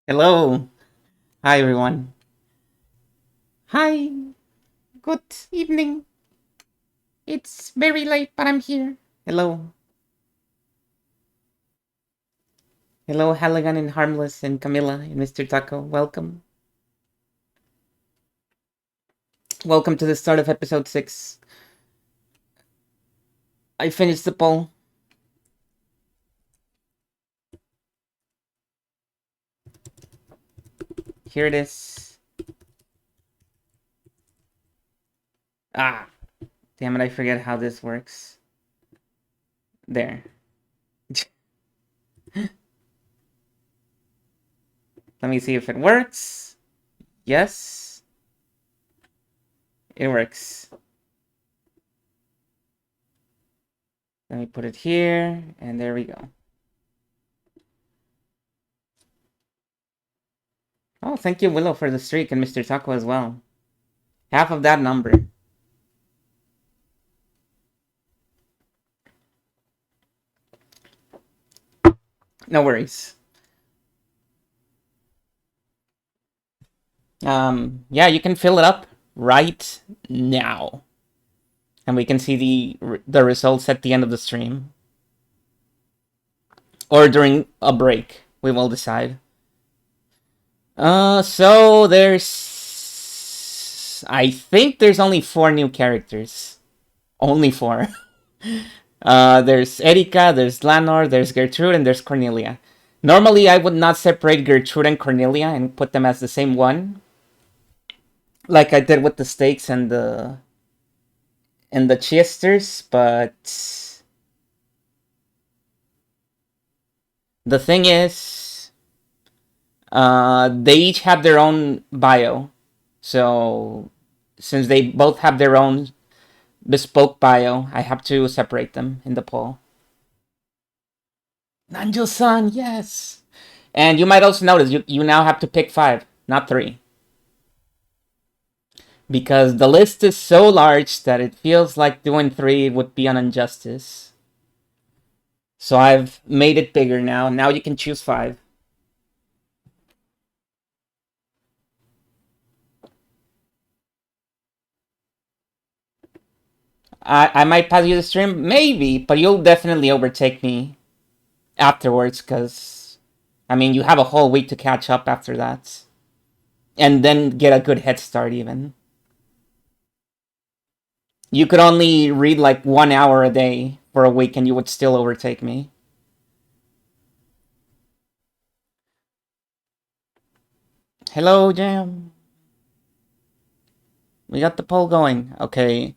Hello. Hi, everyone. Hi. Good evening. It's very late, but I'm here. Hello. Hello, Halligan and Harmless and Camilla and Mr. Taco. Welcome. Welcome to the start of episode 6. I finished the poll. Here it is. Ah, damn it, I forget how this works. There. Let me see if it works. Yes. It works. Let me put it here, and there we go. Oh, thank you, Willow, for the streak, and Mr. Taco as well. Half of that number. No worries. Yeah, you can fill it up right now. And we can see the results at the end of the stream. Or during a break. We will decide. So there's... I think there's only 4 new characters. Only 4. There's Erika, there's Lanor, there's Gertrude, and there's Cornelia. Normally, I would not separate Gertrude and Cornelia and put them as the same one, like I did with the stakes and the Chesters, but the thing is, they each have their own bio. So, since they both have their own bespoke bio, I have to separate them in the poll. Nanjo-san, yes! And you might also notice you now have to pick 5, not 3. Because the list is so large that it feels like doing 3 would be an injustice. So I've made it bigger now. Now you can choose 5. I might pass you the stream, maybe, but you'll definitely overtake me afterwards, because, I mean, you have a whole week to catch up after that. And then get a good head start, even. You could only read like 1 hour a day for a week, and you would still overtake me. Hello, Jam. We got the poll going. Okay.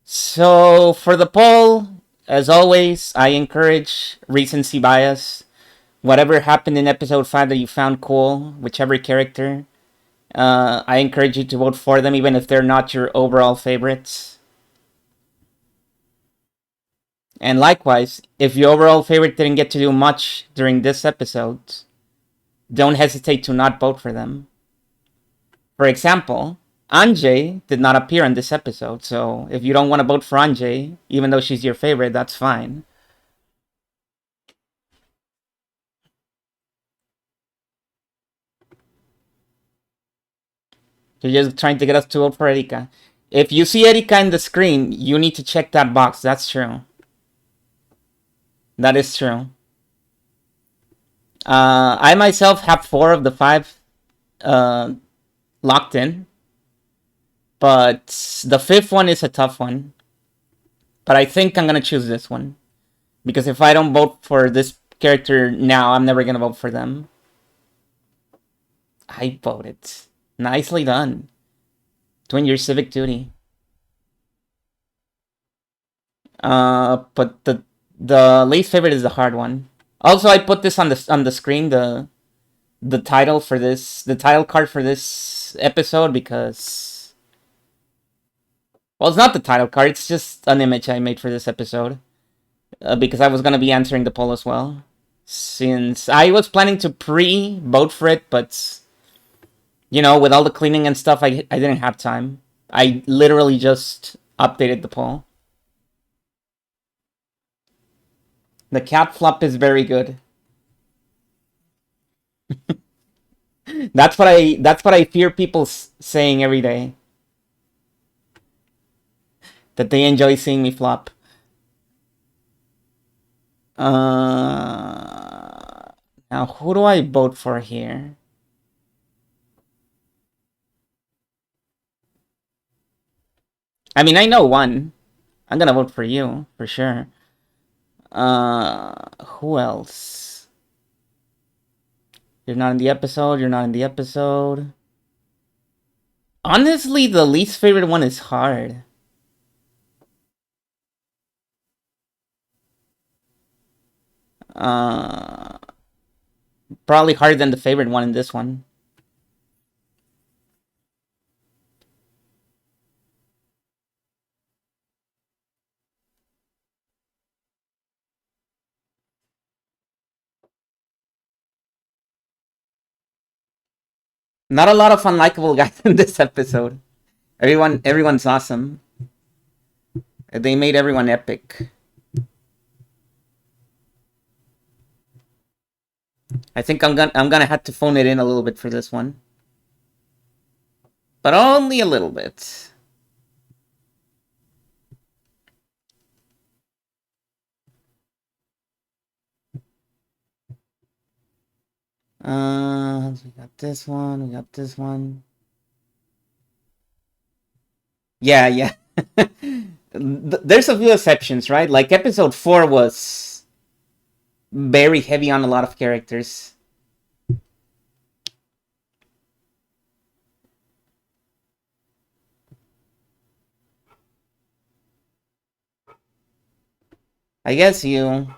So, for the poll, as always, I encourage recency bias. Whatever happened in episode 5 that you found cool, whichever character, I encourage you to vote for them, even if they're not your overall favorites. And likewise, if your overall favorite didn't get to do much during this episode, don't hesitate to not vote for them. For example, Anjay did not appear in this episode, so if you don't want to vote for Anjay, even though she's your favorite, that's fine. You're just trying to get us to vote for Erika. If you see Erika in the screen, you need to check that box. That's true. That is true. I myself have 4 of the 5 locked in, but the 5th one is a tough one. But I think I'm gonna choose this one, because if I don't vote for this character now, I'm never gonna vote for them. I voted. Nicely done. Doing your civic duty. But the least favorite is the hard one. Also, I put this on the screen, the title for this, the title card for this episode, because, well, it's not the title card, it's just an image I made for this episode, because I was gonna be answering the poll as well, since I was planning to pre-vote for it, but, you know, with all the cleaning and stuff, I didn't have time. I literally just updated the poll. The cat flop is very good. That's what I fear people saying every day, that they enjoy seeing me flop. Now who do I vote for here? I mean, I know one. I'm gonna vote for you for sure. Who else? You're not in the episode. You're not in the episode. Honestly, the least favorite one is hard. Uh, Probably harder than the favorite one in this one. Not a lot of unlikable guys in this episode. Everyone's awesome. They made everyone epic. I think I'm gonna have to phone it in a little bit for this one, but only a little bit. We got this one. We got this one. Yeah, yeah. There's a few exceptions, right? Like episode 4 was very heavy on a lot of characters. I guess you.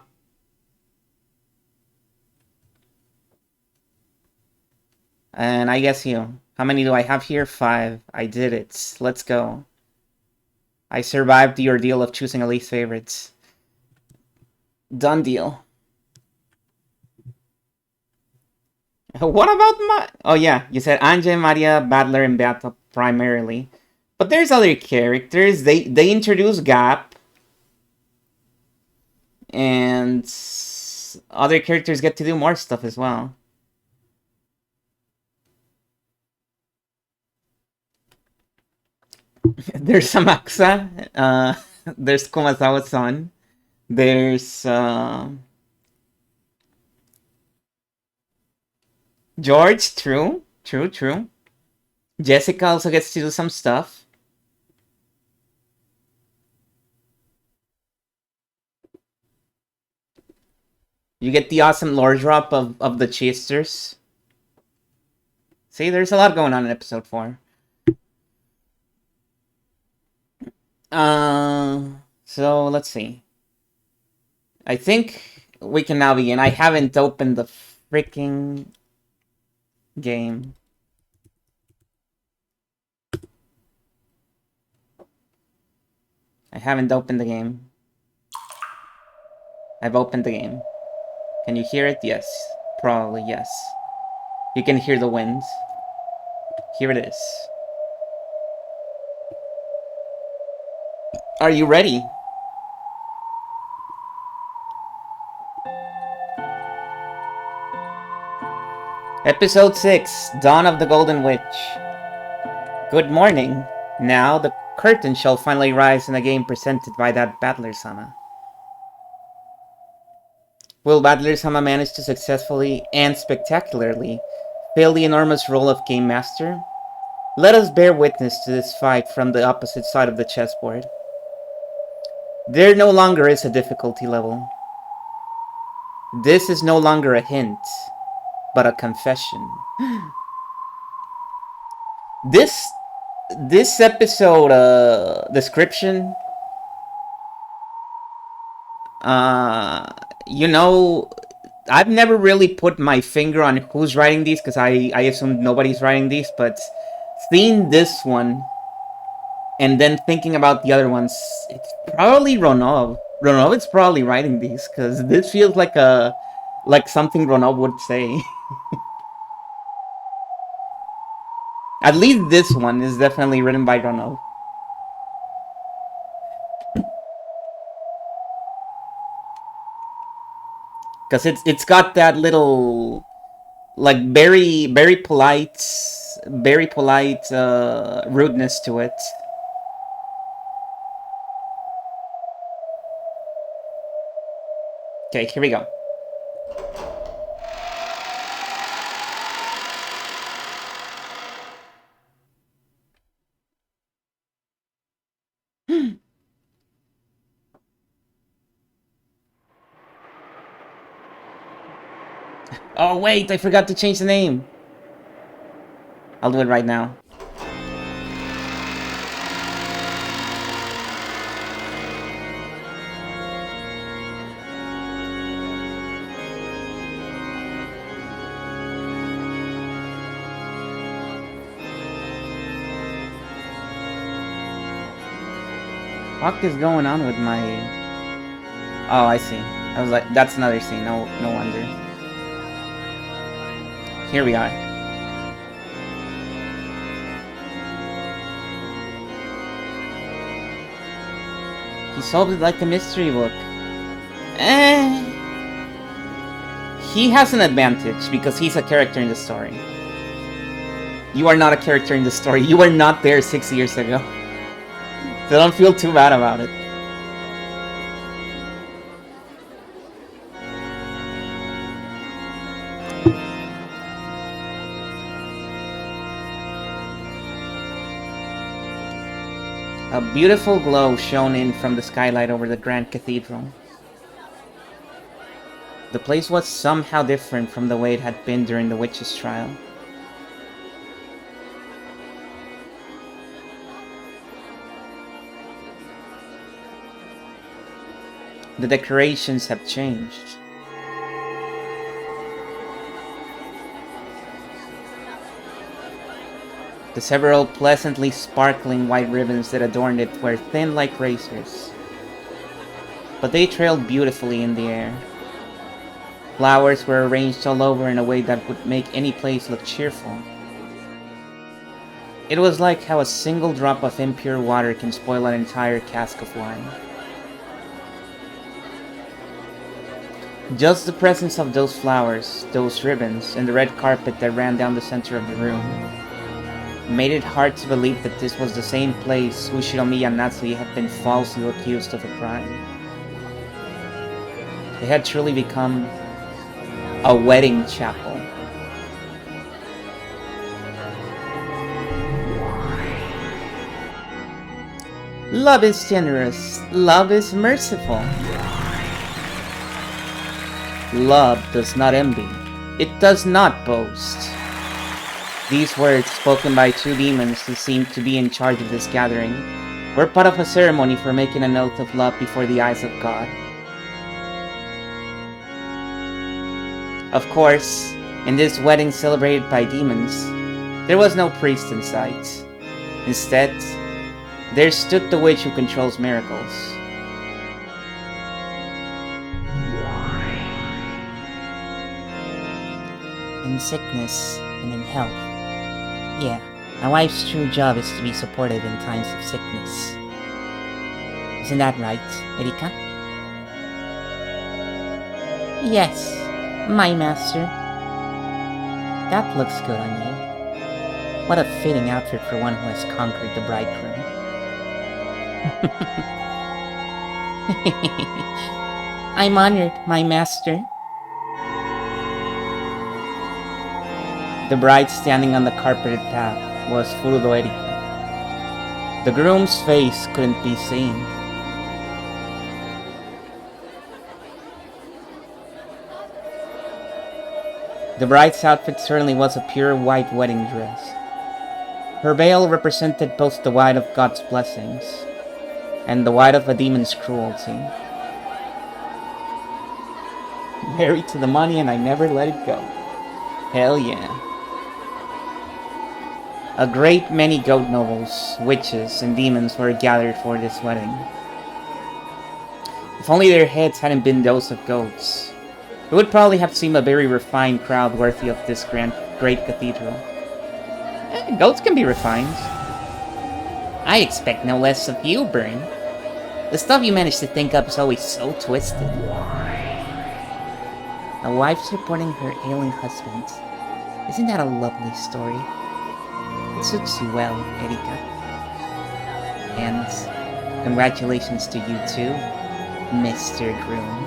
And I guess you. How many do I have here? 5. I did it. Let's go. I survived the ordeal of choosing a least favorites. Done deal. What about my... Oh yeah, you said Anje, Maria, Battler, and Beato primarily. But there's other characters. They introduce Gap. And other characters get to do more stuff as well. There's Samaxa. There's Kumazawa-san. There's George. True. Jessica also gets to do some stuff. You get the awesome lore drop of the Chasers. See, there's a lot going on in episode 4. So let's see. I think we can now begin. I haven't opened the freaking game. I haven't opened the game. I've opened the game. Can you hear it? Yes. Probably yes. You can hear the wind. Here it is. Are you ready? Episode 6, Dawn of the Golden Witch. Good morning. Now the curtain shall finally rise in a game presented by that Battler-sama. Will Battler-sama manage to successfully and spectacularly fill the enormous role of Game Master? Let us bear witness to this fight from the opposite side of the chessboard. There no longer is a difficulty level. This is no longer a hint, but a confession. This episode description, you know, I've never really put my finger on who's writing these because I assume nobody's writing these, but seeing this one and then thinking about the other ones, it's probably Ronov. Ronov is probably writing these because this feels like something Ronov would say. At least this one is definitely written by Ronov. Because it's got that little like very polite, rudeness to it. Okay, here we go. Oh wait, I forgot to change the name. I'll do it right now. What is going on with my... Oh, I see. I was like, that's another scene. No wonder. Here we are. He solved it like a mystery book. He has an advantage because he's a character in the story. You are not a character in the story. You were not there 6 years ago. So don't feel too bad about it. A beautiful glow shone in from the skylight over the grand cathedral. The place was somehow different from the way it had been during the witch's trial. The decorations have changed. The several pleasantly sparkling white ribbons that adorned it were thin like razors, but they trailed beautifully in the air. Flowers were arranged all over in a way that would make any place look cheerful. It was like how a single drop of impure water can spoil an entire cask of wine. Just the presence of those flowers, those ribbons, and the red carpet that ran down the center of the room made it hard to believe that this was the same place Ushiromiya Natsui had been falsely accused of a crime. It had truly become a wedding chapel. Love is generous. Love is merciful. Love does not envy. It does not boast. These words, spoken by two demons who seemed to be in charge of this gathering, were part of a ceremony for making an oath of love before the eyes of God. Of course, in this wedding celebrated by demons, there was no priest in sight. Instead, there stood the witch who controls miracles. In sickness and in health. Yeah, a wife's true job is to be supportive in times of sickness. Isn't that right, Erika? Yes, my master. That looks good on you. What a fitting outfit for one who has conquered the bridegroom. I'm honored, my master. The bride standing on the carpeted path was Furudo Erika. The groom's face couldn't be seen. The bride's outfit certainly was a pure white wedding dress. Her veil represented both the white of God's blessings and the white of a demon's cruelty. Married to the money and I never let it go. Hell yeah. A great many goat nobles, witches, and demons were gathered for this wedding. If only their heads hadn't been those of goats, it would probably have seemed a very refined crowd worthy of this great cathedral. Goats can be refined. I expect no less of you, Byrne. The stuff you manage to think up is always so twisted. A wife supporting her ailing husband. Isn't that a lovely story? It suits you well, Erika. And congratulations to you too, Mr. Groom.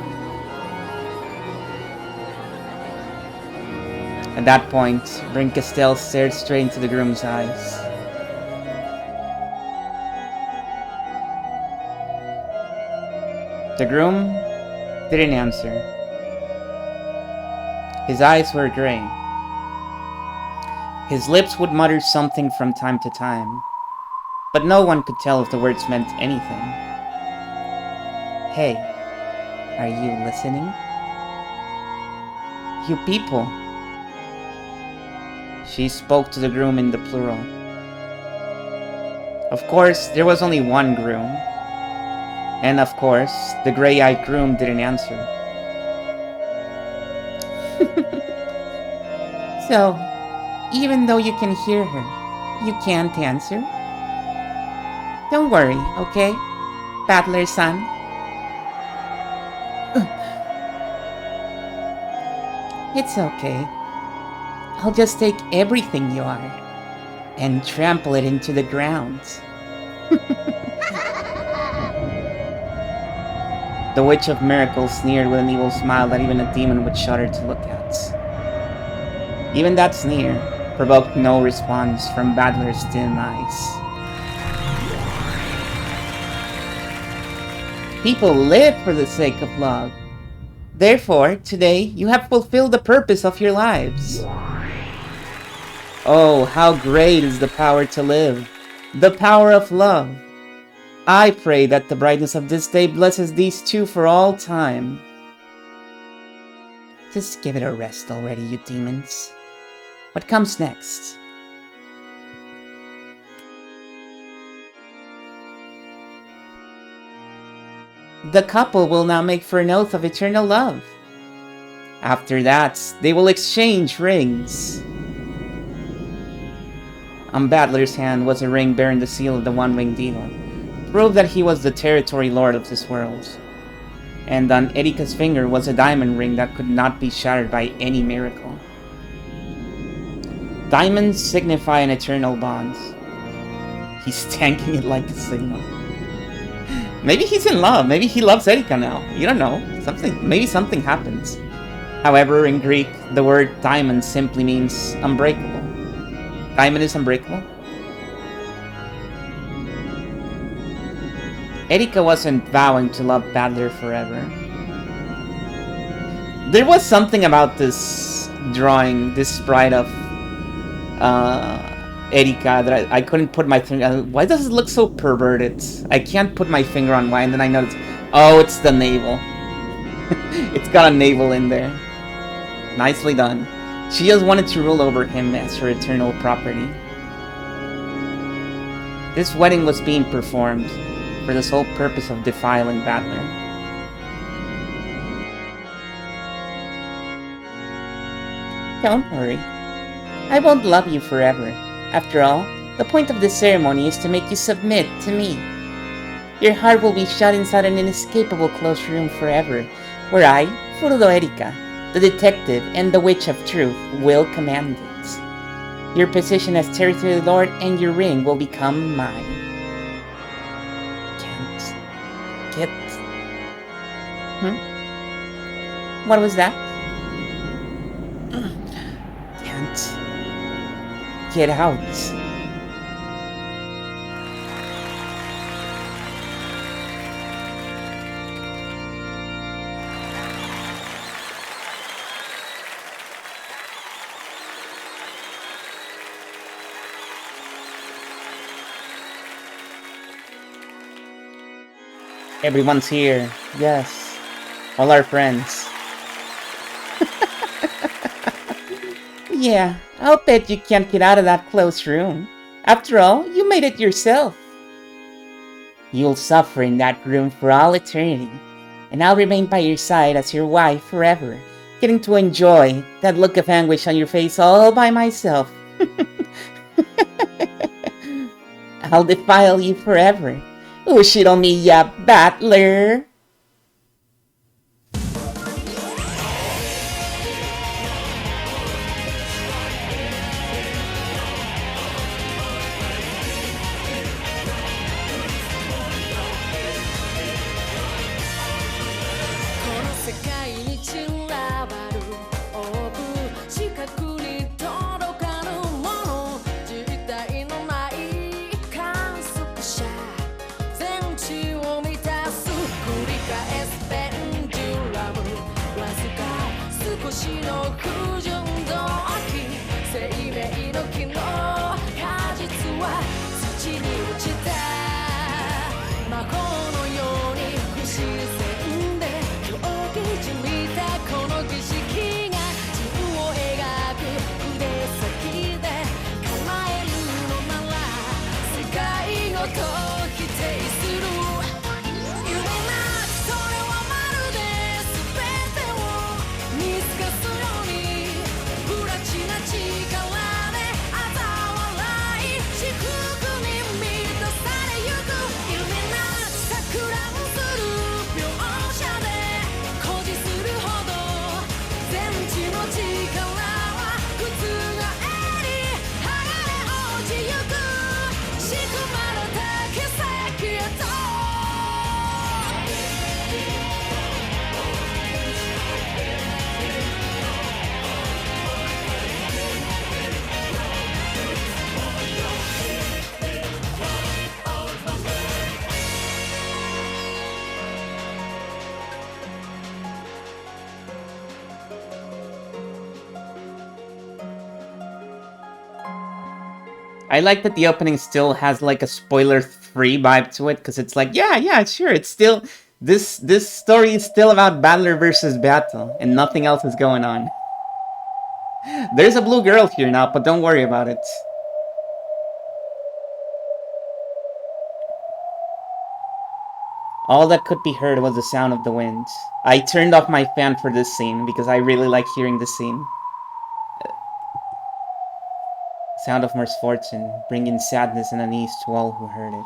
At that point, Brinkastel stared straight into the groom's eyes. The groom didn't answer. His eyes were gray. His lips would mutter something from time to time, but no one could tell if the words meant anything. Hey, are you listening? You people. She spoke to the groom in the plural. Of course, there was only one groom. And of course, the gray-eyed groom didn't answer. So, even though you can hear her, you can't answer? Don't worry, okay? Battler son. It's okay. I'll just take everything you are and trample it into the ground. The Witch of Miracles sneered with an evil smile that even a demon would shudder to look at. Even that sneer provoked no response from Battler's dim eyes. People live for the sake of love. Therefore, today, you have fulfilled the purpose of your lives. Oh, how great is the power to live! The power of love! I pray that the brightness of this day blesses these two for all time. Just give it a rest already, you demons. What comes next? The couple will now make for an oath of eternal love. After that, they will exchange rings. On Battler's hand was a ring bearing the seal of the One-Winged Eagle, proof that he was the territory lord of this world. And on Erika's finger was a diamond ring that could not be shattered by any miracle. Diamonds signify an eternal bond. He's tanking it like a signal. Maybe he's in love. Maybe he loves Erika now. You don't know. Maybe something happens. However, in Greek, the word diamond simply means unbreakable. Diamond is unbreakable? Erika wasn't vowing to love Battler forever. There was something about this drawing, this sprite of Erika, that I couldn't put my finger. Why does it look so perverted? I can't put my finger on why, and then I noticed, oh, it's the navel. It's got a navel in there. Nicely done. She just wanted to rule over him as her eternal property. This wedding was being performed for the sole purpose of defiling Battler. Don't worry. I won't love you forever. After all, the point of this ceremony is to make you submit to me. Your heart will be shut inside an inescapable closed room forever, where I, Furudo Erika, the detective and the Witch of Truth, will command it. Your position as territory lord and your ring will become mine. Can't get... What was that? Can't get out. Everyone's here. Yes. All our friends. Yeah, I'll bet you can't get out of that closed room. After all, you made it yourself. You'll suffer in that room for all eternity, and I'll remain by your side as your wife forever, getting to enjoy that look of anguish on your face all by myself. I'll defile you forever. Ushiromiya Battler! 死の不純動機生命の木の果実は土に落ちた魔法のように不自然で狂気じみたこの儀式が陣を描く筆先で構えるのなら世界ごと否定する夢なきそれはまるで全てを見透かすように不埒な力で嘲笑い至福に満たされゆく夢なき錯乱する描写で誇示するほど全知の力は覆り剥がれ落ちゆく仕組まれた奇跡へとI like that the opening still has like a spoiler-free vibe to it, because it's like, yeah, sure, it's still this story is still about battler versus battle, and nothing else is going on. There's a blue girl here now, but don't worry about it. All that could be heard was the sound of the wind. I turned off my fan for this scene because I really like hearing this scene. Sound of misfortune, bringing sadness and unease to all who heard it.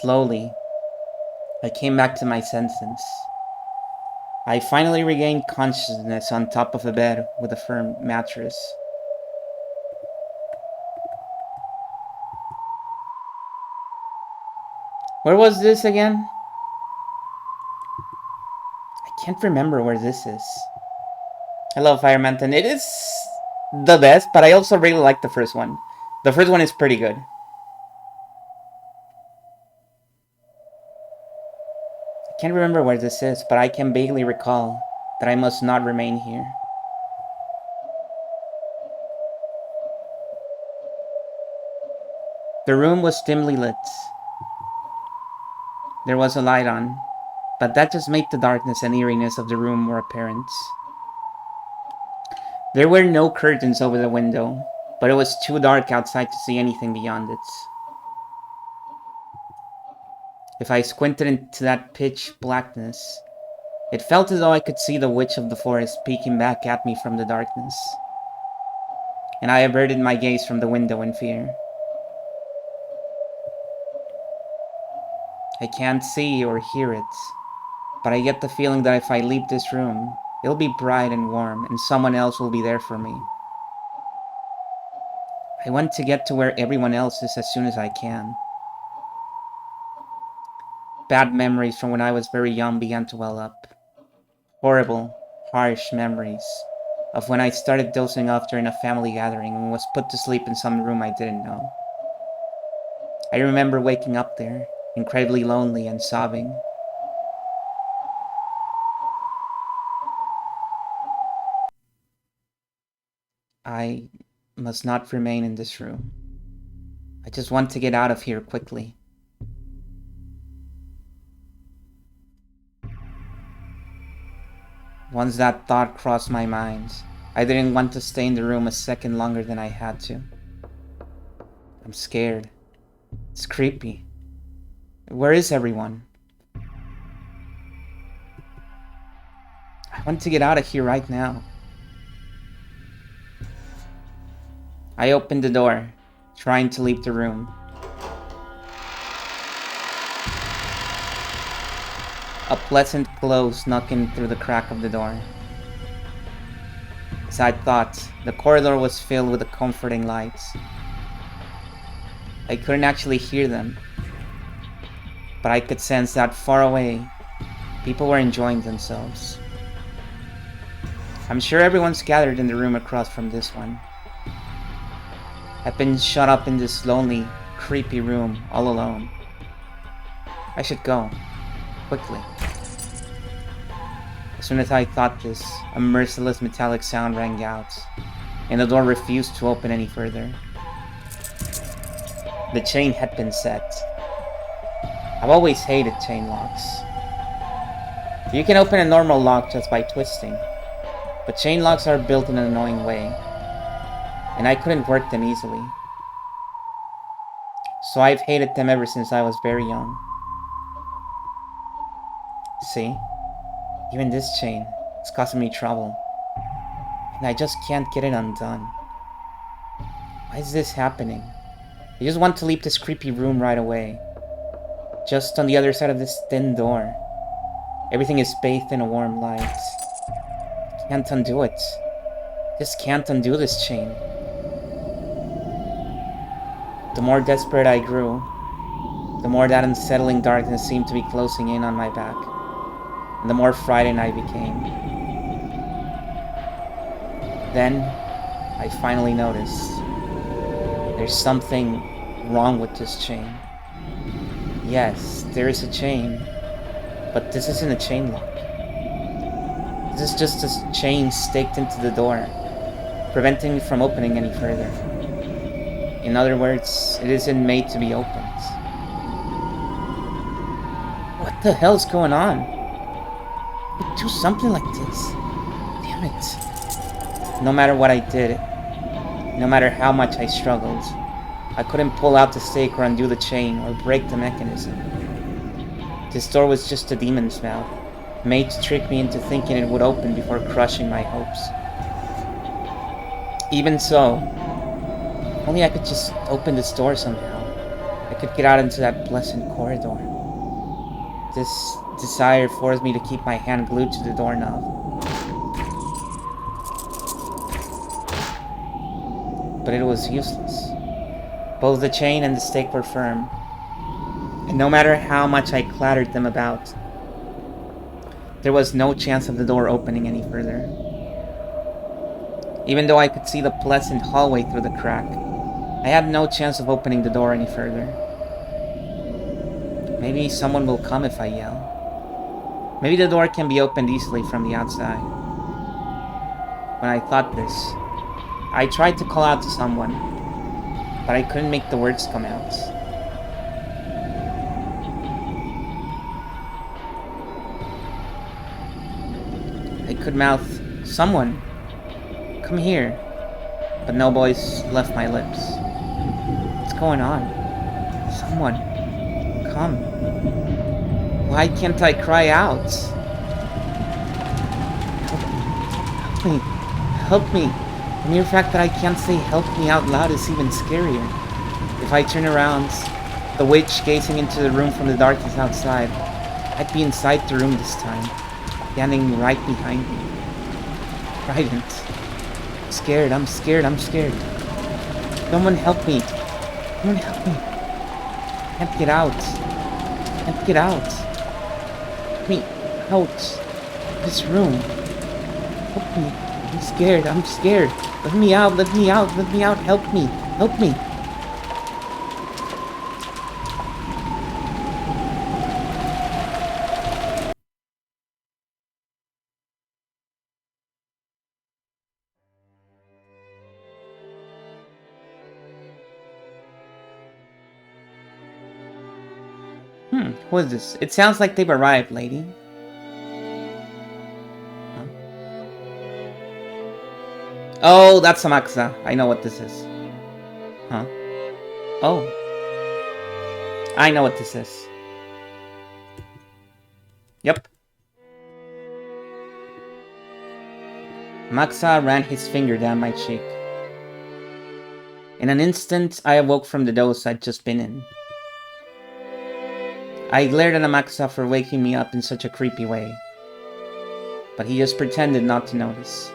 Slowly, I came back to my senses. I finally regained consciousness on top of a bed with a firm mattress. Where was this again? I can't remember where this is. Hello, Firemanton. It is the best, but I also really like the first one. The first one is pretty good. I can't remember where this is, but I can vaguely recall that I must not remain here. The room was dimly lit. There was a light on, but that just made the darkness and eeriness of the room more apparent. There were no curtains over the window, but it was too dark outside to see anything beyond it. If I squinted into that pitch blackness, it felt as though I could see the witch of the forest peeking back at me from the darkness. And I averted my gaze from the window in fear. I can't see or hear it, but I get the feeling that if I leave this room, it'll be bright and warm, and someone else will be there for me. I want to get to where everyone else is as soon as I can. Bad memories from when I was very young began to well up. Horrible, harsh memories of when I started dozing off during a family gathering and was put to sleep in some room I didn't know. I remember waking up there, incredibly lonely and sobbing. I must not remain in this room. I just want to get out of here quickly. Once that thought crossed my mind, I didn't want to stay in the room a second longer than I had to. I'm scared. It's creepy. Where is everyone? I want to get out of here right now. I opened the door, trying to leave the room. A pleasant glow snuck in through the crack of the door. As I thought, the corridor was filled with a comforting lights. I couldn't actually hear them, but I could sense that far away, people were enjoying themselves. I'm sure everyone's gathered in the room across from this one. I've been shut up in this lonely, creepy room all alone. I should go. Quickly. As soon as I thought this, a merciless metallic sound rang out, and the door refused to open any further. The chain had been set. I've always hated chain locks. You can open a normal lock just by twisting, but chain locks are built in an annoying way, and I couldn't work them easily. So I've hated them ever since I was very young. See? Even this chain is causing me trouble, and I just can't get it undone. Why is this happening? I just want to leave this creepy room right away. Just on the other side of this thin door. Everything is bathed in a warm light. Can't undo it. Just can't undo this chain. The more desperate I grew, the more that unsettling darkness seemed to be closing in on my back, and the more frightened I became. Then, I finally noticed there's something wrong with this chain. Yes, there is a chain, but this isn't a chain lock. This is just a chain staked into the door, preventing me from opening any further. In other words, it isn't made to be opened. What the hell's going on? I do something like this. Damn it. No matter what I did, no matter how much I struggled, I couldn't pull out the stake or undo the chain or break the mechanism. This door was just a demon's mouth, made to trick me into thinking it would open before crushing my hopes. Even so, only I could just open this door somehow. I could get out into that pleasant corridor. This desire forced me to keep my hand glued to the doorknob. But it was useless. Both the chain and the stake were firm, and no matter how much I clattered them about, there was no chance of the door opening any further. Even though I could see the pleasant hallway through the crack, I had no chance of opening the door any further. Maybe someone will come if I yell. Maybe the door can be opened easily from the outside. When I thought this, I tried to call out to someone, but I couldn't make the words come out. I could mouth, "Someone, come here," but no voice left my lips. What's going on? Someone, come. Why can't I cry out? Help me. Help me. The mere fact that I can't say help me out loud is even scarier. If I turn around, the witch gazing into the room from the darkness outside, I'd be inside the room this time, standing right behind me. Frightened. Scared, I'm scared. Someone help me. Someone help me. I can't get out. Get me out. This room. Help me. I'm scared. Let me out. Help me. Who is this? It sounds like they've arrived, lady. Huh? Oh, that's Amakusa. I know what this is. Huh? Oh. I know what this is. Yep. Amakusa ran his finger down my cheek. In an instant, I awoke from the doze I'd just been in. I glared at Amakusa for waking me up in such a creepy way, but he just pretended not to notice.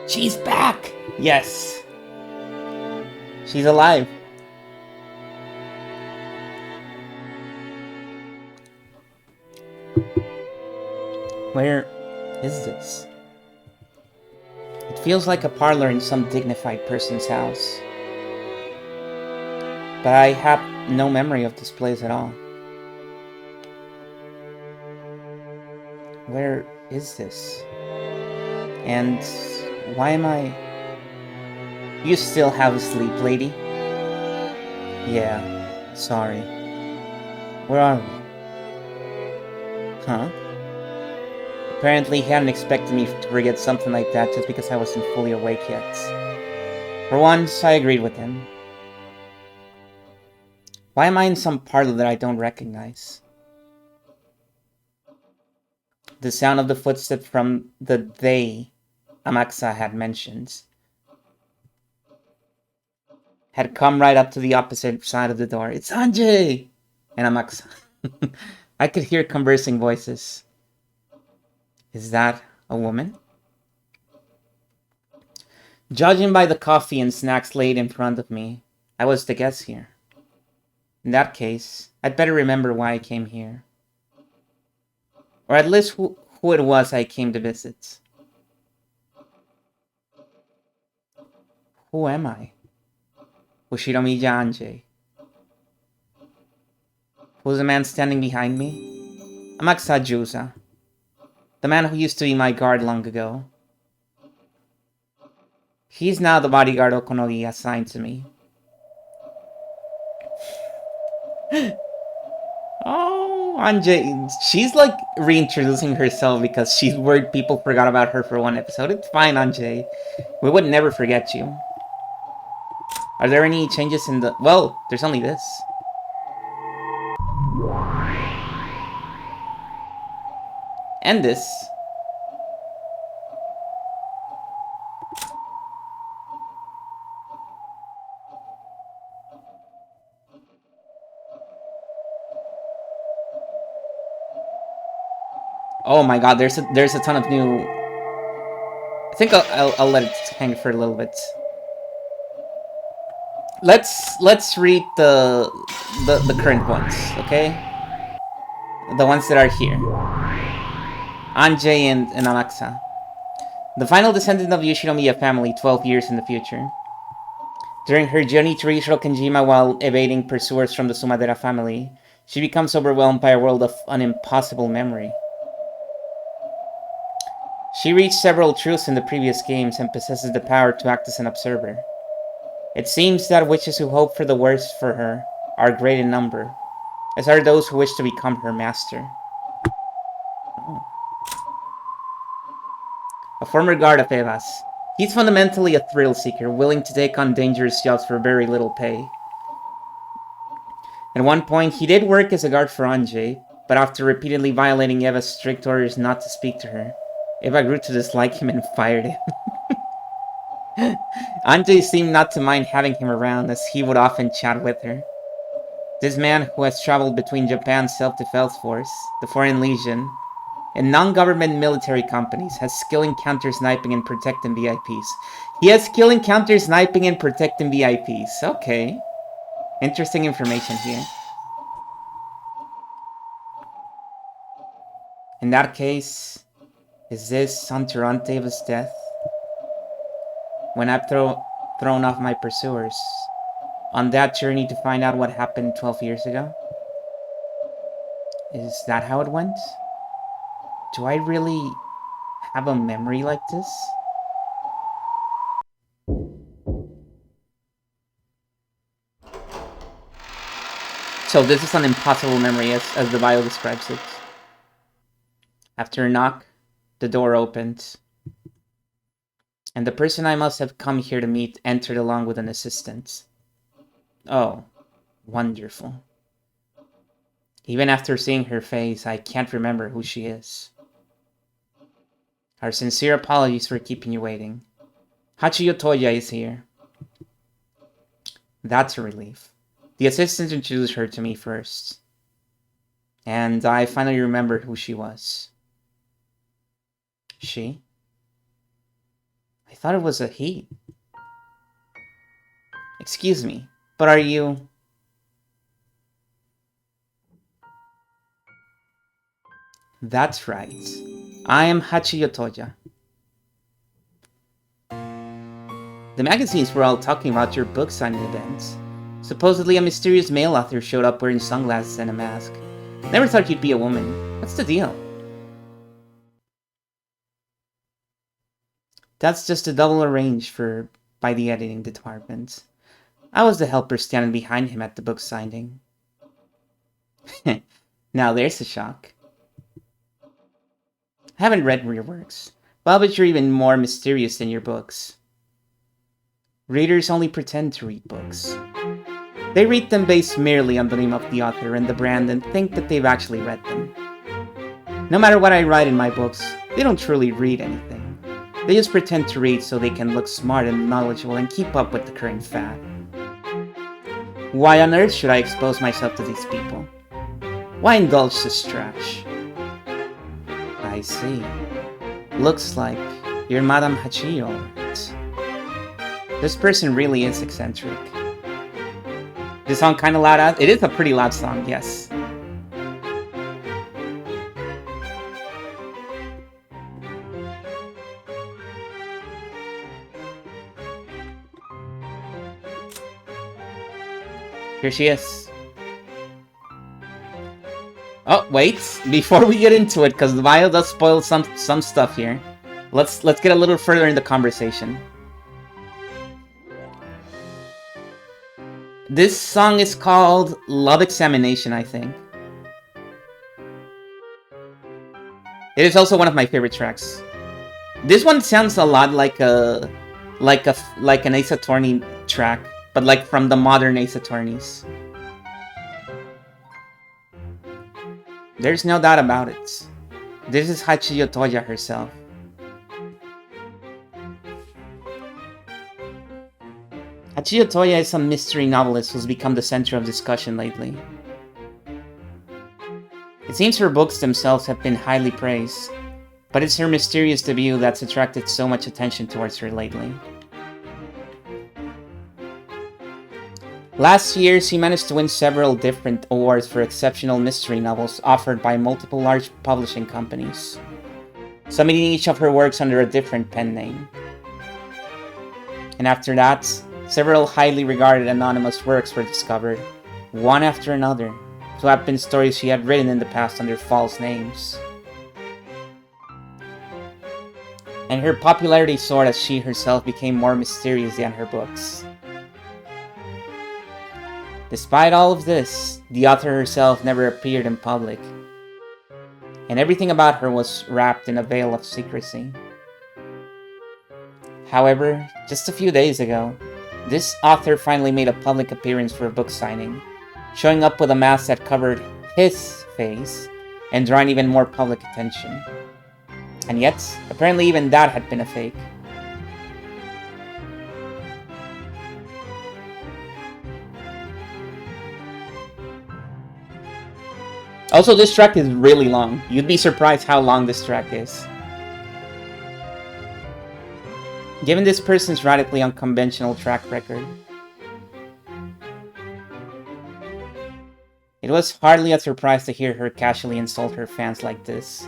She's back! Yes. She's alive. Where is this? It feels like a parlor in some dignified person's house. But I no memory of this place at all. Where is this? And why am I... You still have a sleep, lady? Yeah, sorry. Where are we? Huh? Apparently he hadn't expected me to forget something like that just because I wasn't fully awake yet. For once, I agreed with him. Why am I in some parlor that I don't recognize? The sound of the footsteps from the they Amaxa had mentioned had come right up to the opposite side of the door. It's Anjay! And Amaxa. I could hear conversing voices. Is that a woman? Judging by the coffee and snacks laid in front of me, I was the guest here. In that case, I'd better remember why I came here. Or at least who it was I came to visit. Who am I? Ushiromiya Anjay. Who's the man standing behind me? Amaxa Jusa. The man who used to be my guard long ago. He's now the bodyguard Okonogi assigned to me. Oh, Anjay. She's like reintroducing herself because she's worried people forgot about her for one episode. It's fine, Anjay. We would never forget you. Are there any changes in the... Well, there's only this. And this. Oh my god, there's a ton of new... I think I'll let it hang for a little bit. Let's read the current ones, okay? The ones that are here. Anjay and Amaxa. The final descendant of Yoshinomiya family 12 years in the future. During her journey to reach Rokenjima while evading pursuers from the Sumadera family, she becomes overwhelmed by a world of an impossible memory. She reached several truths in the previous games and possesses the power to act as an observer. It seems that witches who hope for the worst for her are great in number, as are those who wish to become her master. Oh. A former guard of Evas. He's fundamentally a thrill seeker, willing to take on dangerous jobs for very little pay. At one point, he did work as a guard for Anjay, but after repeatedly violating Eva's strict orders not to speak to her, Eva grew to dislike him and fired him. Anjay seemed not to mind having him around, as he would often chat with her. This man, who has traveled between Japan's self-defense force, the Foreign Legion, and non-government military companies, has skill in counter-sniping and protecting VIPs. He has skill in counter-sniping and protecting VIPs. Okay. Interesting information here. In that case, is this Santuranteva's death? When I've thrown off my pursuers on that journey to find out what happened 12 years ago? Is that how it went? Do I really have a memory like this? So this is an impossible memory as the bio describes it. After a knock, the door opened, and the person I must have come here to meet entered along with an assistant. Oh, wonderful. Even after seeing her face, I can't remember who she is. Our sincere apologies for keeping you waiting. Hachiyo Toya is here. That's a relief. The assistant introduced her to me first, and I finally remembered who she was. She? I thought it was a he. Excuse me, but are you... That's right. I am Hachiyo Toya. The magazines were all talking about your book signing event. Supposedly a mysterious male author showed up wearing sunglasses and a mask. Never thought you'd be a woman. What's the deal? That's just a double arranged by the editing department. I was the helper standing behind him at the book signing. Now there's a shock. I haven't read your works, but I'll bet you're even more mysterious than your books. Readers only pretend to read books. They read them based merely on the name of the author and the brand and think that they've actually read them. No matter what I write in my books, they don't truly read anything. They just pretend to read so they can look smart and knowledgeable and keep up with the current fad. Why on earth should I expose myself to these people? Why indulge this trash? I see. Looks like you're Madame Hachiyo. This person really is eccentric. This song kinda loud? It is a pretty loud song, yes. Here she is. Oh, wait. Before we get into it, because the bio does spoil some stuff here. Let's get a little further in the conversation. This song is called Love Examination, I think. It is also one of my favorite tracks. This one sounds a lot like an Ace Attorney track, but like from the modern Ace Attorneys. There's no doubt about it. This is Hachiyo Toya herself. Hachiyo Toya is a mystery novelist who's become the center of discussion lately. It seems her books themselves have been highly praised, but it's her mysterious debut that's attracted so much attention towards her lately. Last year, she managed to win several different awards for exceptional mystery novels offered by multiple large publishing companies, submitting each of her works under a different pen name. And after that, several highly regarded anonymous works were discovered, one after another, to have been stories she had written in the past under false names. And her popularity soared as she herself became more mysterious than her books. Despite all of this, the author herself never appeared in public, and everything about her was wrapped in a veil of secrecy. However, just a few days ago, this author finally made a public appearance for a book signing, showing up with a mask that covered his face and drawing even more public attention. And yet, apparently even that had been a fake. Also, this track is really long. You'd be surprised how long this track is. Given this person's radically unconventional track record, it was hardly a surprise to hear her casually insult her fans like this.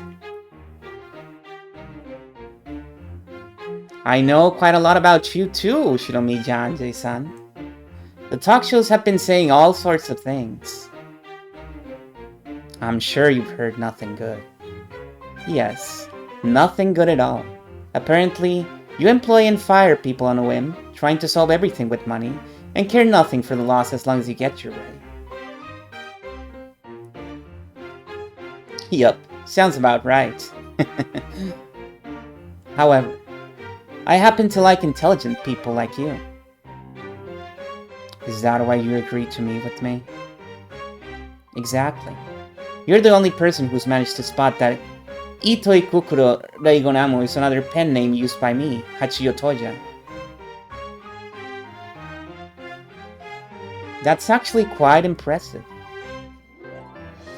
I know quite a lot about you too, Shiromi-chan, Jae-san. The talk shows have been saying all sorts of things. I'm sure you've heard nothing good. Yes, nothing good at all. Apparently, you employ and fire people on a whim, trying to solve everything with money, and care nothing for the loss as long as you get your way. Yup, sounds about right. However, I happen to like intelligent people like you. Is that why you agreed to meet with me? Exactly. You're the only person who's managed to spot that Itoi Kukuro Reigonamu is another pen name used by me, Hachiyo Toya. That's actually quite impressive.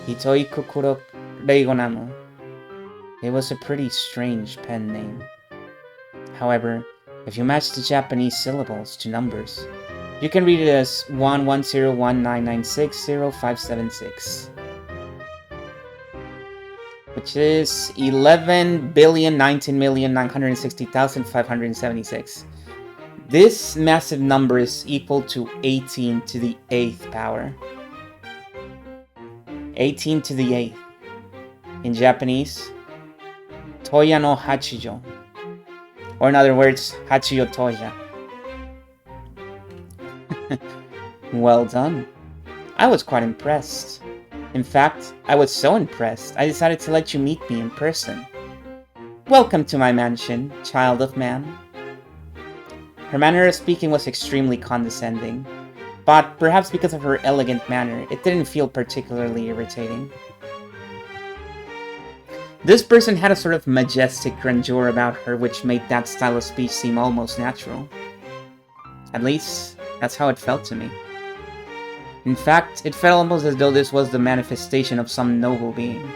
Itoi Kukuro Reigonamu. It was a pretty strange pen name. However, if you match the Japanese syllables to numbers, you can read it as 1101996056, which is 11,019,960,576. This massive number is equal to 18 to the 8th power. 18 to the 8th. In Japanese, Toya no Hachijo. Or in other words, Hachiyo Toya. Well done. I was quite impressed. In fact, I was so impressed, I decided to let you meet me in person. Welcome to my mansion, child of man. Her manner of speaking was extremely condescending, but perhaps because of her elegant manner, it didn't feel particularly irritating. This person had a sort of majestic grandeur about her which made that style of speech seem almost natural. At least, that's how it felt to me. In fact, it felt almost as though this was the manifestation of some noble being,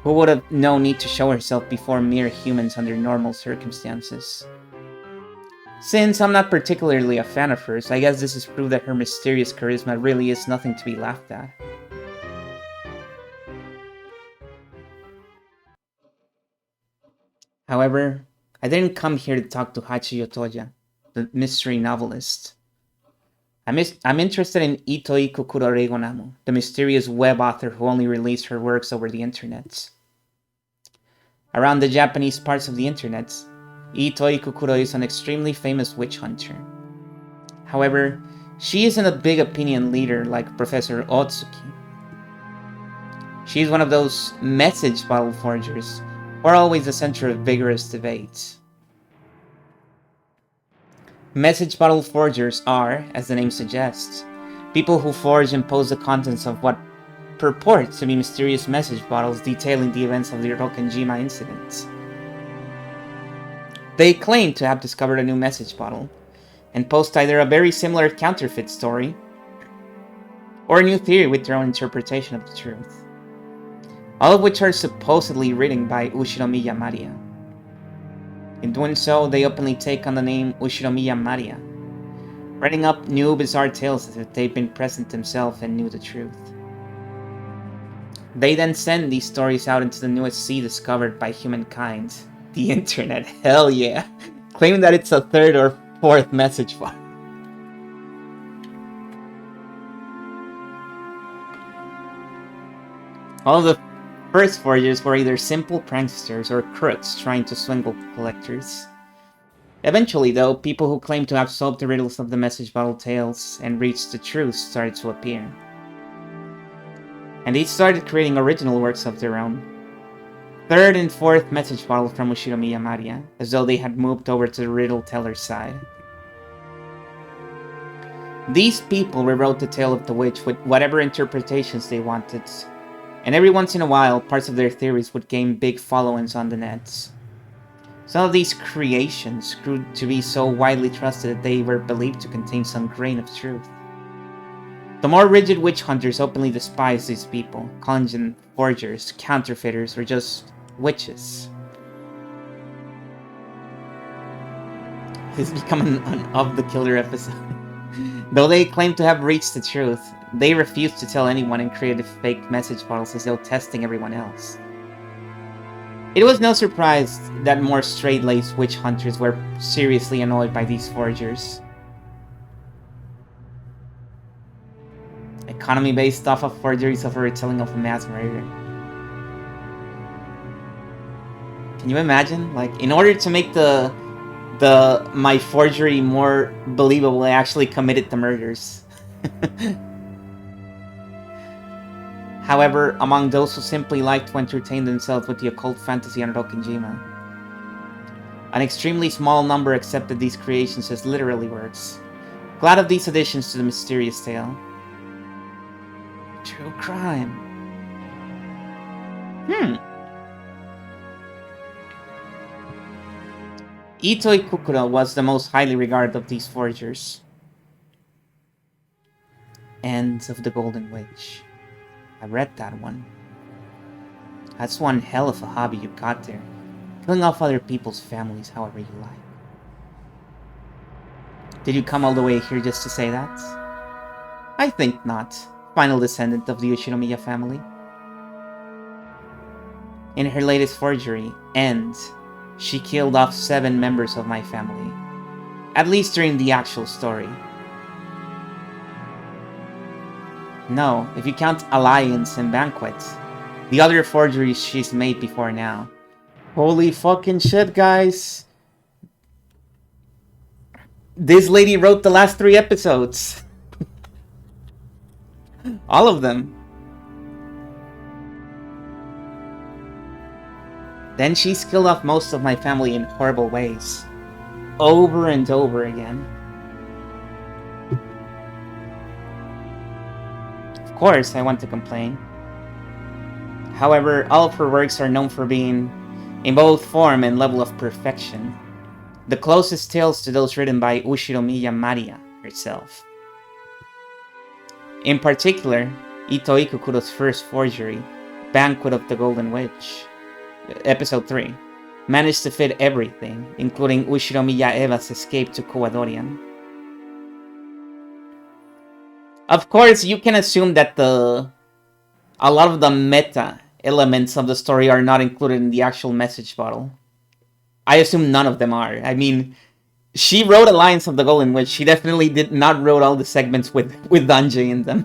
who would have no need to show herself before mere humans under normal circumstances. Since I'm not particularly a fan of hers, I guess this is proof that her mysterious charisma really is nothing to be laughed at. However, I didn't come here to talk to Hachiyo Toya, the mystery novelist. I'm interested in Itoi Kokuro Reigonamu, the mysterious web author who only released her works over the internet. Around the Japanese parts of the internet, Itoi Kokuro is an extremely famous witch hunter. However, she isn't a big opinion leader like Professor Otsuki. She's one of those message bottle forgers who are always the center of vigorous debates. Message bottle forgers are, as the name suggests, people who forge and post the contents of what purports to be mysterious message bottles detailing the events of the Rokkenjima incident. They claim to have discovered a new message bottle, and post either a very similar counterfeit story, or a new theory with their own interpretation of the truth. All of which are supposedly written by Ushinomiya Maria. In doing so, they openly take on the name Ushinomiya Maria, writing up new bizarre tales as if they've been present themselves and knew the truth. They then send these stories out into the newest sea discovered by humankind, the internet, hell yeah, claiming that it's a third or fourth message file. All of the first forgers were either simple pranksters or crooks trying to swindle collectors. Eventually, though, people who claimed to have solved the riddles of the message bottle tales and reached the truth started to appear. And these started creating original works of their own. Third and fourth message bottles from Ushinomiya Maria, as though they had moved over to the riddle teller's side. These people rewrote the tale of the witch with whatever interpretations they wanted, and every once in a while, parts of their theories would gain big followings on the net. Some of these creations grew to be so widely trusted that they were believed to contain some grain of truth. The more rigid witch hunters openly despised these people, calling them forgers, counterfeiters, or just witches. This has become an of the killer episode. Though they claim to have reached the truth, they refused to tell anyone and created fake message bottles as though testing everyone else. It was no surprise that more straight-laced witch hunters were seriously annoyed by these forgers. Economy based off of forgeries of a retelling of a mass murder. Can you imagine? Like, in order to make my forgery more believable, I actually committed the murders. However, among those who simply liked to entertain themselves with the occult fantasy on Rokkenjima, an extremely small number accepted these creations as literally works, glad of these additions to the mysterious tale. True crime. Itoi Kukura was the most highly regarded of these forgers. End of the Golden Witch. I read that one. That's one hell of a hobby you got there. Killing off other people's families however you like. Did you come all the way here just to say that? I think not. Final descendant of the Ushinomiya family. In her latest forgery, End, she killed off 7 members of my family. At least during the actual story. No, if you count Alliance and Banquet. The other forgeries she's made before now. Holy fucking shit, guys. This lady wrote the last 3 episodes. All of them. Then she's killed off most of my family in horrible ways. Over and over again. Of course, I want to complain. However, all of her works are known for being in both form and level of perfection. The closest tales to those written by Ushiromiya Maria herself. In particular, Ito Ikukuro's first forgery, Banquet of the Golden Witch, Episode 3, managed to fit everything, including Ushiromiya Eva's escape to Kowadorian. Of course, you can assume that a lot of the meta elements of the story are not included in the actual message bottle. I assume none of them are. I mean, she wrote Alliance of the Golden Witch. She definitely did not wrote all the segments with Danji in them.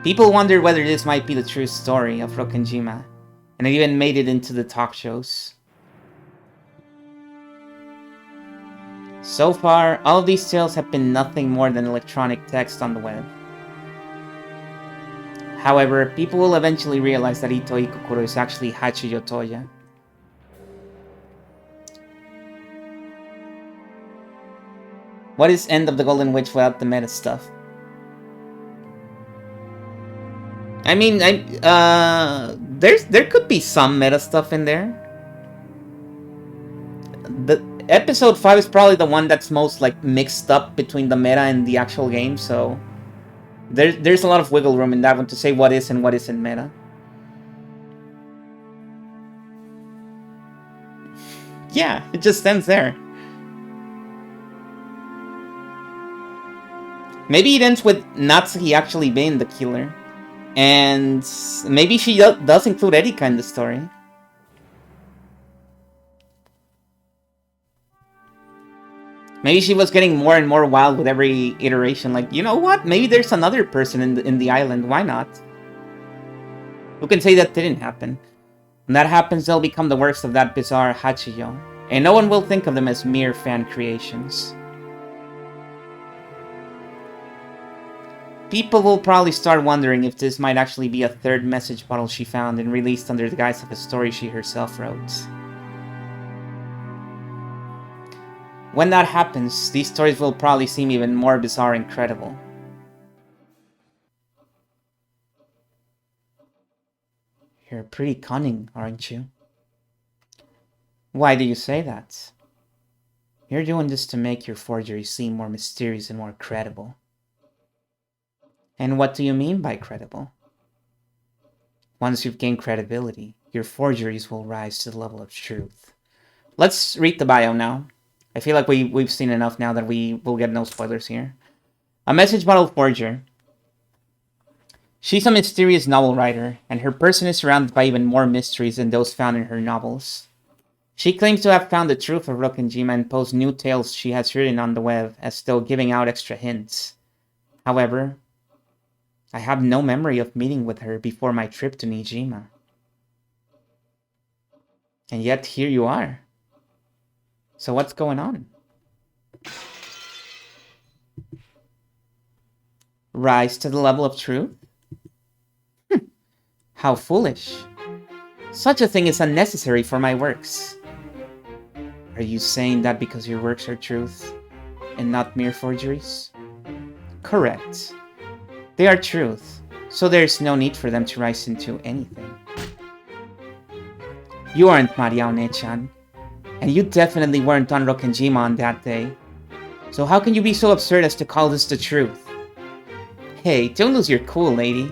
People wonder whether this might be the true story of Rokkenjima, and it even made it into the talk shows. So far, all of these tales have been nothing more than electronic text on the web. However, people will eventually realize that Ito Ikukuro is actually Hachiyo Toya. What is End of the Golden Witch without the meta stuff? I mean, there could be some meta stuff in there. The episode 5 is probably the one that's most like mixed up between the meta and the actual game, so there's a lot of wiggle room in that one to say what is and what isn't meta. Yeah, it just ends there. Maybe it ends with Natsuki actually being the killer. And maybe she does include Erika in the story. Maybe she was getting more and more wild with every iteration. Like, you know what? Maybe there's another person in the island. Why not? Who can say that didn't happen? When that happens, they'll become the works of that bizarre Hachiyo. And no one will think of them as mere fan creations. People will probably start wondering if this might actually be a third message bottle she found and released under the guise of a story she herself wrote. When that happens, these stories will probably seem even more bizarre and credible. You're pretty cunning, aren't you? Why do you say that? You're doing this to make your forgery seem more mysterious and more credible. And what do you mean by credible? Once you've gained credibility, your forgeries will rise to the level of truth. Let's read the bio now. I feel like we've seen enough now that we will get no spoilers here. A message bottle forger. She's a mysterious novel writer, and her person is surrounded by even more mysteries than those found in her novels. She claims to have found the truth of Rokkenjima and posts new tales she has written on the web, as though giving out extra hints. However, I have no memory of meeting with her before my trip to Nijima. And yet, here you are. So what's going on? Rise to the level of truth? How foolish. Such a thing is unnecessary for my works. Are you saying that because your works are truth and not mere forgeries? Correct. They are truth, so there's no need for them to rise into anything. You aren't Maria One-chan, and you definitely weren't on Rokkenjima on that day. So how can you be so absurd as to call this the truth? Hey, don't lose your cool, lady.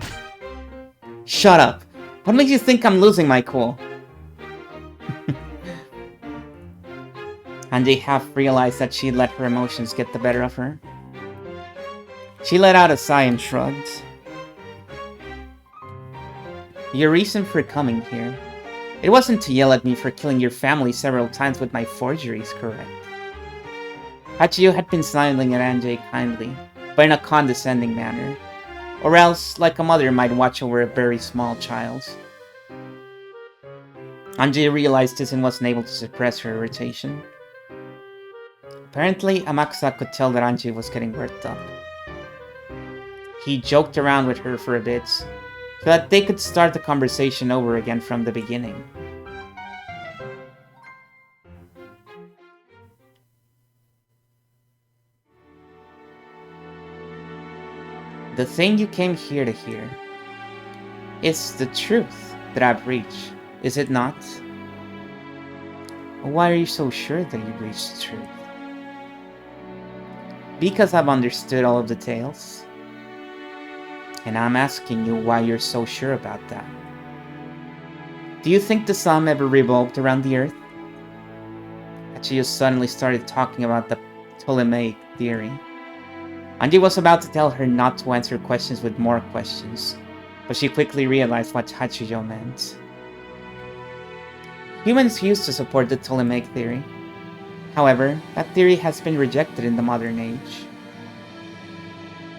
Shut up. What makes you think I'm losing my cool? Anjay half realized that she'd let her emotions get the better of her. She let out a sigh and shrugged. Your reason for coming here. It wasn't to yell at me for killing your family several times with my forgeries, correct? Hachiyo had been smiling at Anjay kindly, but in a condescending manner, or else like a mother might watch over a very small child. Anjay realized this and wasn't able to suppress her irritation. Apparently, Amakusa could tell that Anjay was getting worked up. He joked around with her for a bit, so that they could start the conversation over again from the beginning. The thing you came here to hear is the truth that I've reached, is it not? Why are you so sure that you've reached the truth? Because I've understood all of the tales. And I'm asking you why you're so sure about that. Do you think the sun ever revolved around the earth? Hachiyo suddenly started talking about the Ptolemaic theory. Anji was about to tell her not to answer questions with more questions, but she quickly realized what Hachiyo meant. Humans used to support the Ptolemaic theory. However, that theory has been rejected in the modern age.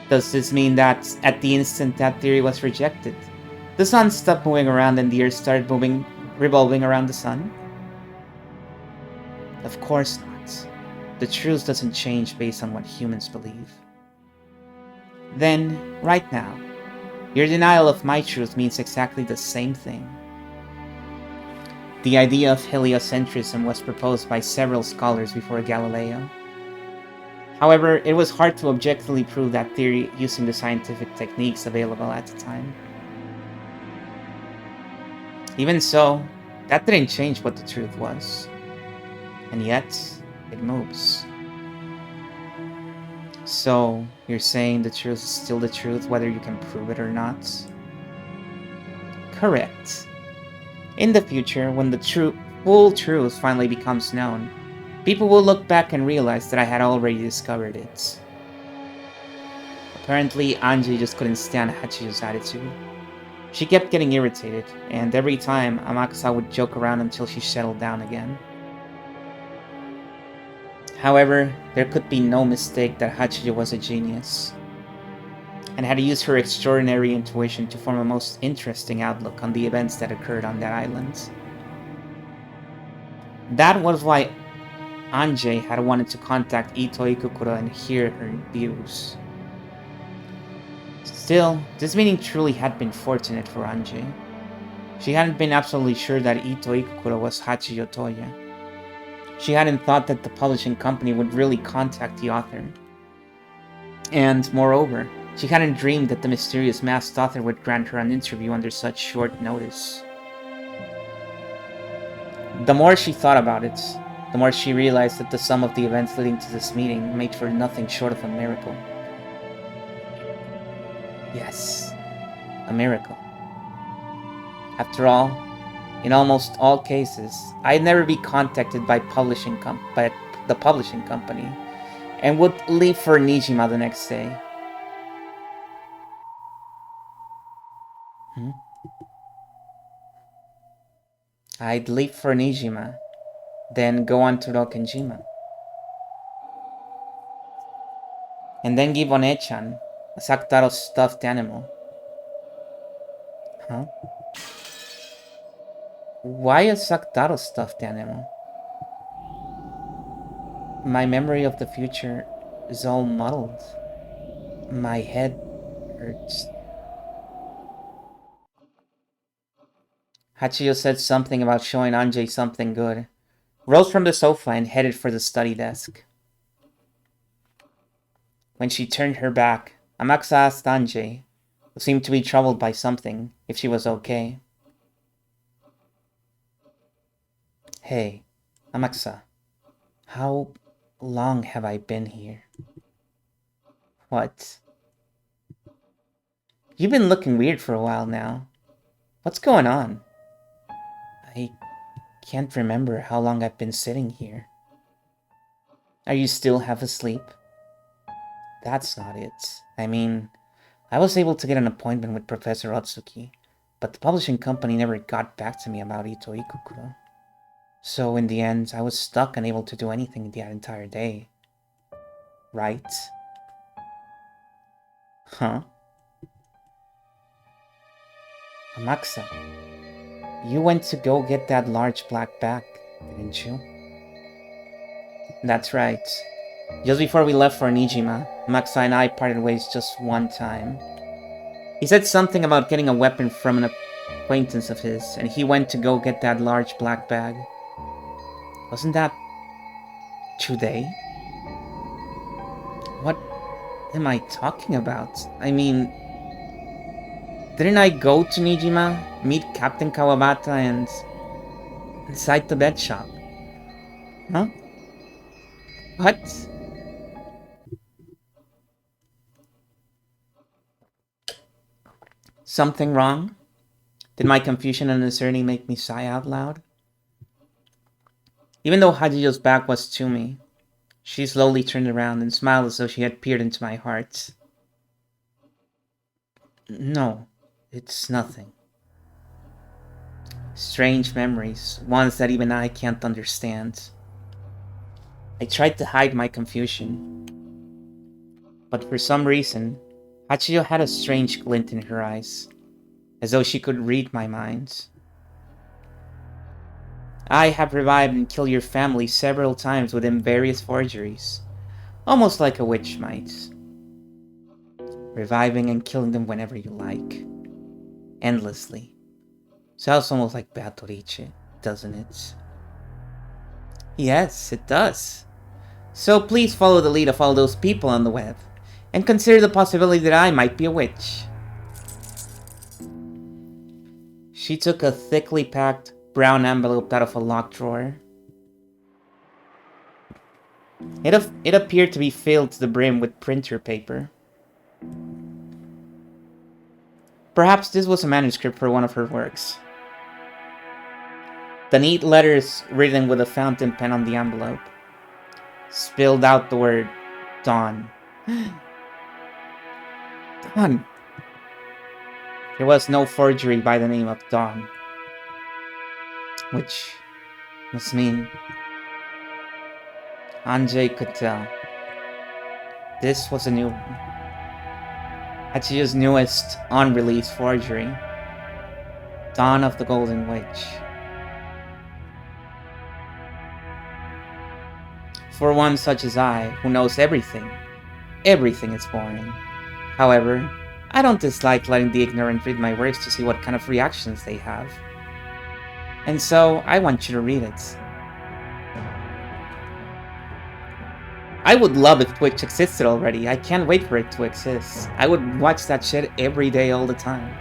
Does this mean that at the instant that theory was rejected, the sun stopped moving around and the earth started revolving around the sun? Of course not. The truth doesn't change based on what humans believe. Then, right now, your denial of my truth means exactly the same thing. The idea of heliocentrism was proposed by several scholars before Galileo. However, it was hard to objectively prove that theory using the scientific techniques available at the time. Even so, that didn't change what the truth was. And yet, it moves. So, you're saying the truth is still the truth whether you can prove it or not? Correct. In the future, when the full truth finally becomes known, people will look back and realize that I had already discovered it. Apparently, Anji just couldn't stand Hachiyo's attitude. She kept getting irritated, and every time, Amakusa would joke around until she settled down again. However, there could be no mistake that Hachiyo was a genius, and had used her extraordinary intuition to form a most interesting outlook on the events that occurred on that island. That was why Anjay had wanted to contact Ito Ikukura and hear her views. Still, this meeting truly had been fortunate for Anjay. She hadn't been absolutely sure that Ito Ikukura was Hachiyo Toya. She hadn't thought that the publishing company would really contact the author. And, moreover, she hadn't dreamed that the mysterious masked author would grant her an interview under such short notice. The more she thought about it, the more she realized that the sum of the events leading to this meeting made for nothing short of a miracle. Yes, a miracle. After all, in almost all cases, I'd never be contacted by the publishing company, and would leave for Nijima the next day. I'd leave for Nijima, then go on to Rokenjima. And then give One-chan a Sakutaro stuffed animal. Huh? Why a Sakutaro stuffed animal? My memory of the future is all muddled. My head hurts. Hachiyo said something about showing Anjay something good, rose from the sofa and headed for the study desk. When she turned her back, Amakusa asked Anjay, who seemed to be troubled by something, if she was okay. Hey, Amakusa, how long have I been here? What? You've been looking weird for a while now. What's going on? I can't remember how long I've been sitting here. Are you still half asleep? That's not it. I mean, I was able to get an appointment with Professor Otsuki, But the publishing company never got back to me about Ito Ikukuro. So in the end, I was stuck, unable to do anything that entire day. Right? Huh? Amaxa, you went to go get that large black bag, didn't you? That's right. Just before we left for Nijima, Amaxa and I parted ways just one time. He said something about getting a weapon from an acquaintance of his, and he went to go get that large black bag. Wasn't that today? What am I talking about? I mean, didn't I go to Nijima, meet Captain Kawabata, and inside the bed shop? Huh? What? Something wrong? Did my confusion and uncertainty make me sigh out loud? Even though Hajiyo's back was to me, she slowly turned around and smiled as though she had peered into my heart. No, it's nothing. Strange memories, ones that even I can't understand. I tried to hide my confusion, but for some reason, Hachiyo had a strange glint in her eyes, as though she could read my mind. I have revived and killed your family several times within various forgeries, almost like a witch might. Reviving and killing them whenever you like. Endlessly. Sounds almost like Batoriche, doesn't it? Yes, it does. So please follow the lead of all those people on the web, and consider the possibility that I might be a witch. She took a thickly packed brown envelope out of a locked drawer. It appeared to be filled to the brim with printer paper. Perhaps this was a manuscript for one of her works. The neat letters written with a fountain pen on the envelope spelled out the word Dawn. Dawn. There was no forgery by the name of Dawn. Which must mean Anjay could tell. This was a new one. Hachiyo's newest unreleased forgery. Dawn of the Golden Witch. For one such as I, who knows everything, everything is boring. However, I don't dislike letting the ignorant read my works to see what kind of reactions they have. And so, I want you to read it. I would love if Twitch existed already. I can't wait for it to exist. I would watch that shit every day all the time.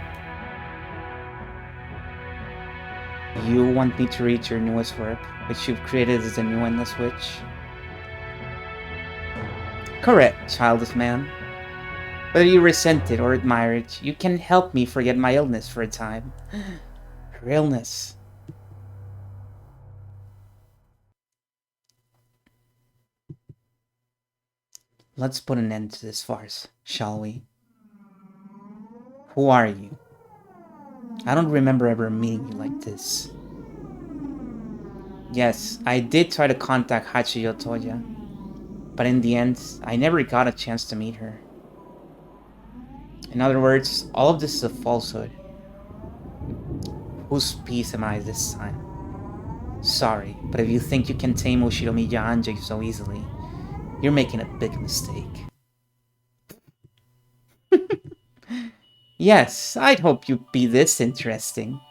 You want me to read your newest work, which you've created as a new Endless Witch? Correct, childless man. Whether you resent it or admire it, you can help me forget my illness for a time. Her illness. Let's put an end to this farce, shall we? Who are you? I don't remember ever meeting you like this. Yes, I did try to contact Hachiyo Toya, but in the end, I never got a chance to meet her. In other words, all of this is a falsehood. Whose piece am I this time? Sorry, but if you think you can tame Ushiromiya Anjay so easily, you're making a big mistake. Yes, I'd hope you'd be this interesting.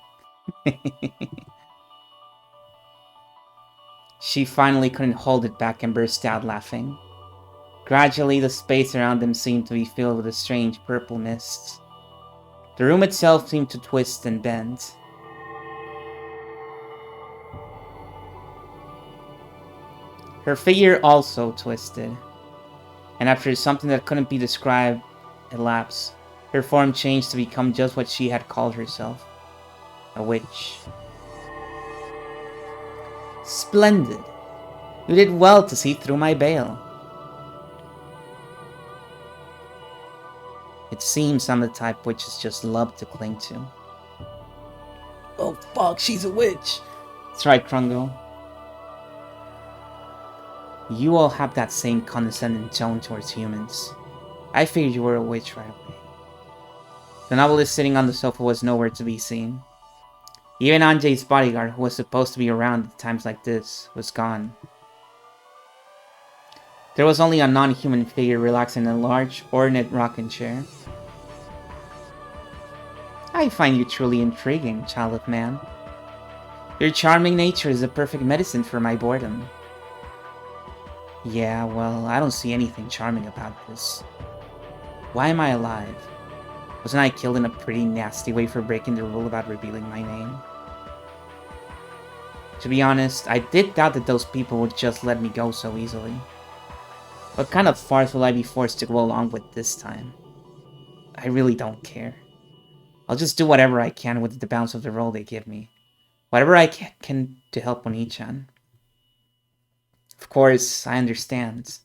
She finally couldn't hold it back and burst out laughing. Gradually, the space around them seemed to be filled with a strange purple mist. The room itself seemed to twist and bend. Her figure also twisted, and after something that couldn't be described elapsed, her form changed to become just what she had called herself, a witch. Splendid! You did well to see through my veil. It seems I'm the type witches just love to cling to. Oh fuck, she's a witch. That's right, Krungo. You all have that same condescending tone towards humans. I figured you were a witch right away. The novelist sitting on the sofa was nowhere to be seen. Even Anjay's bodyguard, who was supposed to be around at times like this, was gone. There was only a non-human figure relaxing in a large, ornate rocking chair. I find you truly intriguing, child of man. Your charming nature is the perfect medicine for my boredom. Yeah, well, I don't see anything charming about this. Why am I alive? Wasn't I killed in a pretty nasty way for breaking the rule about revealing my name? To be honest, I did doubt that those people would just let me go so easily. What kind of farce will I be forced to go along with this time? I really don't care. I'll just do whatever I can with the bounce of the role they give me. Whatever I can to help Oni-chan. Of course, I understand.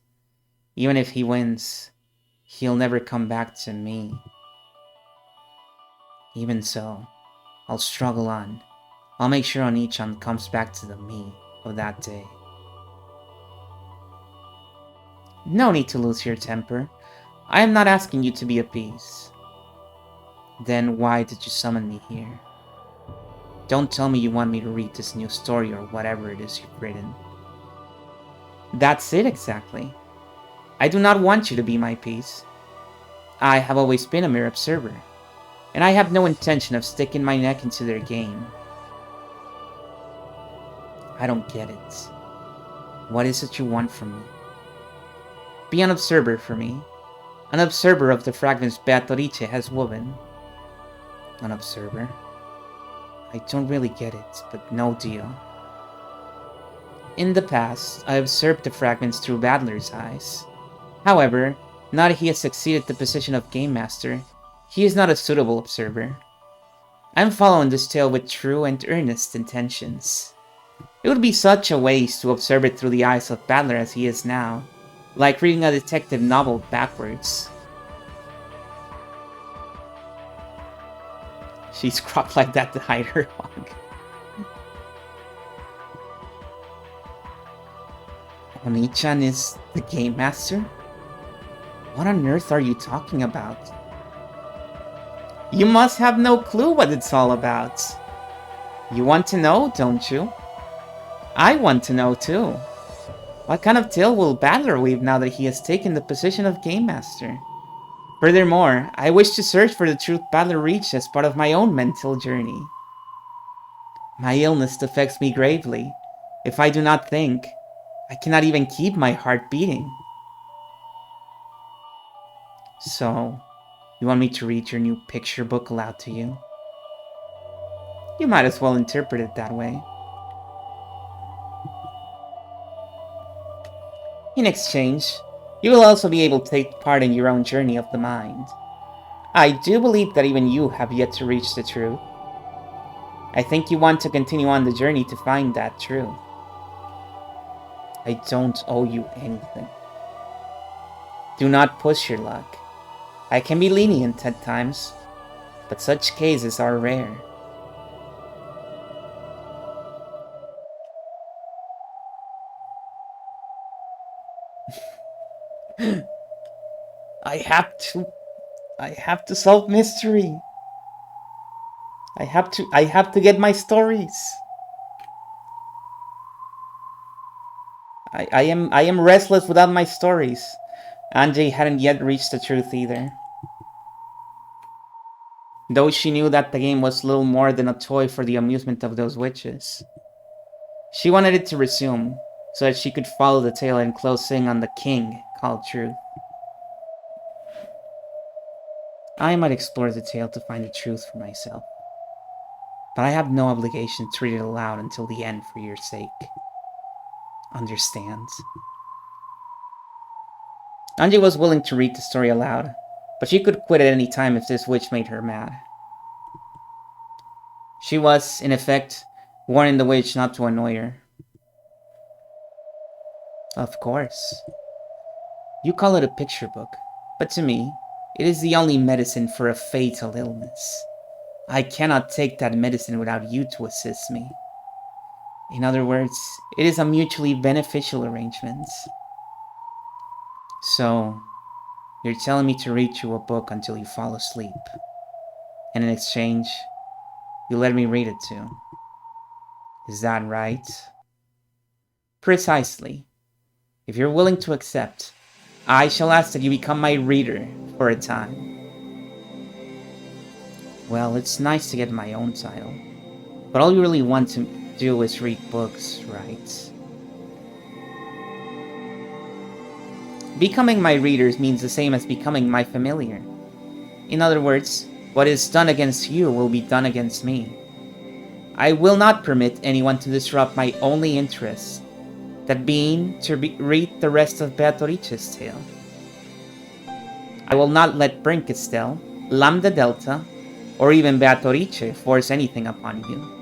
Even if he wins, he'll never come back to me. Even so, I'll struggle on. I'll make sure Oni-chan comes back to the me of that day. No need to lose your temper. I am not asking you to be appeased. Then why did you summon me here? Don't tell me you want me to read this new story or whatever it is you've written. That's it exactly. I do not want you to be my piece. I have always been a mere observer, and I have no intention of sticking my neck into their game. I don't get it. What is it you want from me? Be an observer for me. An observer of the fragments Beatrice has woven. An observer? I don't really get it, but no deal. In the past, I observed the fragments through Badler's eyes. However, now that he has succeeded the position of Game Master, he is not a suitable observer. I'm following this tale with true and earnest intentions. It would be such a waste to observe it through the eyes of Badler as he is now, like reading a detective novel backwards. She's cropped like that to hide her hog. Oni-chan is the Game Master? What on earth are you talking about? You must have no clue what it's all about. You want to know, don't you? I want to know too. What kind of tale will Badler weave now that he has taken the position of Game Master? Furthermore, I wish to search for the truth Badler reached as part of my own mental journey. My illness affects me gravely. If I do not think, I cannot even keep my heart beating. So, you want me to read your new picture book aloud to you? You might as well interpret it that way. In exchange, you will also be able to take part in your own journey of the mind. I do believe that even you have yet to reach the truth. I think you want to continue on the journey to find that truth. I don't owe you anything. Do not push your luck. I can be lenient at times, but such cases are rare. I have to solve mystery. I have to get my stories. I am restless without my stories. Anjay hadn't yet reached the truth either. Though she knew that the game was little more than a toy for the amusement of those witches. She wanted it to resume, so that she could follow the tale and close in on the king called Truth. I might explore the tale to find the truth for myself, but I have no obligation to read it aloud until the end for your sake. Understand? Anji was willing to read the story aloud, but she could quit at any time if this witch made her mad. She was, in effect, warning the witch not to annoy her. Of course. You call it a picture book, but to me, it is the only medicine for a fatal illness. I cannot take that medicine without you to assist me. In other words, it is a mutually beneficial arrangement. So, you're telling me to read you a book until you fall asleep. And in exchange, you let me read it too. Is that right? Precisely. If you're willing to accept, I shall ask that you become my reader for a time. Well, it's nice to get my own title. But all you really want to do is read books, right? Becoming my readers means the same as becoming my familiar. In other words, what is done against you will be done against me. I will not permit anyone to disrupt my only interest, that being to read the rest of Beatrice's tale. I will not let Brinkestel, Lambda Delta, or even Beatrice force anything upon you.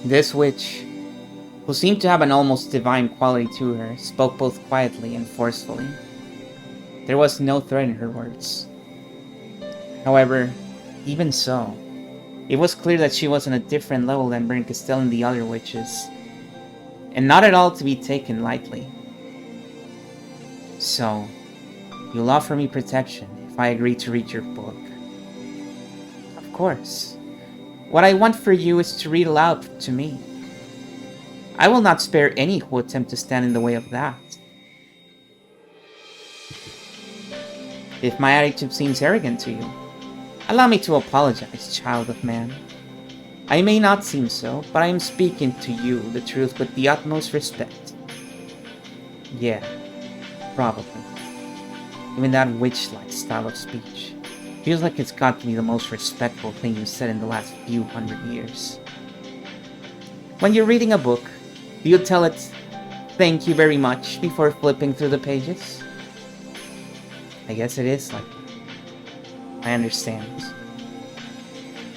This witch, who seemed to have an almost divine quality to her, spoke both quietly and forcefully. There was no threat in her words. However, even so, it was clear that she was on a different level than Brinkestel and the other witches, and not at all to be taken lightly. So, you'll offer me protection if I agree to read your book. Of course. What I want for you is to read aloud to me. I will not spare any who attempt to stand in the way of that. If my attitude seems arrogant to you, allow me to apologize, child of man. I may not seem so, but I am speaking to you the truth with the utmost respect. Yeah, probably. Even that witch-like style of speech feels like it's got to be the most respectful thing you said in the last few hundred years. When you're reading a book, do you tell it, "Thank you very much," before flipping through the pages? I guess it is like that. I understand.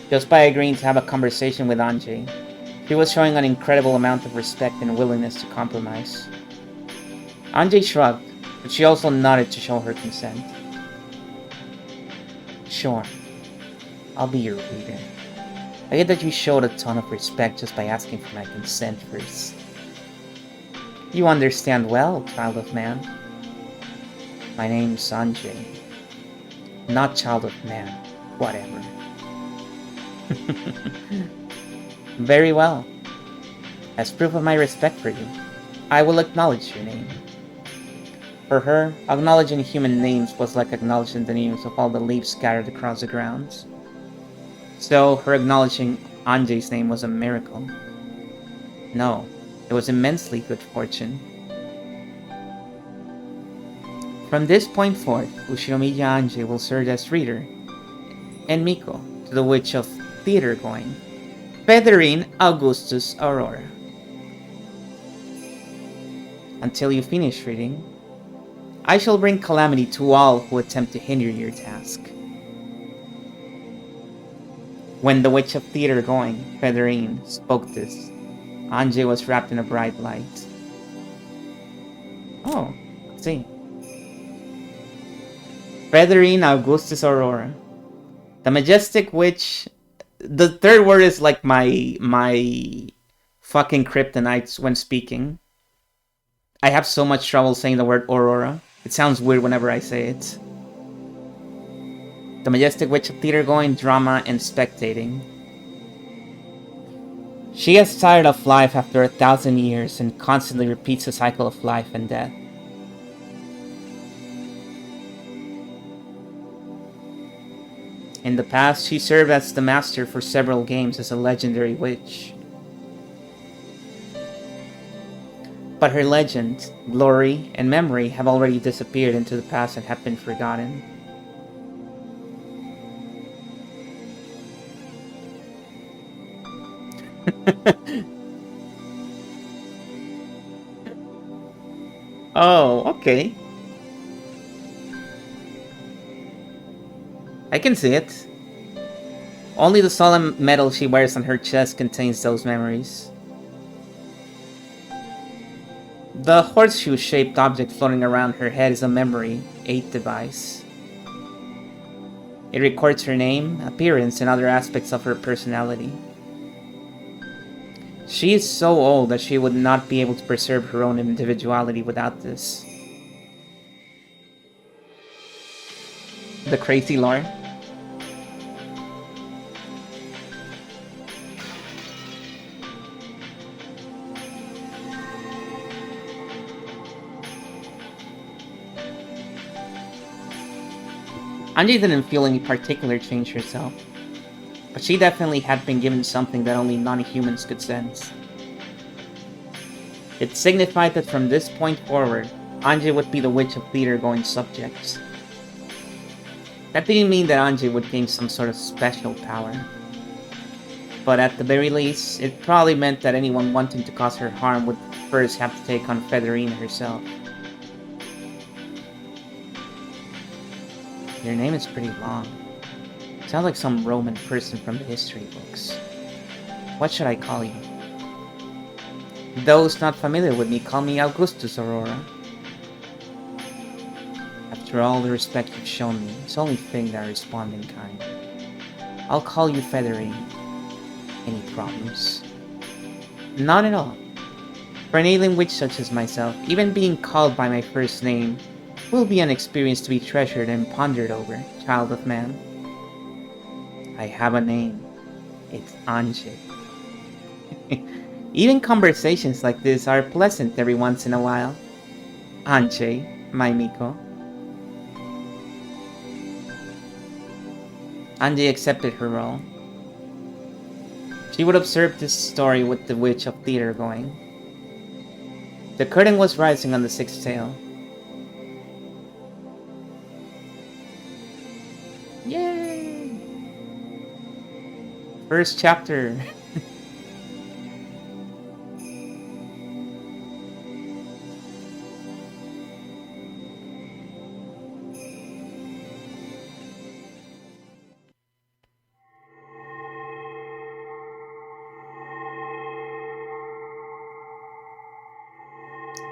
Just by agreeing to have a conversation with Anjay, she was showing an incredible amount of respect and willingness to compromise. Anjay shrugged, but she also nodded to show her consent. Sure, I'll be your reader. I get that you showed a ton of respect just by asking for my consent first. You understand well, child of man. My name's Sanjay. Not child of man, whatever. Very well. As proof of my respect for you, I will acknowledge your name. For her, acknowledging human names was like acknowledging the names of all the leaves scattered across the grounds. So, her acknowledging Anjay's name was a miracle. No, it was immensely good fortune. From this point forth, Ushinomiya Anjay will serve as reader, and Miko to the witch of theater going, Federine Augustus Aurora. Until you finish reading, I shall bring calamity to all who attempt to hinder your task. When the witch of theater going, Federine, spoke this, Anjay was wrapped in a bright light. Oh, let's see. Federine Augustus Aurora. The majestic witch. The third word is like my fucking kryptonite when speaking. I have so much trouble saying the word Aurora. It sounds weird whenever I say it. The majestic witch of theater going, drama, and spectating. She gets tired of life after 1,000 years and constantly repeats the cycle of life and death. In the past, she served as the master for several games as a legendary witch. But her legend, glory, and memory have already disappeared into the past and have been forgotten. Oh, okay. I can see it. Only the solemn metal she wears on her chest contains those memories. The horseshoe-shaped object floating around her head is a memory aid device. It records her name, appearance, and other aspects of her personality. She is so old that she would not be able to preserve her own individuality without this. The crazy lore. Anji didn't feel any particular change herself, but she definitely had been given something that only non-humans could sense. It signified that from this point forward, Anji would be the Witch of Theater-going subjects. That didn't mean that Anji would gain some sort of special power. But at the very least, it probably meant that anyone wanting to cause her harm would first have to take on Federina herself. Your name is pretty long. Sounds like some Roman person from the history books. What should I call you? Those not familiar with me call me Augustus, Aurora. After all the respect you've shown me, it's only fitting that I respond in kind. I'll call you Federine. Any problems? Not at all. For an alien witch such as myself, even being called by my first name will be an experience to be treasured and pondered over, child of man. I have a name. It's Anji. Even conversations like this are pleasant every once in a while. Anji, my Miko. Anji accepted her role. She would observe this story with the Witch of Theater going. The curtain was rising on the sixth tale. Yay! First chapter.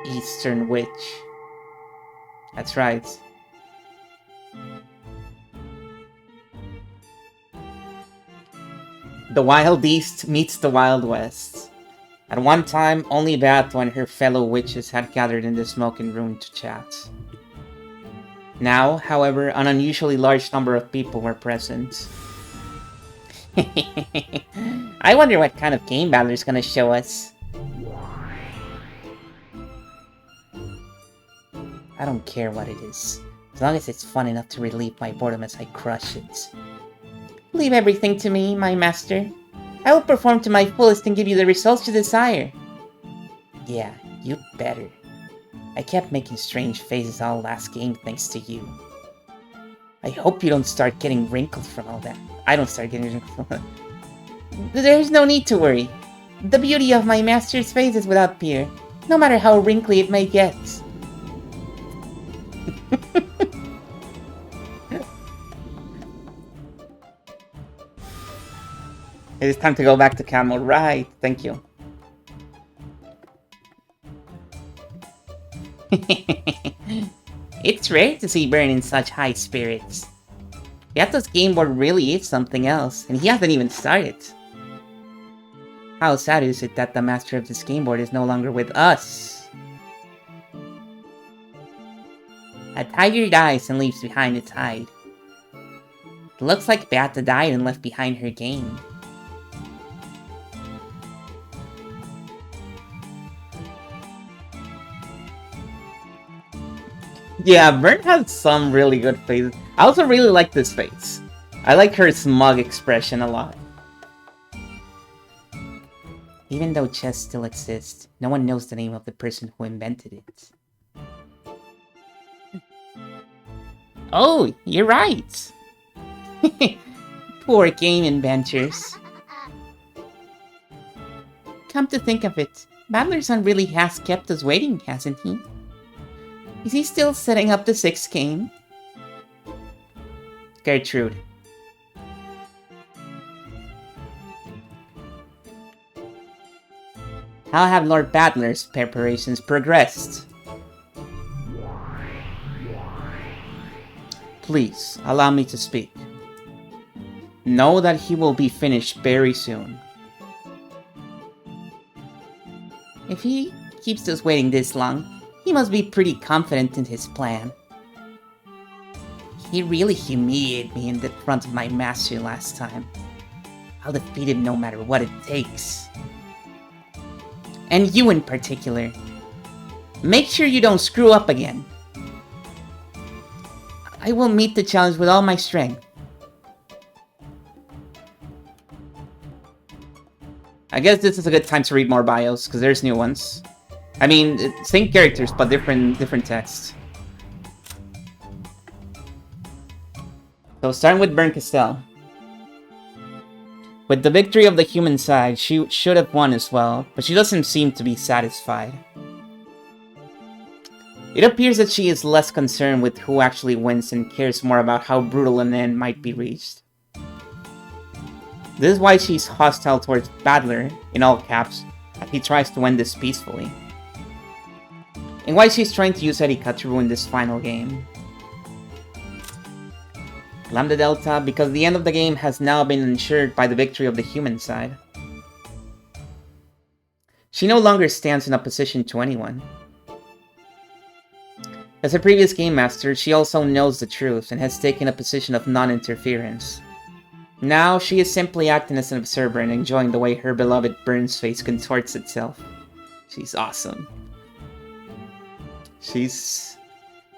Eastern Witch. That's right. The Wild East meets the Wild West. At one time, only Bato and her fellow witches had gathered in the smoking room to chat. Now, however, an unusually large number of people were present. I wonder what kind of game Battler's gonna show us. I don't care what it is, as long as it's fun enough to relieve my boredom as I crush it. Leave everything to me, my master. I will perform to my fullest and give you the results you desire. Yeah, you better. I kept making strange faces all last game thanks to you. I hope you don't start getting wrinkled from all that. I don't start getting wrinkled from that. There's no need to worry. The beauty of my master's face is without peer, no matter how wrinkly it may get. It is time to go back to Camel. Right, thank you. It's rare to see Bern in such high spirits. Yato's game board really is something else, and he hasn't even started. How sad is it that the master of this game board is no longer with us? A tiger dies and leaves behind its hide. It looks like Beata died and left behind her game. Yeah, Bern has some really good faces. I also really like this face. I like her smug expression a lot. Even though chess still exists, no one knows the name of the person who invented it. Oh, you're right! Poor game inventors. Come to think of it, Battlerson really has kept us waiting, hasn't he? Is he still setting up the 6th game? Gertrude. How have Lord Battler's preparations progressed? Please, allow me to speak. Know that he will be finished very soon. If he keeps us waiting this long, he must be pretty confident in his plan. He really humiliated me in the front of my master last time. I'll defeat him no matter what it takes. And you in particular. Make sure you don't screw up again. I will meet the challenge with all my strength. I guess this is a good time to read more bios, because there's new ones. I mean, same characters, but different text. So starting with Bern Castell. With the victory of the human side, she should have won as well, but she doesn't seem to be satisfied. It appears that she is less concerned with who actually wins and cares more about how brutal an end might be reached. This is why she's hostile towards Battler, in all caps, as he tries to end this peacefully. And why she's trying to use Erika to ruin this final game. Lambda Delta, because the end of the game has now been ensured by the victory of the human side. She no longer stands in opposition to anyone. As a previous game master, she also knows the truth and has taken a position of non-interference. Now, she is simply acting as an observer and enjoying the way her beloved Bern's face contorts itself. She's awesome. She's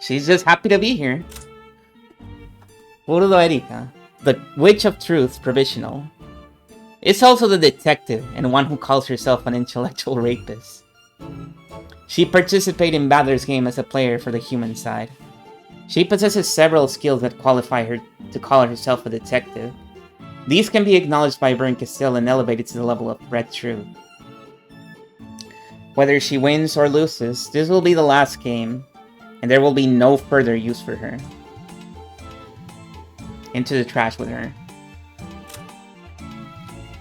just happy to be here. Puro Erika, the Witch of Truth provisional, is also the detective and one who calls herself an intellectual rapist. She participated in Battler's game as a player for the human side. She possesses several skills that qualify her to call herself a detective. These can be acknowledged by Bern Castell and elevated to the level of Red Truth. Whether she wins or loses, this will be the last game, and there will be no further use for her. Into the trash with her.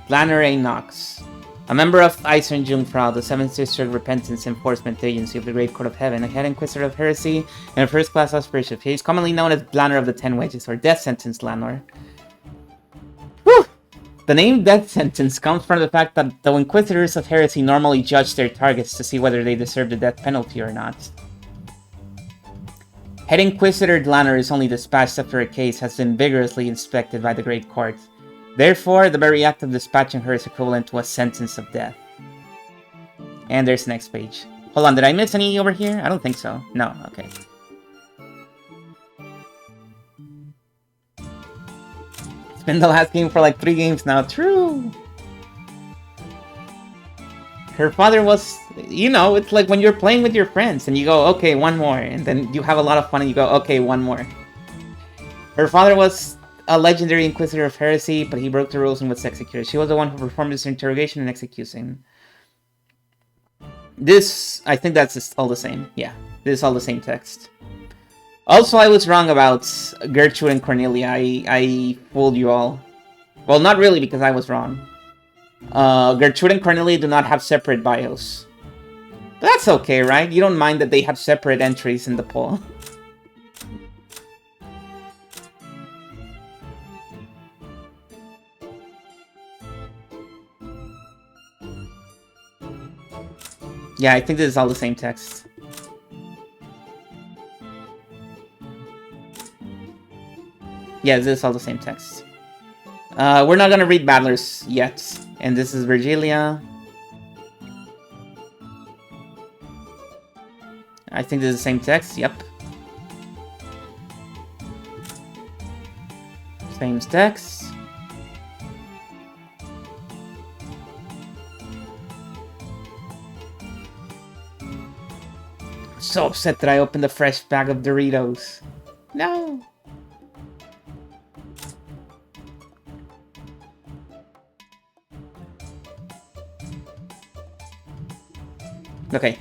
Blanner A. Knox. A member of Eisern Jungfrau, the Seventh District Repentance Enforcement Agency of the Great Court of Heaven, a head inquisitor of heresy, and a first-class archbishop. He is commonly known as Blanner of the Ten Wedges, or Death Sentence Lanor. Whew! The name Death Sentence comes from the fact that the Inquisitors of Heresy normally judge their targets to see whether they deserve the death penalty or not. Head Inquisitor Lanor is only dispatched after a case has been vigorously inspected by the Great Court. Therefore, the very act of dispatching her is equivalent to a sentence of death. And there's the next page. Hold on, did I miss any over here? I don't think so. No, okay. It's been the last game for like 3 games now. True! Her father was, you know, it's like when you're playing with your friends and you go, okay, one more. And then you have a lot of fun and you go, okay, one more. Her father was a legendary Inquisitor of Heresy, but he broke the rules and was executed. She was the one who performed this interrogation and execution. This, I think that's just all the same. Yeah, this is all the same text. Also, I was wrong about Gertrude and Cornelia. I fooled you all. Well, not really, because I was wrong. Gertrude and Cornelia do not have separate bios. But that's okay, right? You don't mind that they have separate entries in the poll. Yeah, I think this is all the same text. Yeah, this is all the same text. We're not gonna read Battlers yet. And this is Virgilia. I think this is the same text, yep. Same text. So upset that I opened a fresh bag of Doritos. No! Okay.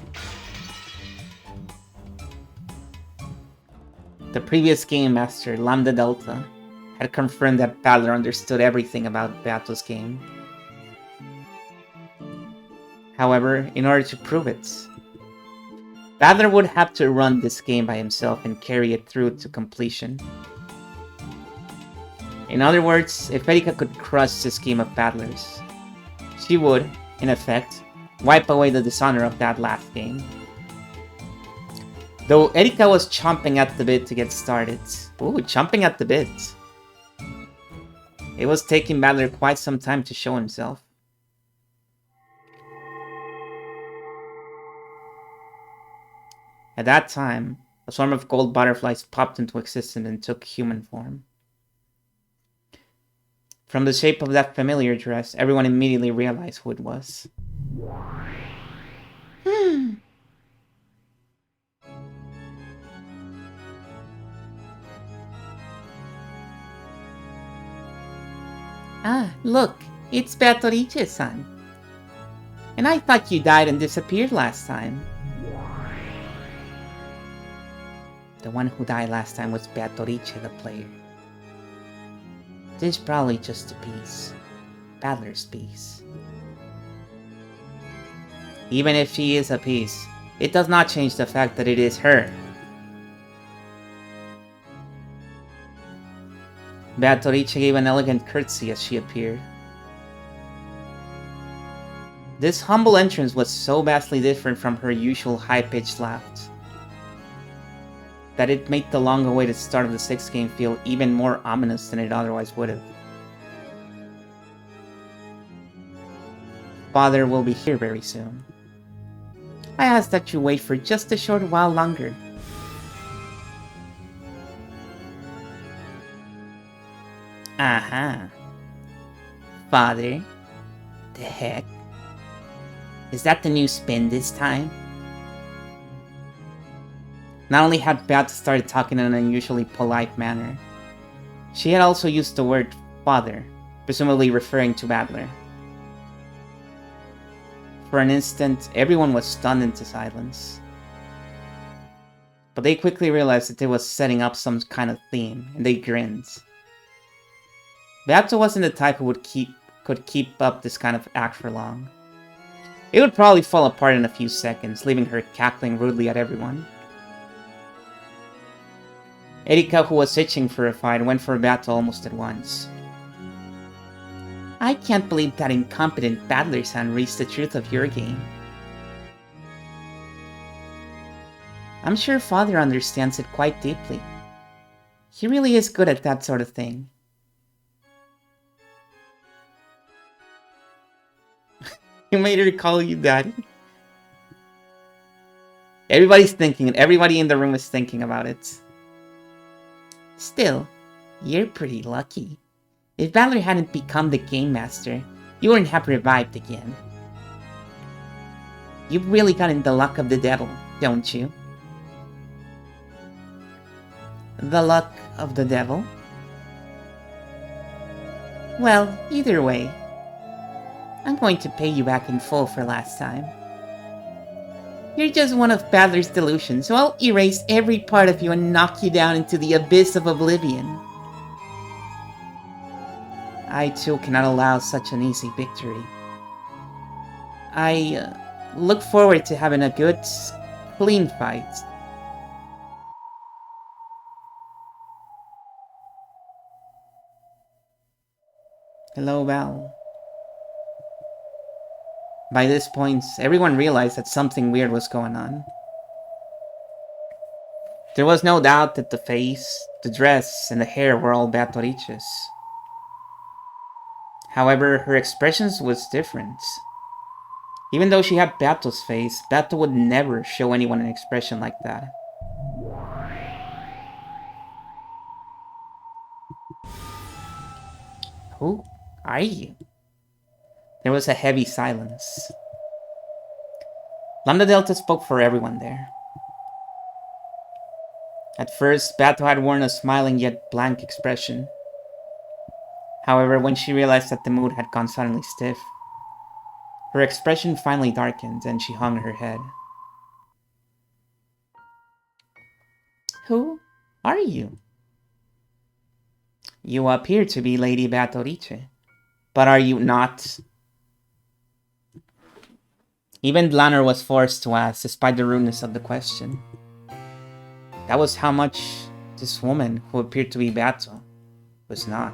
The previous game master, Lambda Delta, had confirmed that Battler understood everything about Beato's game. However, in order to prove it, Battler would have to run this game by himself and carry it through to completion. In other words, if Erika could crush the scheme of battlers, she would, in effect, wipe away the dishonor of that last game. Though Erika was chomping at the bit to get started. Ooh, chomping at the bit. It was taking Battler quite some time to show himself. At that time, a swarm of gold butterflies popped into existence and took human form. From the shape of that familiar dress, everyone immediately realized who it was. Ah, look, it's Bertorice-san. And I thought you died and disappeared last time. The one who died last time was Bertorice the player. This is probably just a piece. Battler's piece. Even if she is a piece, it does not change the fact that it is her. Bertorice gave an elegant curtsy as she appeared. This humble entrance was so vastly different from her usual high-pitched laugh that it made the long-awaited start of the 6th game feel even more ominous than it otherwise would have. Father will be here very soon. I ask that you wait for just a short while longer. Aha. Father? The heck? Is that the new spin this time? Not only had Beata started talking in an unusually polite manner, she had also used the word father, presumably referring to Battler. For an instant, everyone was stunned into silence. But they quickly realized that it was setting up some kind of theme, and they grinned. Beata wasn't the type who could keep up this kind of act for long. It would probably fall apart in a few seconds, leaving her cackling rudely at everyone. Erika, who was itching for a fight, went for Beata almost at once. I can't believe that incompetent Battler-san reached the truth of your game. I'm sure Father understands it quite deeply. He really is good at that sort of thing. You made her call you daddy? Everybody's thinking, and everybody in the room is thinking about it. Still, you're pretty lucky. If Battler hadn't become the Game Master, you wouldn't have revived again. You've really gotten the luck of the devil, don't you? The luck of the devil? Well, either way, I'm going to pay you back in full for last time. You're just one of Battler's delusions, so I'll erase every part of you and knock you down into the abyss of oblivion. I too cannot allow such an easy victory. I look forward to having a good, clean fight. Hello, Val. By this point, everyone realized that something weird was going on. There was no doubt that the face, the dress, and the hair were all Bertorice's. However, her expressions was different. Even though she had Bato's face, Bato would never show anyone an expression like that. Who are you? There was a heavy silence. Lambda Delta spoke for everyone there. At first, Bato had worn a smiling yet blank expression. However, when she realized that the mood had gone suddenly stiff, her expression finally darkened and she hung her head. Who are you? You appear to be Lady Bertorice, but are you not? Even Blanner was forced to ask, despite the rudeness of the question. That was how much this woman, who appeared to be Beato, was not.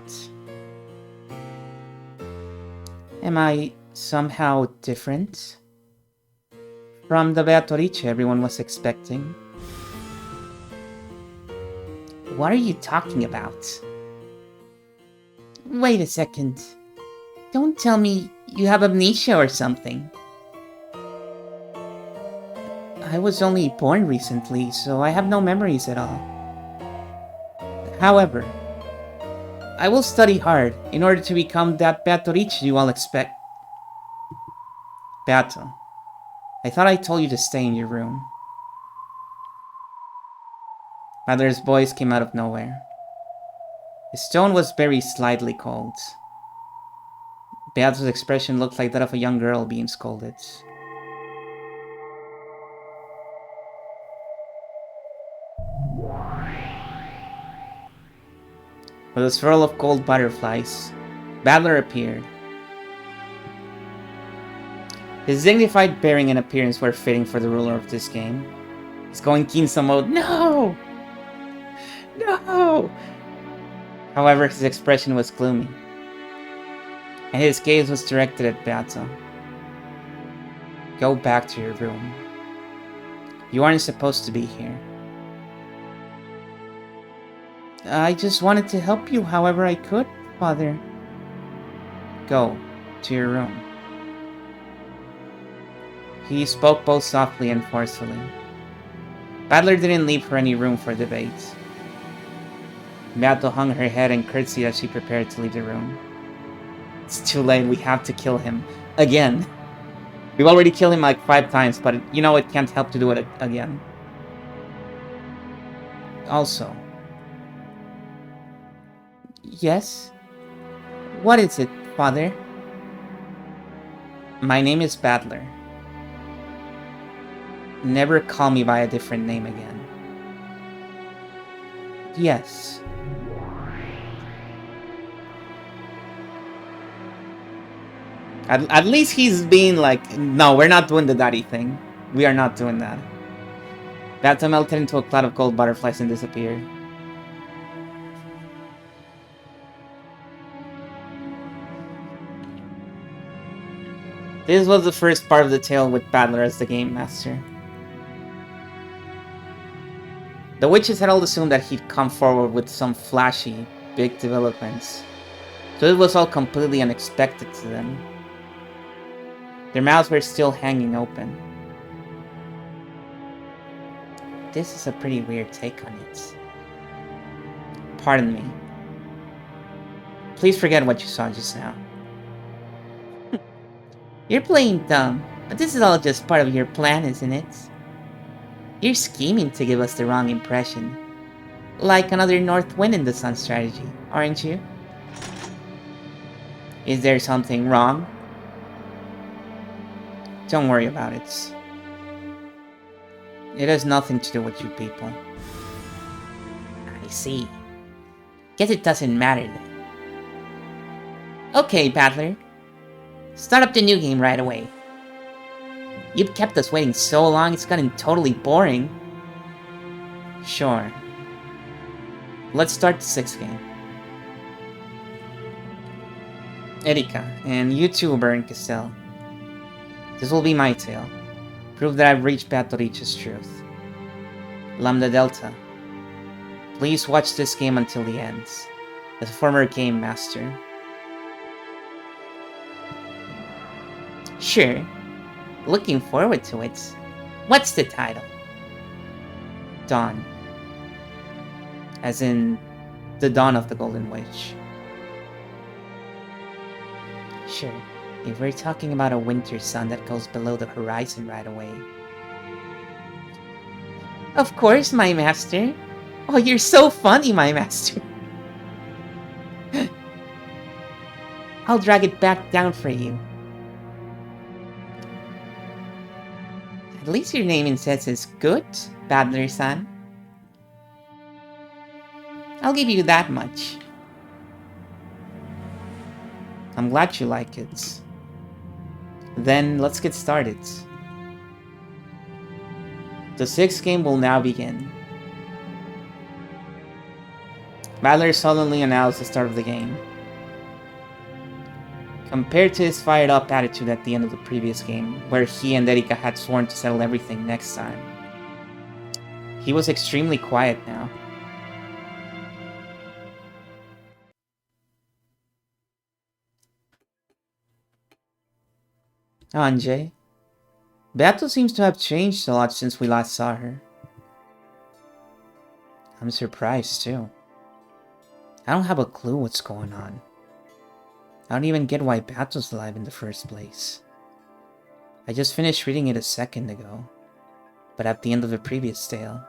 Am I somehow different from the Beatrice everyone was expecting? What are you talking about? Wait a second. Don't tell me you have amnesia or something. I was only born recently, so I have no memories at all. However, I will study hard in order to become that Beatrice you all expect. Beato, I thought I told you to stay in your room. Mother's voice came out of nowhere. His tone was very slightly cold. Beato's expression looked like that of a young girl being scolded. With a swirl of gold butterflies, Battler appeared. His dignified bearing and appearance were fitting for the ruler of this game. He's going Kinso mode. No! No! However, his expression was gloomy, and his gaze was directed at Beato. Go back to your room. You aren't supposed to be here. I just wanted to help you however I could, Father. Go to your room. He spoke both softly and forcefully. Battler didn't leave her any room for debate. Beato hung her head and curtsied as she prepared to leave the room. It's too late, we have to kill him. Again. We've already killed him like 5 times, but you know it can't help to do it again. Also. Yes? What is it, Father? My name is Battler. Never call me by a different name again. Yes. At least he's being like, no, we're not doing the daddy thing. We are not doing that. Beato melted into a cloud of gold butterflies and disappeared. This was the first part of the tale with Battler as the game master. The witches had all assumed that he'd come forward with some flashy, big developments, so it was all completely unexpected to them. Their mouths were still hanging open. This is a pretty weird take on it. Pardon me. Please forget what you saw just now. You're playing dumb, but this is all just part of your plan, isn't it? You're scheming to give us the wrong impression. Like another North Wind in the Sun strategy, aren't you? Is there something wrong? Don't worry about it. It has nothing to do with you people. I see. Guess it doesn't matter then. Okay, Battler. Start up the new game right away. You've kept us waiting so long, it's gotten totally boring. Sure. Let's start the 6th game. Erika, and you too, Baron Castell. This will be my tale. Prove that I've reached Beatrice's truth. Lambda Delta. Please watch this game until the end. As a former game master. Sure. Looking forward to it. What's the title? Dawn. As in, the dawn of the Golden Witch. Sure. If we're talking about a winter sun that goes below the horizon right away. Of course, my master. Oh, you're so funny, my master. I'll drag it back down for you. At least your naming sense is good, Battler-san. I'll give you that much. I'm glad you like it. Then let's get started. The 6th game will now begin. Badler suddenly announced the start of the game. Compared to his fired-up attitude at the end of the previous game, where he and Erika had sworn to settle everything next time, he was extremely quiet now. Anjay, Beato seems to have changed a lot since we last saw her. I'm surprised, too. I don't have a clue what's going on. I don't even get why Beato's alive in the first place. I just finished reading it a second ago, but at the end of the previous tale.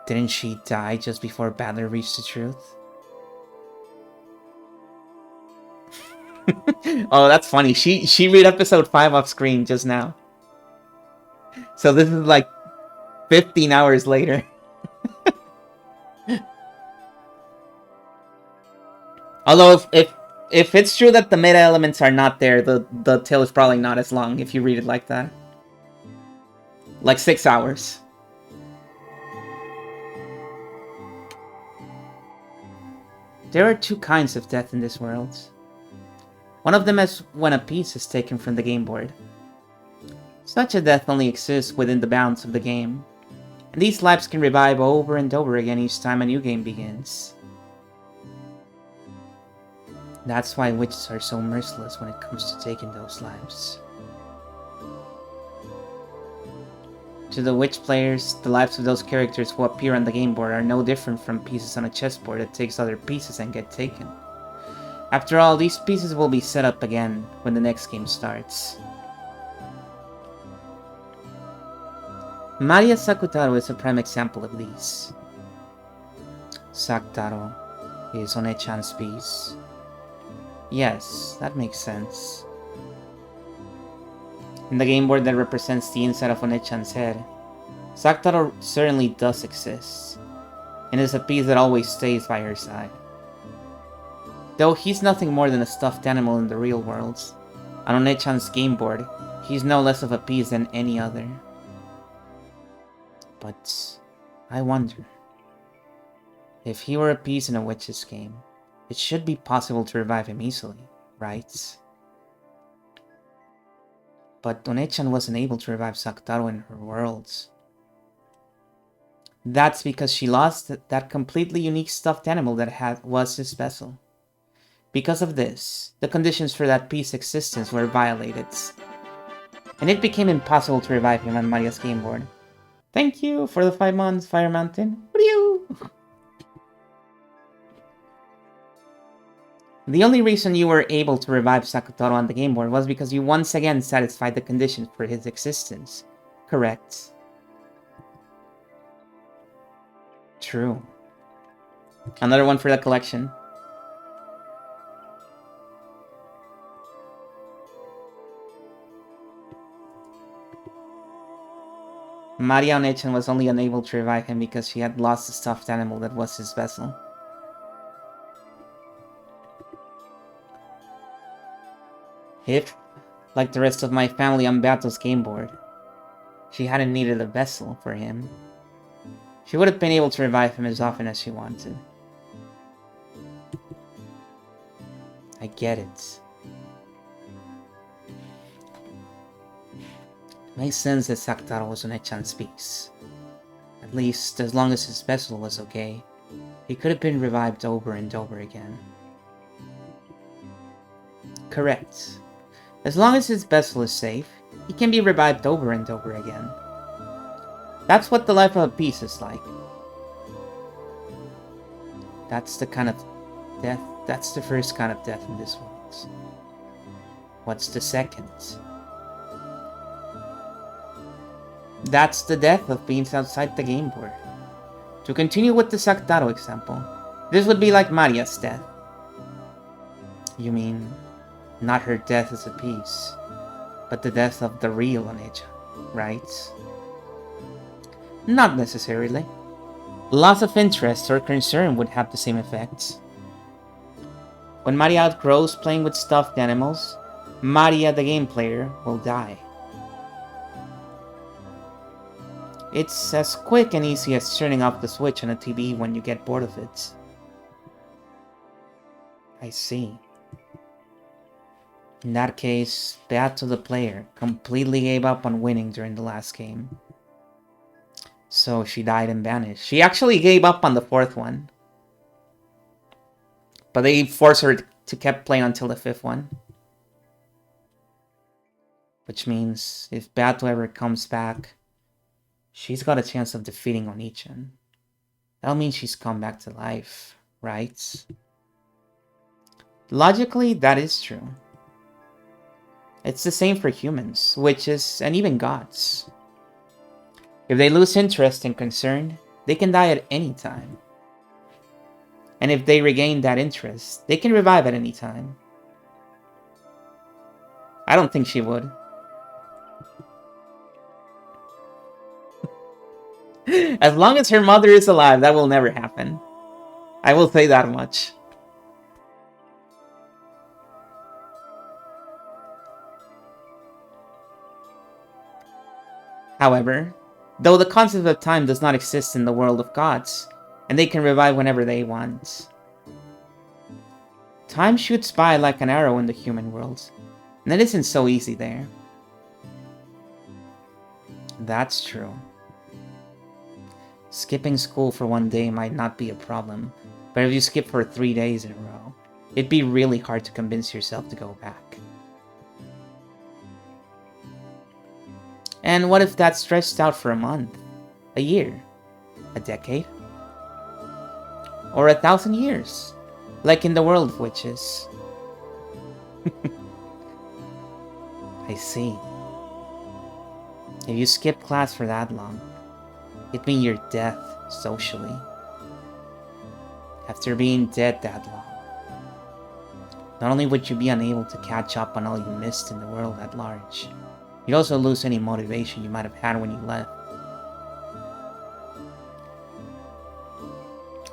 Didn't she die just before Badler reached the truth? Oh, that's funny. She read episode 5 off screen just now. So this is like 15 hours later. Although if it's true that the meta elements are not there, the tale is probably not as long if you read it like that. Like 6 hours. There are two kinds of death in this world. One of them is when a piece is taken from the game board. Such a death only exists within the bounds of the game, and these lives can revive over and over again each time a new game begins. That's why witches are so merciless when it comes to taking those lives. To the witch players, the lives of those characters who appear on the game board are no different from pieces on a chessboard that takes other pieces and get taken. After all, these pieces will be set up again when the next game starts. Maria Sakutaro is a prime example of these. Sakutaro is One-chan's piece. Yes, that makes sense. In the game board that represents the inside of One-chan's head, Sakutaro certainly does exist, and is a piece that always stays by her side. Though he's nothing more than a stuffed animal in the real world, on One-chan's game board, he's no less of a piece than any other. But I wonder, if he were a piece in a witch's game, it should be possible to revive him easily, right? But One-chan wasn't able to revive Sakutaro in her worlds. That's because she lost that completely unique stuffed animal that was his vessel. Because of this, the conditions for that piece's existence were violated, and it became impossible to revive him on Maria's game board. Thank you for the 5 months, Fire Mountain. What are you? The only reason you were able to revive Sakutaro on the game board was because you once again satisfied the conditions for his existence. Correct. True. Another one for the collection. Maria One-chan was only unable to revive him because she had lost the stuffed animal that was his vessel. If, like the rest of my family on Beato's game board, she hadn't needed a vessel for him, she would have been able to revive him as often as she wanted. I get it. It makes sense that Sakutaro was One-chan's piece. At least, as long as his vessel was okay, he could have been revived over and over again. Correct. As long as his vessel is safe, he can be revived over and over again. That's what the life of a piece is like. That's the kind of death, that's the first kind of death in this world. What's the second? That's the death of beings outside the game board. To continue with the Sakutaro example, this would be like Maria's death. You mean, not her death as a piece, but the death of the real One-chan, right? Not necessarily. Loss of interest or concern would have the same effects. When Maria outgrows playing with stuffed animals, Maria the game player will die. It's as quick and easy as turning off the switch on a TV when you get bored of it. I see. In that case, Beato the player completely gave up on winning during the last game. So she died and vanished. She actually gave up on the fourth one. But they forced her to keep playing until the fifth one. Which means if Beato ever comes back, she's got a chance of defeating Onichan. That'll mean she's come back to life, right? Logically, that is true. It's the same for humans, witches, and even gods. If they lose interest and concern, they can die at any time. And if they regain that interest, they can revive at any time. I don't think she would. As long as her mother is alive, that will never happen. I will say that much. However, though the concept of time does not exist in the world of gods, and they can revive whenever they want, time shoots by like an arrow in the human world, and it isn't so easy there. That's true. Skipping school for one day might not be a problem, but if you skip for 3 days in a row, it'd be really hard to convince yourself to go back. And what if that's stretched out for a month, a year, a decade, or 1,000 years, like in the world of witches? I see. If you skip class for that long, it'd mean your death socially. After being dead that long, not only would you be unable to catch up on all you missed in the world at large, you'd also lose any motivation you might have had when you left.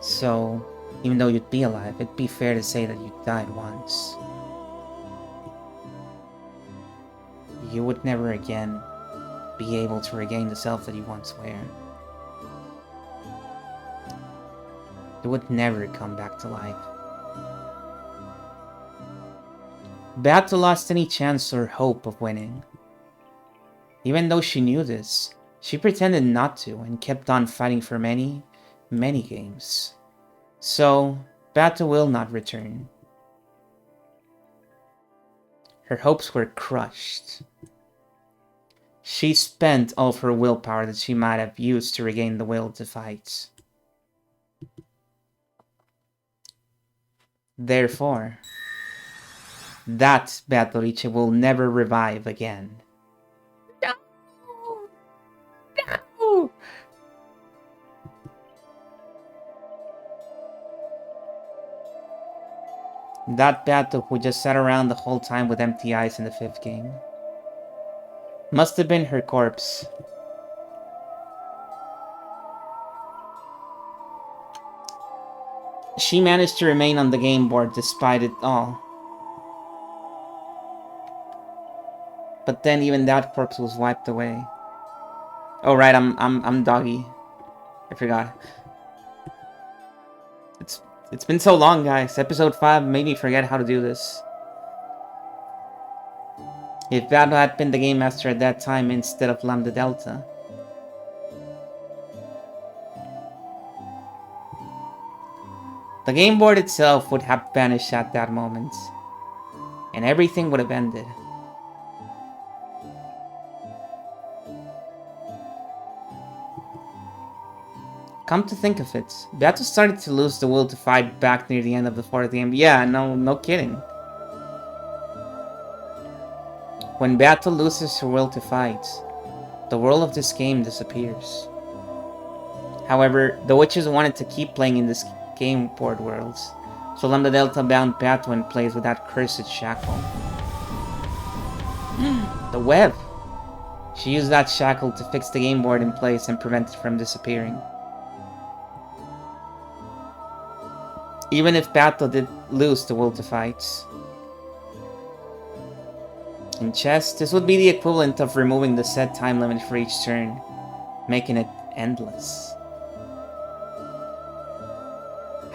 So, even though you'd be alive, it'd be fair to say that you died once. You would never again be able to regain the self that you once were. You would never come back to life. Beato lost any chance or hope of winning. Even though she knew this, she pretended not to and kept on fighting for many, many games. So, Beato will not return. Her hopes were crushed. She spent all of her willpower that she might have used to regain the will to fight. Therefore, that Beatrice will never revive again. No! No! That Beato who just sat around the whole time with empty eyes in the fifth game. Must have been her corpse. She managed to remain on the game board despite it all. But then even that corpse was wiped away. Oh right, I'm doggy. I forgot. It's been so long, guys. Episode 5 made me forget how to do this. If Beato had been the game master at that time instead of Lambda Delta, the game board itself would have vanished at that moment, and everything would have ended. Come to think of it, Beato started to lose the will to fight back near the end of the fourth game. Yeah, no kidding. When Beato loses her will to fight, the world of this game disappears. However, the witches wanted to keep playing in this game board world, so Lambda Delta bound Beato in place with that cursed shackle. The web! She used that shackle to fix the game board in place and prevent it from disappearing. Even if Beato did lose the will to fight. In chess, this would be the equivalent of removing the set time limit for each turn, making it endless.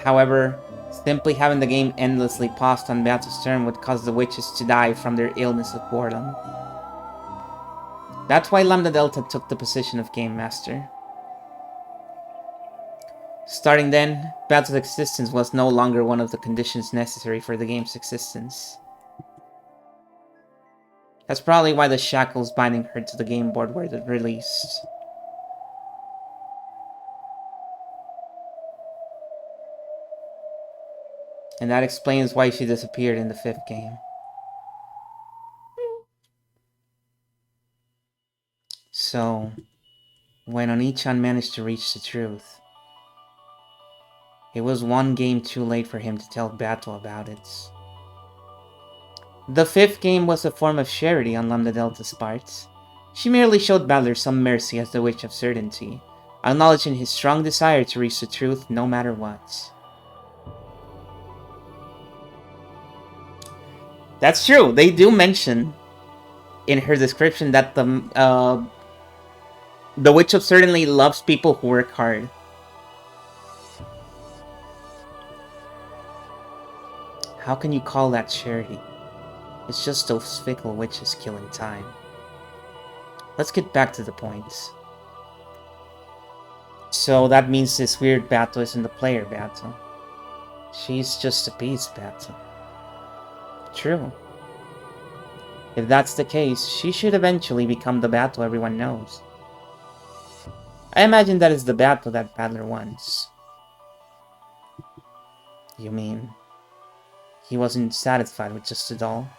However, Simply having the game endlessly paused on Beato's turn would cause the witches to die from their illness of boredom. That's why Lambda Delta took the position of Game Master. Starting then, Beato's existence was no longer one of the conditions necessary for the game's existence. That's probably why the shackles binding her to the game board were released. And that explains why she disappeared in the 5th game. So, when Oni-chan managed to reach the truth, it was one game too late for him to tell Beato about it. The 5th game was a form of charity on Lambda Delta's part. She merely showed Battler some mercy as the Witch of Certainty, acknowledging his strong desire to reach the truth no matter what. That's true. They do mention in her description that the Witch of Certainty loves people who work hard. How can you call that charity? It's just those fickle witches killing time. Let's get back to the point. So that means this weird battle isn't the player battle. She's just a piece battle. True. If that's the case, she should eventually become the battle everyone knows. I imagine that is the battle that Battler wants. You mean he wasn't satisfied with just a doll?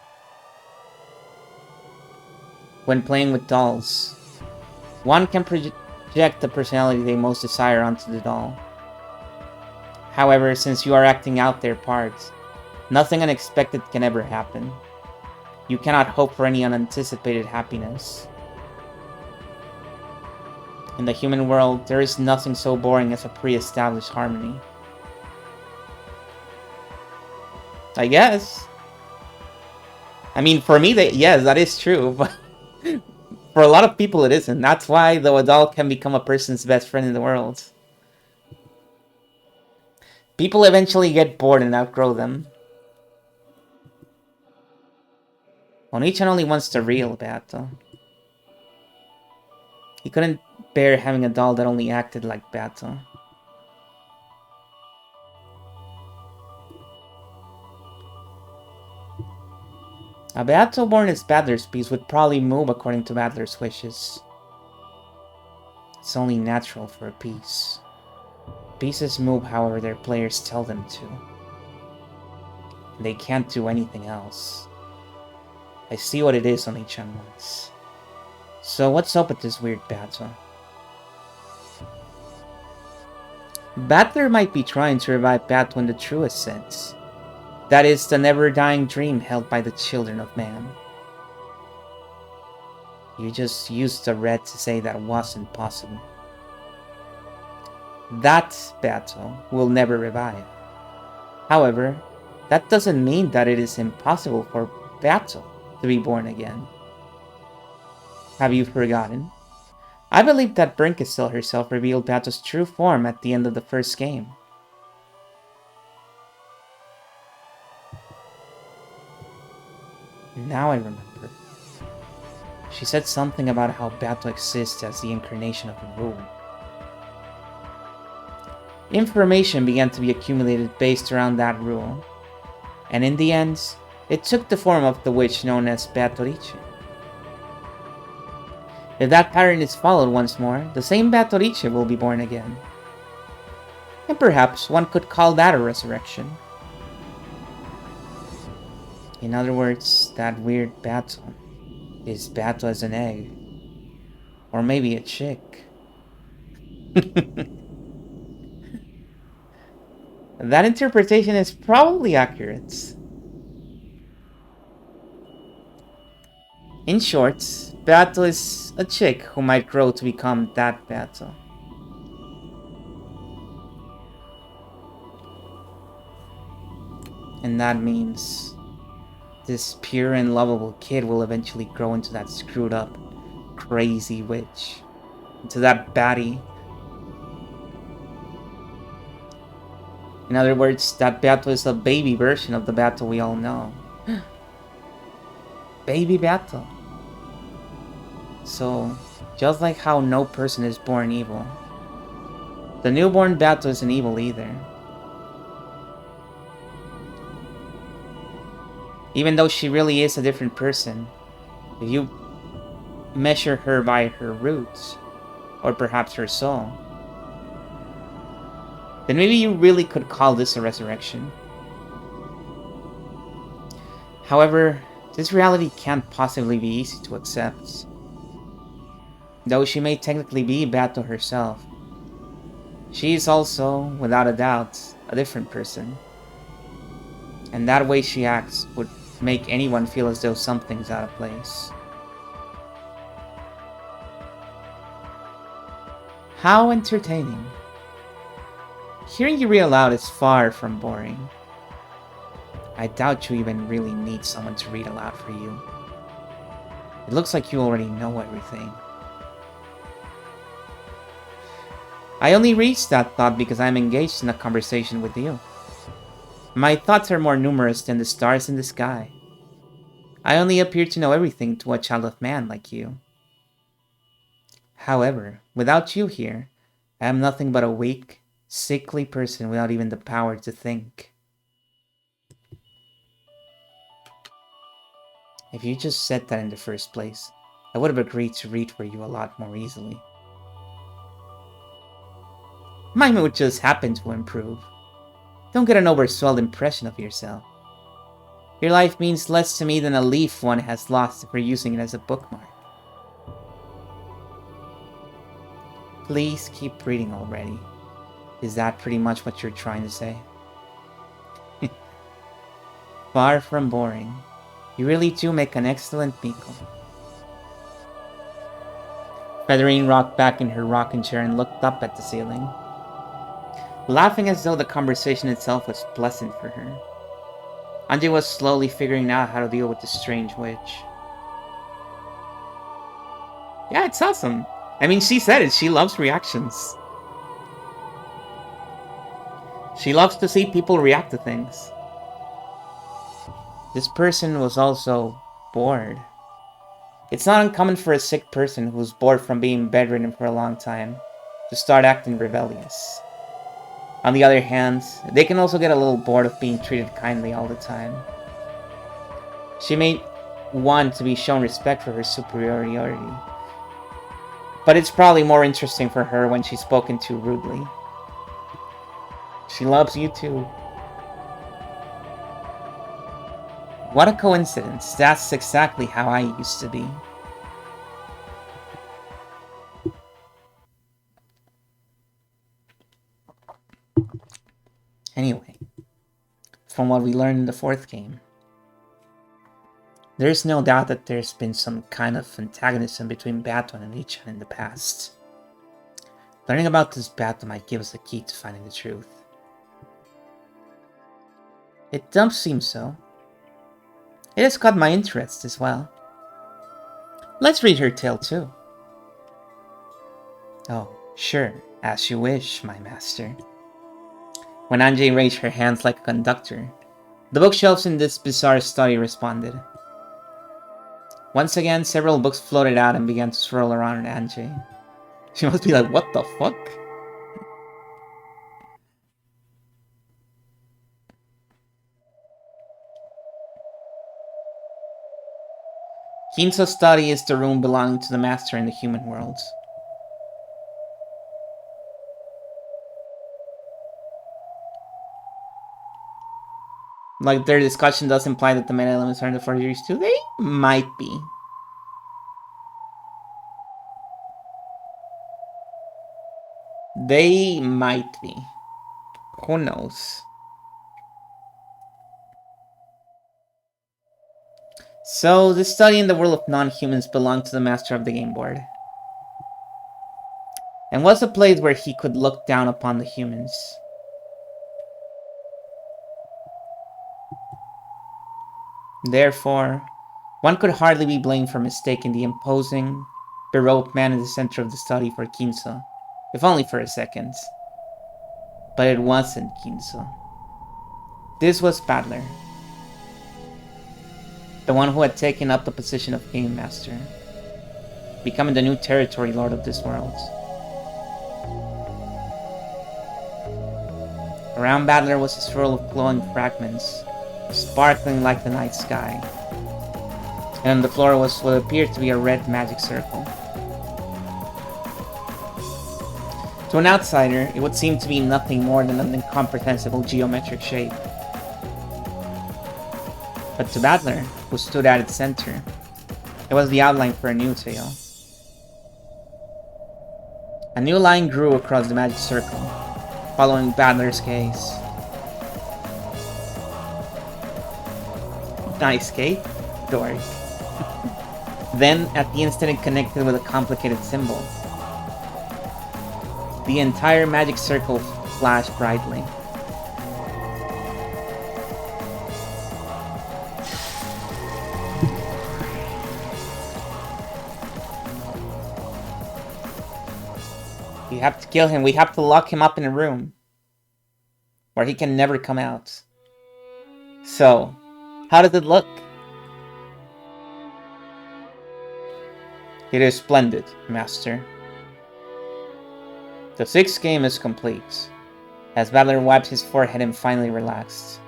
When playing with dolls, one can project the personality they most desire onto the doll. However, since you are acting out their parts, nothing unexpected can ever happen. You cannot hope for any unanticipated happiness. In the human world, there is nothing so boring as a pre-established harmony. I guess. I mean, for me, yes, that is true, but for a lot of people it isn't. That's why though a doll can become a person's best friend in the world. People eventually get bored and outgrow them. Oni-chan only wants the real Beato. He couldn't bear having a doll that only acted like Beato. A Beato born as Battler's piece would probably move according to Battler's wishes. It's only natural for a piece. Pieces move however their players tell them to. They can't do anything else. I see what it is Oni-chan wants. So what's up with this weird Beato? Battler might be trying to revive Beato in the truest sense. That is the never-dying dream held by the children of man. You just used the red to say that wasn't possible. That Beato will never revive. However, that doesn't mean that it is impossible for Beato to be born again. Have you forgotten? I believe that Brinkistel herself revealed Beato's true form at the end of the first game. Now I remember. She said something about how Beato exists as the incarnation of a rule. Information began to be accumulated based around that rule, and in the end, it took the form of the witch known as Beatorice. If that pattern is followed once more, the same Beatorice will be born again. And perhaps one could call that a resurrection. In other words, that weird Beato is Beato as an egg. Or maybe a chick. That interpretation is probably accurate. In short, Beato is a chick who might grow to become that Beato. And that means this pure and lovable kid will eventually grow into that screwed up, crazy witch. Into that baddie. In other words, that Beato is a baby version of the Beato we all know. Baby Beato. So, just like how no person is born evil, the newborn Beato isn't evil either. Even though she really is a different person, if you measure her by her roots, or perhaps her soul, then maybe you really could call this a resurrection. However, this reality can't possibly be easy to accept. Though she may technically be Beato herself, she is also, without a doubt, a different person. And that way she acts would make anyone feel as though something's out of place. How entertaining. Hearing you read aloud is far from boring. I doubt you even really need someone to read aloud for you. It looks like you already know everything. I only reached that thought because I'm engaged in a conversation with you. My thoughts are more numerous than the stars in the sky. I only appear to know everything to a child of man like you. However, without you here, I am nothing but a weak, sickly person without even the power to think. If you just said that in the first place, I would have agreed to read for you a lot more easily. My mood just happened to improve. Don't get an overswelled impression of yourself. Your life means less to me than a leaf one has lost for using it as a bookmark. Please keep reading already. Is that pretty much what you're trying to say? Far from boring. You really do make an excellent Miko. Featherine rocked back in her rocking chair and looked up at the ceiling, laughing as though the conversation itself was pleasant for her. Anji was slowly figuring out how to deal with the strange witch. Yeah, it's awesome. I mean, she said it. She loves reactions. She loves to see people react to things. This person was also bored. It's not uncommon for a sick person who's bored from being bedridden for a long time to start acting rebellious. On the other hand, they can also get a little bored of being treated kindly all the time. She may want to be shown respect for her superiority, but it's probably more interesting for her when she's spoken to rudely. She loves you too. What a coincidence. That's exactly how I used to be. Anyway, from what we learned in the fourth game, there's no doubt that there's been some kind of antagonism between Baton and Ichan in the past. Learning about this battle might give us a key to finding the truth. It does seem so. It has caught my interest as well. Let's read her tale too. Oh, sure, as you wish, my master. When Anjay raised her hands like a conductor, the bookshelves in this bizarre study responded. Once again, several books floated out and began to swirl around Anjay. She must be like, what the fuck? Kinso's study is the room belonging to the master in the human world. Like, their discussion does imply that the main elements are in the forgeries too. They might be. They might be. Who knows? So, the study in the world of non-humans belonged to the master of the game board, and was a place where he could look down upon the humans. Therefore, one could hardly be blamed for mistaking the imposing, berobed man in the center of the study for Kinso, if only for a second. But it wasn't Kinzo. This was Battler, the one who had taken up the position of Game Master, becoming the new territory lord of this world. Around Battler was a swirl of glowing fragments, sparkling like the night sky, and on the floor was what appeared to be a red magic circle. To an outsider, it would seem to be nothing more than an incomprehensible geometric shape. But to Battler, who stood at its center, it was the outline for a new tale. A new line grew across the magic circle, following Battler's gaze. Nice cape, dork. Then, at the instant it connected with a complicated symbol. The entire magic circle flashed brightly. We have to kill him. We have to lock him up in a room where he can never come out. So, how does it look? It is splendid, Master. The 6th game is complete, as Battler wiped his forehead and finally relaxed.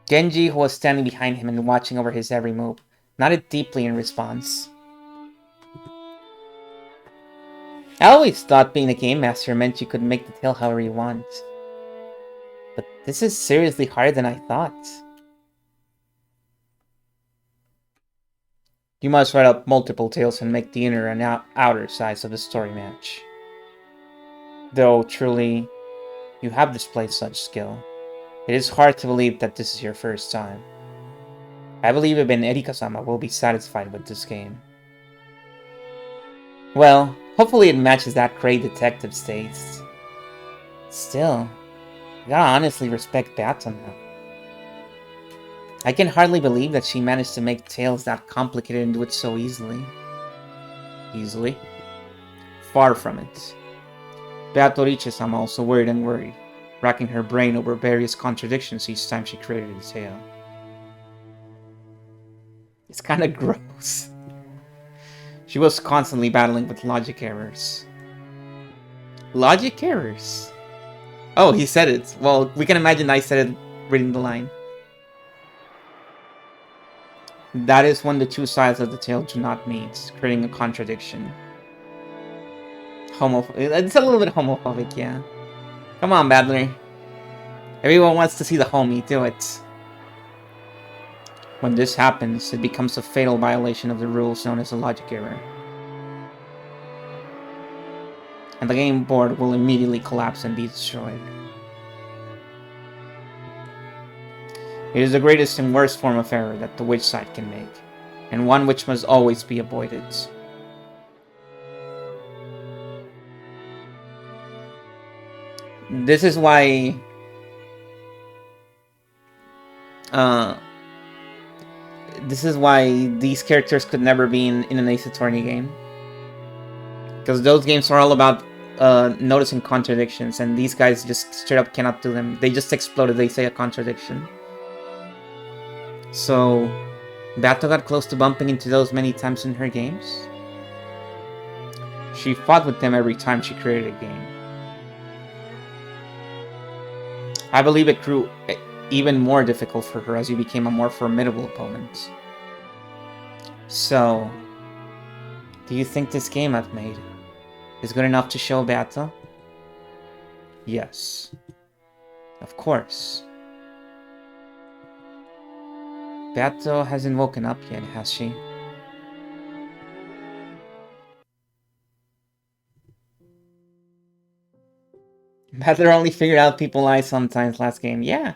Genji, who was standing behind him and watching over his every move, nodded deeply in response. I always thought being a game master meant you could make the tale however you want. But this is seriously harder than I thought. You must write up multiple tales and make the inner and outer sides of the story match. Though, truly, you have displayed such skill. It is hard to believe that this is your first time. I believe even Erika-sama will be satisfied with this game. Well, hopefully it matches that great detective's taste. Still, you gotta honestly respect Bato now. I can hardly believe that she managed to make tales that complicated and do it so easily. Easily? Far from it. Beato Riche-sama also worried and worried, racking her brain over various contradictions each time she created a tale. It's kinda gross. She was constantly battling with logic errors. Logic errors? Oh, he said it. Well, we can imagine I said it reading the line. That is when the two sides of the tale do not meet, creating a contradiction. It's a little bit homophobic, yeah. Come on, Battler. Everyone wants to see the homie, do it. When this happens, it becomes a fatal violation of the rules known as a logic error. And the game board will immediately collapse and be destroyed. It is the greatest and worst form of error that the witch side can make, and one which must always be avoided. This is why these characters could never be in an Ace Attorney game. Because those games are all about noticing contradictions, and these guys just straight up cannot do them. They just explode if they say a contradiction. So, Bato got close to bumping into those many times in her games. She fought with them every time she created a game. I believe it grew even more difficult for her as you became a more formidable opponent. So, do you think this game I've made is good enough to show Bato? Yes. Of course. Bato hasn't woken up yet, has she? Battler only figured out people lie sometimes last game. Yeah.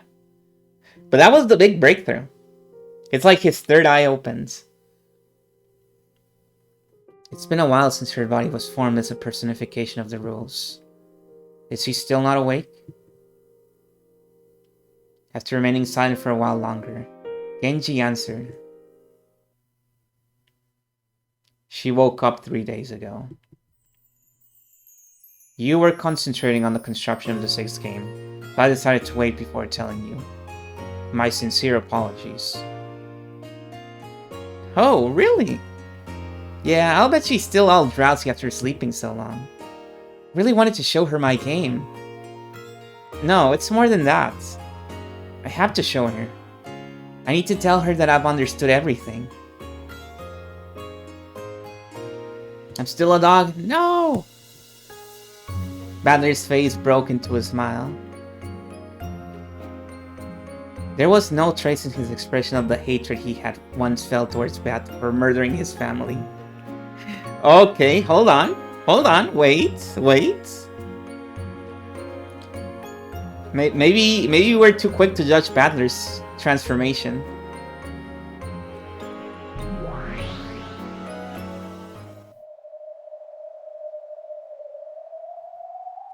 But that was the big breakthrough. It's like his third eye opens. It's been a while since her body was formed as a personification of the rules. Is she still not awake? After remaining silent for a while longer, Genji answered. She woke up 3 days ago. You were concentrating on the construction of the 6th game, so I decided to wait before telling you. My sincere apologies. Oh, really? Yeah, I'll bet she's still all drowsy after sleeping so long. Really wanted to show her my game. No, it's more than that. I have to show her. I need to tell her that I've understood everything. I'm still a dog? No! Badler's face broke into a smile. There was no trace in his expression of the hatred he had once felt towards Bat for murdering his family. Okay, hold on, wait. Maybe we're too quick to judge Badler's transformation.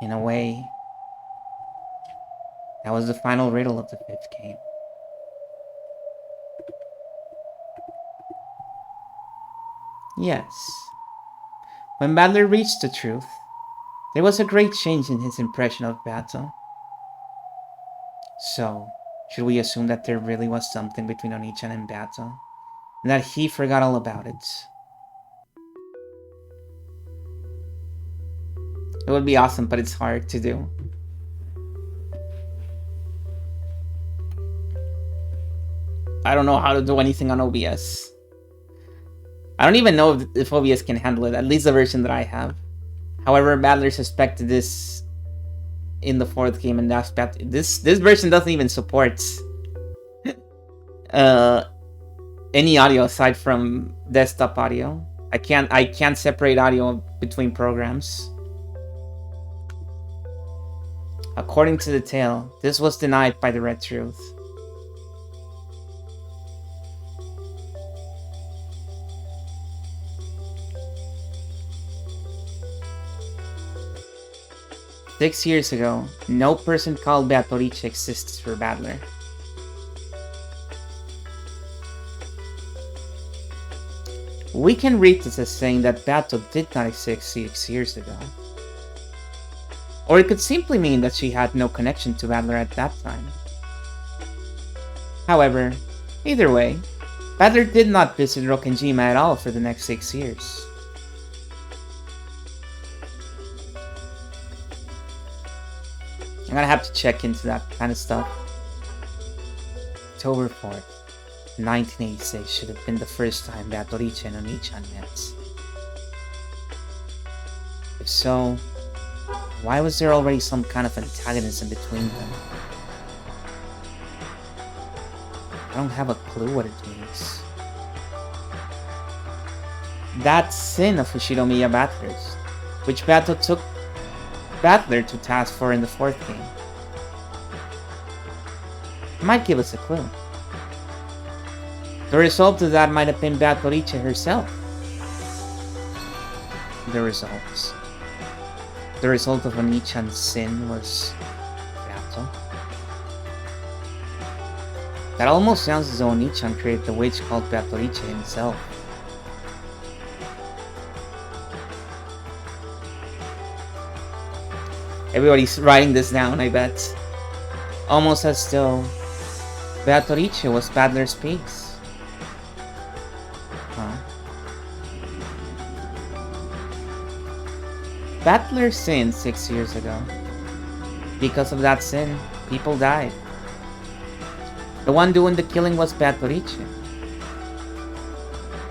In a way, that was the final riddle of the 5th game. Yes. When Badler reached the truth, there was a great change in his impression of Bato. So, should we assume that there really was something between Onichan and Bato, and that he forgot all about it? It would be awesome, but it's hard to do. I don't know how to do anything on OBS. I don't even know if OBS can handle it, at least the version that I have. However, Badler suspected this in the 4th game, and that's bad. This version doesn't even support any audio aside from desktop audio. I can't separate audio between programs. According to the tale, this was denied by the Red Truth. Six years ago, no person called Beatorice exists for Badler. We can read this as saying that Bato did not exist 6 years ago. Or it could simply mean that she had no connection to Badler at that time. However, either way, Badler did not visit Rokkenjima at all for the next 6 years. I'm gonna have to check into that kind of stuff. October 4th, 1986 should have been the first time Beatorice and Onichan met. If so, why was there already some kind of antagonism between them? I don't have a clue what it means. That sin of Fushinomiya Battler's, which Bato took Battler to task for in the 4th game, might give us a clue. The result of that might have been Beatorice herself. The result of Onichan's sin was Bato. That almost sounds as though Onichan created the witch called Beatorice himself. Everybody's writing this down, I bet. Almost as though Beatorice was Badler's piece. Huh. Badler sinned 6 years ago. Because of that sin, people died. The one doing the killing was Beatorice.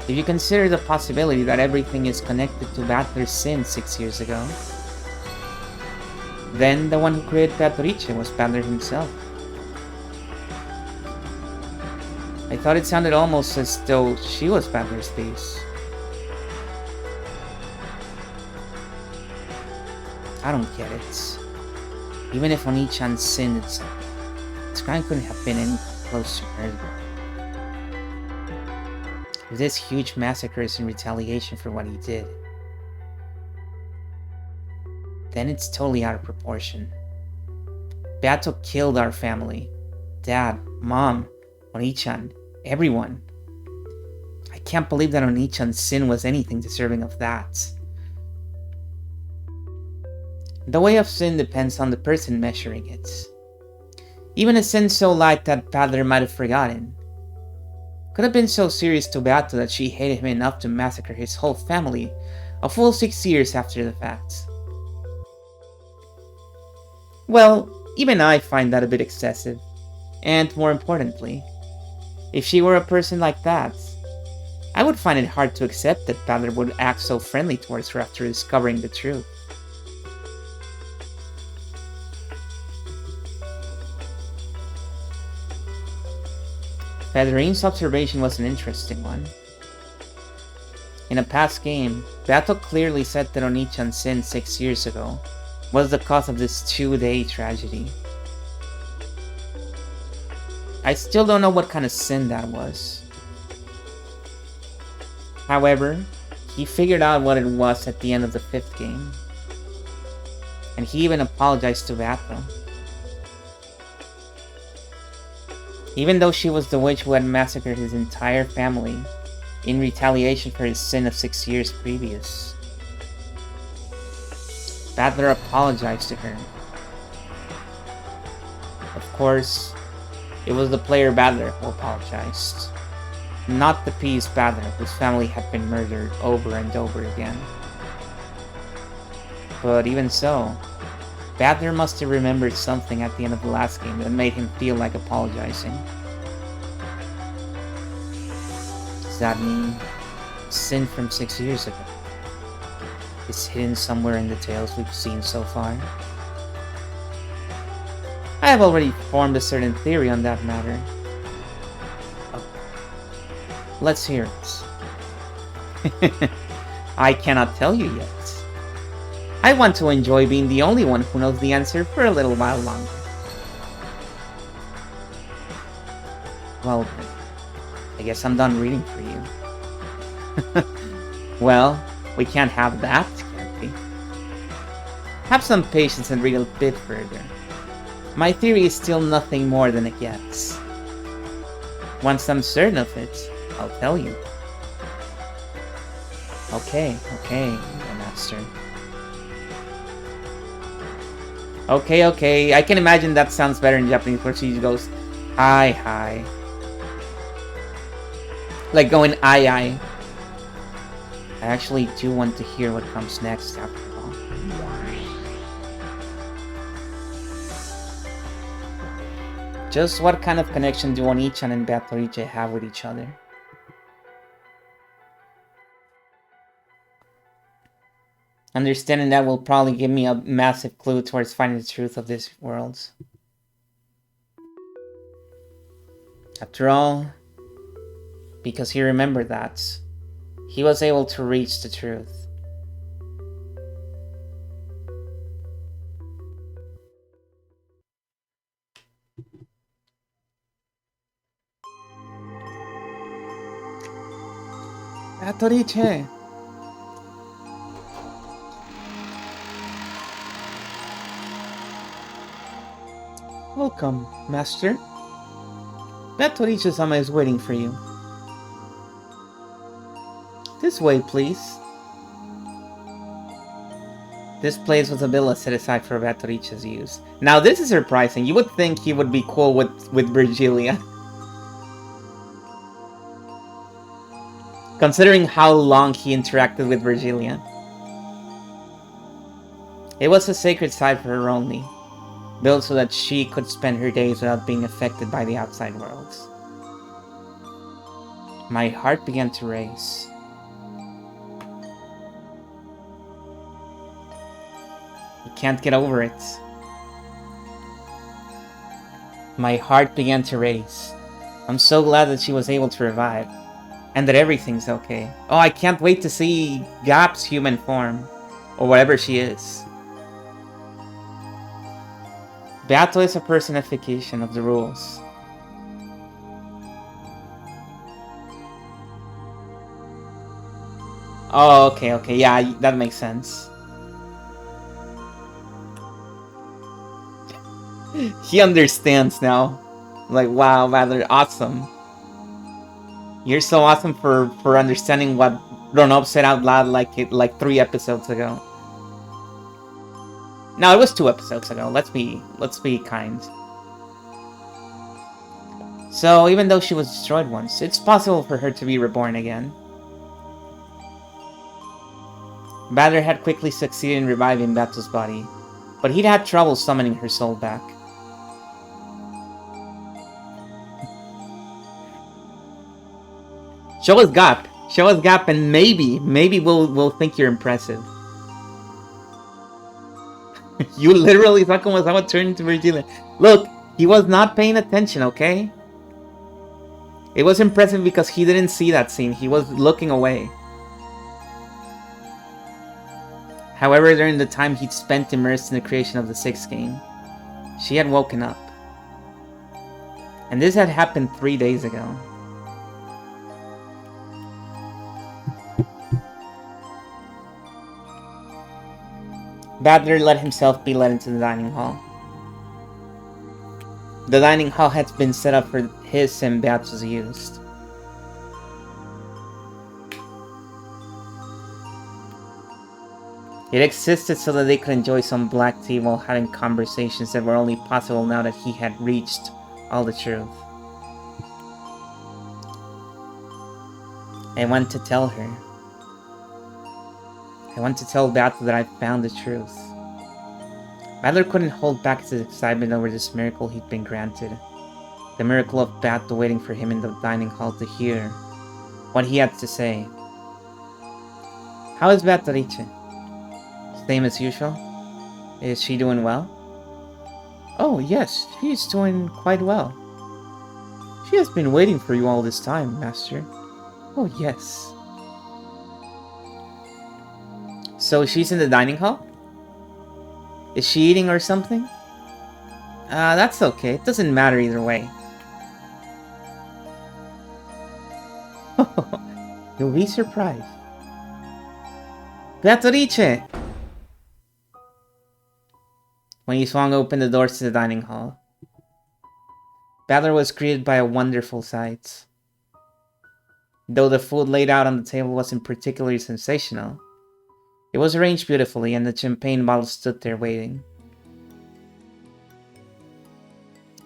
If you consider the possibility that everything is connected to Badler's sin 6 years ago, then the one who created Beatorice was Badler himself. I thought it sounded almost as though she was Badler's piece. I don't get it. Even if Onichan sinned itself, this crime couldn't have been any close to murder. If this huge massacre is in retaliation for what he did, then it's totally out of proportion. Beato killed our family. Dad, Mom, Onichan, everyone. I can't believe that Onichan's sin was anything deserving of that. The way of sin depends on the person measuring it. Even a sin so light that Padler might have forgotten could have been so serious to Beato that she hated him enough to massacre his whole family a full 6 years after the fact. Well, even I find that a bit excessive. And more importantly, if she were a person like that, I would find it hard to accept that Padler would act so friendly towards her after discovering the truth. Federine's observation was an interesting one. In a past game, Beato clearly said that Onichan's sin 6 years ago was the cause of this 2-day tragedy. I still don't know what kind of sin that was. However, he figured out what it was at the end of the 5th game. And he even apologized to Beato. Even though she was the witch who had massacred his entire family in retaliation for his sin of 6 years previous. Badler apologized to her. Of course, it was the player Badler who apologized, not the piece Badler whose family had been murdered over and over again. But even so, Badler must have remembered something at the end of the last game that made him feel like apologizing. Does that mean sin from 6 years ago is hidden somewhere in the tales we've seen so far? I have already formed a certain theory on that matter. Oh. Let's hear it. I cannot tell you yet. I want to enjoy being the only one who knows the answer for a little while longer. Well, I guess I'm done reading for you. Well, we can't have that, can't we? Have some patience and read a bit further. My theory is still nothing more than a guess. Once I'm certain of it, I'll tell you. Okay, Master. Okay, I can imagine that sounds better in Japanese where she goes, hi. Like going aye. I actually do want to hear what comes next after all. Just what kind of connection do Onichan and Beatrice have with each other? Understanding that will probably give me a massive clue towards finding the truth of this world. After all, because he remembered that, he was able to reach the truth. Beatrice! Welcome, Master. Beatrice-sama is waiting for you. This way, please. This place was a villa set aside for Beatrice's use. Now this is surprising. You would think he would be cool with Virgilia. Considering how long he interacted with Virgilia. It was a sacred site for her only, built so that she could spend her days without being affected by the outside world. My heart began to race. I can't get over it. My heart began to race. I'm so glad that she was able to revive. And that everything's okay. Oh, I can't wait to see Gap's human form. Or whatever she is. Beato is a personification of the rules. Oh, okay, yeah, that makes sense. He understands now. Like, wow, rather awesome. You're so awesome for understanding what Ronop said out loud like 3 episodes ago. No, it was 2 episodes ago. Let's be kind. So even though she was destroyed once, it's possible for her to be reborn again. Badr had quickly succeeded in reviving Bato's body, but he'd had trouble summoning her soul back. Show us Gap. Show us Gap, and maybe we'll think you're impressive. You literally thought Kumasawa turned into Virgilia. Look, he was not paying attention, okay? It was impressive because he didn't see that scene. He was looking away. However, during the time he'd spent immersed in the creation of the 6th game, she had woken up. And this had happened 3 days ago. Badler let himself be led into the dining hall. The dining hall had been set up for his and Beato's use. It existed so that they could enjoy some black tea while having conversations that were only possible now that he had reached all the truth. I want to tell her. I want to tell Beato that I found the truth. Badler couldn't hold back his excitement over this miracle he'd been granted. The miracle of Beato waiting for him in the dining hall to hear what he had to say. How is Beatrice? Same as usual? Is she doing well? Oh yes, she is doing quite well. She has been waiting for you all this time, Master. Oh yes. So she's in the dining hall? Is she eating or something? That's okay. It doesn't matter either way. You'll be surprised. Beatrice! When he swung open the doors to the dining hall, Badler was greeted by a wonderful sight. Though the food laid out on the table wasn't particularly sensational, it was arranged beautifully and the champagne bottle stood there waiting.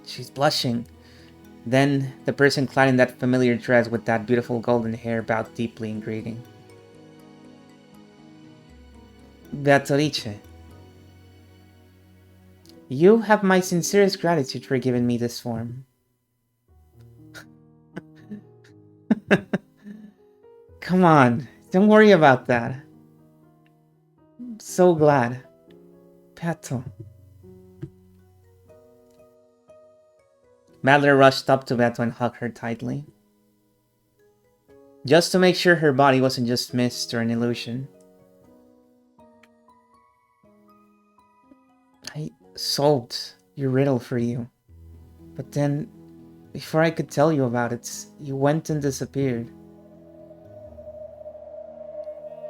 She's blushing. Then the person clad in that familiar dress with that beautiful golden hair bowed deeply in greeting. Beatrice, you have my sincerest gratitude for giving me this form. Come on, don't worry about that. I'm so glad. Beato. Badler rushed up to Beato and hugged her tightly, just to make sure her body wasn't just mist or an illusion. I solved your riddle for you, but then, before I could tell you about it, you went and disappeared.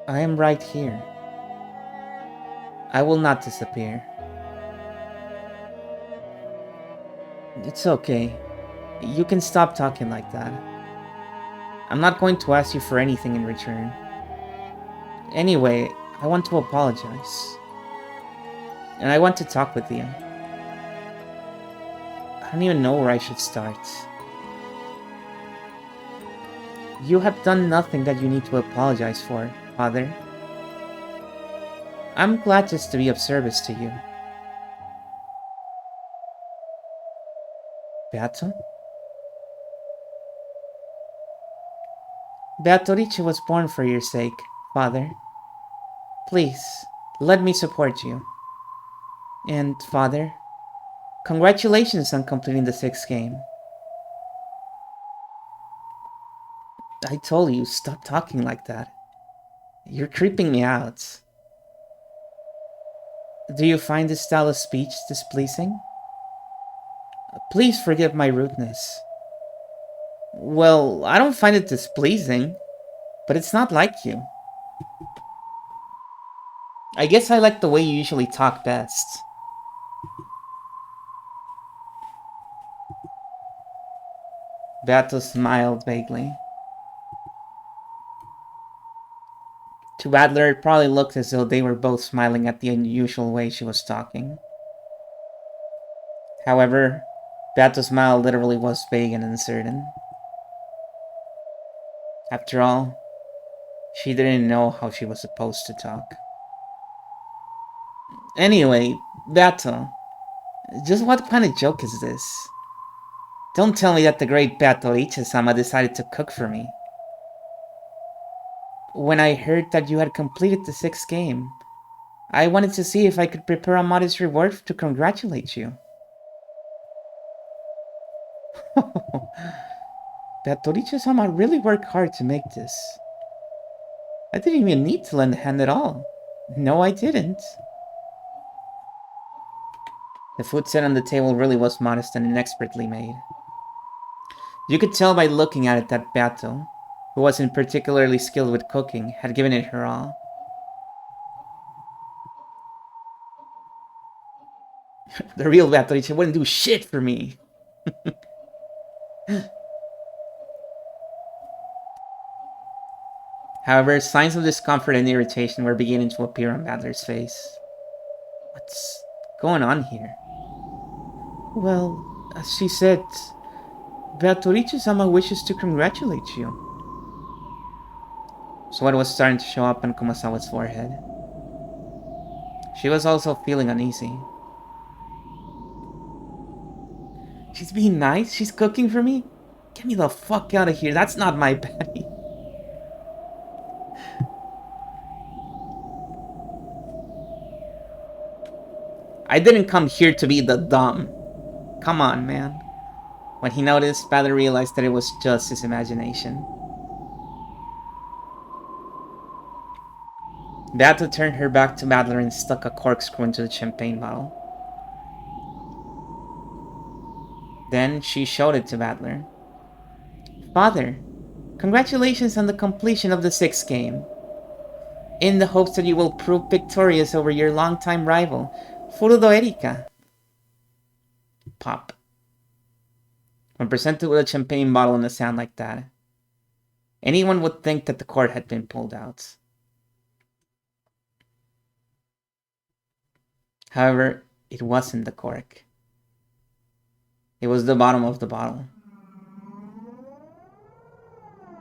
I am right here. I will not disappear. It's okay. You can stop talking like that. I'm not going to ask you for anything in return. Anyway, I want to apologize. And I want to talk with you. I don't even know where I should start. You have done nothing that you need to apologize for, Father. I'm glad just to be of service to you. Beato? Beatrice was born for your sake, Father. Please, let me support you. And, Father, congratulations on completing the 6th game. I told you, stop talking like that. You're creeping me out. Do you find this style of speech displeasing? Please forgive my rudeness. Well, I don't find it displeasing, but it's not like you. I guess I like the way you usually talk best. Beato smiled vaguely. To Adler, it probably looked as though they were both smiling at the unusual way she was talking. However, Bato's smile literally was vague and uncertain. After all, she didn't know how she was supposed to talk. Anyway, Bato, just what kind of joke is this? Don't tell me that the great Bato Ichi-sama decided to cook for me. When I heard that you had completed the 6th game, I wanted to see if I could prepare a modest reward to congratulate you. Bato Ichi-sama really worked hard to make this. I didn't even need to lend a hand at all. No, I didn't. The food set on the table really was modest and inexpertly made. You could tell by looking at it that Bato, who wasn't particularly skilled with cooking, had given it her all. The real Bato wouldn't do shit for me. However, signs of discomfort and irritation were beginning to appear on Badler's face. What's going on here? Well, as she said, Beatrice-sama wishes to congratulate you. Sweat was starting to show up on Kumasawa's forehead. She was also feeling uneasy. She's being nice? She's cooking for me? Get me the fuck out of here. That's not my patty. I didn't come here to be the dumb. Come on, man. When he noticed, Badler realized that it was just his imagination. Bato turned her back to Badler and stuck a corkscrew into the champagne bottle. Then she showed it to Badler. Father, congratulations on the completion of the 6th game. In the hopes that you will prove victorious over your longtime rival, Furudo Erika. Pop. When presented with a champagne bottle and a sound like that, anyone would think that the cord had been pulled out. However, it wasn't the cork. It was the bottom of the bottle.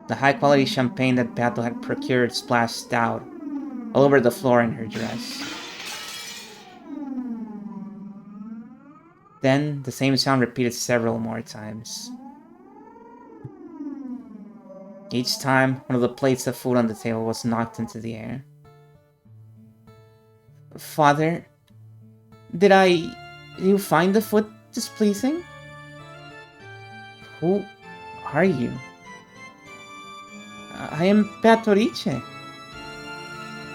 The high-quality champagne that Bato had procured splashed out all over the floor in her dress. Then, the same sound repeated several more times. Each time, one of the plates of food on the table was knocked into the air. Father, did you find the food displeasing? Who are you? I am Beatrice.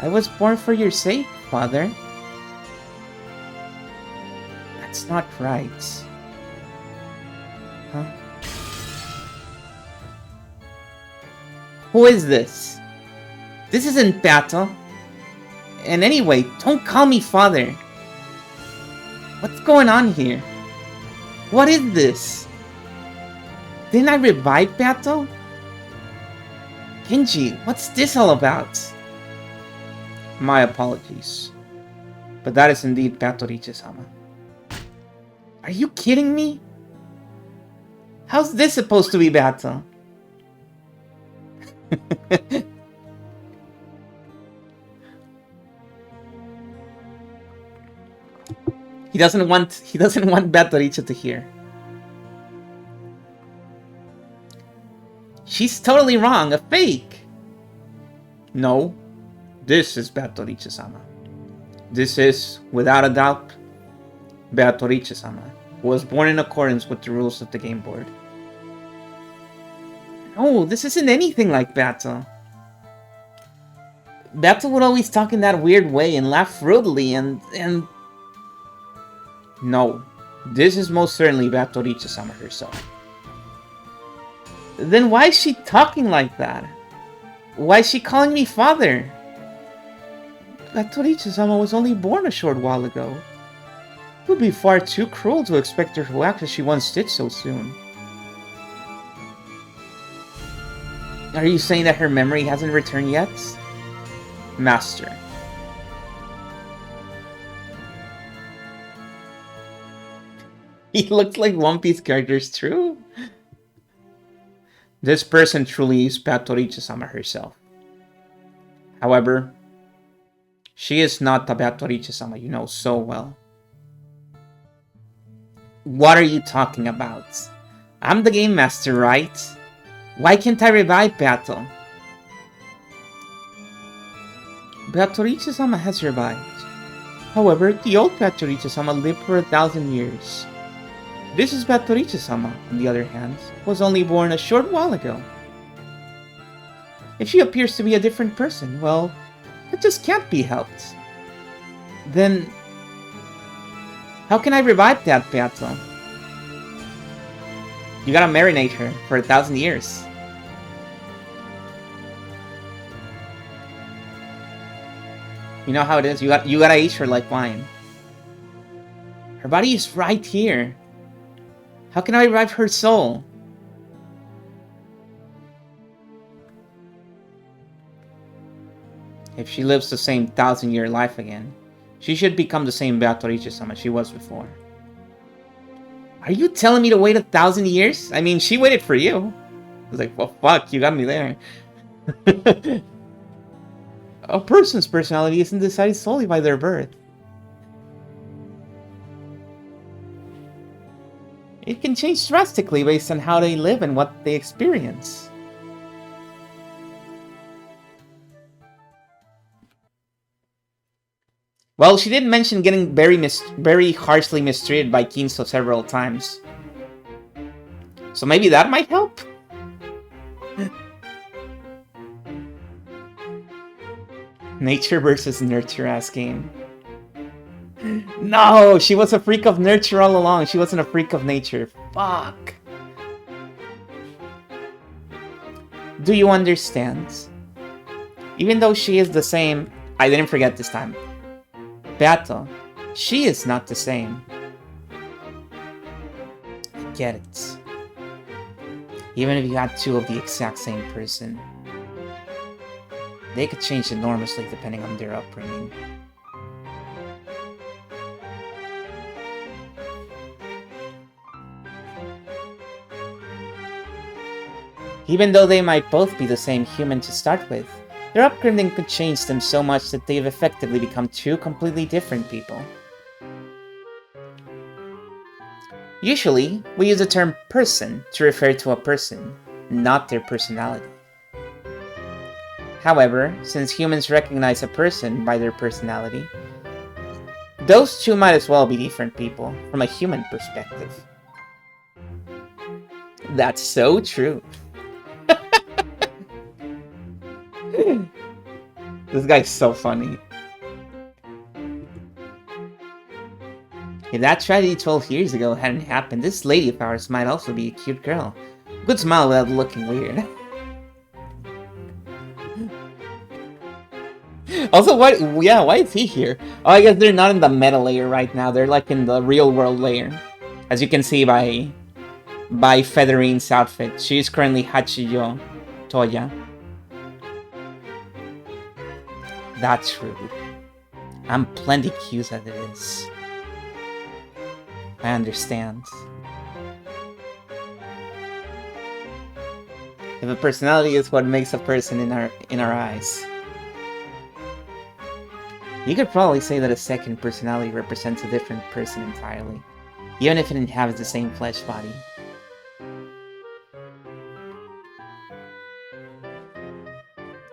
I was born for your sake, Father. That's not right. Huh? Who is this? This isn't Bato. And anyway, don't call me father. What's going on here? What is this? Didn't I revive Bato? Genji, what's this all about? My apologies. But that is indeed Bato Ichi-sama. Are you kidding me? How's this supposed to be Bato? He doesn't want Beatrice to hear. She's totally wrong, a fake. No, this is Beatrice-sama. This is, without a doubt, Beatrice-sama, who was born in accordance with the rules of the game board. No, this isn't anything like Bato. Bato would always talk in that weird way and laugh rudely and... No, this is most certainly Beatrice-sama herself. Then why is she talking like that? Why is she calling me father? Beatrice-sama was only born a short while ago. It would be far too cruel to expect her to act as she once did so soon. Are you saying that her memory hasn't returned yet? Master. He looks like One Piece characters, true? This person truly is Batoricha-sama herself. However, she is not the Batoricha-sama you know so well. What are you talking about? I'm the game master, right? Why can't I revive Battle? Batoricha-sama has revived. However, the old Batoricha-sama lived for 1,000 years. This is Batoricha-sama, on the other hand, was only born a short while ago. If she appears to be a different person, well, it just can't be helped. Then, how can I revive that Battle? You gotta marinate her for 1,000 years. You know how it is. You gotta age her like wine. Her body is right here. How can I revive her soul? If she lives the same 1,000-year life again, she should become the same Batoricha-sama she was before. Are you telling me to wait 1,000 years? I mean, she waited for you. I was like, well, fuck, you got me there. A person's personality isn't decided solely by their birth. It can change drastically based on how they live and what they experience. Well, she did mention getting very harshly mistreated by Kinso several times. So maybe that might help? Nature versus nurture ass game. No, she was a freak of nurture all along. She wasn't a freak of nature. Fuck. Do you understand? Even though she is the same, I didn't forget this time. Battle, she is not the same. I get it. Even if you had two of the exact same person, they could change enormously depending on their upbringing. Even though they might both be the same human to start with, their upbringing could change them so much that they've effectively become two completely different people. Usually, we use the term person to refer to a person, not their personality. However, since humans recognize a person by their personality, those two might as well be different people from a human perspective. That's so true. This guy's so funny. If that tragedy 12 years ago hadn't happened, this lady of ours might also be a cute girl. Good smile without looking weird. Also, why is he here? Oh, I guess they're not in the meta layer right now. They're like in the real world layer. As you can see by Federine's outfit. She is currently Hachiyo Toya. That's rude. I'm plenty cute as it is. I understand. If a personality is what makes a person in our eyes, you could probably say that a second personality represents a different person entirely, even if it inhabits the same flesh body.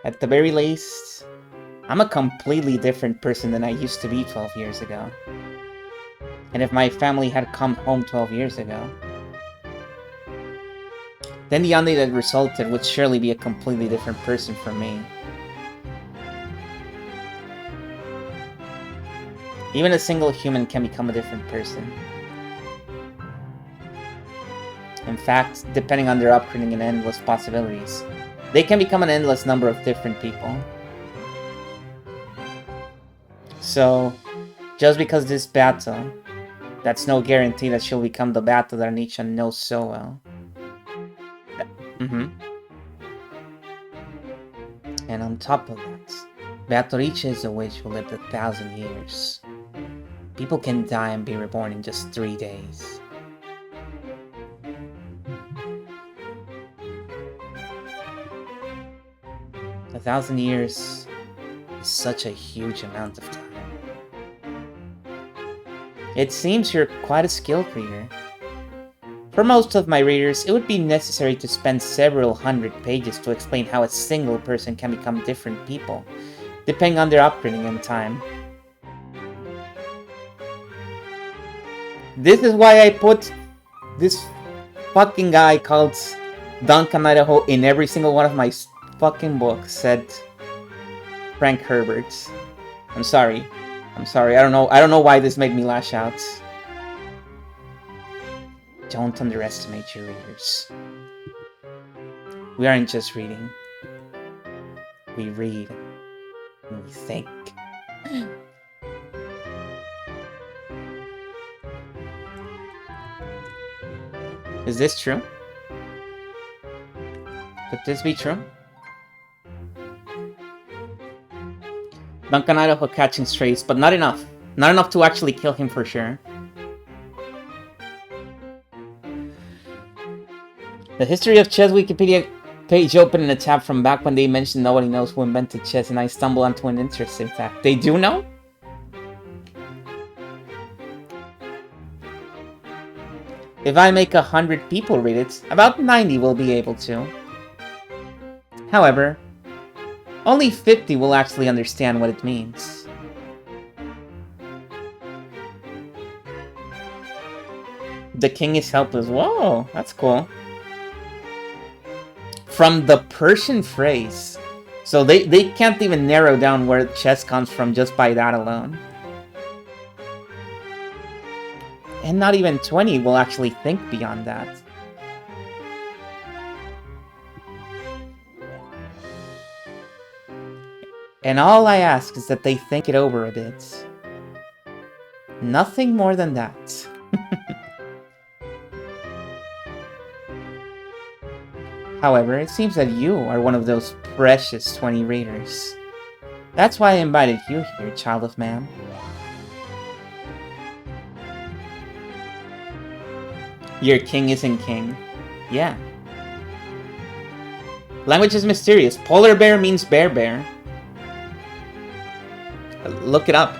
At the very least, I'm a completely different person than I used to be 12 years ago. And if my family had come home 12 years ago, then the Yandere that resulted would surely be a completely different person from me. Even a single human can become a different person. In fact, depending on their upbringing and endless possibilities, they can become an endless number of different people. So, just because this battle, that's no guarantee that she'll become the battle that Anichan knows so well. And on top of that, Beatrice is a witch who lived 1,000 years. People can die and be reborn in just 3 days. A 1,000 years is such a huge amount of time. It seems you're quite a skilled reader. For most of my readers, it would be necessary to spend several hundred pages to explain how a single person can become different people, depending on their upbringing and time. This is why I put this fucking guy called Duncan Idaho in every single one of my fucking books, said Frank Herbert. I'm sorry. I don't know why this made me lash out. Don't underestimate your readers. We aren't just reading. We read and we think. Is this true? Could this be true? Duncan Idaho catching strays, but not enough. Not enough to actually kill him for sure. The history of chess Wikipedia page open in a tab from back when they mentioned nobody knows who invented chess, and I stumbled onto an interesting fact. They do know? If I make 100 people read it, about 90 will be able to. However, only 50 will actually understand what it means. The king is helpless. Whoa, that's cool. From the Persian phrase. So they can't even narrow down where chess comes from just by that alone. And not even 20 will actually think beyond that. And all I ask is that they think it over a bit. Nothing more than that. However, it seems that you are one of those precious 20 readers. That's why I invited you here, child of man. Your king isn't king. Yeah. Language is mysterious. Polar bear means bear bear. Look it up.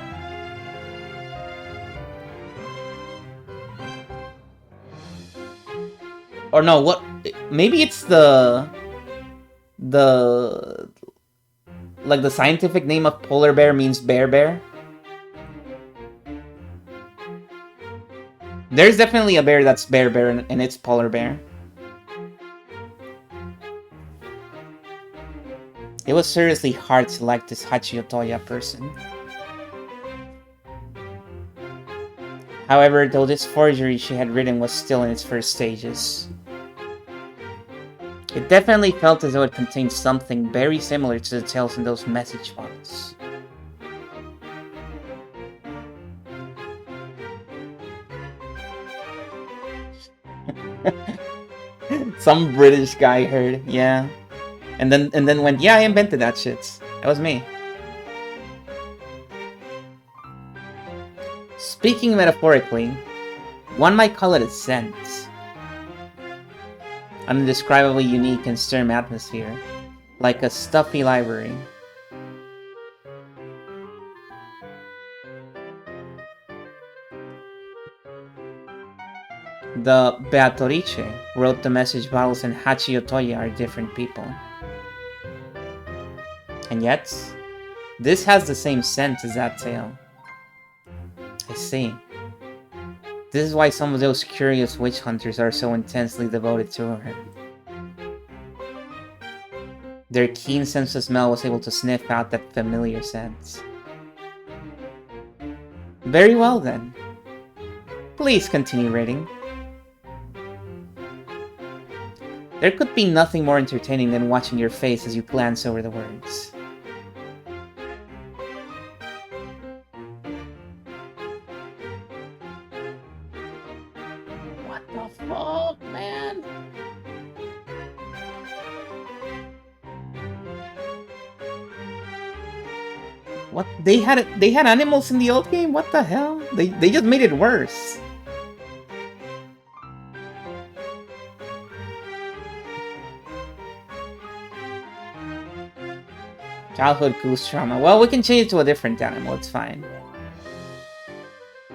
Or no, what? Maybe it's the like the scientific name of polar bear means bear bear. There's definitely a bear that's bear bear and it's polar bear. It was seriously hard to like this Hachiotoya person. However, though this forgery she had written was still in its first stages, it definitely felt as though it contained something very similar to the tales in those message bottles. Some British guy heard, yeah. And then went, yeah, I invented that shit. That was me. Speaking metaphorically, one might call it a scent. An indescribably unique and stern atmosphere, like a stuffy library. The Beatrice wrote the message bottles and Hachiotoya are different people. And yet, this has the same scent as that tale. I see. This is why some of those curious witch hunters are so intensely devoted to her. Their keen sense of smell was able to sniff out that familiar scent. Very well then. Please continue reading. There could be nothing more entertaining than watching your face as you glance over the words. What the fuck, man? What? They had animals in the old game? What the hell? They just made it worse. Childhood goose trauma. Well, we can change it to a different animal. It's fine.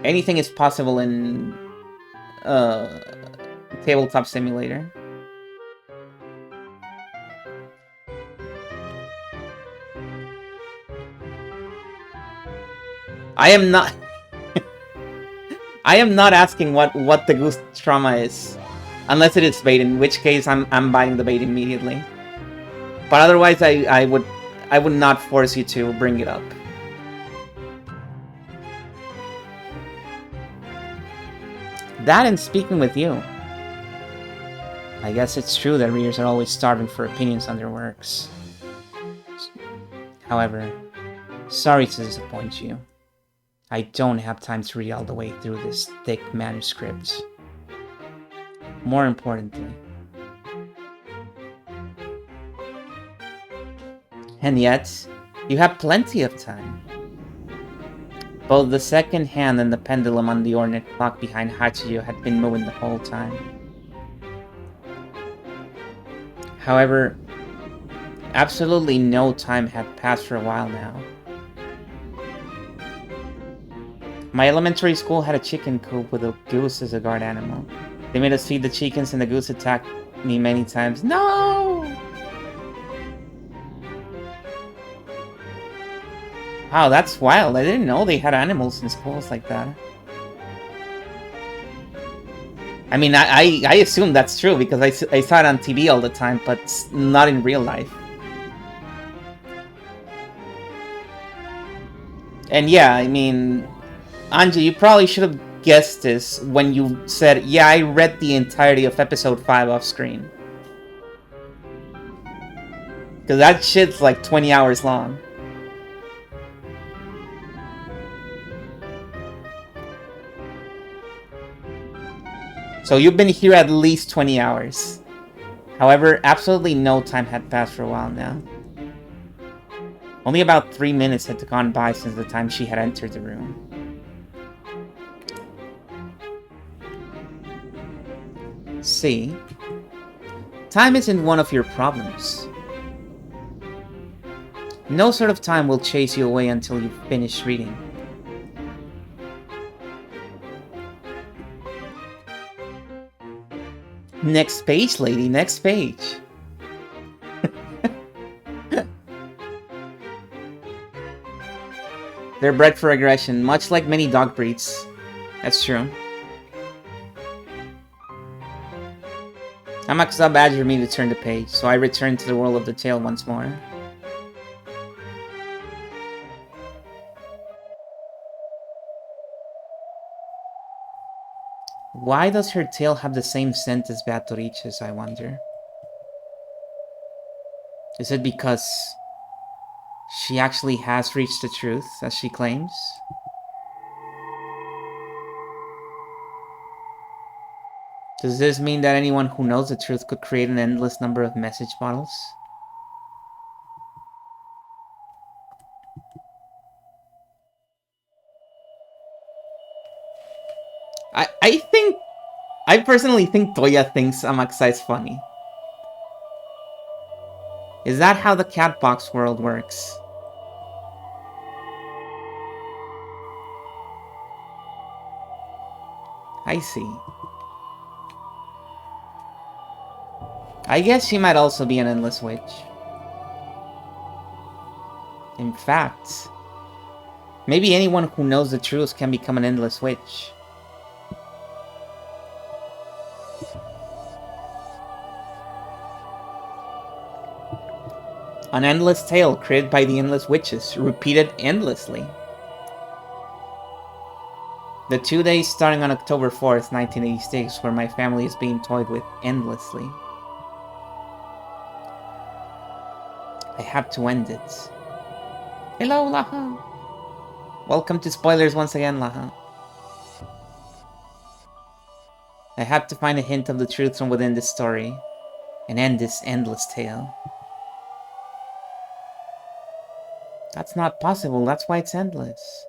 Anything is possible in tabletop simulator. I am not. I am not asking what the goose trauma is, unless it is bait. In which case, I'm biting the bait immediately. But otherwise, I would not force you to bring it up. That and speaking with you. I guess it's true that readers are always starving for opinions on their works. However, sorry to disappoint you. I don't have time to read all the way through this thick manuscript. More importantly, and yet, you have plenty of time. Both the second hand and the pendulum on the ornate clock behind Hachiyo had been moving the whole time. However, absolutely no time had passed for a while now. My elementary school had a chicken coop with a goose as a guard animal. They made us feed the chickens and the goose attacked me many times. No! Wow, that's wild. I didn't know they had animals in schools like that. I mean, I assume that's true because I saw it on TV all the time, but not in real life. And yeah, I mean, Anji, you probably should have guessed this when you said, yeah, I read the entirety of episode 5 off screen. Because that shit's like 20 hours long. So you've been here at least 20 hours. However, absolutely no time had passed for a while now. Only about 3 minutes had gone by since the time she had entered the room. See? Time isn't one of your problems. No sort of time will chase you away until you finish reading. Next page, lady, next page. They're bred for aggression, much like many dog breeds. That's true. Amakusa badgered me to turn the page, so I returned to the world of the tale once more. Why does her tail have the same scent as Beatrice's, I wonder? Is it because she actually has reached the truth, as she claims? Does this mean that anyone who knows the truth could create an endless number of message bottles? I personally think Toya thinks Amakusa is funny. Is that how the Catbox world works? I see. I guess she might also be an endless witch. In fact, maybe anyone who knows the truth can become an endless witch. An endless tale created by the endless witches, repeated endlessly. The 2 days starting on October 4th, 1986, where my family is being toyed with endlessly. I have to end it. Hello, Laha! Welcome to spoilers once again, Laha. I have to find a hint of the truth from within this story, and end this endless tale. That's not possible. That's why it's endless.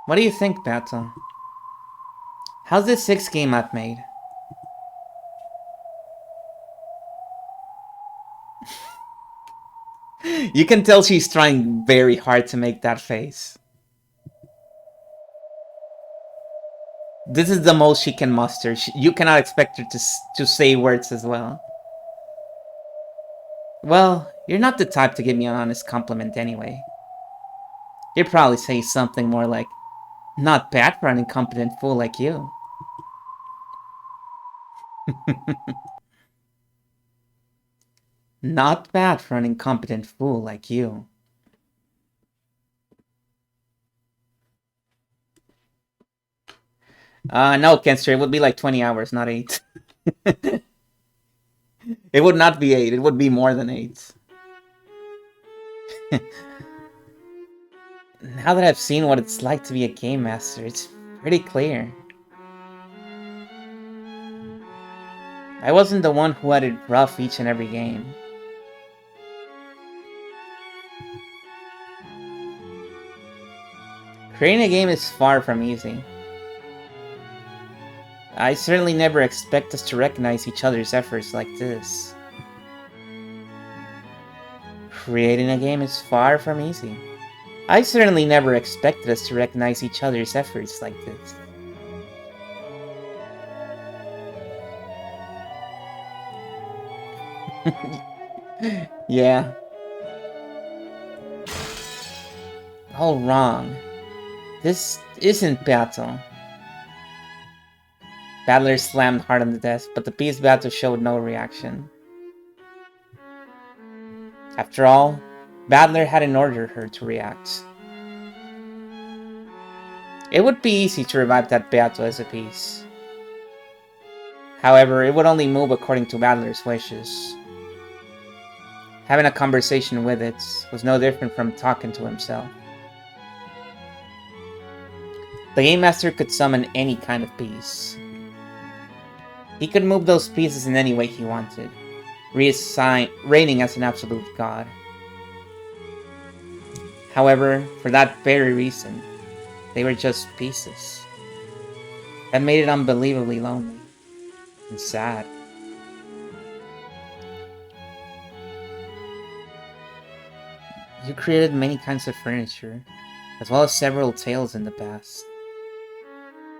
What do you think, Battle? How's this 6th game I've made? You can tell she's trying very hard to make that face. This is the most she can muster. You cannot expect her to say words as well. Well, you're not the type to give me an honest compliment anyway. You'd probably say something more like, not bad for an incompetent fool like you. Not bad for an incompetent fool like you. No, Kenster, it would be like 20 hours, not 8. It would not be 8, it would be more than 8. Now that I've seen what it's like to be a game master, it's pretty clear. I wasn't the one who had it rough each and every game. Creating a game is far from easy. I certainly never expect us to recognize each other's efforts like this. Creating a game is far from easy. I certainly never expected us to recognize each other's efforts like this. Yeah. All wrong. This isn't battle. Battler slammed hard on the desk, but the piece battle showed no reaction. After all, Battler hadn't ordered her to react. It would be easy to revive that battle as a piece. However, it would only move according to Battler's wishes. Having a conversation with it was no different from talking to himself. The Game Master could summon any kind of piece. He could move those pieces in any way he wanted, reigning as an absolute god. However, for that very reason, they were just pieces. That made it unbelievably lonely and sad. You created many kinds of furniture, as well as several tales in the past.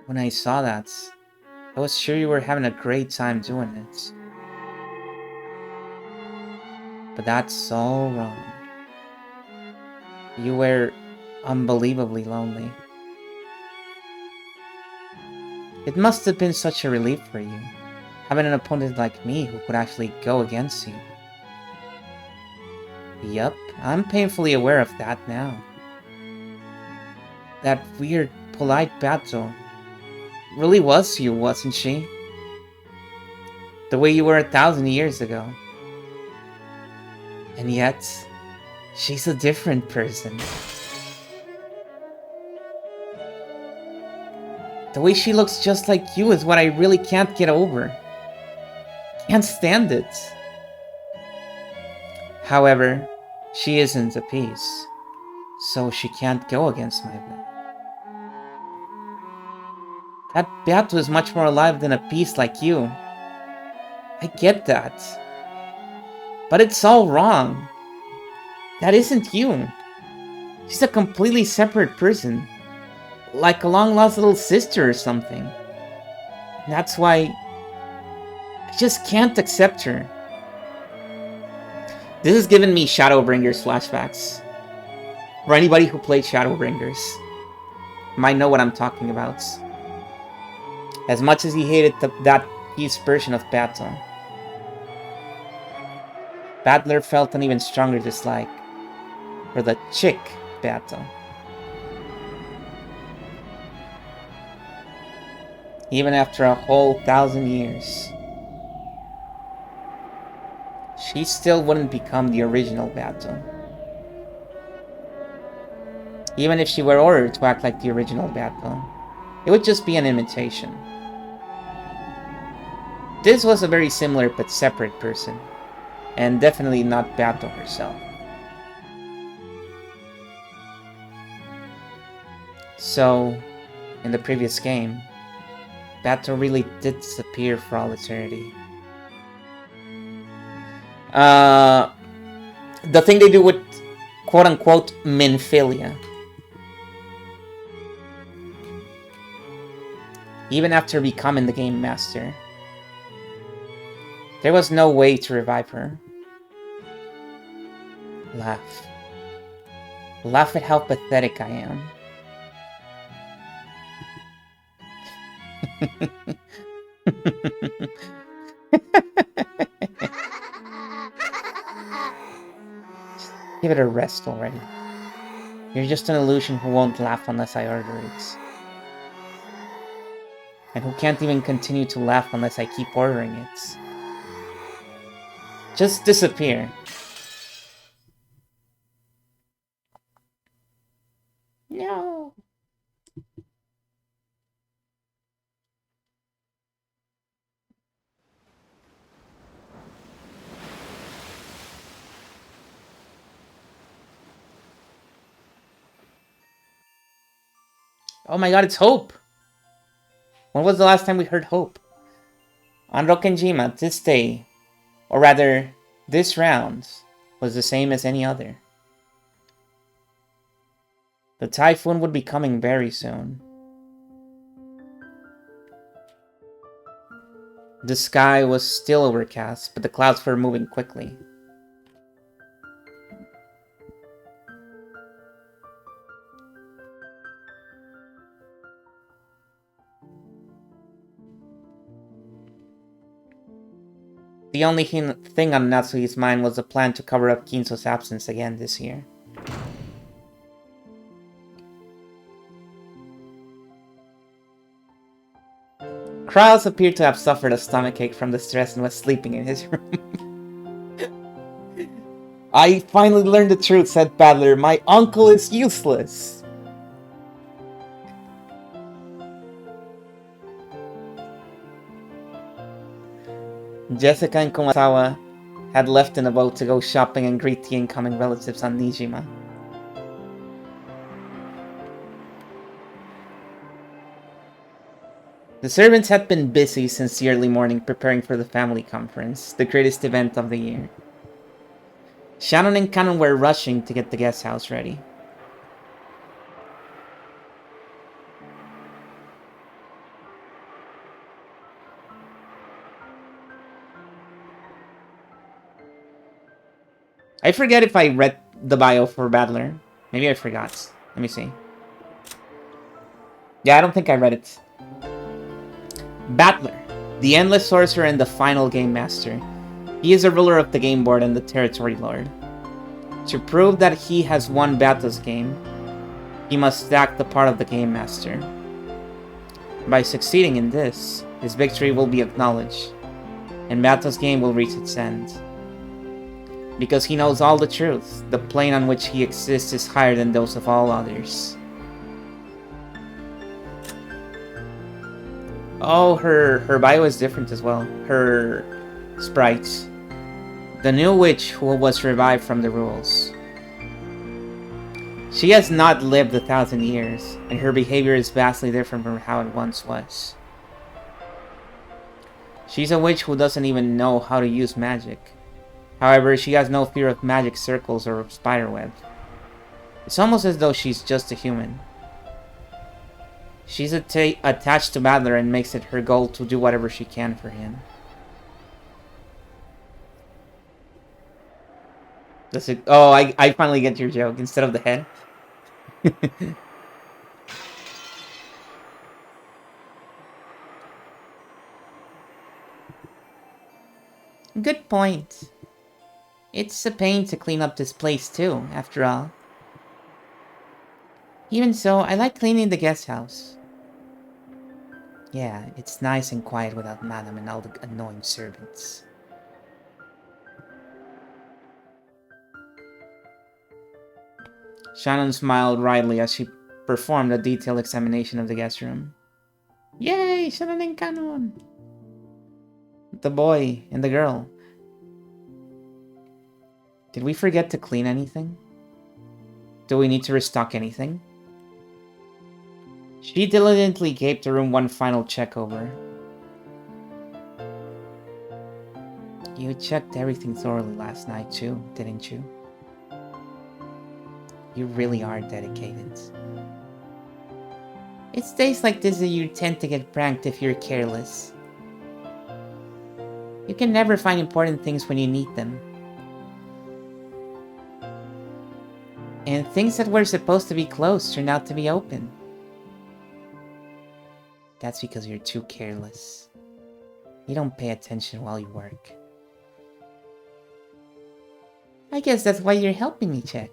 When I saw that, I was sure you were having a great time doing it. But that's all wrong. You were unbelievably lonely. It must have been such a relief for you, having an opponent like me who could actually go against you. Yup, I'm painfully aware of that now. That weird, polite battle really was you, wasn't she? The way you were 1,000 years ago. And yet, she's a different person. The way she looks just like you is what I really can't get over. Can't stand it. However, she isn't a piece, so she can't go against my will. That Beato is much more alive than a piece like you. I get that. But it's all wrong. That isn't you. She's a completely separate person. Like a long-lost little sister or something. That's why I just can't accept her. This has given me Shadowbringers flashbacks. For anybody who played Shadowbringers might know what I'm talking about. As much as he hated that piece version of Battle, Battler felt an even stronger dislike for the chick Battle. Even after a whole 1,000 years, she still wouldn't become the original Battle. Even if she were ordered to act like the original Battle, it would just be an imitation. This was a very similar but separate person, and definitely not Bato herself. So, in the previous game, Bato really did disappear for all eternity. The thing they do with quote-unquote Minphilia. Even after becoming the Game Master, there was no way to revive her. Laugh. Laugh at how pathetic I am. Give it a rest already. You're just an illusion who won't laugh unless I order it. And who can't even continue to laugh unless I keep ordering it. Just disappear. No. Oh my god, it's Hope! When was the last time we heard Hope? On Rokkenjima, this day, or rather, this round, was the same as any other. The typhoon would be coming very soon. The sky was still overcast, but the clouds were moving quickly. The only thing on Natsui's mind was the plan to cover up Kinso's absence again this year. Krause appeared to have suffered a stomachache from the stress and was sleeping in his room. I finally learned the truth, said Battler. My uncle is useless. Jessica and Kumasawa had left in a boat to go shopping and greet the incoming relatives on Nijima. The servants had been busy since the early morning preparing for the family conference, the greatest event of the year. Shannon and Cannon were rushing to get the guest house ready. I forget if I read the bio for Battler. Maybe I forgot. Let me see. Yeah, I don't think I read it. Battler, the Endless Sorcerer and the final Game Master. He is a ruler of the game board and the territory lord. To prove that he has won Bato's game, he must stack the part of the Game Master. By succeeding in this, his victory will be acknowledged, and Bato's game will reach its end. Because he knows all the truth, the plane on which he exists is higher than those of all others. Oh, her bio is different as well. Her sprites. The new witch who was revived from the rules. She has not lived 1,000 years, and her behavior is vastly different from how it once was. She's a witch who doesn't even know how to use magic. However, she has no fear of magic circles or of spiderweb. It's almost as though she's just a human. She's attached to Battler and makes it her goal to do whatever she can for him. That's it. Oh, I finally get your joke. Instead of the head. Good point. It's a pain to clean up this place too, after all. Even so, I like cleaning the guest house. Yeah, it's nice and quiet without Madame and all the annoying servants. Shannon smiled wryly as she performed a detailed examination of the guest room. Yay, Shannon and Canon! The boy and the girl. Did we forget to clean anything? Do we need to restock anything? She diligently gave the room one final check over. You checked everything thoroughly last night too, didn't you? You really are dedicated. It's days like this that you tend to get pranked if you're careless. You can never find important things when you need them. And things that were supposed to be closed turn out to be open. That's because you're too careless. You don't pay attention while you work. I guess that's why you're helping me check.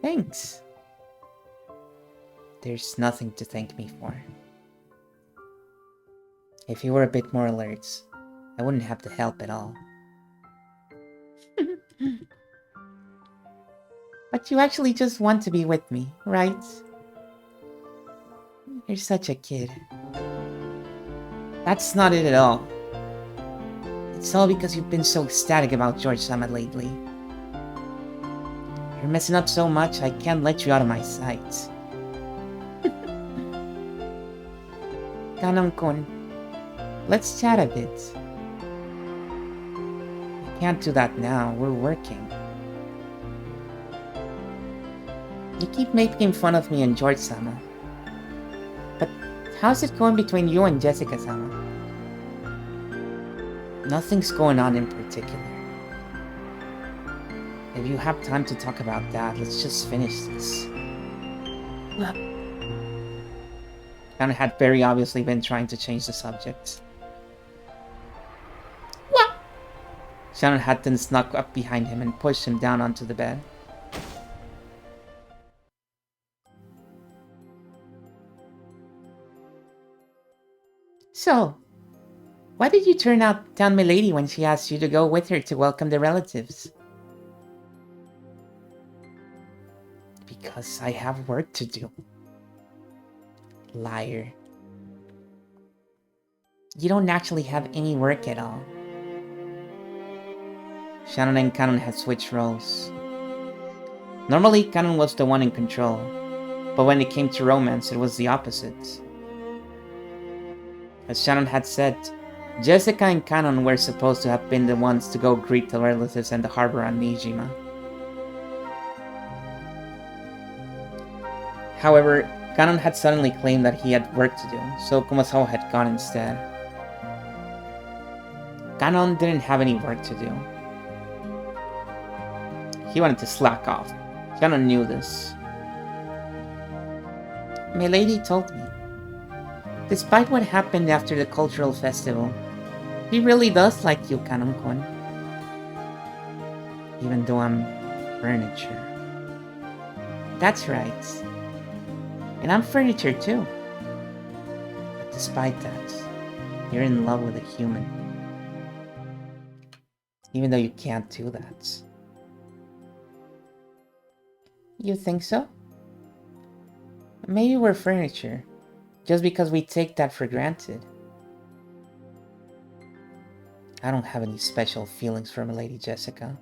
Thanks. There's nothing to thank me for. If you were a bit more alert, I wouldn't have to help at all. But you actually just want to be with me, right? You're such a kid. That's not it at all. It's all because you've been so ecstatic about George-sama lately. You're messing up so much, I can't let you out of my sight. Kanon-kun, let's chat a bit. I can't do that now, we're working. You keep making fun of me and George-sama. But how's it going between you and Jessica-sama? Nothing's going on in particular. If you have time to talk about that, let's just finish this. Kanon had very obviously been trying to change the subject. What? Shannon had then snuck up behind him and pushed him down onto the bed. So, why did you turn down my lady when she asked you to go with her to welcome the relatives? Because I have work to do. Liar. You don't actually have any work at all. Shannon and Kanon had switched roles. Normally, Kanon was the one in control, but when it came to romance, it was the opposite. As Shannon had said, Jessica and Kanon were supposed to have been the ones to go greet the relatives in the harbor on Nijima. However, Kanon had suddenly claimed that he had work to do, so Kumasawa had gone instead. Kanon didn't have any work to do. He wanted to slack off. Kanon knew this. My lady told me, despite what happened after the cultural festival, he really does like you, Kanon-kun. Even though I'm furniture. That's right. And I'm furniture too. But despite that, you're in love with a human. Even though you can't do that. You think so? Maybe we're furniture, just because we take that for granted. I don't have any special feelings for my lady Jessica.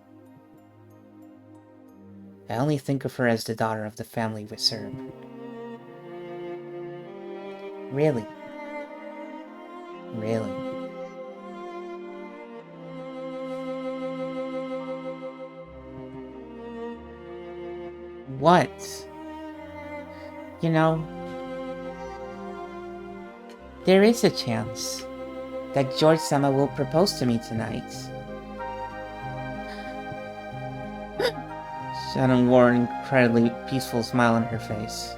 I only think of her as the daughter of the family we serve. Really? Really? What? You know, there is a chance that George-sama will propose to me tonight. Shannon wore an incredibly peaceful smile on her face.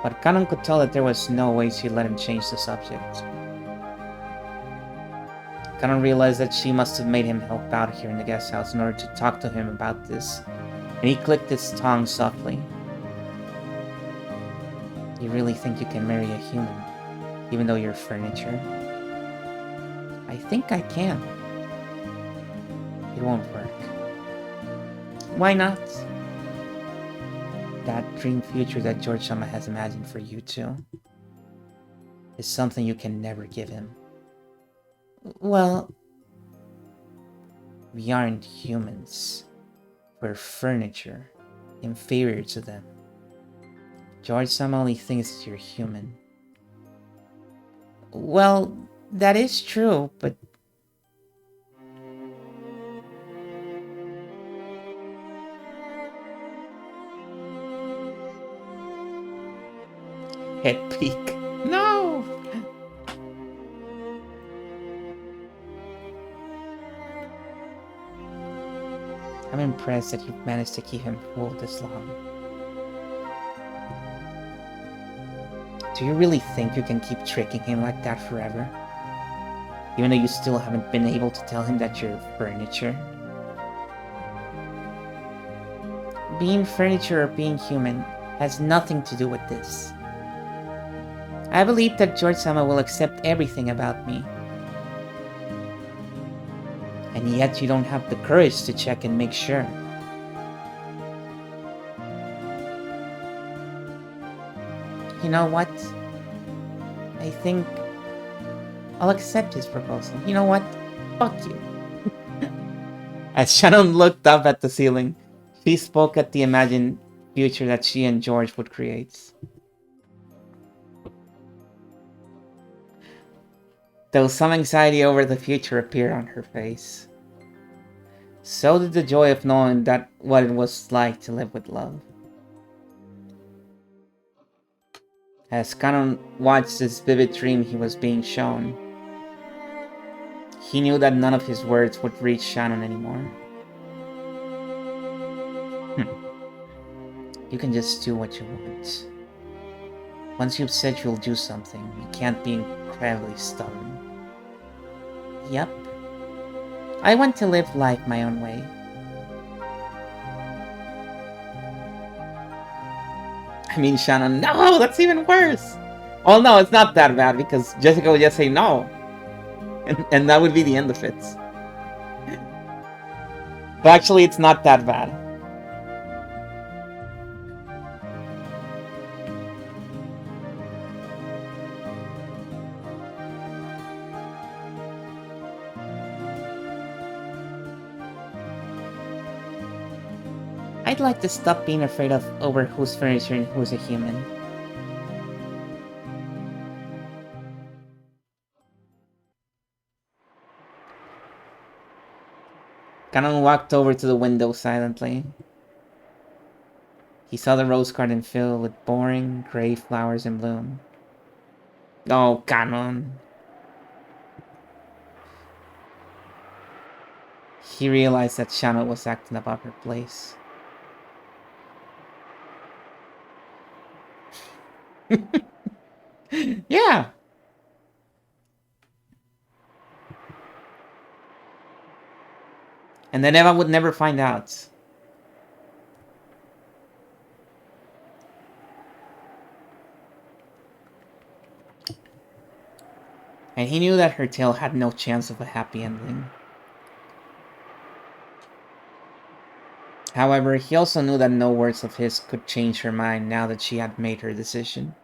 But Kanon could tell that there was no way she'd let him change the subject. Kanon realized that she must have made him help out here in the guest house in order to talk to him about this, and he clicked his tongue softly. You really think you can marry a human, even though you're furniture? I think I can. It won't work. Why not? That dream future that George-sama has imagined for you two is something you can never give him. Well, we aren't humans. We're furniture, inferior to them. George-sama only thinks that you're human. Well, that is true, but... Head peak. No! I'm impressed that you've managed to keep him fooled this long. Do you really think you can keep tricking him like that forever? Even though you still haven't been able to tell him that you're furniture? Being furniture or being human has nothing to do with this. I believe that George-sama will accept everything about me. And yet you don't have the courage to check and make sure. You know what? I think I'll accept his proposal. You know what? Fuck you. As Shannon looked up at the ceiling, she spoke at the imagined future that she and George would create. Though some anxiety over the future appeared on her face, so did the joy of knowing that what it was like to live with love. As Kanon watched this vivid dream he was being shown, he knew that none of his words would reach Shannon anymore. You can just do what you want. Once you've said you'll do something, you can't be incredibly stubborn. Yep. I want to live life my own way. I mean, Shannon, no, that's even worse. Oh no, it's not that bad because Jessica would just say no. And that would be the end of it. But actually, it's not that bad. I'd like to stop being afraid of over who's furniture and who's a human. Kanon walked over to the window silently. He saw the rose garden filled with boring, gray flowers in bloom. Oh, Kanon. He realized that Shannon was acting above her place. Yeah. And then Eva would never find out. And he knew that her tale had no chance of a happy ending. However, he also knew that no words of his could change her mind now that she had made her decision.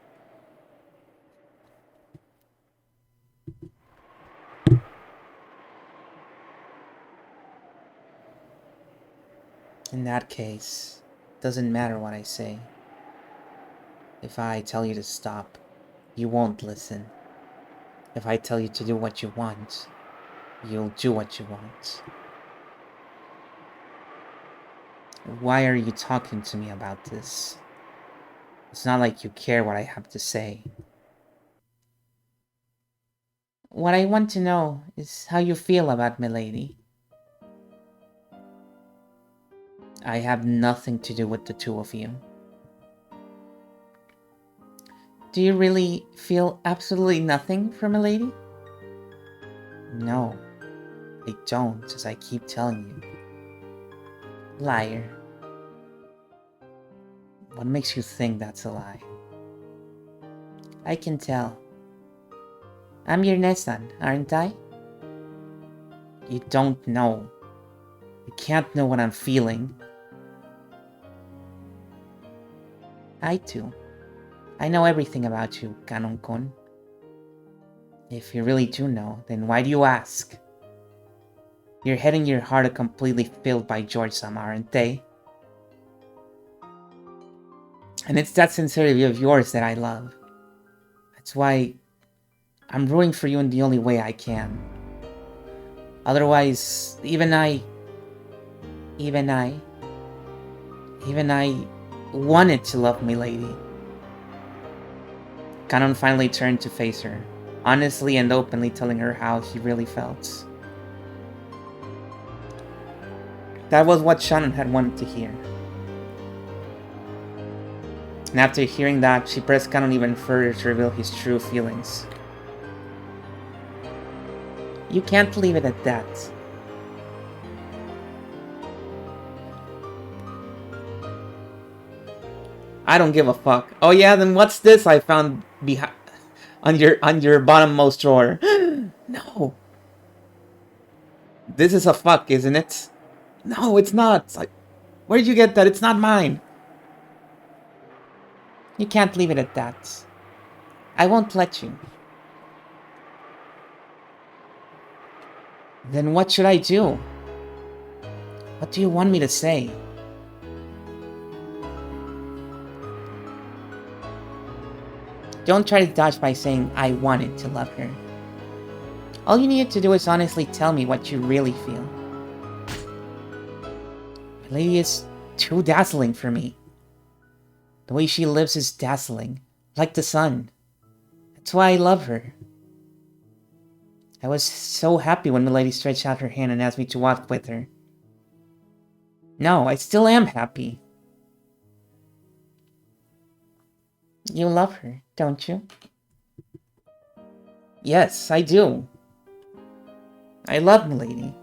In that case, it doesn't matter what I say. If I tell you to stop, you won't listen. If I tell you to do what you want, you'll do what you want. Why are you talking to me about this? It's not like you care what I have to say. What I want to know is how you feel about Milady. I have nothing to do with the two of you. Do you really feel absolutely nothing for Milady? No, I don't, as I keep telling you. Liar. What makes you think that's a lie? I can tell. I'm your Nesan, aren't I? You don't know. You can't know what I'm feeling. I do. I know everything about you, Kanon-kun. If you really do know, then why do you ask? Your head and your heart are completely filled by George-sama, aren't they? And it's that sincerity of yours that I love. That's why I'm rooting for you in the only way I can. Otherwise, even I wanted to love my lady. Kanon finally turned to face her, honestly and openly telling her how he really felt. That was what Shannon had wanted to hear. And after hearing that, she pressed Kanon even further to reveal his true feelings. You can't leave it at that. I don't give a fuck. Oh yeah, then what's this I found behind on your bottommost drawer? No. This is a fuck, isn't it? No, it's not. Where'd you get that? It's not mine. You can't leave it at that. I won't let you. Then what should I do? What do you want me to say? Don't try to dodge by saying I wanted to love her. All you needed to do is honestly tell me what you really feel. My lady is too dazzling for me. The way she lives is dazzling, like the sun. That's why I love her. I was so happy when Milady stretched out her hand and asked me to walk with her. No, I still am happy. You love her, don't you? Yes, I do. I love Milady.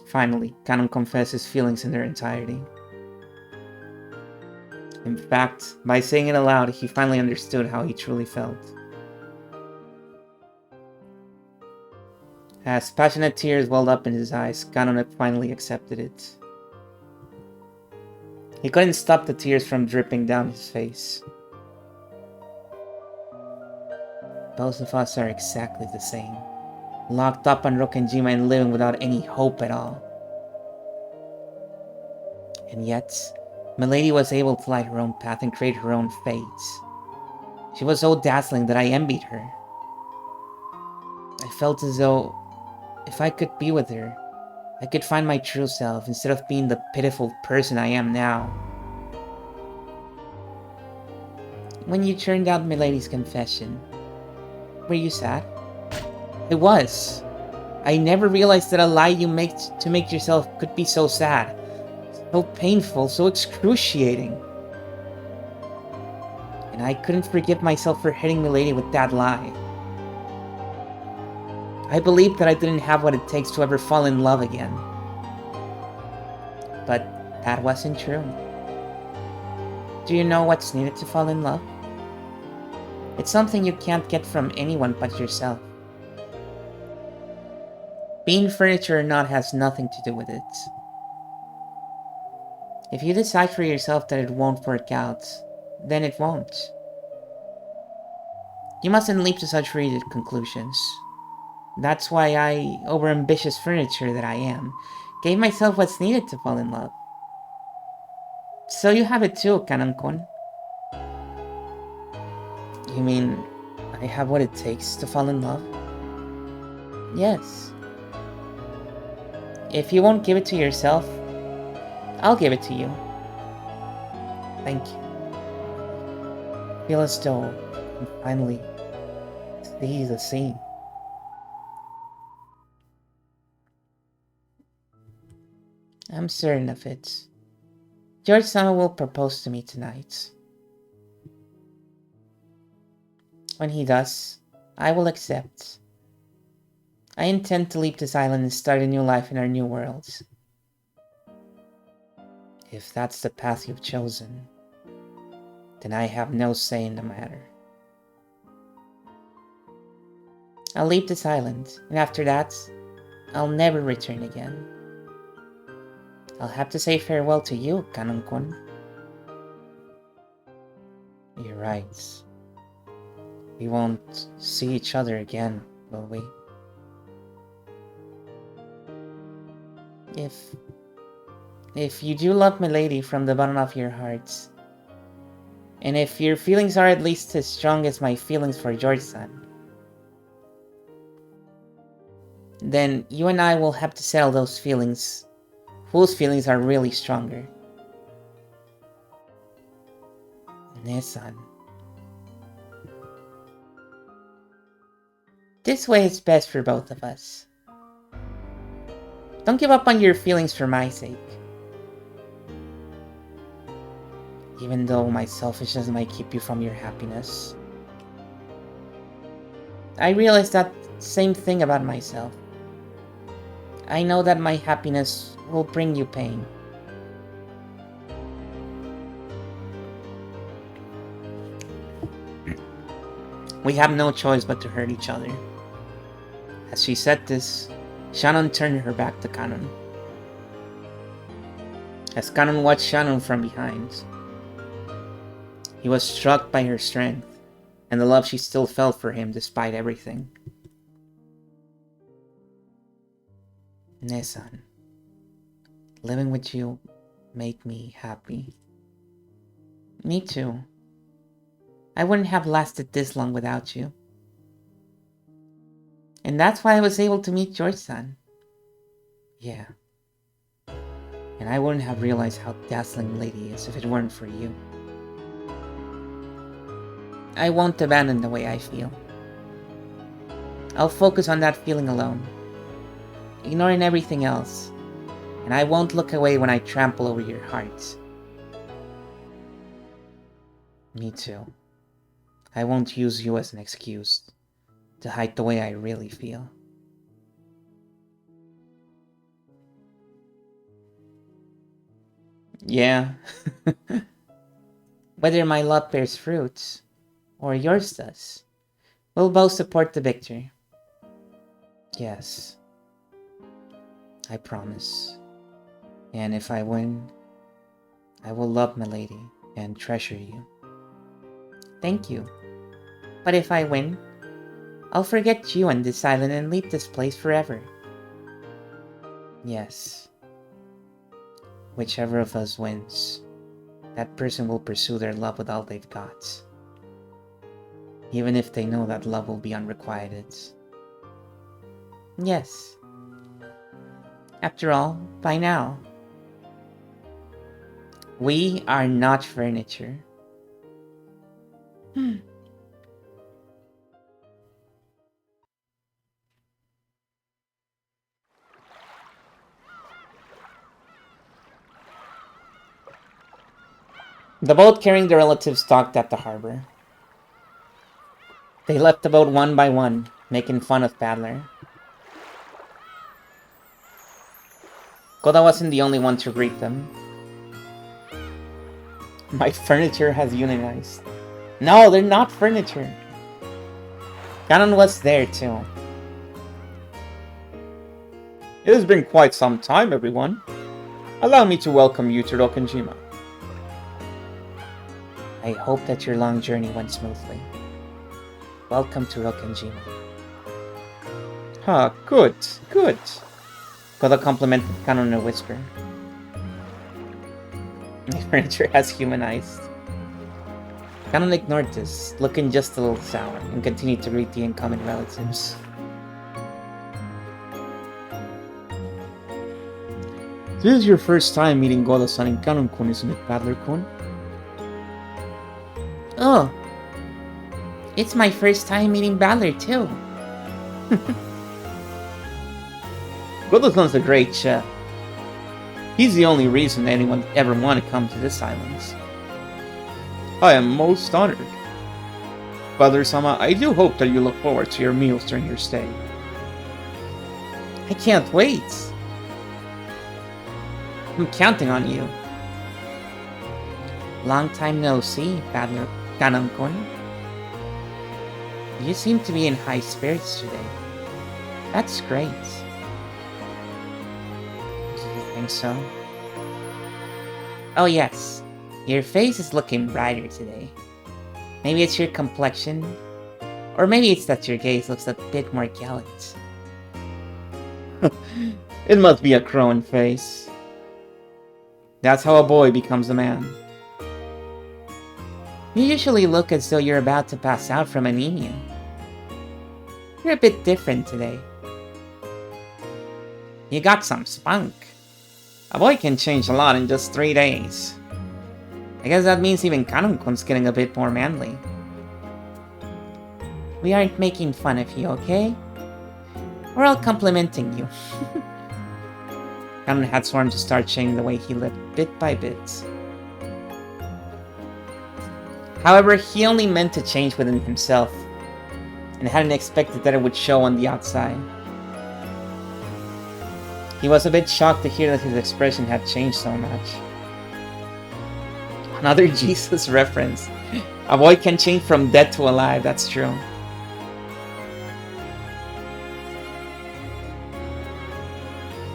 Finally, Kanon confessed his feelings in their entirety. In fact, by saying it aloud, he finally understood how he truly felt. As passionate tears welled up in his eyes, Kanon had finally accepted it. He couldn't stop the tears from dripping down his face. Both of us are exactly the same. Locked up on Rokkenjima and living without any hope at all. And yet, Milady was able to light her own path and create her own fate. She was so dazzling that I envied her. I felt as though if I could be with her, I could find my true self instead of being the pitiful person I am now. When you turned out Milady's confession, were you sad? I was. I never realized that a lie you make to make yourself could be so sad, so painful, so excruciating. And I couldn't forgive myself for hitting Milady with that lie. I believed that I didn't have what it takes to ever fall in love again. But that wasn't true. Do you know what's needed to fall in love? It's something you can't get from anyone but yourself. Being furniture or not has nothing to do with it. If you decide for yourself that it won't work out, then it won't. You mustn't leap to such rigid conclusions. That's why I, overambitious furniture that I am, gave myself what's needed to fall in love. So you have it too, Kanon-kun. You mean, I have what it takes to fall in love? Yes. If you won't give it to yourself, I'll give it to you. Thank you. I feel as though I can finally see the sea. I'm certain of it. George-sama will propose to me tonight. When he does, I will accept. I intend to leave this island and start a new life in our new world. If that's the path you've chosen, then I have no say in the matter. I'll leave this island, and after that, I'll never return again. I'll have to say farewell to you, Kanon-kun. You're right. We won't see each other again, will we? If you do love my lady from the bottom of your hearts, and if your feelings are at least as strong as my feelings for George-san, then you and I will have to settle those feelings, whose feelings are really stronger. Ne-san. This way is best for both of us. Don't give up on your feelings for my sake. Even though my selfishness might keep you from your happiness. I realize that same thing about myself. I know that my happiness will bring you pain. We have no choice but to hurt each other. As she said this, Shannon turned her back to Kanon. As Kanon watched Shannon from behind, he was struck by her strength and the love she still felt for him despite everything. Ne-san, living with you made me happy. Me too. I wouldn't have lasted this long without you. And that's why I was able to meet George-san. Yeah. And I wouldn't have realized how dazzling Lady is if it weren't for you. I won't abandon the way I feel. I'll focus on that feeling alone, ignoring everything else, and I won't look away when I trample over your heart. Me too. I won't use you as an excuse to hide the way I really feel. Yeah. Whether my love bears fruits, or yours does, we'll both support the victor. Yes. I promise. And if I win, I will love my lady and treasure you. Thank you. But if I win, I'll forget you on this island and leave this place forever. Yes. Whichever of us wins, that person will pursue their love with all they've got. Even if they know that love will be unrequited. Yes. After all, by now, we are not furniture. The boat carrying the relatives docked at the harbor. They left the boat one by one, making fun of Paddler. Koda wasn't the only one to greet them. My furniture has unionized. No, they're not furniture. Kanon was there too. It has been quite some time, everyone. Allow me to welcome you to Rokkenjima. I hope that your long journey went smoothly. Welcome to Rokkenjima. Ah, good, good. Koda complimented Kanon in a whisper. My furniture has humanized. Kanon ignored this, looking just a little sour, and continued to greet the incoming relatives. This is your first time meeting Goda-san and Kanon-kun, isn't it, Paddler-kun? Oh, it's my first time meeting Battler too. Goda-san's a great chef. He's the only reason anyone ever want to come to this island. I am most honored. Father-sama, I do hope that you look forward to your meals during your stay. I can't wait. I'm counting on you. Long time no see, Paddler Kanon-kun. You seem to be in high spirits today. That's great. Do you think so? Oh yes, your face is looking brighter today. Maybe it's your complexion, Or maybe it's that your gaze looks a bit more gallant. It must be a crone face. That's how a boy becomes a man. You usually look as though you're about to pass out from anemia. You're a bit different today. You got some spunk. A boy can change a lot in just 3 days. I guess that means even Kanun-kun's getting a bit more manly. We aren't making fun of you, okay? We're all complimenting you. Kanun had sworn to start changing the way he lived bit by bit. However, he only meant to change within himself, and hadn't expected that it would show on the outside. He was a bit shocked to hear that his expression had changed so much. Another Jesus reference. A boy can change from dead to alive, that's true.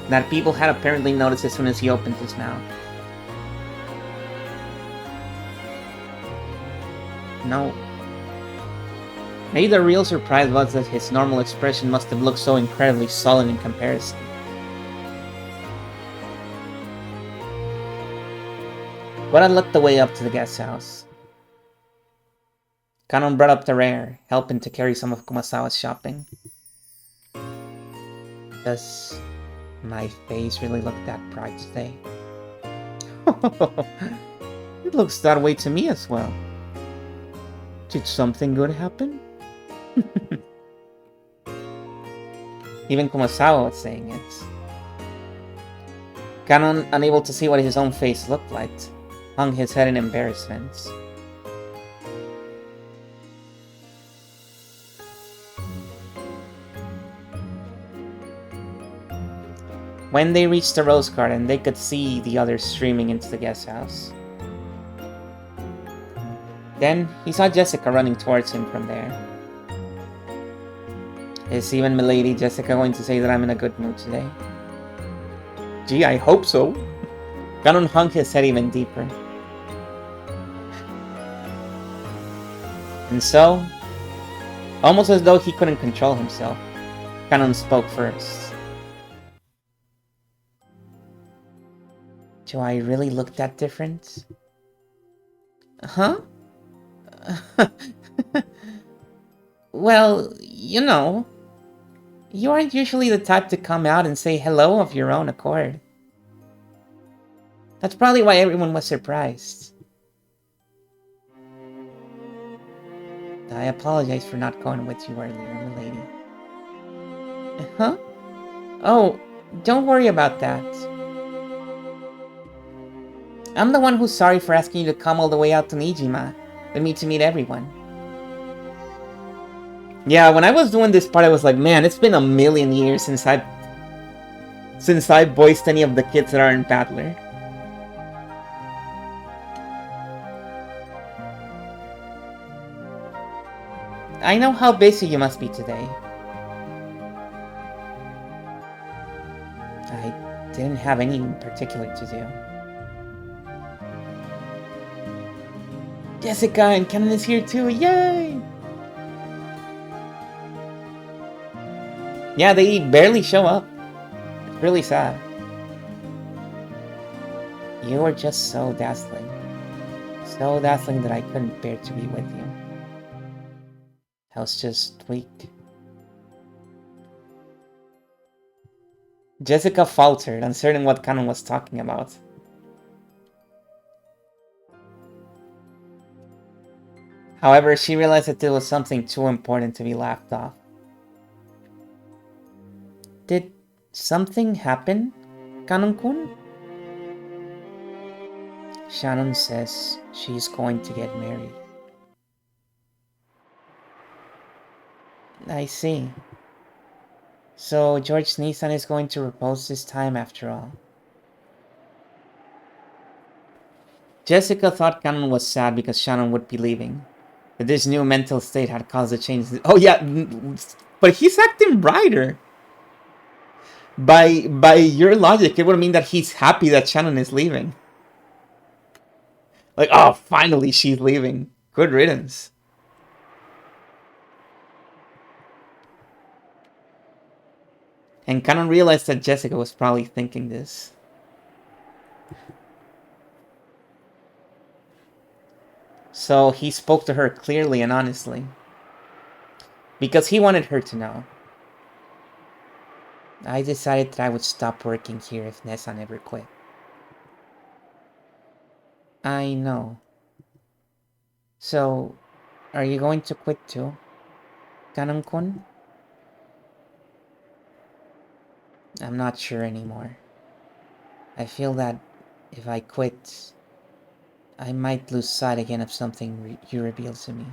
That people had apparently noticed as soon as he opened his mouth. No. Maybe the real surprise was that his normal expression must have looked so incredibly sullen in comparison. Guara led the way up to the guest house. Kanon brought up the rear, helping to carry some of Kumasawa's shopping. Does my face really look that bright today? It looks that way to me as well. Did something good happen? Even Kumasawa was saying it. Kanon, unable to see what his own face looked like, hung his head in embarrassment. When they reached the rose garden, they could see the others streaming into the guest house. Then, he saw Jessica running towards him from there. Is even milady Jessica going to say that I'm in a good mood today? Gee, I hope so. Ganon hung his head even deeper. And so, almost as though he couldn't control himself, Ganon spoke first. Do I really look that different? Huh? Well, you know, you aren't usually the type to come out and say hello of your own accord. That's probably why everyone was surprised. I apologize for not going with you earlier, milady. Huh? Oh, don't worry about that. I'm the one who's sorry for asking you to come all the way out to Nijima with me to meet everyone. Yeah, when I was doing this part, I was like, man, it's been a million years since I voiced any of the kids that are in Battler. I know how busy you must be today. I didn't have anything particular to do. Jessica and Kenan is here too, yay! Yeah, they barely show up. It's really sad. You were just so dazzling. So dazzling that I couldn't bear to be with you. I was just weak. Jessica faltered, uncertain what Kanon was talking about. However, she realized that there was something too important to be laughed off. Did something happen, Kanon-kun? Shannon says she's going to get married. I see. So George Nissan is going to propose this time after all. Jessica thought Kanon was sad because Shannon would be leaving. That this new mental state had caused a change. Oh yeah, but he's acting brighter. By your logic, it would mean that he's happy that Shannon is leaving. Like, oh, finally she's leaving. Good riddance. And Canon realized that Jessica was probably thinking this. So he spoke to her clearly and honestly. Because he wanted her to know. I decided that I would stop working here if Nessa never quit. I know. So, are you going to quit too, Kanon-kun? I'm not sure anymore. I feel that if I quit, I might lose sight again of something you revealed to me,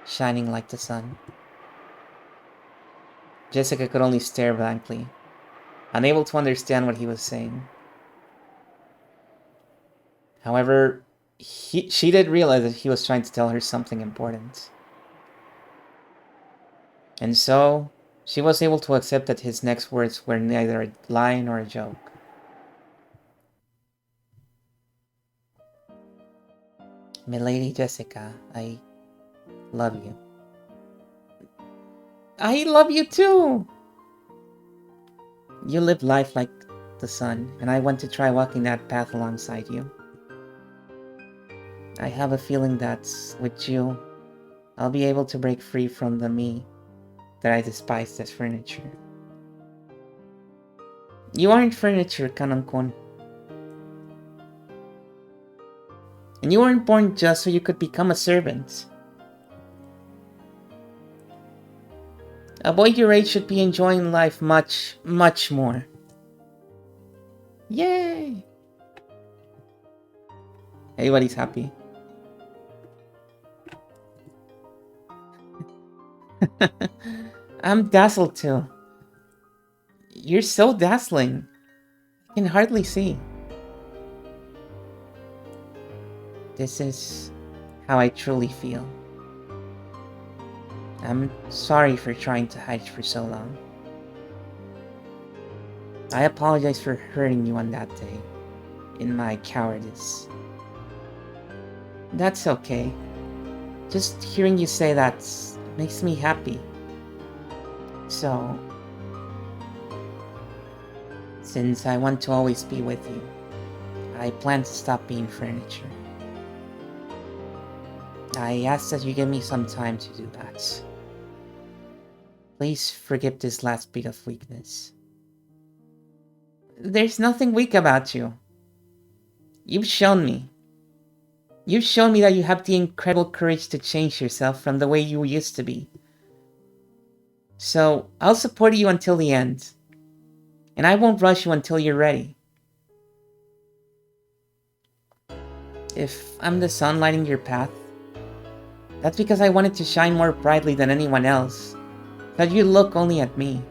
shining like the sun. Jessica could only stare blankly, unable to understand what he was saying. However, she did realize that he was trying to tell her something important. And so, she was able to accept that his next words were neither a lie nor a joke. Milady Jessica, I love you. I love you too! You live life like the sun, and I want to try walking that path alongside you. I have a feeling that, with you, I'll be able to break free from the me that I despised as furniture. You aren't furniture, Kanon-kun. And you weren't born just so you could become a servant. A boy your age should be enjoying life much, much more. Yay! Everybody's happy. I'm dazzled too. You're so dazzling. I can hardly see. This is how I truly feel. I'm sorry for trying to hide for so long. I apologize for hurting you on that day, in my cowardice. That's okay. Just hearing you say that makes me happy. So, since I want to always be with you, I plan to stop being furniture. I ask that you give me some time to do that. Please forgive this last bit of weakness. There's nothing weak about you. You've shown me. You've shown me that you have the incredible courage to change yourself from the way you used to be. So, I'll support you until the end. And I won't rush you until you're ready. If I'm the sun lighting your path, that's because I wanted to shine more brightly than anyone else, that you look only at me.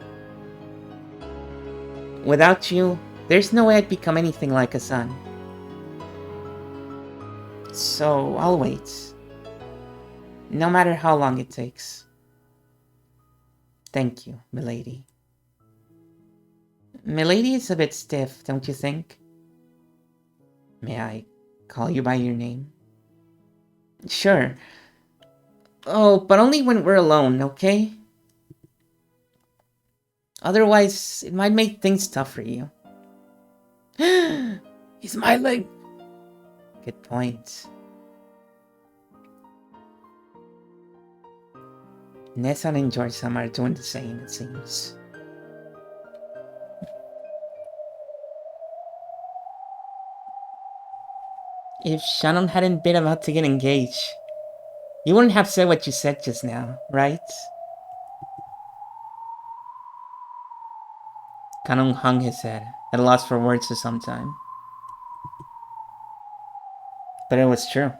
Without you, there's no way I'd become anything like a sun. So, I'll wait. No matter how long it takes. Thank you, milady. Milady is a bit stiff, don't you think? May I call you by your name? Sure. Oh, but only when we're alone, okay? Otherwise, it might make things tough for you. He's smiling. Good point. Nessa and George-sama are doing the same, it seems. If Shannon hadn't been about to get engaged, you wouldn't have said what you said just now, right? Kanong hung his head, at a loss for words for some time. But it was true.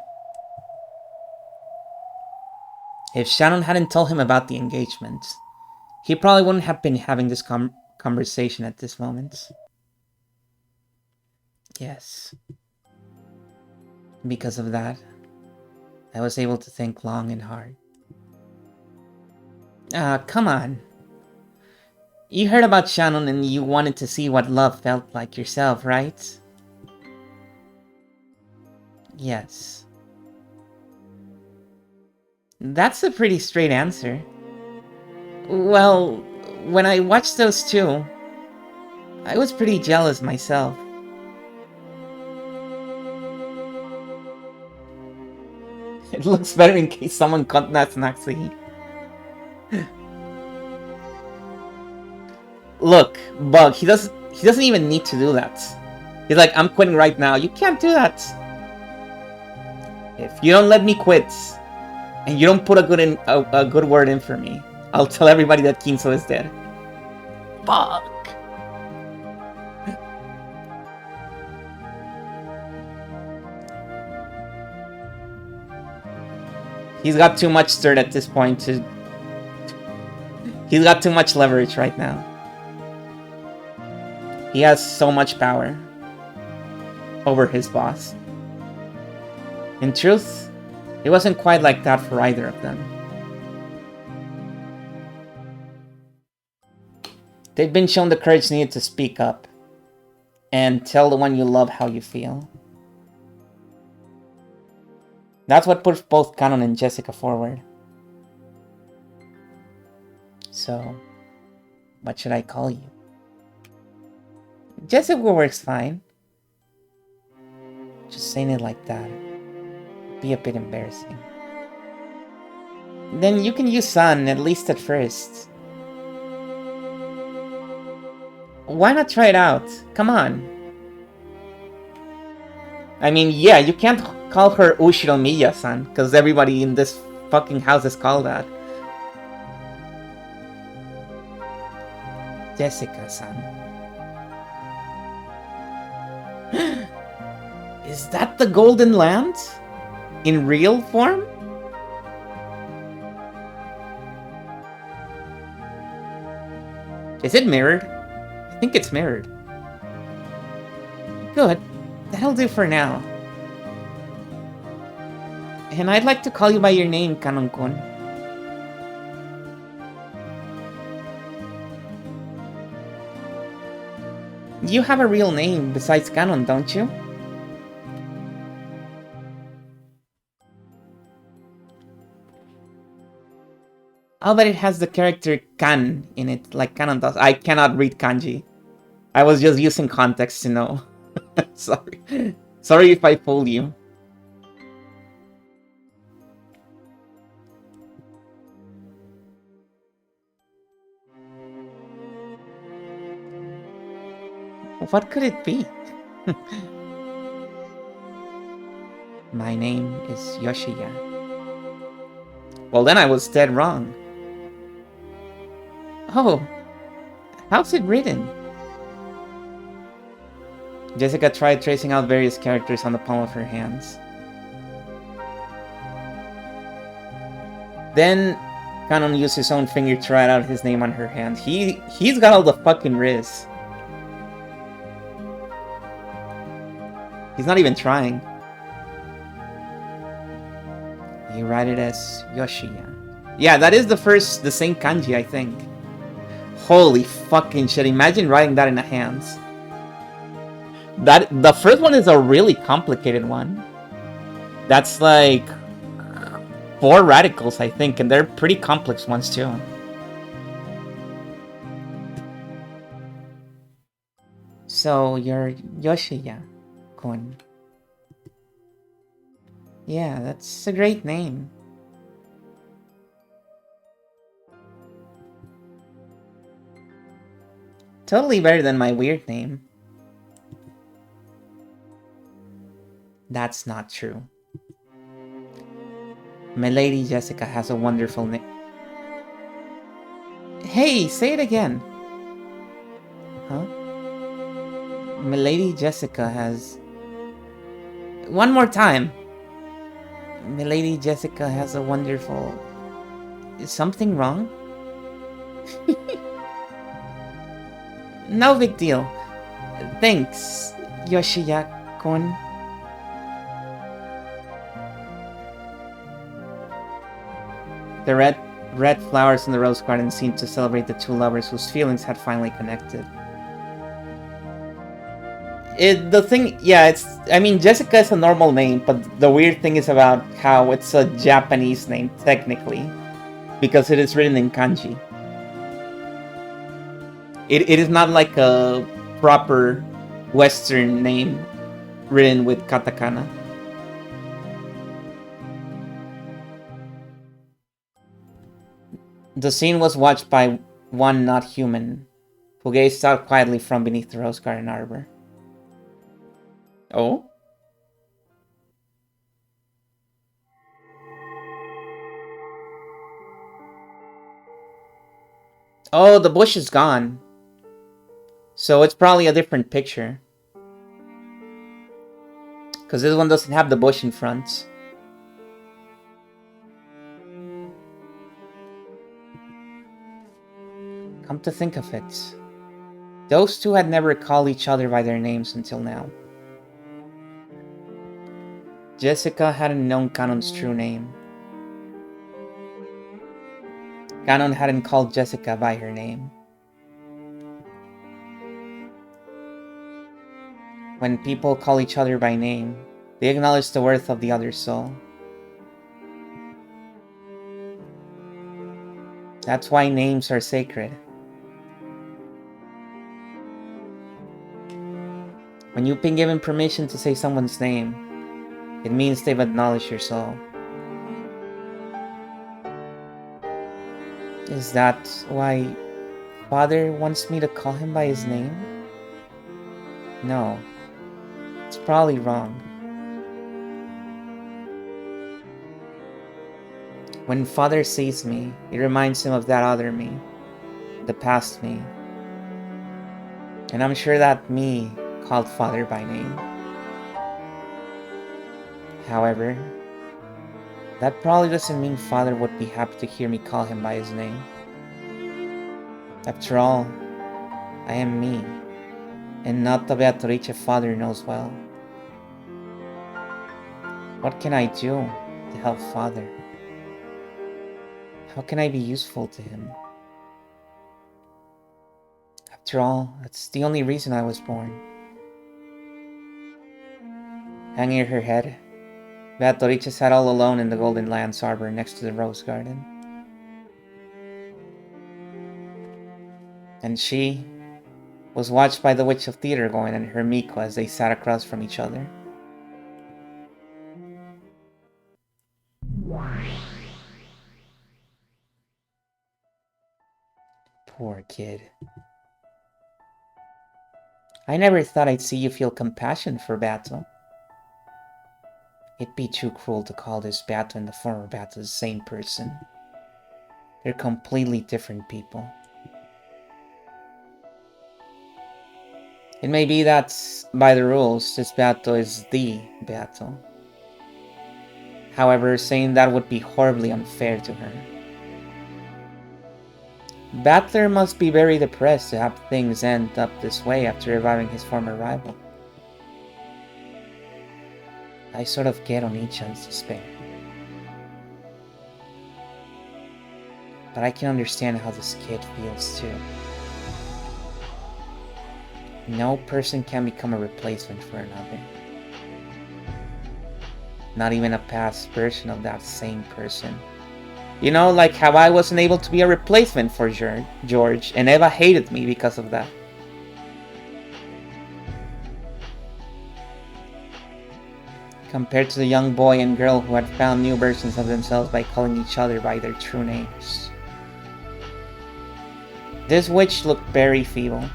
If Shannon hadn't told him about the engagement, he probably wouldn't have been having this conversation at this moment. Yes. Because of that, I was able to think long and hard. Come on. You heard about Shannon and you wanted to see what love felt like yourself, right? Yes. That's a pretty straight answer. Well, when I watched those two, I was pretty jealous myself. It looks better in case someone contacts Naxi. Look, Bug, he doesn't even need to do that. He's like, I'm quitting right now. You can't do that. If you don't let me quit, and you don't put a good word in for me, I'll tell everybody that Kinso is dead. Fuck. He's got too much stirred at this point to... He's got too much leverage right now. He has so much power over his boss. In truth, it wasn't quite like that for either of them. They've been shown the courage needed to speak up and tell the one you love how you feel. That's what pushed both Kanon and Jessica forward. So, what should I call you? Jessica works fine. Just saying it like that would be a bit embarrassing. Then you can use Sun, at least at first. Why not try it out? Come on. I mean, yeah, you can't call her Ushiro Miya-san, because everybody in this fucking house is called that. Jessica-san. Is that the Golden Land? In real form? Is it mirrored? I think it's mirrored. Good. That'll do for now. And I'd like to call you by your name, Kanon-kun. You have a real name besides Kanon, don't you? I'll bet it has the character Kan in it, like Kanon does. I cannot read kanji. I was just using context to know. Sorry. Sorry if I fooled you. What could it be? My name is Yoshiya. Well, then I was dead wrong. Oh, how's it written? Jessica tried tracing out various characters on the palm of her hands. Then Kanon used his own finger to write out his name on her hand. He's got all the fucking riz. He's not even trying. You write it as Yoshiya. Yeah, that is the same kanji, I think. Holy fucking shit, imagine writing that in the hands. The first one is a really complicated one. That's like 4 radicals, I think, and they're pretty complex ones too. So you're Yoshiya-kun. Yeah, that's a great name. Totally better than my weird name. That's not true. Milady Jessica has a wonderful name. Hey, say it again. Huh? Milady Jessica has... One more time. Milady Jessica has a wonderful... Is something wrong? No big deal. Thanks, Yoshiya-kun. The red flowers in the rose garden seemed to celebrate the two lovers whose feelings had finally connected. I mean, Jessica is a normal name, but the weird thing is about how it's a Japanese name, technically, because it is written in kanji. It is not like a proper Western name written with katakana. The scene was watched by one not human, who gazed out quietly from beneath the rose garden arbor. Oh? Oh, the bush is gone. So it's probably a different picture. Because this one doesn't have the bush in front. Come to think of it, those two had never called each other by their names until now. Jessica hadn't known Kanon's true name. Kanon hadn't called Jessica by her name. When people call each other by name, they acknowledge the worth of the other's soul. That's why names are sacred. When you've been given permission to say someone's name, it means they've acknowledged your soul. Is that why Father wants me to call him by his name? No, it's probably wrong. When Father sees me, it reminds him of that other me, the past me. And I'm sure that me called Father by name. However, that probably doesn't mean Father would be happy to hear me call him by his name. After all, I am me, and not the Beatrice Father knows well. What can I do to help Father? How can I be useful to him? After all, that's the only reason I was born. Hanging her head, Beatrice sat all alone in the Golden Lance Arbor next to the Rose Garden. And she was watched by the Witch of Theatergoin and her Miko as they sat across from each other. Poor kid. I never thought I'd see you feel compassion for Bato. It'd be too cruel to call this Bato and the former Bato the same person. They're completely different people. It may be that, by the rules, this Bato is the Bato. However, saying that would be horribly unfair to her. Battler must be very depressed to have things end up this way after reviving his former rival. I sort of get on Ichan's despair. But I can understand how this kid feels too. No person can become a replacement for another. Not even a past version of that same person. You know, like how I wasn't able to be a replacement for George, and Eva hated me because of that. Compared to the young boy and girl who had found new versions of themselves by calling each other by their true names. This witch looked very feeble.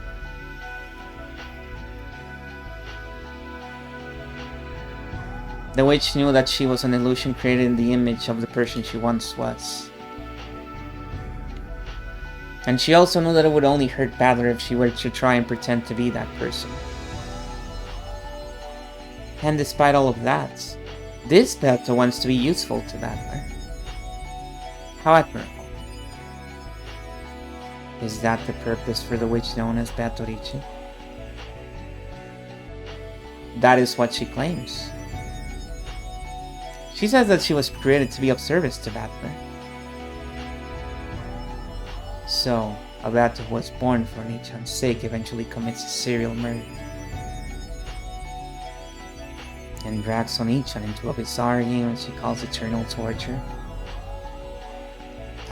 The witch knew that she was an illusion created in the image of the person she once was. And she also knew that it would only hurt Battler if she were to try and pretend to be that person. And despite all of that, this Battler wants to be useful to Battler. How admirable. Is that the purpose for the witch known as Batorichi? That is what she claims. She says that she was created to be of service to Battler. So, a Battler who was born for Nichan's sake eventually commits a serial murder. And drags Onichan into a bizarre game she calls eternal torture.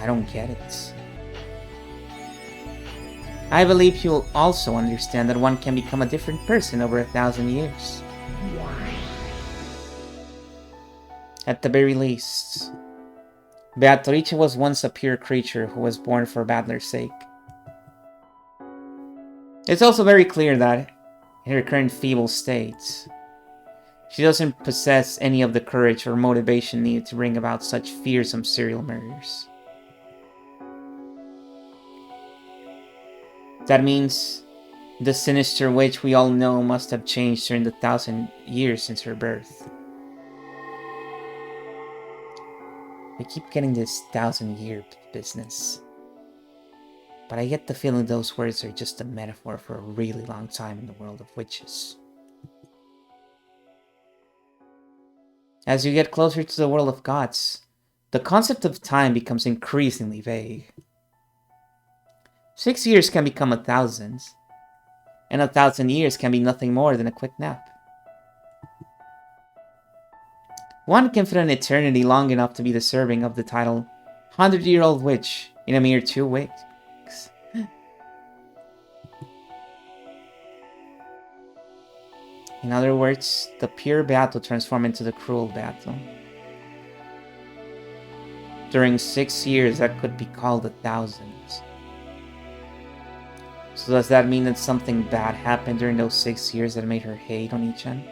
I don't get it. I believe you'll also understand that one can become a different person over 1,000 years. At the very least, Beatrice was once a pure creature who was born for Badler's sake. It's also very clear that, in her current feeble state, she doesn't possess any of the courage or motivation needed to bring about such fearsome serial murders. That means the sinister witch we all know must have changed during the 1,000 years since her birth. We keep getting this 1,000-year business, but I get the feeling those words are just a metaphor for a really long time in the world of witches. As you get closer to the world of gods, the concept of time becomes increasingly vague. 6 years can become 1,000, and 1,000 years can be nothing more than a quick nap. One can fit an eternity long enough to be deserving of the title 100-year-old witch in a mere 2 weeks. In other words, the pure Beato transformed into the cruel Beato. During 6 years, that could be called 1,000. So does that mean that something bad happened during those 6 years that made her hate on Ichan?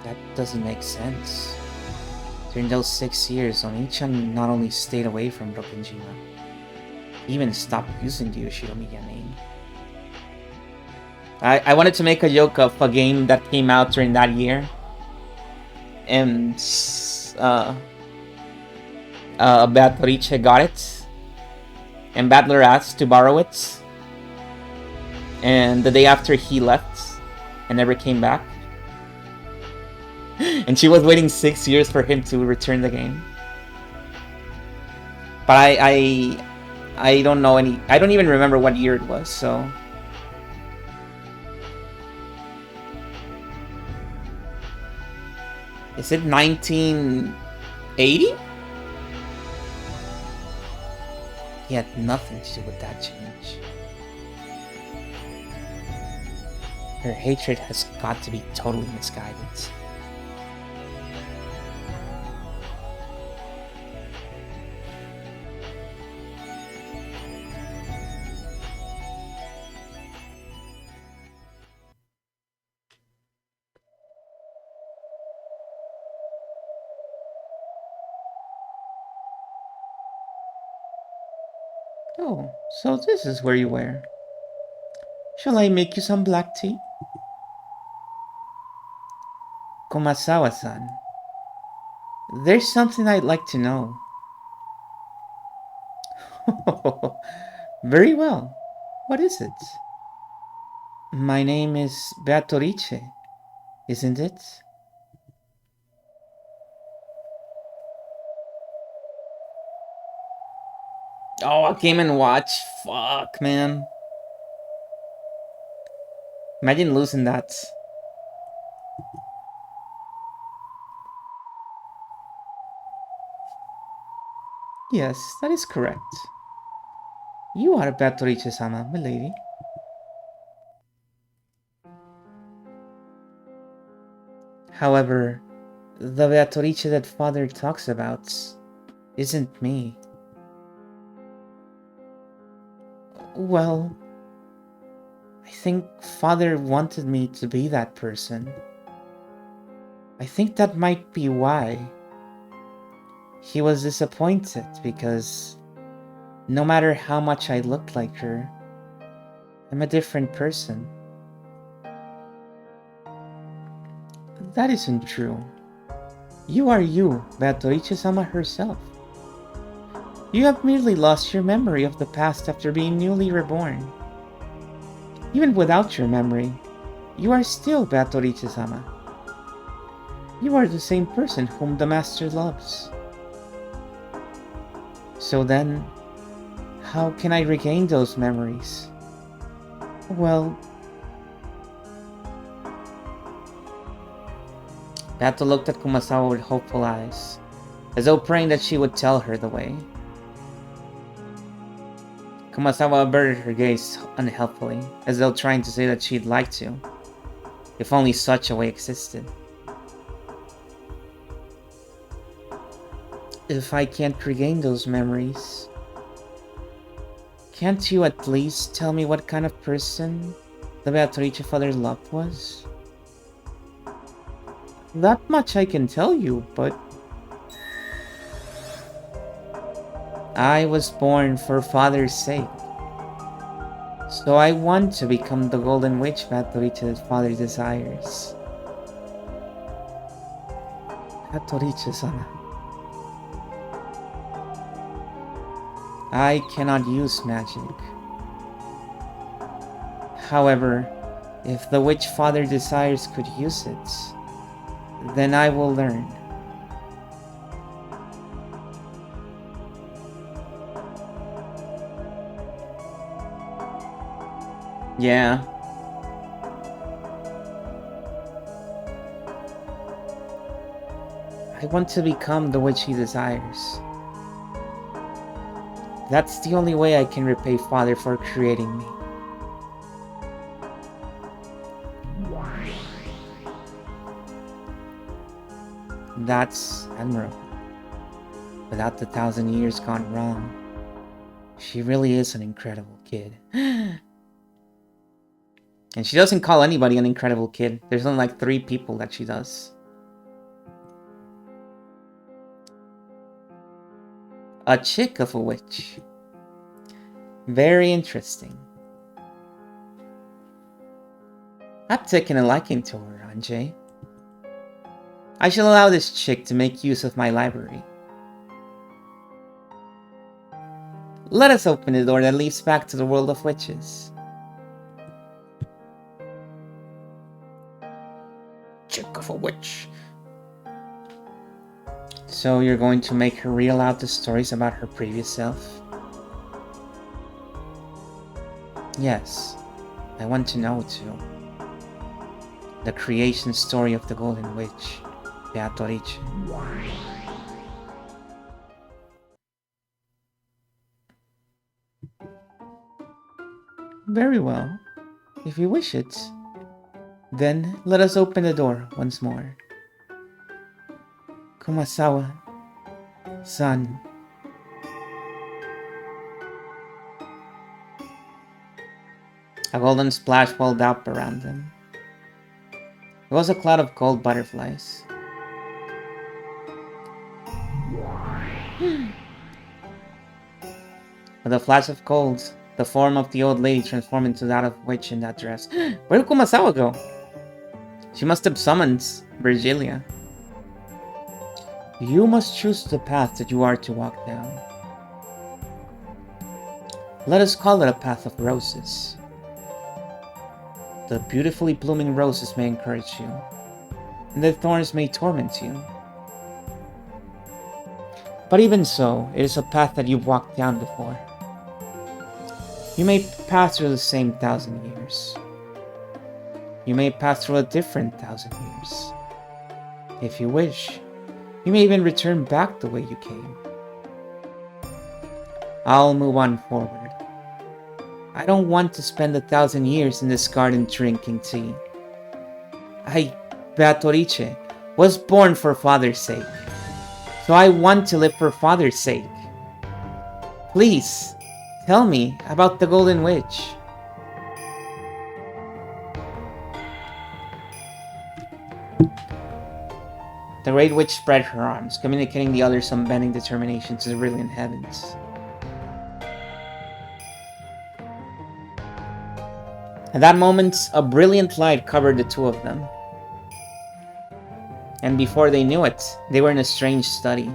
That doesn't make sense. During those 6 years, Oni-chan not only stayed away from Rokkenjima, he even stopped using the Yoshinomiya name. I wanted to make a joke of a game that came out during that year, and Beatrice got it, and Battler asked to borrow it, and the day after he left and never came back. And she was waiting 6 years for him to return the game. But I don't know any. I don't even remember what year it was. So is it 1980? He had nothing to do with that change. Her hatred has got to be totally misguided. Oh, so this is where you were. Shall I make you some black tea? Komasawa-san, there's something I'd like to know. Very well. What is it? My name is Beatrice, isn't it? Oh, a Game and Watch. Fuck, man. Imagine losing that. Yes, that is correct. You are Beatrice-sama, milady. However, the Beatrice that father talks about isn't me. Well, I think father wanted me to be that person. I think that might be why. He was disappointed because no matter how much I looked like her, I'm a different person. That isn't true. You are you, Beatrice-sama herself. You have merely lost your memory of the past after being newly reborn. Even without your memory, you are still Beatrice-sama. You are the same person whom the Master loves. So then, how can I regain those memories? Well, Beato looked at Kumasawa with hopeful eyes, as though praying that she would tell her the way. Kumasawa averted her gaze unhelpfully, as though trying to say that she'd like to, if only such a way existed. If I can't regain those memories, can't you at least tell me what kind of person the Beatrice father loved was? That much I can tell you, but I was born for father's sake. So I want to become the golden witch Beatrice's father desires. Beatrice-sama. I cannot use magic. However, if the witch father desires could use it, then I will learn. Yeah. I want to become the witch he desires. That's the only way I can repay Father for creating me. That's admirable. Without the 1,000 years gone wrong, she really is an incredible kid. And she doesn't call anybody an incredible kid. There's only like 3 people that she does. A chick of a witch. Very interesting. I've taken a liking to her, Anjay. I shall allow this chick to make use of my library. Let us open the door that leads back to the world of witches. Chick of a witch. So you're going to make her reel out the stories about her previous self? Yes, I want to know too. The creation story of the Golden Witch, Beatrice. Very well, if you wish it. Then let us open the door once more. Kumasawa, son. A golden splash welled up around them. It was a cloud of gold butterflies. With a flash of gold, the form of the old lady transformed into that of witch in that dress. Where did Kumasawa go? She must have summoned Virgilia. You must choose the path that you are to walk down. Let us call it a path of roses. The beautifully blooming roses may encourage you, and the thorns may torment you. But even so, it is a path that you've walked down before. You may pass through the same 1,000 years. You may pass through a different 1,000 years. If you wish, you may even return back the way you came. I'll move on forward. I don't want to spend 1,000 years in this garden drinking tea. I, Beatrice, was born for Father's sake. So I want to live for Father's sake. Please, tell me about the Golden Witch. The Great Witch spread her arms, communicating the other's unbending determination to the brilliant heavens. At that moment, a brilliant light covered the two of them. And before they knew it, they were in a strange study.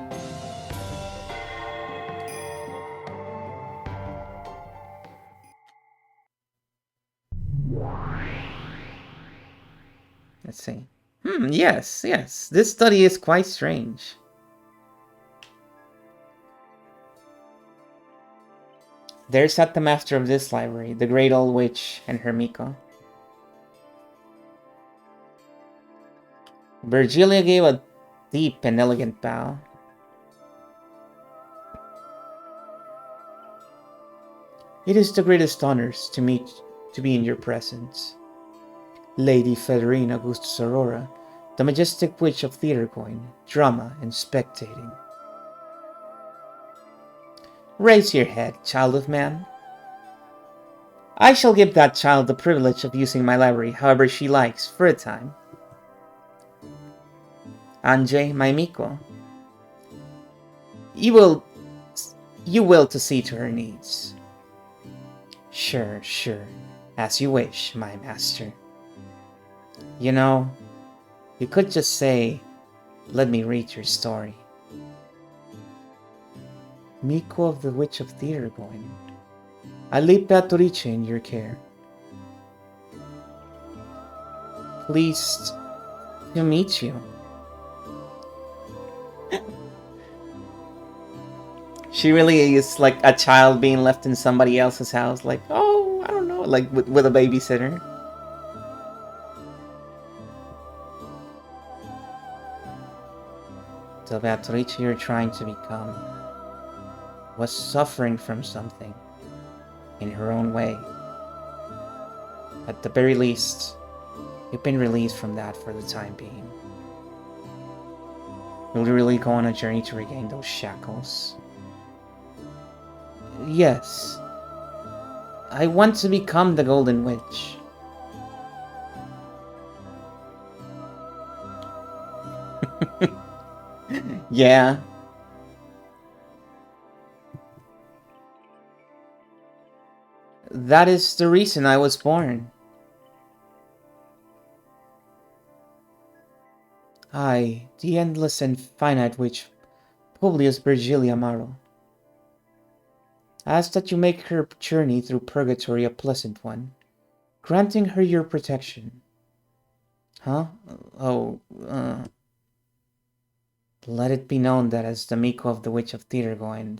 Let's see. Yes. This study is quite strange. There sat the master of this library, the great old witch, and her Miko. Virgilia gave a deep and elegant bow. It is the greatest honors to be in your presence. Lady Federina Augustus Aurora, the majestic witch of theater-going, drama, and spectating. Raise your head, child of man. I shall give that child the privilege of using my library however she likes for a time. Anjay, my Miko. You will to see to her needs. Sure, as you wish, my master. You know, you could just say, let me read your story. Miko of the Witch of Theater-going. I leave Beatrice in your care. Pleased to meet you. She really is like a child being left in somebody else's house, like, oh, I don't know, like with a babysitter. The Beatrice you're trying to become was suffering from something in her own way. At the very least, you've been released from that for the time being. You'll really go on a journey to regain those shackles. Yes. I want to become the Golden Witch. Yeah. That is the reason I was born. I, the endless and finite witch, Publius Virgilia Amaro, ask that you make her journey through purgatory a pleasant one, granting her your protection. Huh? Oh, let it be known that as the Miko of the Witch of Theater-going,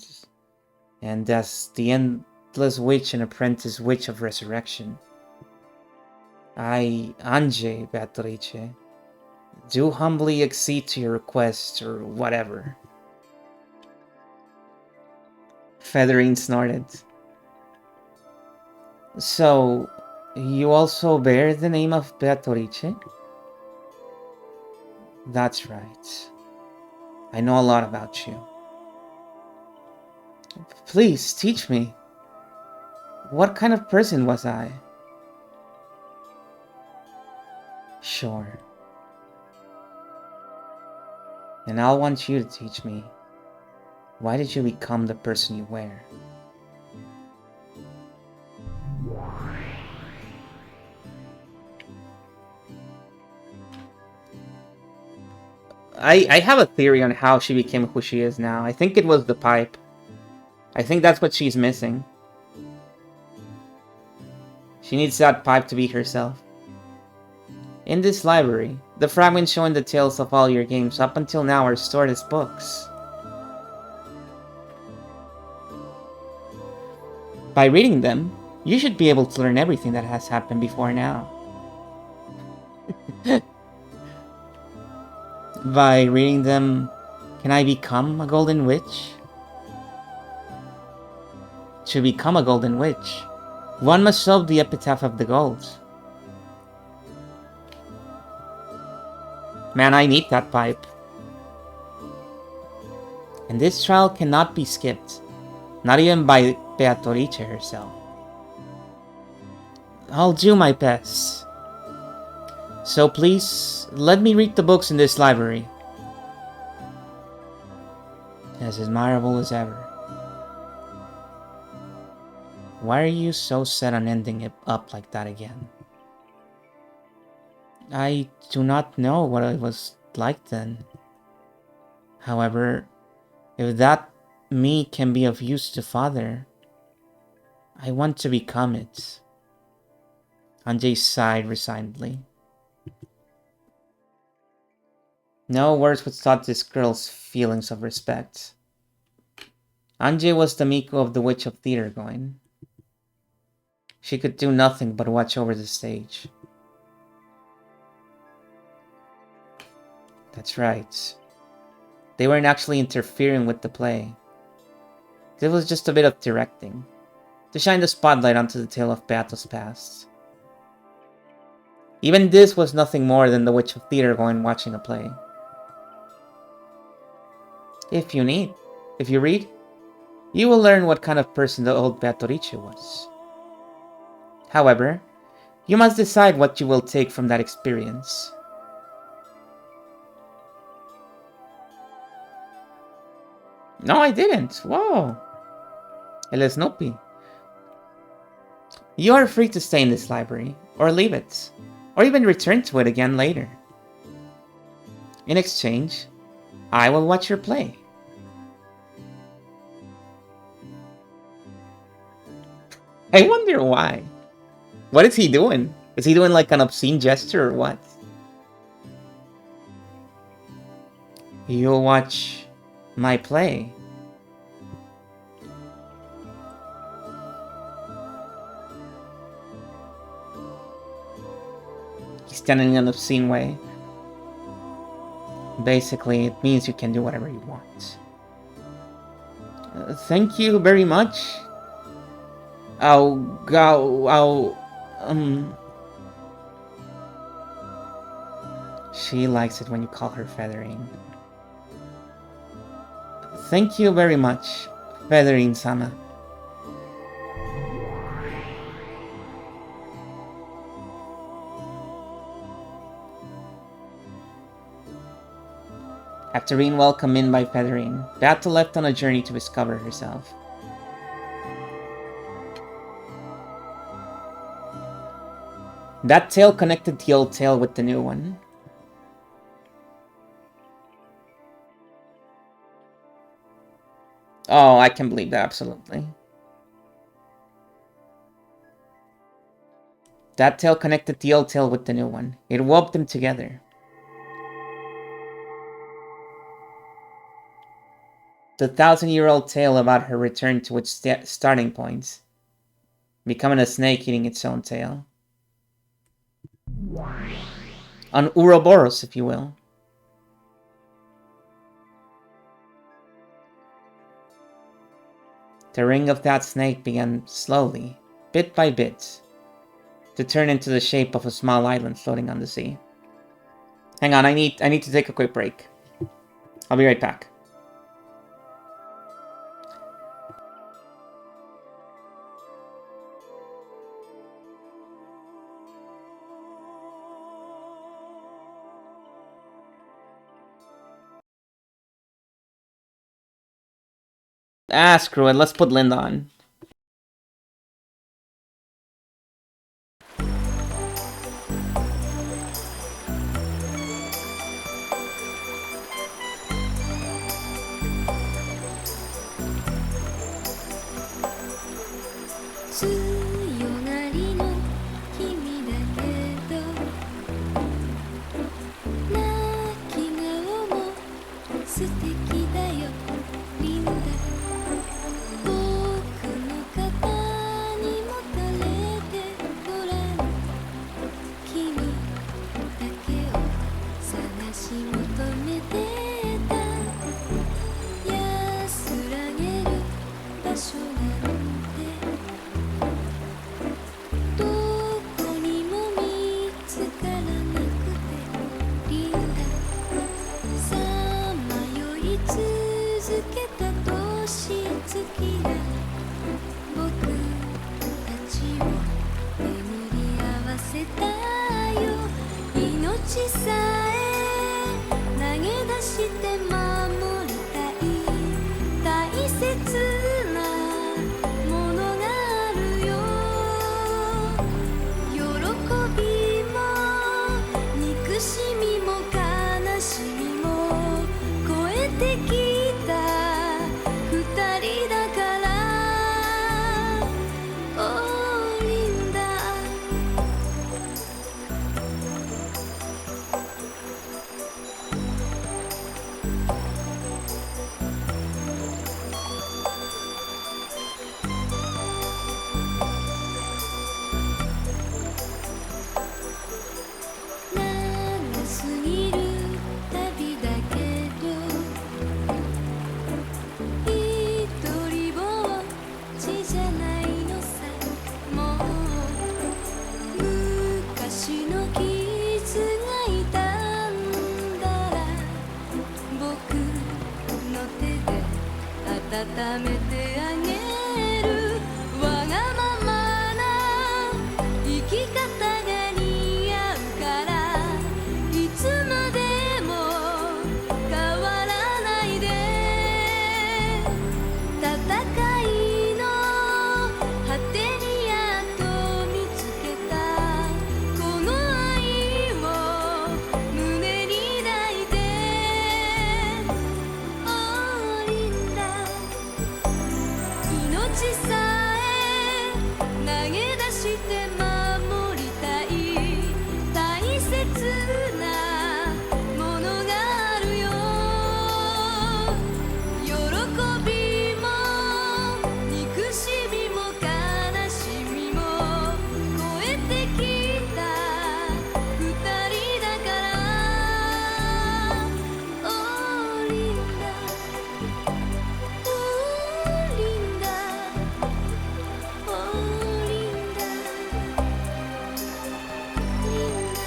and as the endless witch and apprentice witch of resurrection, I, Anjay Beatrice, do humbly accede to your request or whatever. Featherine snorted. So, you also bear the name of Beatrice? That's right. I know a lot about you. Please, teach me. What kind of person was I? Sure. And I'll want you to teach me. Why did you become the person you were? I have a theory on how she became who she is now. I think it was the pipe. I think that's what she's missing. She needs that pipe to be herself. In this library, the fragments showing the tales of all your games up until now are stored as books. By reading them, you should be able to learn everything that has happened before now. By reading them, can I become a golden witch? To become a golden witch, one must solve the epitaph of the gold. Man, I need that pipe. And this trial cannot be skipped, not even by Beatrice herself. I'll do my best. So please, let me read the books in this library. As admirable as ever. Why are you so set on ending it up like that again? I do not know what it was like then. However, if that me can be of use to Father, I want to become it. Anjay sighed resignedly. No words would stop this girl's feelings of respect. Anjay was the Miko of the Witch of Theater-going. She could do nothing but watch over the stage. That's right. They weren't actually interfering with the play. It was just a bit of directing, to shine the spotlight onto the tale of Beato's past. Even this was nothing more than the witch of theater going watching a play. If you read, you will learn what kind of person the old Beatorice was. However, you must decide what you will take from that experience. No, I didn't. Whoa. El Snoopy. You are free to stay in this library, or leave it, or even return to it again later. In exchange, I will watch your play. I wonder why. What is he doing? Is he doing like an obscene gesture or what? You'll watch my play. He's done it in an obscene way. Basically, it means you can do whatever you want. Thank you very much. She likes it when you call her Feathering. Thank you very much, Feathering-sama. After being welcomed in by Feathering, Beato left on a journey to discover herself. That tale connected the old tale with the new one. Oh, I can believe that, absolutely. That tale connected the old tale with the new one. It wove them together. The 1,000-year-old tale about her return to its starting point, becoming a snake eating its own tail. An Ouroboros, if you will. The ring of that snake began slowly, bit by bit, to turn into the shape of a small island floating on the sea. Hang on, I need to take a quick break. I'll be right back. Screw it, let's put Linda on. なものがあるよ喜びも憎しみも悲しみも超えてきた二人だからオーリンダオーリンダオーリンダリンダ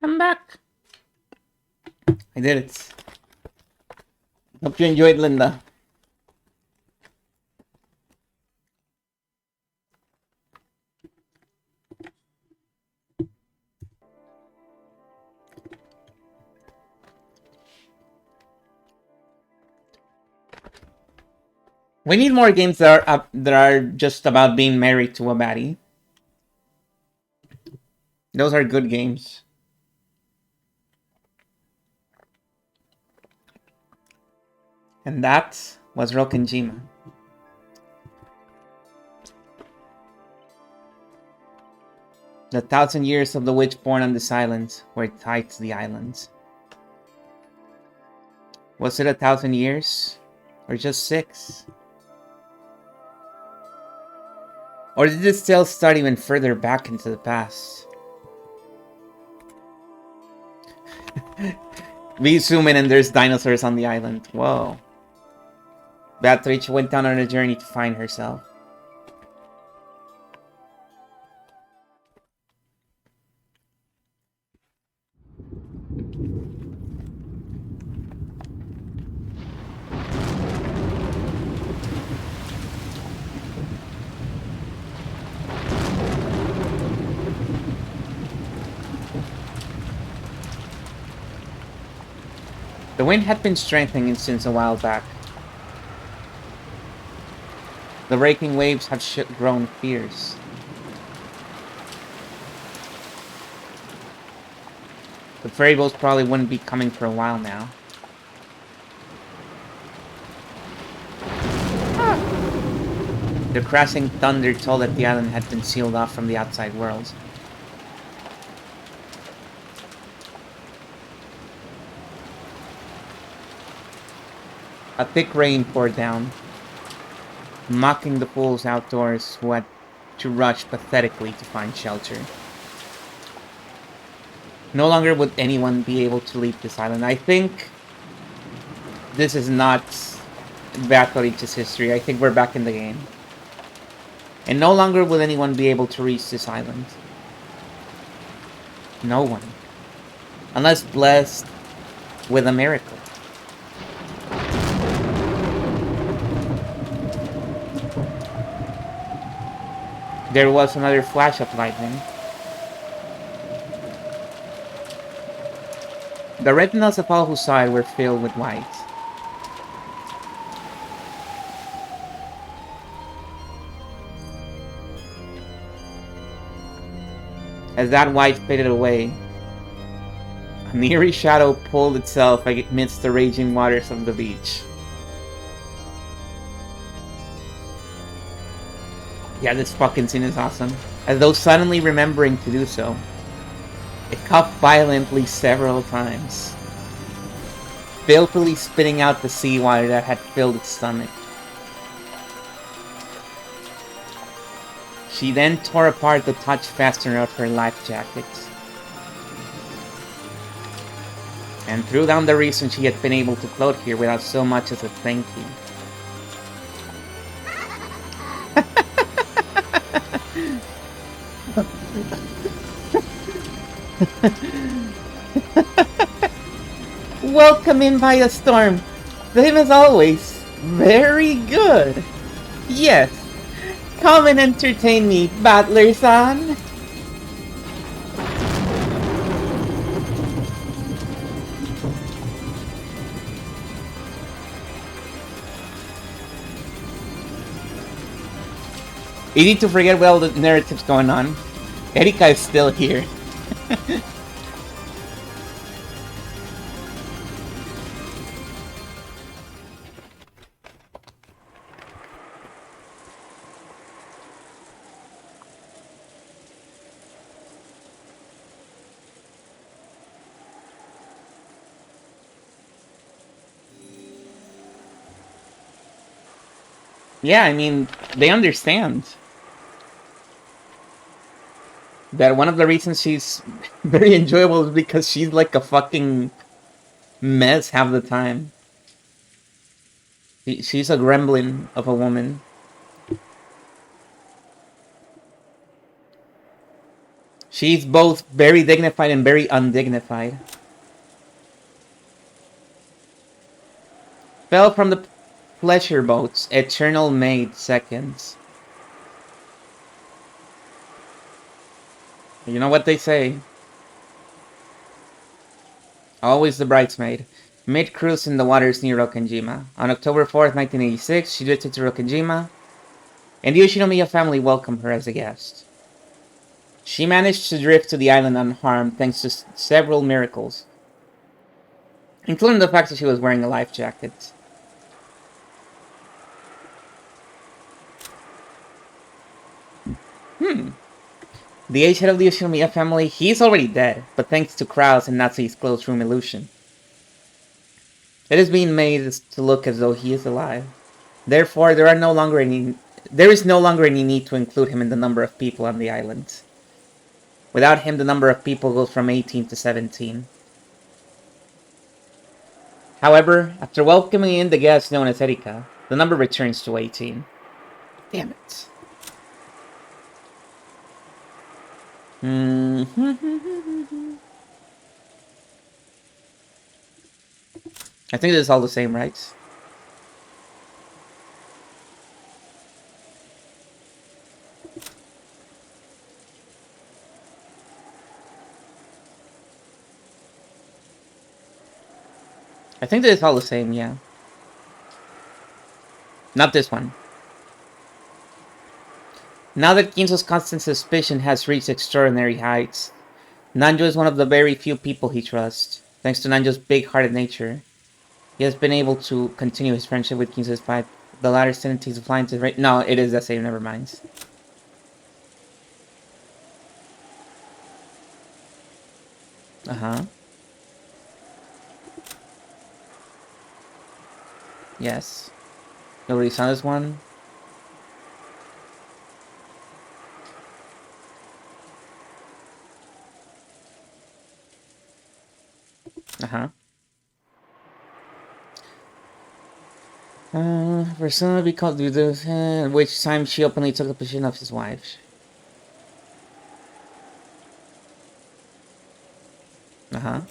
I'm back. I did it. Hope you enjoyed, Linda. We need more games that are just about being married to a baddie. Those are good games. And that was Rokenjima. The 1,000 years of the witch born on this island were tied to the islands. Was it 1,000 years? Or just 6? Or did this tale start even further back into the past? We zoom in and there's dinosaurs on the island. Whoa. Beatrice went down on a journey to find herself. The wind had been strengthening since a while back. The raking waves had grown fierce. The ferry boats probably wouldn't be coming for a while now. The crashing thunder told that the island had been sealed off from the outside world. A thick rain poured down, mocking the fools outdoors who had to rush pathetically to find shelter. No longer would anyone be able to leave this island. I think this is not Beatrice's history. I think we're back in the game. And no longer will anyone be able to reach this island. No one. Unless blessed with a miracle. There was another flash of lightning. The retinas of all who saw it were filled with white. As that white faded away, an eerie shadow pulled itself amidst the raging waters of the beach. Yeah, this fucking scene is awesome. As though suddenly remembering to do so, it coughed violently several times, filthily spitting out the seawater that had filled its stomach. She then tore apart the touch fastener of her life jacket, and threw down the reason she had been able to float here without so much as a thank you. Welcome in by a storm. Same as always. Very good. Yes. Come and entertain me, Battler-san. Easy to forget well the narrative's going on. Erika is still here. Yeah, I mean, they understand that one of the reasons she's very enjoyable is because she's like a fucking mess half the time. She's a gremlin of a woman. She's both very dignified and very undignified. Fell from the pleasure boats, eternal maid seconds. You know what they say. Always the bridesmaid. Mid-cruise in the waters near Rokkenjima. On October 4th, 1986, she drifted to Rokkenjima, and the Ushinomiya family welcomed her as a guest. She managed to drift to the island unharmed thanks to several miracles, including the fact that she was wearing a life jacket. The aged head of the Ushinomiya family, he's already dead, but thanks to Kraus and Natsu's closed room illusion, it is being made to look as though he is alive. Therefore, there is no longer any need to include him in the number of people on the island. Without him, the number of people goes from 18 to 17. However, after welcoming in the guest known as Erika, the number returns to 18. Damn it. I think this is all the same, right? I think this is all the same, yeah. Not this one. Now that Ginzo's constant suspicion has reached extraordinary heights, Nanjo is one of the very few people he trusts. Thanks to Nanjo's big-hearted nature, he has been able to continue his friendship with Ginzo despite the latter's tendencies to fly into the... No, it is the same, never mind. Uh-huh. Yes. You already saw this one? Uh-huh. For some to be called to this, which time she openly took the position of his wife. Uh-huh.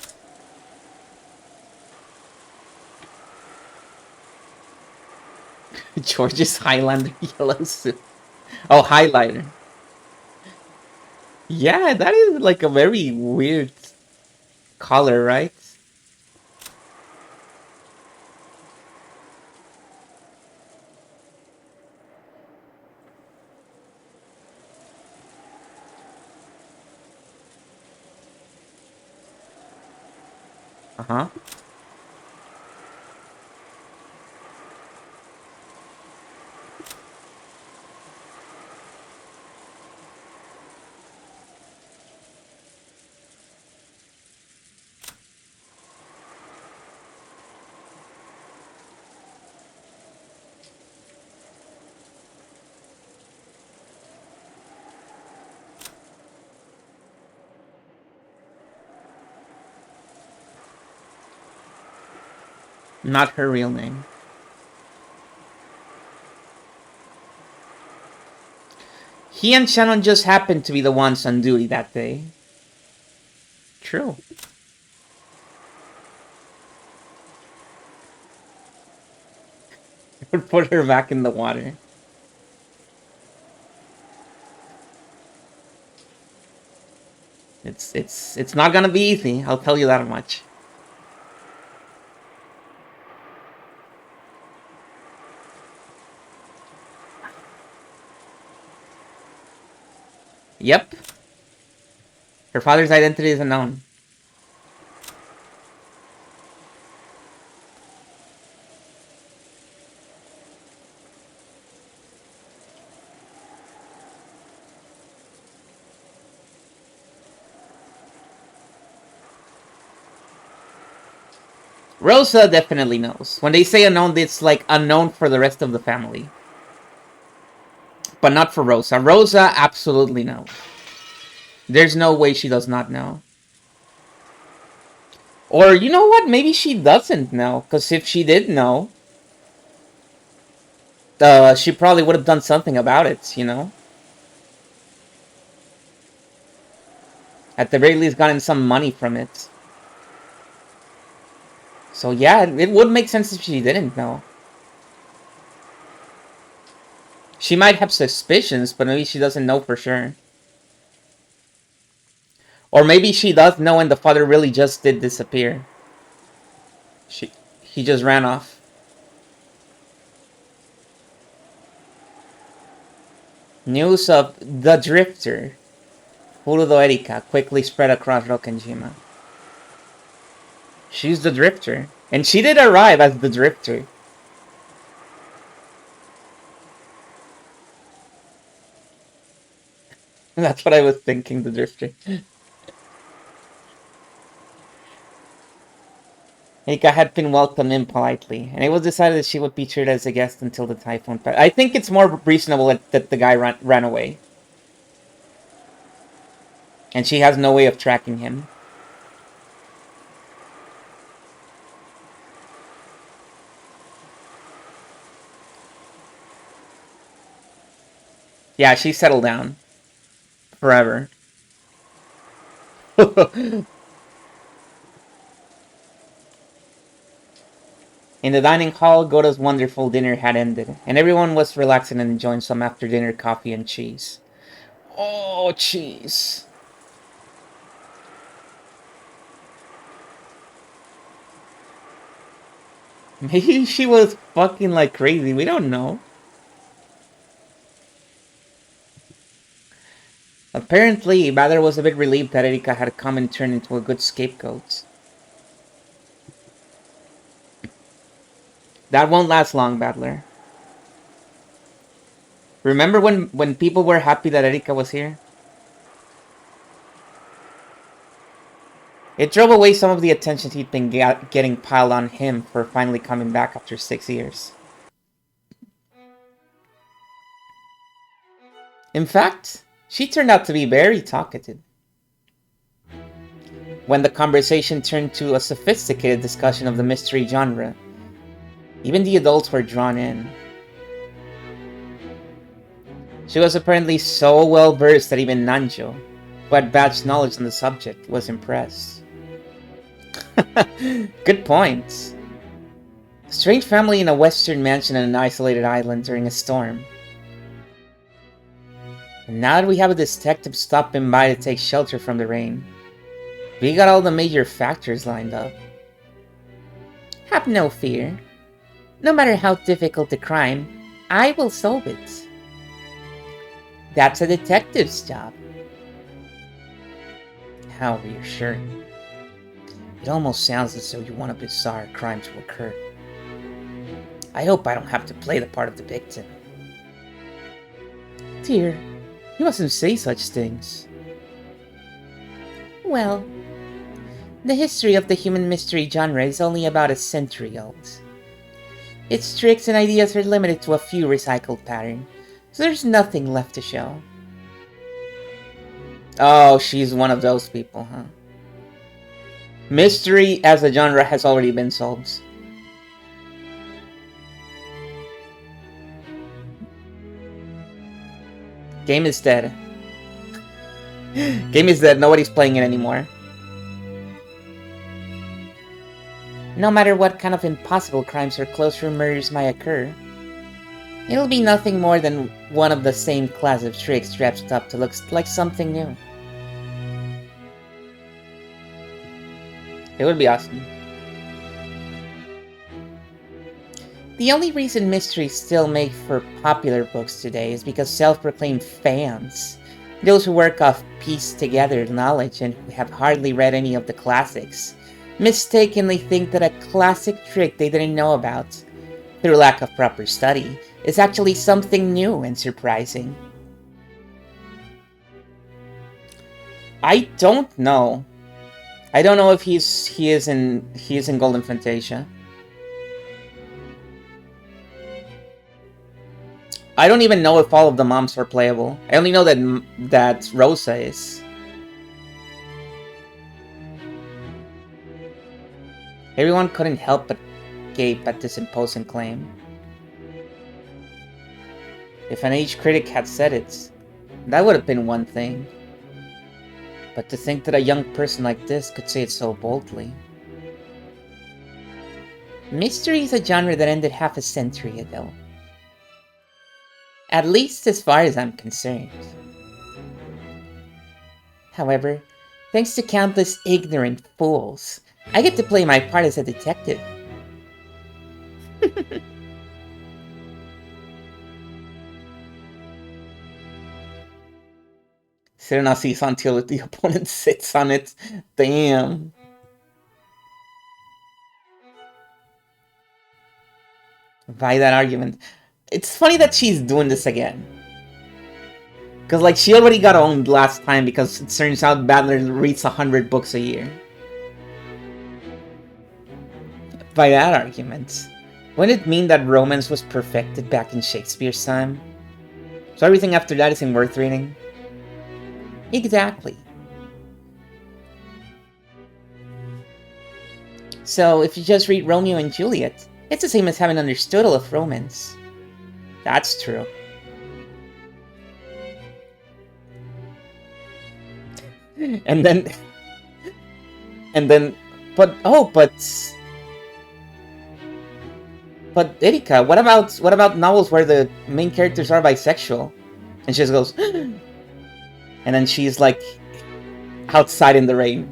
George's Highlander yellow suit. Oh, highlighter. Yeah, that is like a very weird color, right? Uh-huh. Not her real name. He and Shannon just happened to be the ones on duty that day. True. Put her back in the water. It's not gonna be easy, I'll tell you that much. Yep. Her father's identity is unknown. Rosa definitely knows. When they say unknown, it's like unknown for the rest of the family. But not for Rosa. Rosa absolutely knows. There's no way she does not know. Or, you know what? Maybe she doesn't know. Because if she did know, she probably would have done something about it, you know? At the very least, gotten some money from it. So yeah, it would make sense if she didn't know. She might have suspicions, but maybe she doesn't know for sure. Or maybe she does know and the father really just did disappear. He just ran off. News of the Drifter, Furudo Erika, quickly spread across Rokkenjima. She's the Drifter. And she did arrive as the Drifter. That's what I was thinking, the Drifter. Erika had been welcomed in politely, and it was decided that she would be treated as a guest until the typhoon passed. I think it's more reasonable that the guy ran away. And she has no way of tracking him. Yeah, she settled down. Forever. In the dining hall, Goda's wonderful dinner had ended, and everyone was relaxing and enjoying some after-dinner coffee and cheese. Oh, cheese. Maybe she was fucking like crazy, we don't know. Apparently, Badr was a bit relieved that Erika had come and turned into a good scapegoat. That won't last long, Battler. Remember when people were happy that Erika was here? It drove away some of the attention he'd been getting piled on him for finally coming back after 6 years. In fact, she turned out to be very talkative. When the conversation turned to a sophisticated discussion of the mystery genre, even the adults were drawn in. She was apparently so well versed that even Nanjo, who had vast knowledge on the subject, was impressed. Good point. A strange family in a western mansion on an isolated island during a storm. And now that we have a detective stopping by to take shelter from the rain, we got all the major factors lined up. Have no fear. No matter how difficult the crime, I will solve it. That's a detective's job. How reassuring. It almost sounds as though you want a bizarre crime to occur. I hope I don't have to play the part of the victim. Dear, you mustn't say such things. Well, the history of the human mystery genre is only about a century old. Its tricks and ideas are limited to a few recycled patterns, so there's nothing left to show. Oh, she's one of those people, huh? Mystery as a genre has already been solved. Game is dead. Game is dead, nobody's playing it anymore. No matter what kind of impossible crimes or close-room murders might occur, it'll be nothing more than one of the same class of tricks dressed up to look like something new. It would be awesome. The only reason mysteries still make for popular books today is because self-proclaimed fans, those who work off piece together knowledge and who have hardly read any of the classics, mistakenly think that a classic trick they didn't know about, through lack of proper study, is actually something new and surprising. I don't know. I don't know if he is in Golden Fantasia. I don't even know if all of the moms are playable. I only know that Rosa is. Everyone couldn't help but gape at this imposing claim. If an age critic had said it, that would have been one thing. But to think that a young person like this could say it so boldly. Mystery is a genre that ended half a century ago. At least as far as I'm concerned. However, thanks to countless ignorant fools, I get to play my part as a detective. Serena sees until the opponent sits on it. Damn. By that argument. It's funny that she's doing this again. Because, like, she already got owned last time because it turns out Battler reads 100 books a year. By that argument, wouldn't it mean that romance was perfected back in Shakespeare's time? So everything after that isn't worth reading? Exactly. So if you just read Romeo and Juliet, it's the same as having understood all of romance. That's true. And then, but Erika, what about novels where the main characters are bisexual? And she just goes, and then she's like, outside in the rain.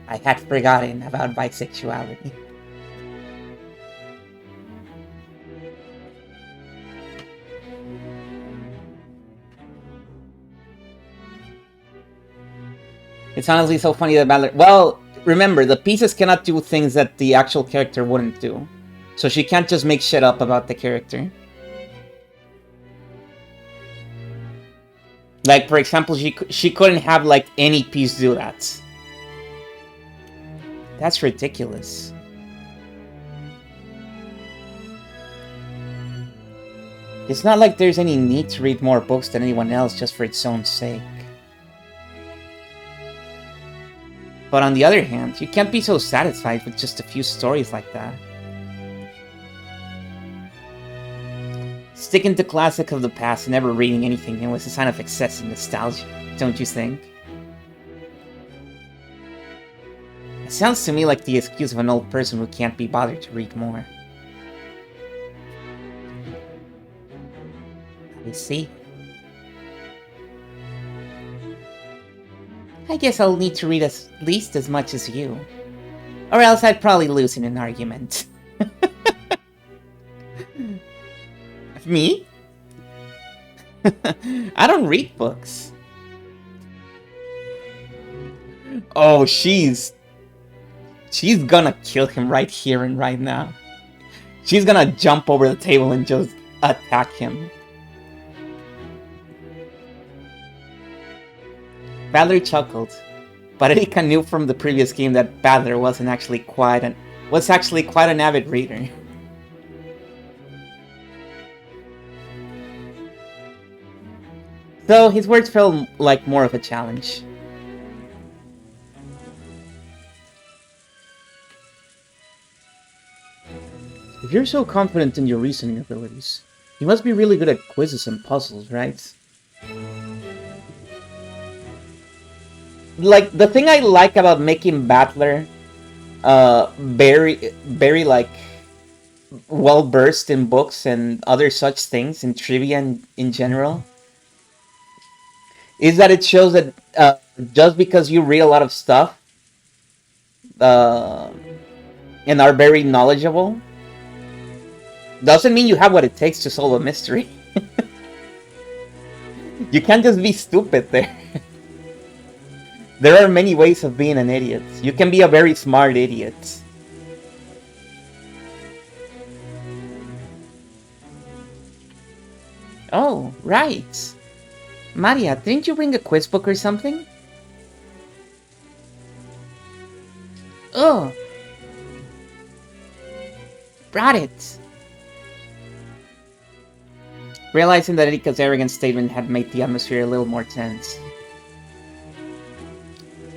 I had forgotten about bisexuality. It's honestly so funny that Battler... Well, remember, the pieces cannot do things that the actual character wouldn't do. So she can't just make shit up about the character. Like, for example, she couldn't have, like, any piece do that. That's ridiculous. It's not like there's any need to read more books than anyone else just for its own sake. But on the other hand, you can't be so satisfied with just a few stories like that. Sticking to classics of the past and never reading anything new is a sign of excessive nostalgia, don't you think? It sounds to me like the excuse of an old person who can't be bothered to read more. I see. I guess I'll need to read at least as much as you. Or else I'd probably lose in an argument. Me? I don't read books. Oh, she's gonna kill him right here and right now. She's gonna jump over the table and just attack him. Battler chuckled, but Erika knew from the previous game that Battler was actually quite an avid reader. So his words felt like more of a challenge. If you're so confident in your reasoning abilities, you must be really good at quizzes and puzzles, right? Like, the thing I like about making Battler very like well versed in books and other such things, in trivia in general, is that it shows that just because you read a lot of stuff uh, and are very knowledgeable, doesn't mean you have what it takes to solve a mystery. You can't just be stupid there. There are many ways of being an idiot. You can be a very smart idiot. Oh, right. Maria, didn't you bring a quiz book or something? Oh, brought it. Realizing that Erika's arrogant statement had made the atmosphere a little more tense,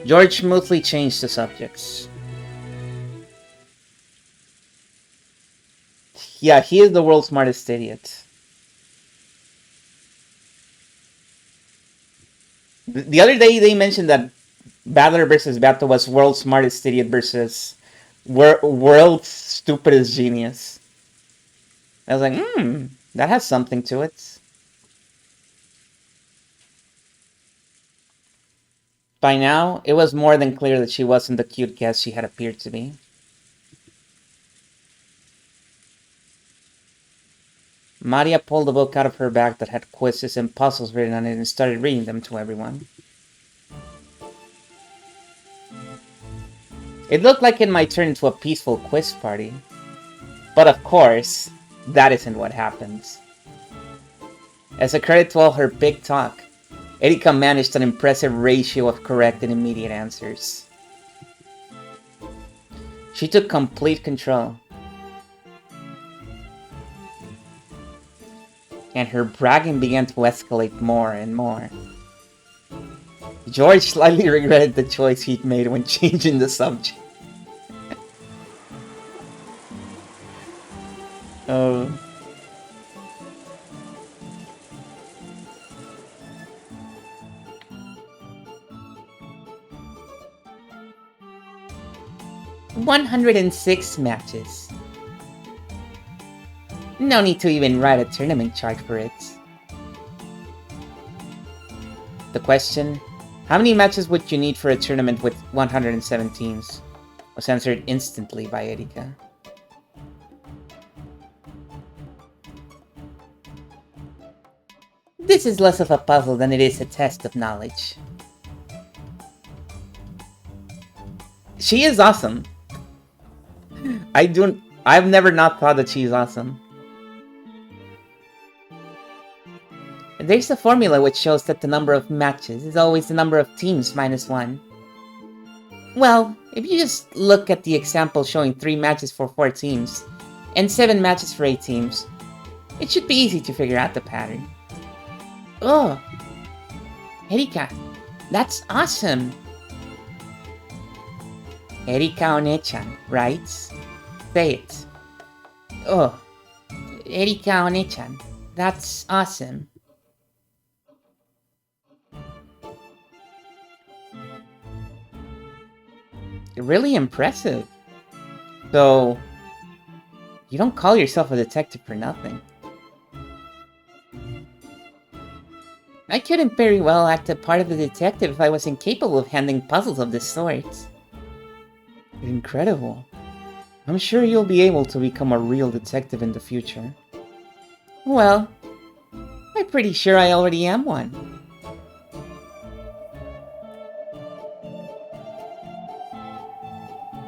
George smoothly changed the subjects. Yeah, he is the world's smartest idiot. The other day they mentioned that Battler versus Battle was world's smartest idiot versus world's stupidest genius. I was like, that has something to it. By now, it was more than clear that she wasn't the cute guest she had appeared to be. Maria pulled a book out of her bag that had quizzes and puzzles written on it and started reading them to everyone. It looked like it might turn into a peaceful quiz party. But of course, that isn't what happens. As a credit to all her big talk, Erika managed an impressive ratio of correct and immediate answers. She took complete control. And her bragging began to escalate more and more. George slightly regretted the choice he'd made when changing the subject. Oh. "106 matches. No need to even write a tournament chart for it." The question, how many matches would you need for a tournament with 107 teams, was answered instantly by Erika. This is less of a puzzle than it is a test of knowledge. She is awesome. I've never not thought that she's awesome. There's a formula which shows that the number of matches is always the number of teams minus 1. Well, if you just look at the example showing 3 matches for 4 teams, and 7 matches for 8 teams, it should be easy to figure out the pattern. Oh! Erika, that's awesome! Erika One-chan, right? Say it. Oh, Erika One-chan, that's awesome. Really impressive. So, you don't call yourself a detective for nothing. I couldn't very well act a part of a detective if I was incapable of handling puzzles of this sort. Incredible. I'm sure you'll be able to become a real detective in the future. Well, I'm pretty sure I already am one.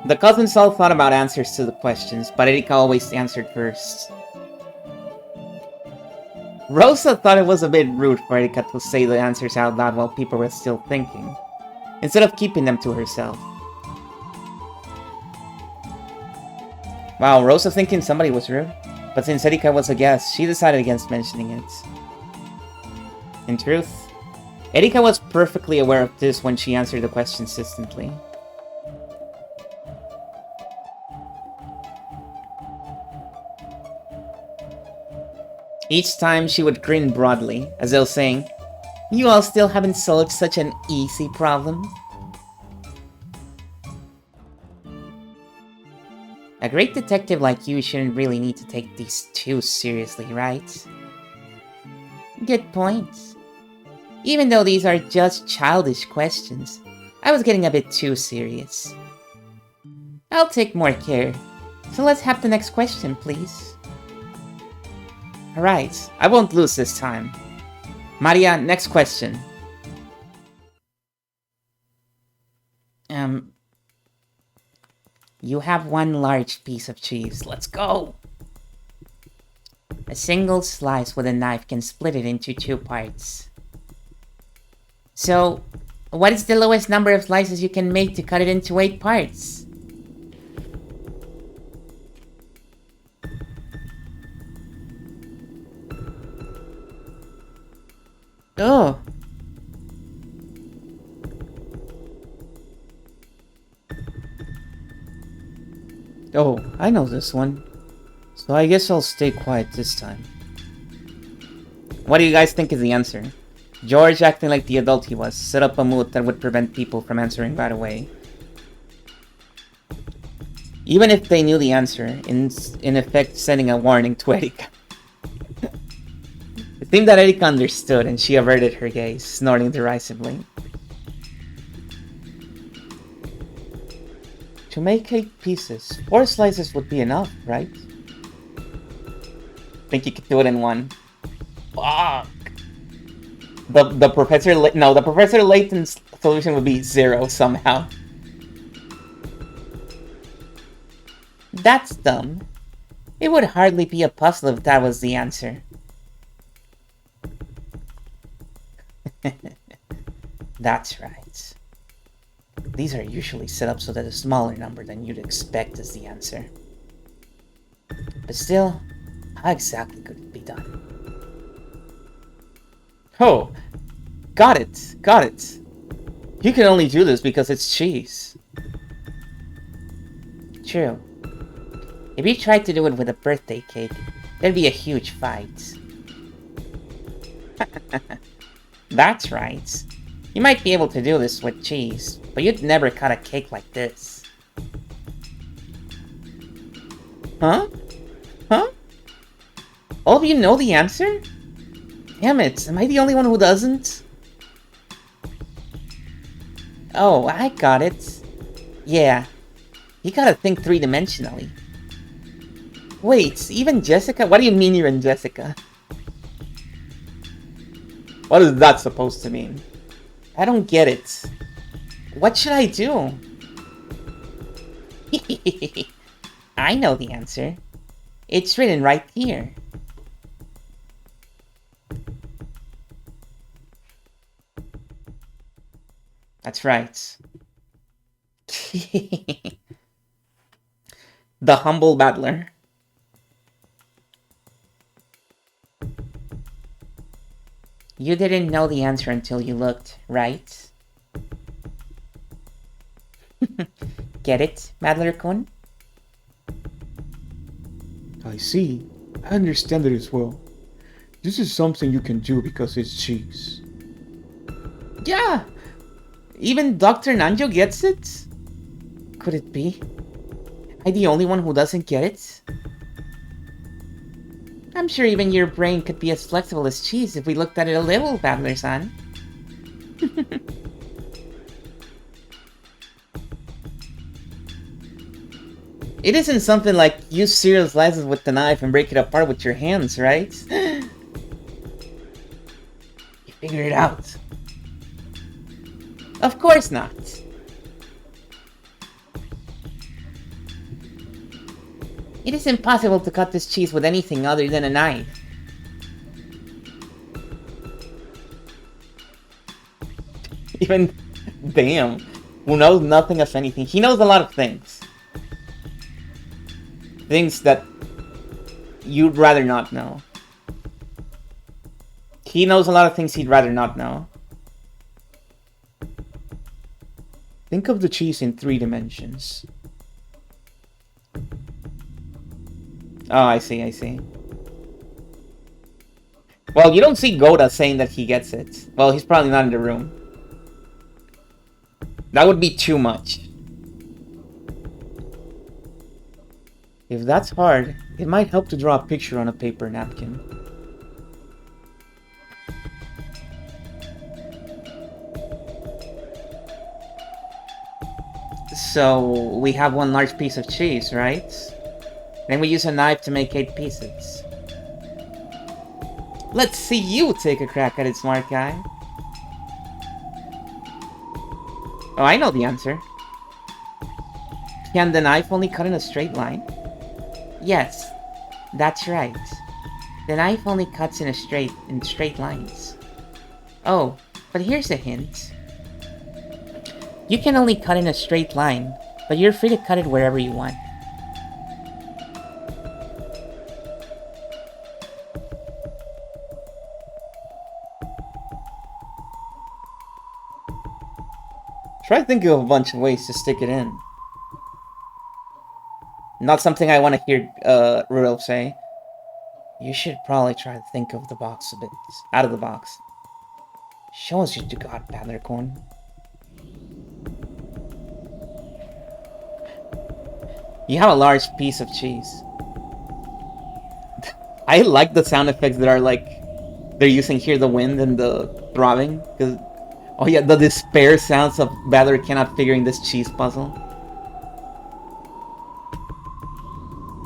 The cousins all thought about answers to the questions, but Erika always answered first. Rosa thought it was a bit rude for Erika to say the answers out loud while people were still thinking, instead of keeping them to herself. Wow, Rosa thinking somebody was rude? But since Erika was a guest, she decided against mentioning it. In truth, Erika was perfectly aware of this when she answered the questions instantly. Each time she would grin broadly, as though saying, "You all still haven't solved such an easy problem?" A great detective like you shouldn't really need to take these too seriously, right? Good point. Even though these are just childish questions, I was getting a bit too serious. I'll take more care. So let's have the next question, please. Alright, I won't lose this time. Maria, next question. You have one large piece of cheese. Let's go! A single slice with a knife can split it into 2 parts. So, what is the lowest number of slices you can make to cut it into 8 parts? Oh. Oh, I know this one. So I guess I'll stay quiet this time. What do you guys think is the answer? George, acting like the adult he was, set up a mood that would prevent people from answering right away. Even if they knew the answer, in effect sending a warning to Erika. It seemed that Erika understood, and she averted her gaze, snorting derisively. To make 8 pieces, 4 slices would be enough, right? Think you could do it in 1. Fuck! The Professor the Professor Layton's solution would be 0 somehow. That's dumb. It would hardly be a puzzle if that was the answer. That's right. These are usually set up so that a smaller number than you'd expect is the answer. But still, how exactly could it be done? Oh, got it. You can only do this because it's cheese. True. If you tried to do it with a birthday cake, there'd be a huge fight. That's right. You might be able to do this with cheese, but you'd never cut a cake like this. Huh? All of you know the answer? Damn it, am I the only one who doesn't? Oh, I got it. Yeah, you gotta think 3-dimensionally. Wait, even Jessica? What do you mean even Jessica? What is that supposed to mean? I don't get it. What should I do? I know the answer. It's written right here. That's right. The humble battler. You didn't know the answer until you looked, right? Get it, Battler-kun? I see. I understand it as well. This is something you can do because it's cheese. Yeah! Even Dr. Nanjo gets it? Could it be? Am I the only one who doesn't get it? I'm sure even your brain could be as flexible as cheese if we looked at it a little, Battler-san. It isn't something like use cereal slices with the knife and break it apart with your hands, right? You figured it out. Of course not. It is impossible to cut this cheese with anything other than a knife. Even, damn, who knows nothing of anything. He knows a lot of things. Things that you'd rather not know. He knows a lot of things he'd rather not know. Think of the cheese in 3 dimensions. Oh, I see. Well, you don't see Goda saying that he gets it. Well, he's probably not in the room. That would be too much. If that's hard, it might help to draw a picture on a paper napkin. So we have one large piece of cheese, right? Then we use a knife to make 8 pieces. Let's see you take a crack at it, smart guy. Oh, I know the answer. Can the knife only cut in a straight line? Yes, that's right. The knife only cuts in straight lines. Oh, but here's a hint. You can only cut in a straight line, but you're free to cut it wherever you want. Try thinking of a bunch of ways to stick it in. Not something I want to hear Rudolph say. You should probably try to think of the box a bit. Out of the box. Show us what you got, Badlercorn. You have a large piece of cheese. I like the sound effects that are like they're using here, the wind and the throbbing. Cause, oh yeah, the despair sounds of Badler cannot figuring this cheese puzzle.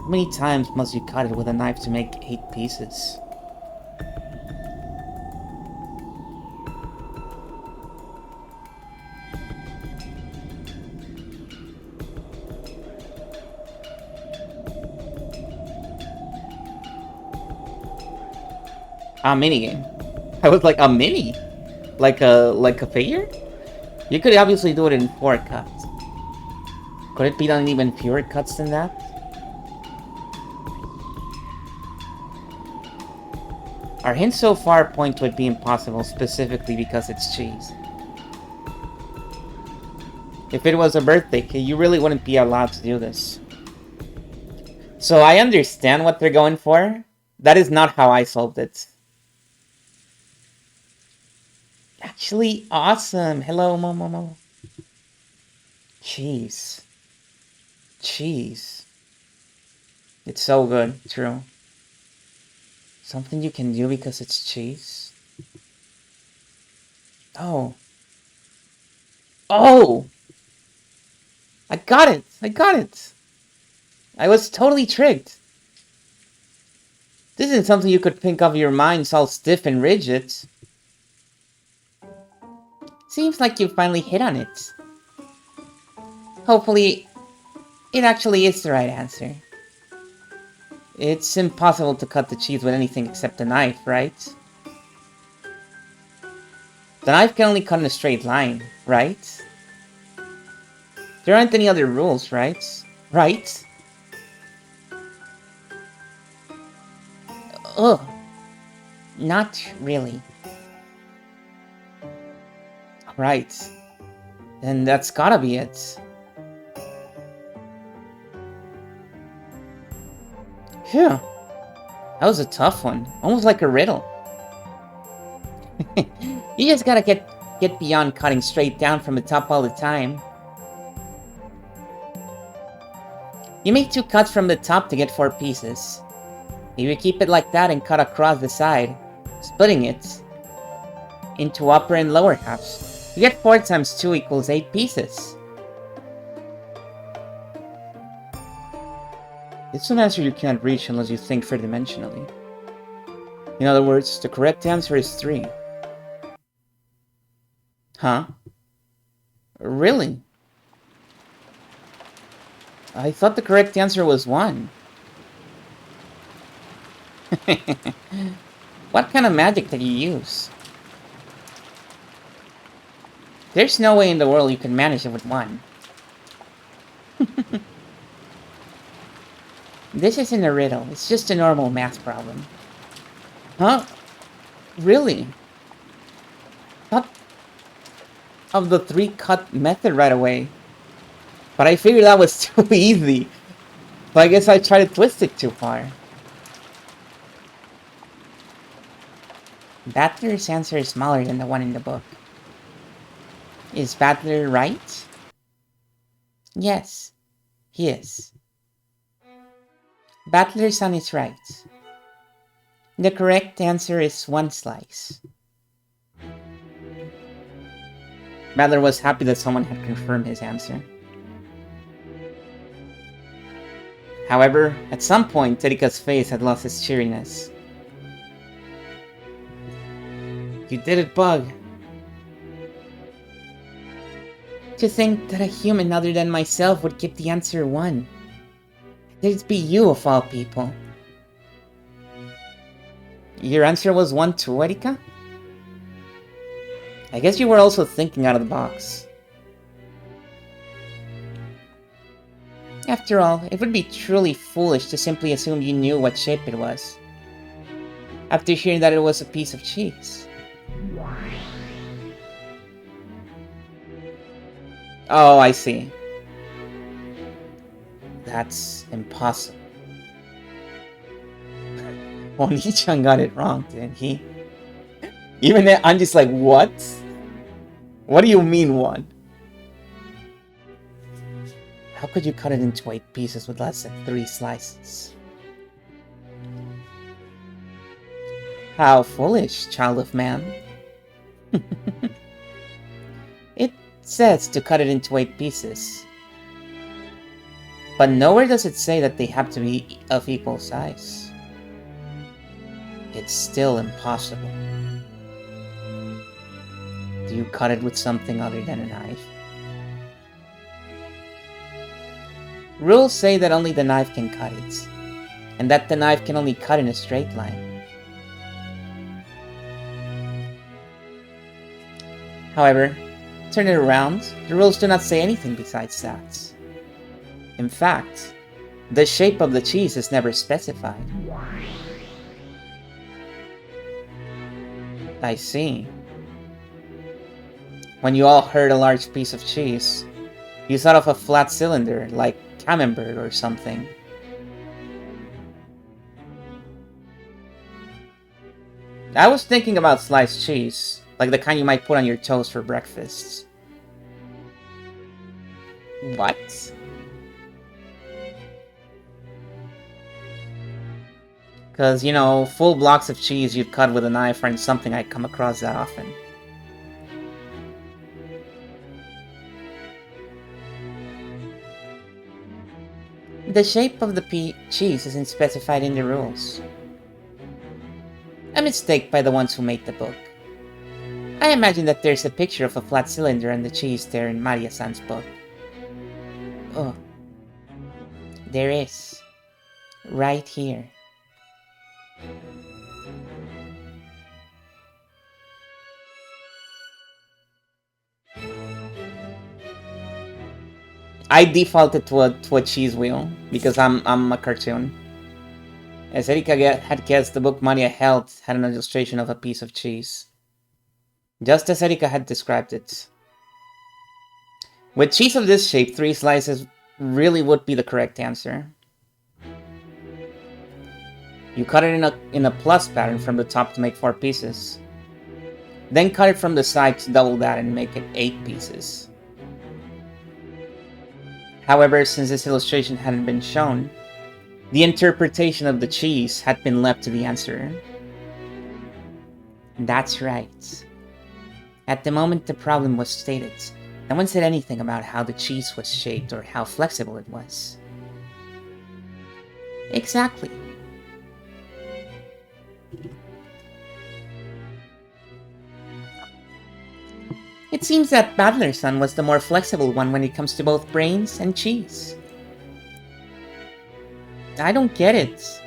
How many times must you cut it with a knife to make 8 pieces? A minigame. I was like, a mini? Like a figure? You could obviously do it in 4 cuts. Could it be done in even fewer cuts than that? Our hints so far point to it being possible specifically because it's cheese. If it was a birthday cake, you really wouldn't be allowed to do this. So I understand what they're going for. That is not how I solved it. Actually, awesome. Hello, Momo. Cheese. Cheese. It's so good, true. Something you can do because it's cheese? Oh. Oh! I got it! I got it! I was totally tricked. This isn't something you could think of your mind's all stiff and rigid. Seems like you finally hit on it. Hopefully, it actually is the right answer. It's impossible to cut the cheese with anything except a knife, right? The knife can only cut in a straight line, right? There aren't any other rules, right? Right? Ugh. Not really. Right. Then that's gotta be it. Phew. That was a tough one. Almost like a riddle. You just gotta get beyond cutting straight down from the top all the time. You make 2 cuts from the top to get 4 pieces. If you keep it like that and cut across the side, splitting it into upper and lower halves, you get 4 times 2 equals 8 pieces. It's an answer you can't reach unless you think 3-dimensionally. In other words, the correct answer is 3. Huh? Really? I thought the correct answer was 1. What kind of magic did you use? There's no way in the world you can manage it with 1. This isn't a riddle, it's just a normal math problem. Huh? Really? Thought of the 3-cut method right away. But I figured that was too easy. So I guess I tried to twist it too far. Battler's answer is smaller than the one in the book. Is Battler right? Yes, he is. Battler's son is right. The correct answer is 1 slice. Battler was happy that someone had confirmed his answer. However, at some point, Erika's face had lost its cheeriness. You did it, Bug. To think that a human other than myself would give the answer 1. It'd be you of all people. Your answer was 1 too, Erika? I guess you were also thinking out of the box. After all, it would be truly foolish to simply assume you knew what shape it was, after hearing that it was a piece of cheese. Oh, I see. That's impossible. Oni-chan got it wrong, didn't he? Even then, I'm just like, what? What do you mean, what? How could you cut it into 8 pieces with less than 3 slices? How foolish, child of man. It says to cut it into 8 pieces. But nowhere does it say that they have to be of equal size. It's still impossible. Do you cut it with something other than a knife? Rules say that only the knife can cut it, and that the knife can only cut in a straight line. However, turn it around, the rules do not say anything besides that. In fact, the shape of the cheese is never specified. I see. When you all heard a large piece of cheese, you thought of a flat cylinder, like camembert or something. I was thinking about sliced cheese, like the kind you might put on your toast for breakfast. What? Because, you know, full blocks of cheese you'd cut with a knife aren't something I come across that often. The shape of the cheese isn't specified in the rules. A mistake by the ones who made the book. I imagine that there's a picture of a flat cylinder and the cheese there in Maria-san's book. Oh. There is. Right here. I defaulted to a cheese wheel because I'm a cartoon. As Erika had guessed, the book Maria held had an illustration of a piece of cheese, just as Erika had described it. With cheese of this shape, 3 slices really would be the correct answer. You cut it in a plus pattern from the top to make 4 pieces. Then cut it from the side to double that and make it 8 pieces. However, since this illustration hadn't been shown, the interpretation of the cheese had been left to the answer. That's right. At the moment the problem was stated, no one said anything about how the cheese was shaped or how flexible it was. Exactly. It seems that Badler-san was the more flexible one when it comes to both brains and cheese. I don't get it.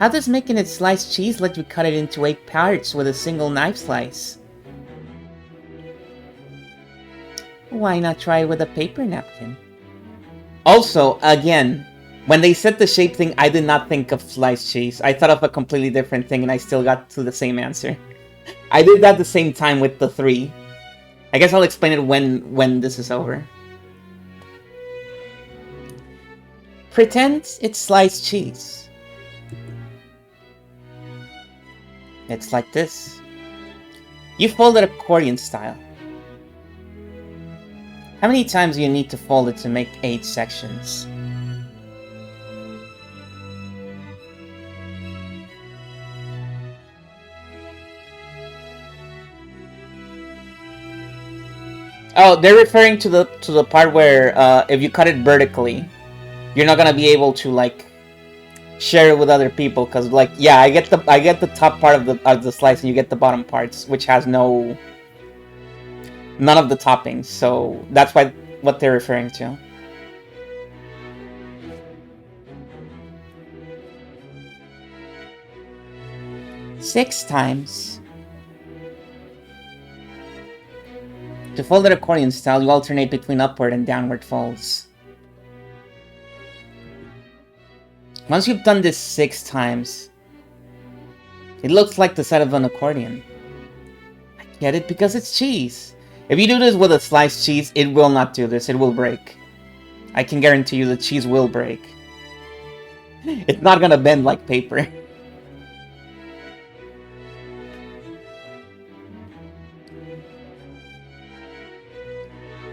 How does making it sliced cheese let you cut it into 8 parts with a single knife slice? Why not try it with a paper napkin? Also, again, when they said the shape thing, I did not think of sliced cheese. I thought of a completely different thing and I still got to the same answer. I did that the same time with the 3. I guess I'll explain it when this is over. Pretend it's sliced cheese. It's like this. You fold it accordion style. How many times do you need to fold it to make 8 sections? Oh, they're referring to the part where if you cut it vertically, you're not gonna be able to like share it with other people because like yeah, I get the top part of the slice and you get the bottom parts, which has none of the toppings. So that's what they're referring to. Six times. To fold it accordion style, you alternate between upward and downward folds. Once you've done this 6 times, it looks like the side of an accordion. I get it because it's cheese. If you do this with a sliced cheese, it will not do this. It will break. I can guarantee you the cheese will break. It's not gonna bend like paper.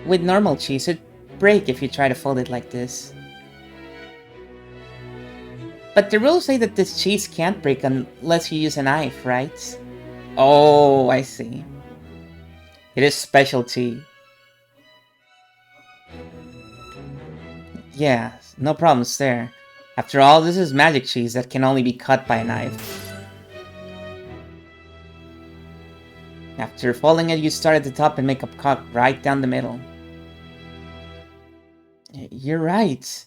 With normal cheese, it'd break if you try to fold it like this. But the rules say that this cheese can't break unless you use a knife, right? Oh, I see. It is specialty. Yeah, no problems there. After all, this is magic cheese that can only be cut by a knife. After folding it, you start at the top and make a cut right down the middle. You're right.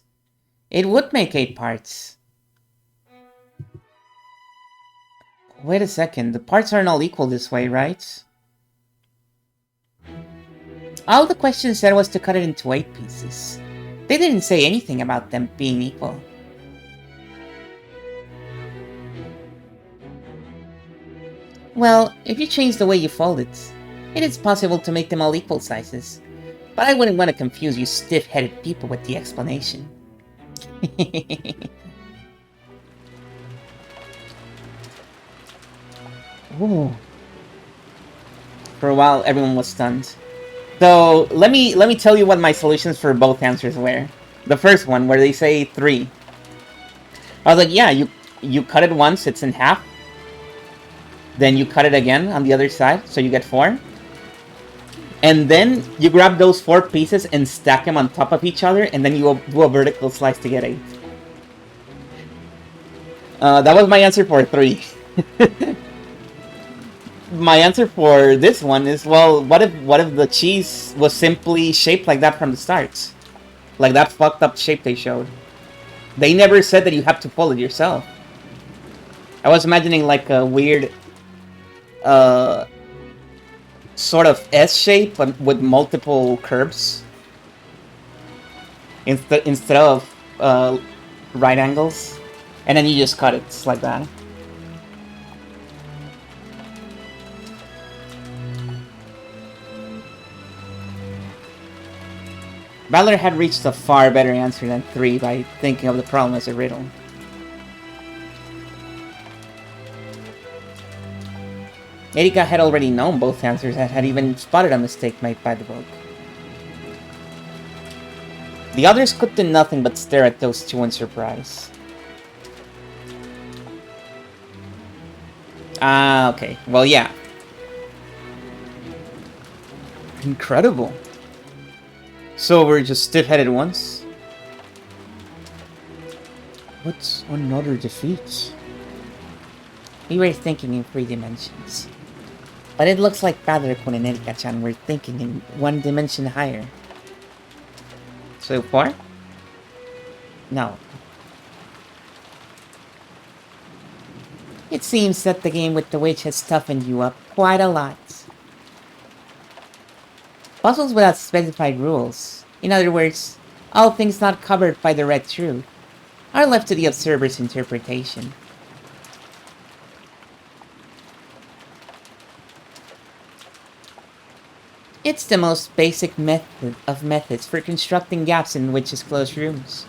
It would make 8 parts. Wait a second, the parts aren't all equal this way, right? All the question said was to cut it into 8 pieces. They didn't say anything about them being equal. Well, if you change the way you fold it, it is possible to make them all equal sizes. But I wouldn't want to confuse you stiff-headed people with the explanation. Ooh. For a while, everyone was stunned. So let me tell you what my solutions for both answers were. The first one, where they say 3. I was like, yeah, you cut it once, it's in half. Then you cut it again on the other side, so you get 4. And then you grab those 4 pieces and stack them on top of each other, and then you do a vertical slice to get 8. That was my answer for 3. My answer for this one is, well, what if the cheese was simply shaped like that from the start? Like that fucked up shape they showed. They never said that you have to pull it yourself. I was imagining like a weird sort of S shape but with multiple curves. Instead of right angles. And then you just cut it like that. Valor had reached a far better answer than 3 by thinking of the problem as a riddle. Erika had already known both answers and had even spotted a mistake made by the book. The others could do nothing but stare at those two in surprise. Ah, okay. Well, yeah. Incredible. So we're just stiff-headed once? What's another defeat? We were thinking in 3 dimensions. But it looks like Padre-kun and Erika-chan were thinking in 1 dimension higher. So far? No. It seems that the game with the witch has toughened you up quite a lot. Puzzles without specified rules, in other words, all things not covered by the red truth, are left to the observer's interpretation. It's the most basic method of methods for constructing gaps in witches' closed rooms.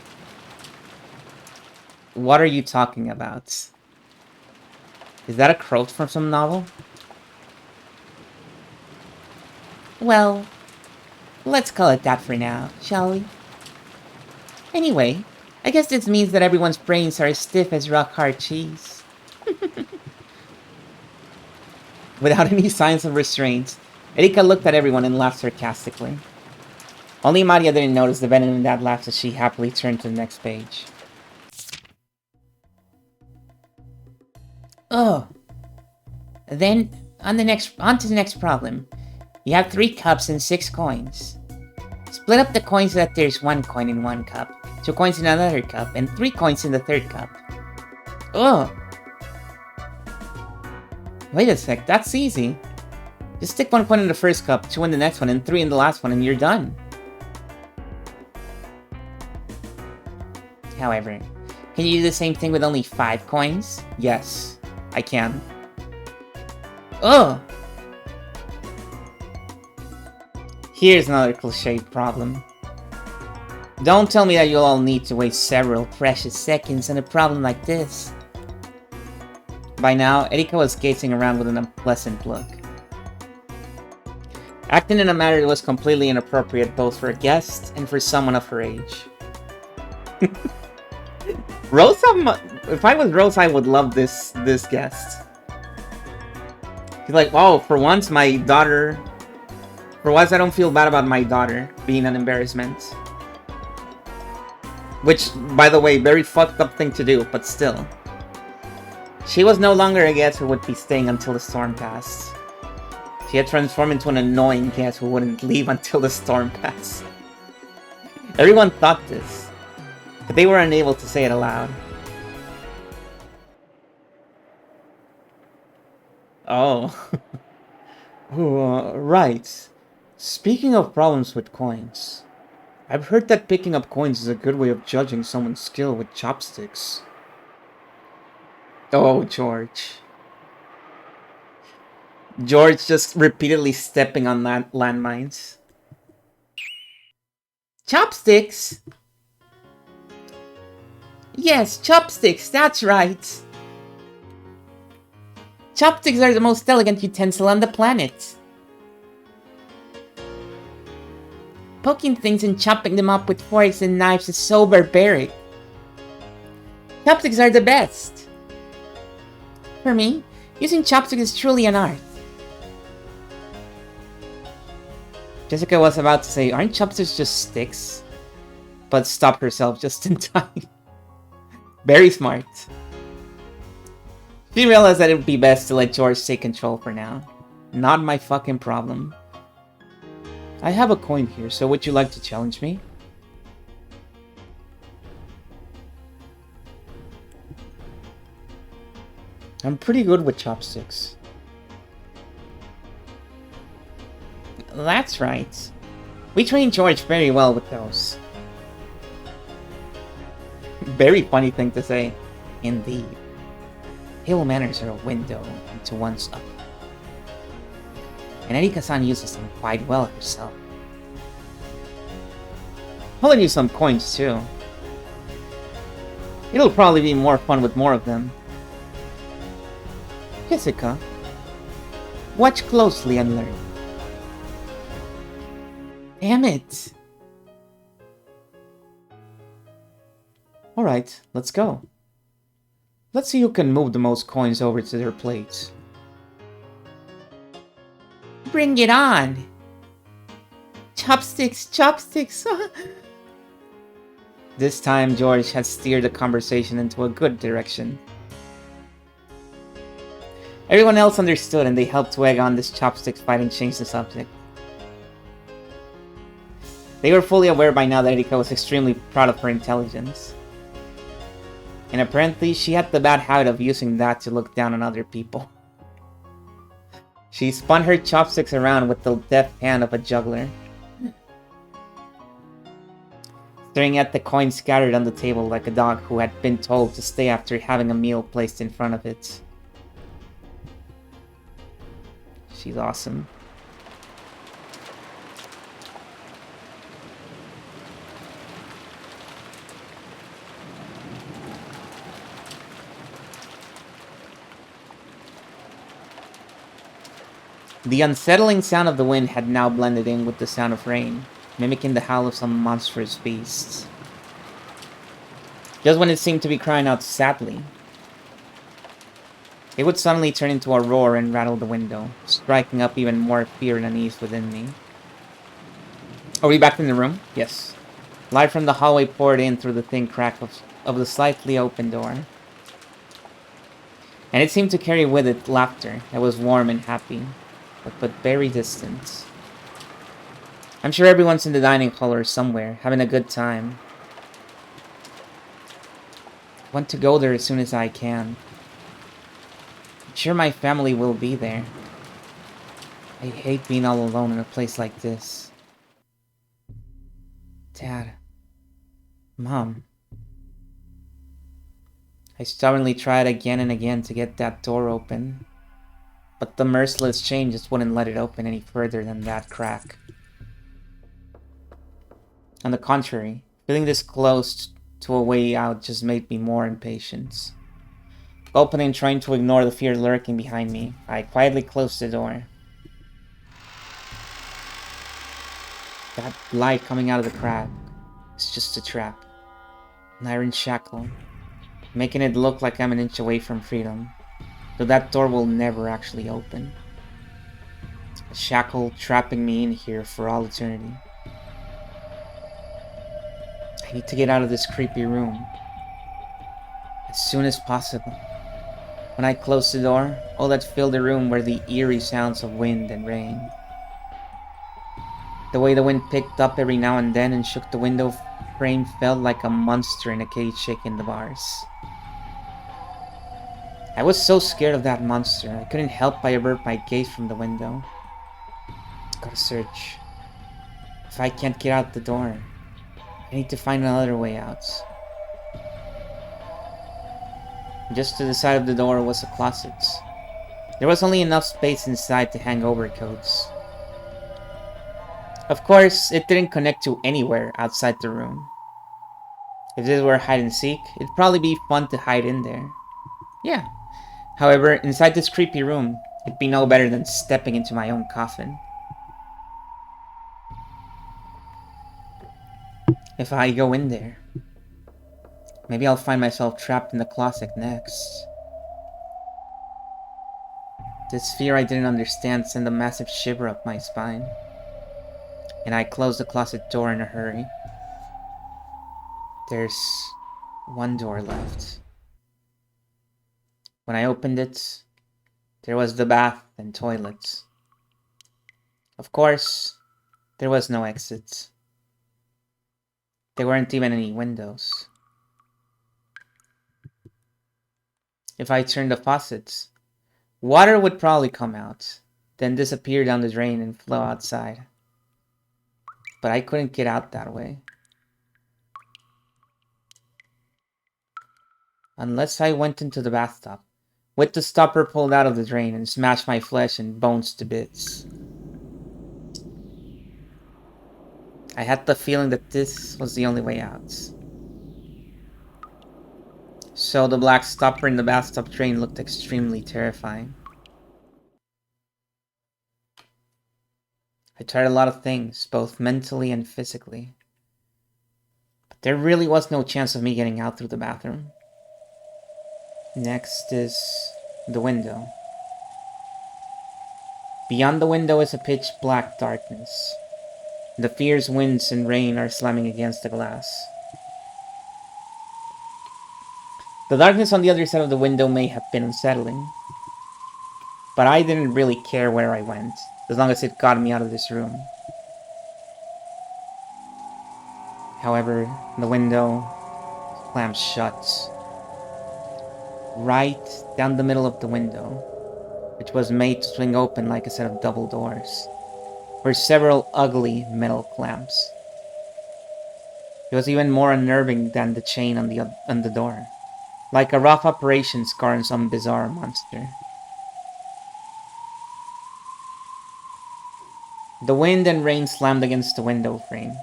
What are you talking about? Is that a quote from some novel? Well, let's call it that for now, shall we? Anyway, I guess this means that everyone's brains are as stiff as rock-hard cheese. Without any signs of restraint, Erika looked at everyone and laughed sarcastically. Only Maria didn't notice the venom in that laugh as she happily turned to the next page. Oh. Then, on to the next problem. You have 3 cups and 6 coins. Split up the coins so that there's 1 coin in 1 cup, 2 coins in another cup, and 3 coins in the 3rd cup. Oh! Wait a sec, that's easy. Just stick 1 coin in the 1st cup, 2 in the next one, and 3 in the last one, and you're done. However, can you do the same thing with only 5 coins? Yes, I can. Oh! Here's another cliched problem. Don't tell me that you'll all need to waste several precious seconds on a problem like this. By now, Erika was gazing around with an unpleasant look. Acting in a manner that was completely inappropriate both for a guest and for someone of her age. Rosa, if I was Rosa, I would love this guest. He's like, oh, for once my daughter... For once I don't feel bad about my daughter being an embarrassment. Which, by the way, very fucked up thing to do, but still. She was no longer a guest who would be staying until the storm passed. She had transformed into an annoying guest who wouldn't leave until the storm passed. Everyone thought this, but they were unable to say it aloud. Oh. Right. Speaking of problems with coins, I've heard that picking up coins is a good way of judging someone's skill with chopsticks. Oh, George. George just repeatedly stepping on landmines. Chopsticks? Yes, chopsticks, that's right. Chopsticks are the most elegant utensil on the planet. Poking things and chopping them up with forks and knives is so barbaric. Chopsticks are the best. For me, using chopsticks is truly an art. Jessica was about to say, aren't chopsticks just sticks? But stopped herself just in time. Very smart. She realized that it would be best to let George take control for now. Not my fucking problem. I have a coin here, so would you like to challenge me? I'm pretty good with chopsticks. That's right. We trained George very well with those. Very funny thing to say. Indeed. Table manners are a window into one's up. And Erika-san uses them quite well herself. I'll lend you some coins too. It'll probably be more fun with more of them. Jessica, watch closely and learn. Damn it! Alright, let's go. Let's see who can move the most coins over to their plates. Bring it on! Chopsticks, chopsticks! This time, George had steered the conversation into a good direction. Everyone else understood and they helped to egg on this chopsticks fight and change the subject. They were fully aware by now that Erika was extremely proud of her intelligence. And apparently, she had the bad habit of using that to look down on other people. She spun her chopsticks around with the deft hand of a juggler. Staring at the coins scattered on the table like a dog who had been told to stay after having a meal placed in front of it. She's awesome. The unsettling sound of the wind had now blended in with the sound of rain, mimicking the howl of some monstrous beasts. Just when it seemed to be crying out sadly, it would suddenly turn into a roar and rattle the window, striking up even more fear and unease within me. Are we back in the room? Yes. Light from the hallway poured in through the thin crack of the slightly open door. And it seemed to carry with it laughter that was warm and happy, but very distant. I'm sure everyone's in the dining hall or somewhere, having a good time. I want to go there as soon as I can. I'm sure my family will be there. I hate being all alone in a place like this. Dad. Mom. I stubbornly tried again and again to get that door open, but the merciless chain just wouldn't let it open any further than that crack. On the contrary, feeling this close to a way out just made me more impatient. Opening and trying to ignore the fear lurking behind me, I quietly closed the door. That light coming out of the crack is just a trap. An iron shackle, making it look like I'm an inch away from freedom, though that door will never actually open. A shackle trapping me in here for all eternity. I need to get out of this creepy room as soon as possible. When I closed the door, all that filled the room were the eerie sounds of wind and rain. The way the wind picked up every now and then and shook the window frame felt like a monster in a cage shaking the bars. I was so scared of that monster, I couldn't help but avert my gaze from the window. Gotta search. If I can't get out the door, I need to find another way out. Just to the side of the door was a closet. There was only enough space inside to hang overcoats. Of course, it didn't connect to anywhere outside the room. If this were hide and seek, it'd probably be fun to hide in there. Yeah. However, inside this creepy room, it'd be no better than stepping into my own coffin. If I go in there, maybe I'll find myself trapped in the closet next. This fear I didn't understand sent a massive shiver up my spine, and I closed the closet door in a hurry. There's one door left. When I opened it, there was the bath and toilet. Of course, there was no exit. There weren't even any windows. If I turned the faucets, water would probably come out, then disappear down the drain and flow outside. But I couldn't get out that way. Unless I went into the bathtub, with the stopper pulled out of the drain and smashed my flesh and bones to bits. I had the feeling that this was the only way out. So the black stopper in the bathtub drain looked extremely terrifying. I tried a lot of things, both mentally and physically. But there really was no chance of me getting out through the bathroom. Next is the window. Beyond the window is a pitch black darkness. The fierce winds and rain are slamming against the glass. The darkness on the other side of the window may have been unsettling, but I didn't really care where I went, as long as it got me out of this room. However, the window slammed shut. Right down the middle of the window, which was made to swing open like a set of double doors, were several ugly metal clamps. It was even more unnerving than the chain on the door, like a rough operation scar on some bizarre monster. The wind and rain slammed against the window frame,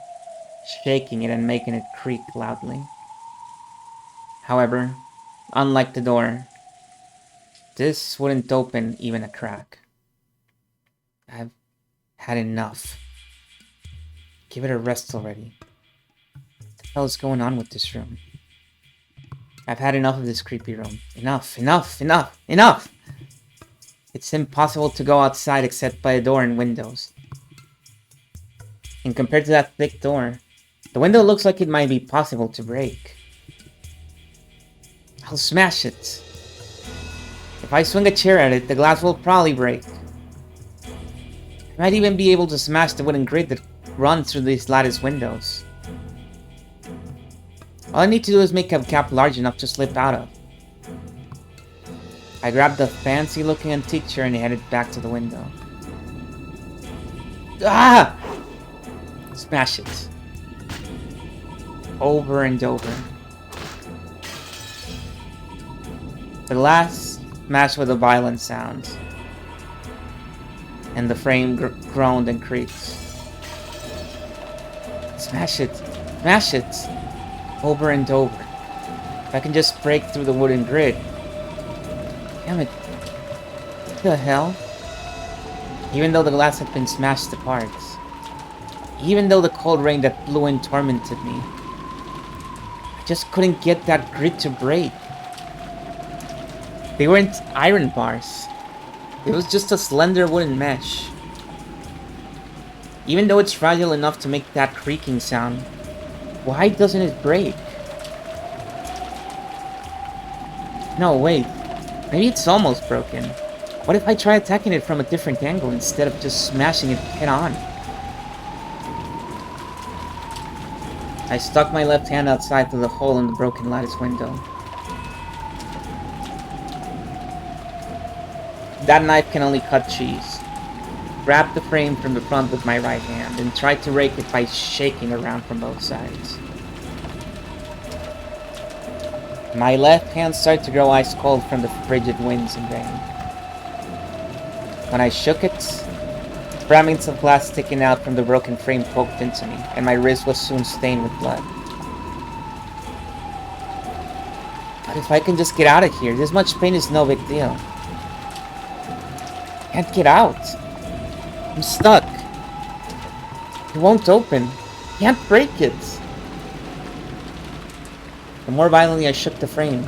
shaking it and making it creak loudly. However, unlike the door, this wouldn't open even a crack. I've had enough. Give it a rest already. What the hell is going on with this room? I've had enough of this creepy room. Enough, enough, enough, enough! It's impossible to go outside except by a door and windows. And compared to that thick door, the window looks like it might be possible to break. I'll smash it. If I swing a chair at it, the glass will probably break. I might even be able to smash the wooden grid that runs through these lattice windows. All I need to do is make a gap large enough to slip out of. I grabbed the fancy-looking antique chair and headed back to the window. Ah! Smash it. Over and over. The glass smashed with a violent sound. And the frame groaned and creaked. Smash it. Smash it. Over and over. If I can just break through the wooden grid. Damn it. What the hell? Even though the glass had been smashed to parts. Even though the cold rain that blew in tormented me. I just couldn't get that grid to break. They weren't iron bars. It was just a slender wooden mesh. Even though it's fragile enough to make that creaking sound, why doesn't it break? No, wait. Maybe it's almost broken. What if I try attacking it from a different angle instead of just smashing it head on? I stuck my left hand outside through the hole in the broken lattice window. That knife can only cut cheese. Grabbed the frame from the front with my right hand and tried to rake it by shaking around from both sides. My left hand started to grow ice cold from the frigid winds and rain. When I shook it, fragments of glass sticking out from the broken frame poked into me, and my wrist was soon stained with blood. But if I can just get out of here, this much pain is no big deal. Can't get out. I'm stuck. It won't open. Can't break it. The more violently I shook the frame,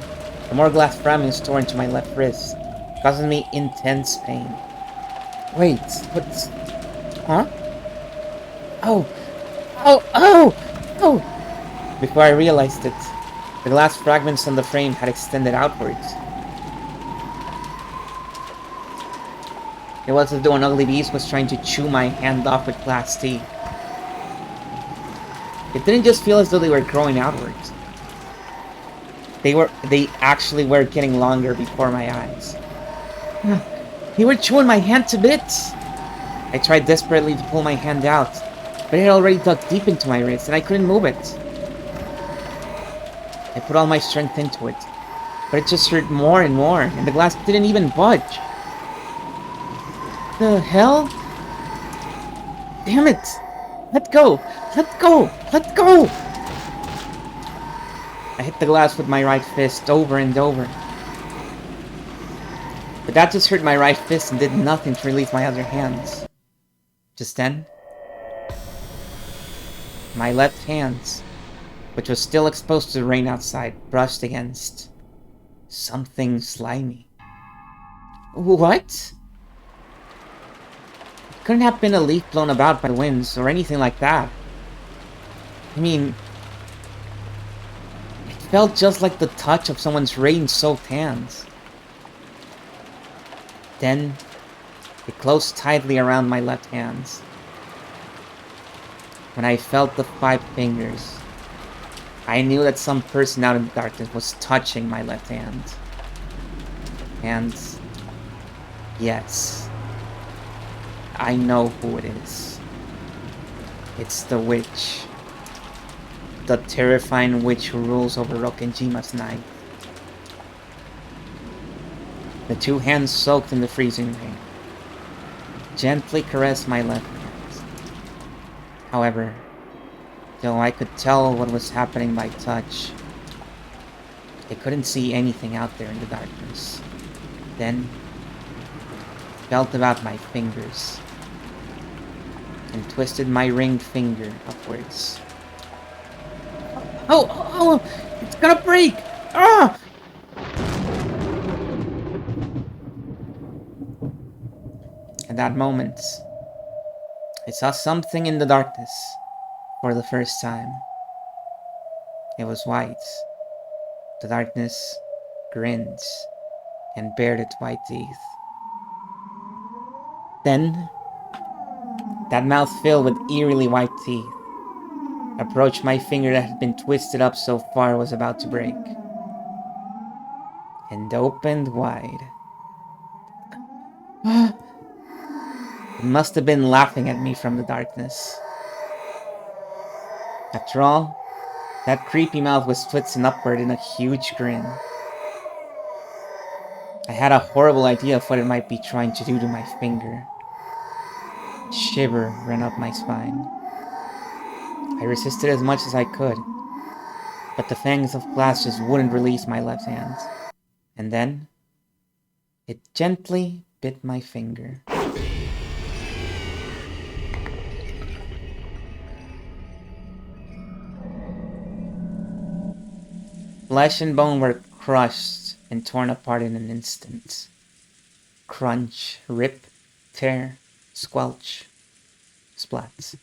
the more glass fragments tore into my left wrist, causing me intense pain. Wait, what's... Huh? Oh! Oh! Oh! Oh! Before I realized it, the glass fragments on the frame had extended outwards. It was as though an ugly beast was trying to chew my hand off with glass teeth. It didn't just feel as though they were growing outwards. They actually were getting longer before my eyes. They were chewing my hand to bits! I tried desperately to pull my hand out, but it had already dug deep into my wrist and I couldn't move it. I put all my strength into it, but it just hurt more and more, and the glass didn't even budge. The hell? Damn it! Let go! Let go! Let go! I hit the glass with my right fist over and over. But that just hurt my right fist and did nothing to release my other hands. Just then, my left hand, which was still exposed to the rain outside, brushed against something slimy. What? It couldn't have been a leaf blown about by the winds or anything like that. I mean, it felt just like the touch of someone's rain-soaked hands. Then, it closed tightly around my left hand. When I felt the 5 fingers, I knew that some person out in the darkness was touching my left hand. And yes, I know who it is. It's the witch. The terrifying witch who rules over Rokenjima's night. The 2 hands soaked in the freezing rain gently caressed my left hand. However, though I could tell what was happening by touch, I couldn't see anything out there in the darkness. Then, I felt about my fingers and twisted my ringed finger upwards. Oh! It's gonna break! Ah! At that moment, I saw something in the darkness for the first time. It was white. The darkness grinned and bared its white teeth. Then, that mouth filled with eerily white teeth approached my finger that had been twisted up so far was about to break, and opened wide. It must have been laughing at me from the darkness. After all, that creepy mouth was twisted upward in a huge grin. I had a horrible idea of what it might be trying to do to my finger. A shiver ran up my spine. I resisted as much as I could, but the fangs of glass just wouldn't release my left hand. And then, it gently bit my finger. Flesh and bone were crushed and torn apart in an instant. Crunch, rip, tear, squelch, splat.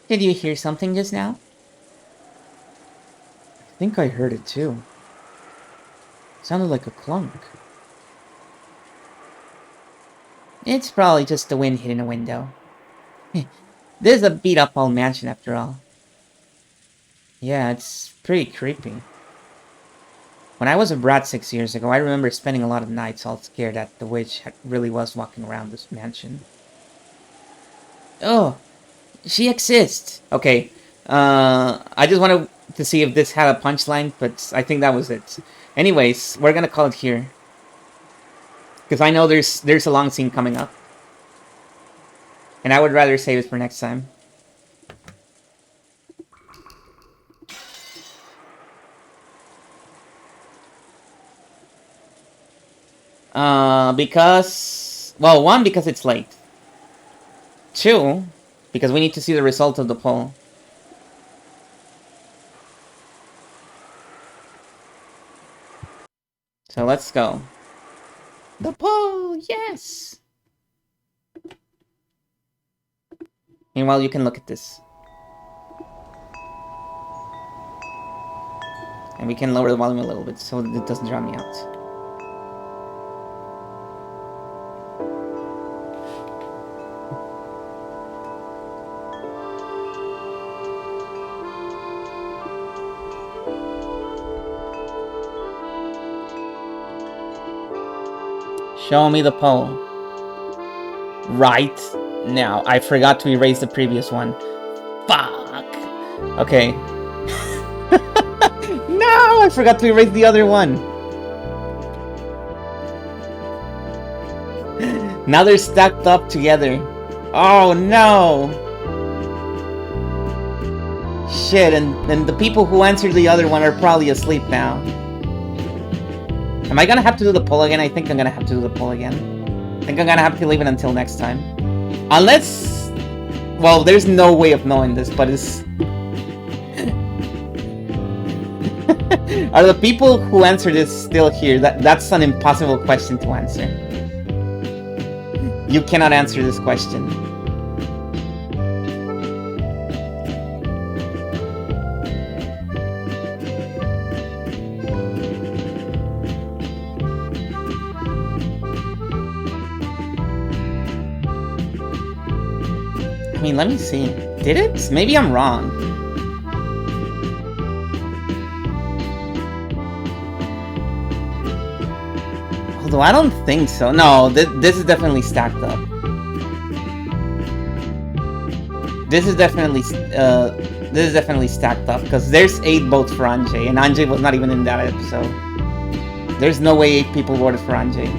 Did you hear something just now? I think I heard it too. It sounded like a clunk. It's probably just the wind hitting a window. This is a beat-up old mansion after all. Yeah, it's pretty creepy. When I was a brat 6 years ago, I remember spending a lot of nights all scared that the witch really was walking around this mansion. Oh, she exists! Okay, I just wanted to see if this had a punchline, but I think that was it. Anyways, we're gonna call it here. Because I know there's a long scene coming up. And I would rather save it for next time. Because... Well, one, because it's late. Two, because we need to see the result of the poll. So let's go. The poll, yes! Meanwhile, you can look at this. And we can lower the volume a little bit so that it doesn't drown me out. Show me the poll. Right now. I forgot to erase the previous one. Fuck! Okay. No! I forgot to erase the other one! Now they're stacked up together. Oh no! Shit, and the people who answered the other one are probably asleep now. Am I gonna have to do the poll again? I think I'm gonna have to do the poll again. I think I'm gonna have to leave it until next time. Unless... Well, there's no way of knowing this, but it's... Are the people who answered this still here? That's an impossible question to answer. You cannot answer this question. I mean, let me see. Did it? Maybe I'm wrong. Although I don't think so. No, this is definitely stacked up. This is definitely stacked up because there's 8 votes for Anjay, and Anjay was not even in that episode. There's no way 8 people voted for Anjay.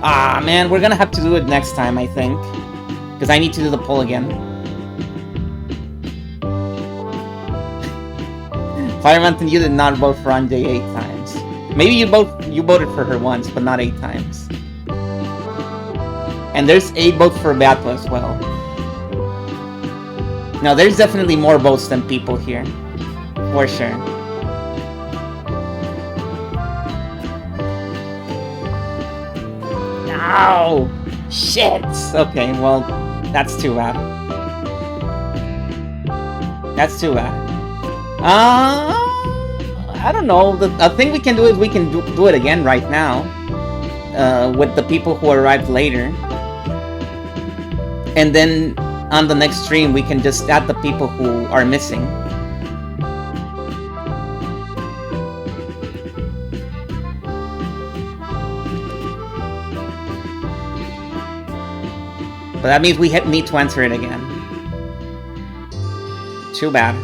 Ah, man, we're gonna have to do it next time, I think. Because I need to do the poll again. Firemountain, you did not vote for Anjay 8 times. Maybe you voted for her once, but not 8 times. And there's 8 votes for Beato as well. No, there's definitely more votes than people here. For sure. Ow! Shit! Okay, well, that's too bad. That's too bad. I don't know. The thing we can do is we can do it again right now. With the people who arrived later. And then on the next stream, we can just add the people who are missing. But that means we need to answer it again. Too bad.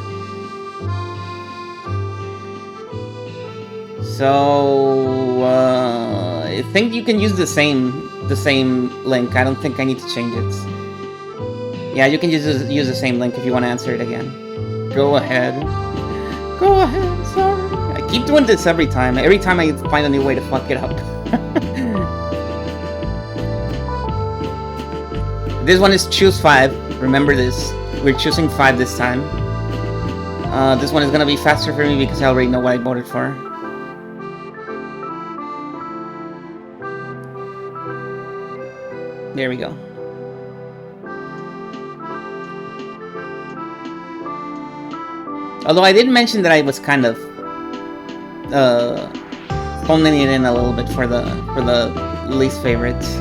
So I think you can use the same link. I don't think I need to change it. Yeah, you can use the same link if you want to answer it again. Go ahead. Go ahead. Sorry. I keep doing this every time. Every time I find a new way to fuck it up. This one is choose 5. Remember this. We're choosing 5 this time. This one is gonna be faster for me because I already know what I voted for. There we go. Although I did mention that I was kind of phoning it in a little bit for the least favorites.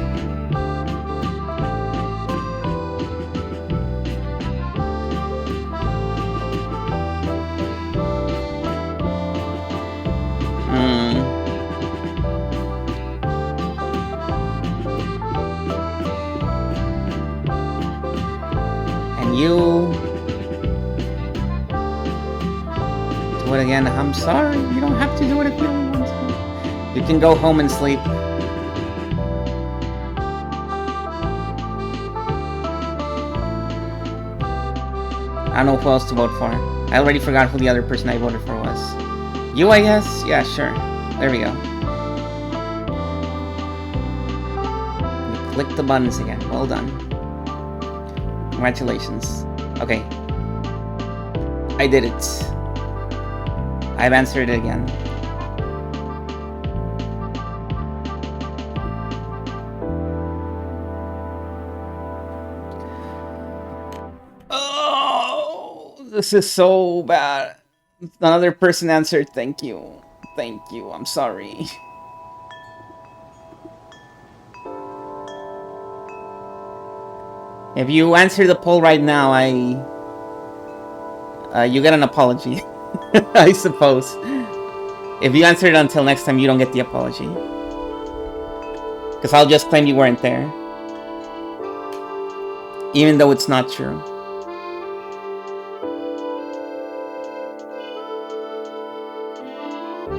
You do it again. I'm sorry. You don't have to do it if you don't want to. You can go home and sleep. I don't know who else to vote for. I already forgot who the other person I voted for was. You, I guess? Yeah, sure. There we go. You click the buttons again. Well done. Congratulations. Okay. I did it. I've answered it again. Oh, this is so bad. Another person answered. Thank you. Thank you. I'm sorry. If you answer the poll right now, you get an apology. I suppose. If you answer it until next time, you don't get the apology. Because I'll just claim you weren't there. Even though it's not true.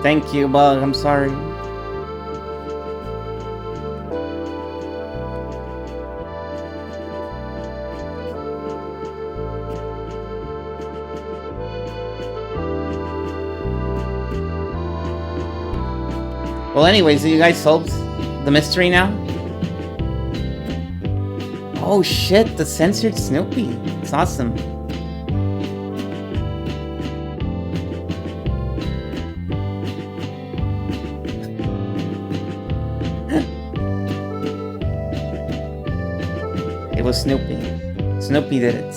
Thank you, Bug. I'm sorry. Well, anyways, you guys solved the mystery now? Oh shit, the censored Snoopy. It's awesome. It was Snoopy. Snoopy did it.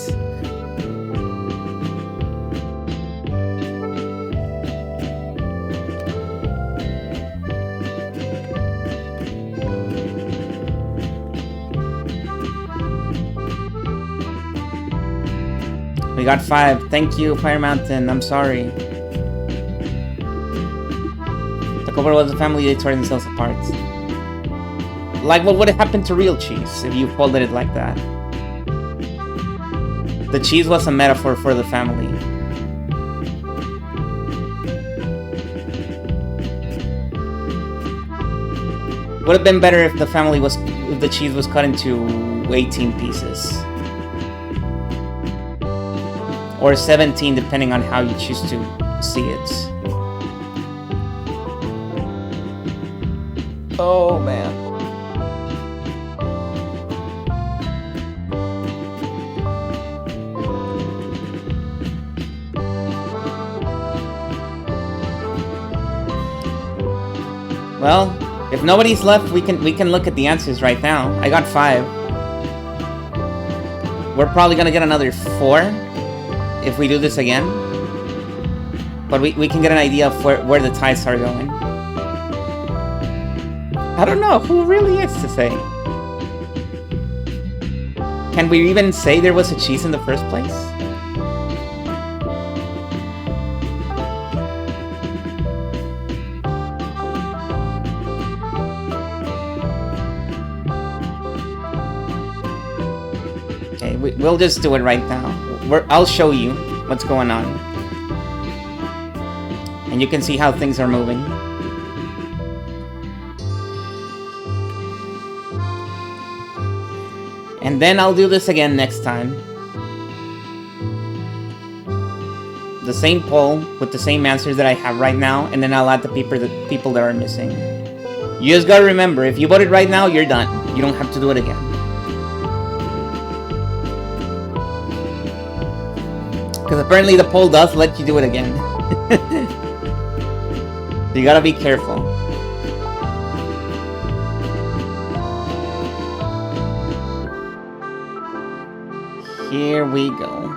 We got 5. Thank you, Fire Mountain. I'm sorry. The cover was a family, they tore themselves apart. Like what would have happened to real cheese if you folded it like that? The cheese was a metaphor for the family. Would have been better if the cheese was cut into 18 pieces. Or 17, depending on how you choose to see it. Oh, man. Well, if nobody's left, we can look at the answers right now. I got 5. We're probably gonna get another 4 if we do this again. But we can get an idea of where the ties are going. I don't know, who really is to say? Can we even say there was a cheese in the first place? Okay, we'll just do it right now. I'll show you what's going on. And you can see how things are moving. And then I'll do this again next time. The same poll with the same answers that I have right now, and then I'll add the people that are missing. You just gotta remember, if you voted right now, you're done. You don't have to do it again. Because apparently the poll does let you do it again. You gotta be careful. Here we go.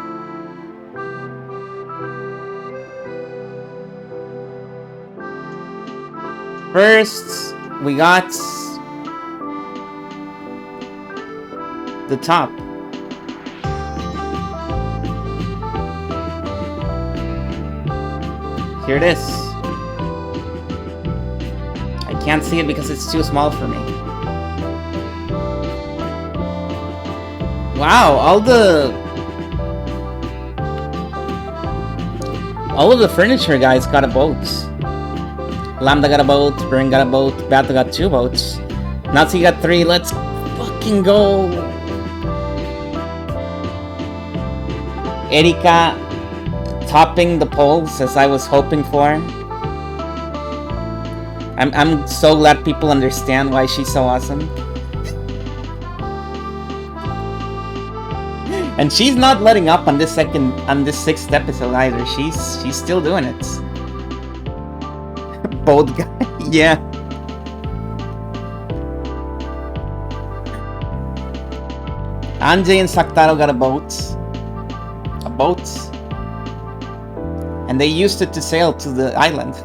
First, we got the top. Here it is. I can't see it because it's too small for me. Wow, all of the furniture guys got a boat. Lambda got a boat, Burn got a boat, Battle got 2 boats, Nazi got 3, let's fucking go! Erika topping the polls as I was hoping for. I'm so glad people understand why she's so awesome. And she's not letting up on this 6th episode either. She's still doing it. Both guy, yeah. Anjay and Saktaro got a boat. And they used it to sail to the island.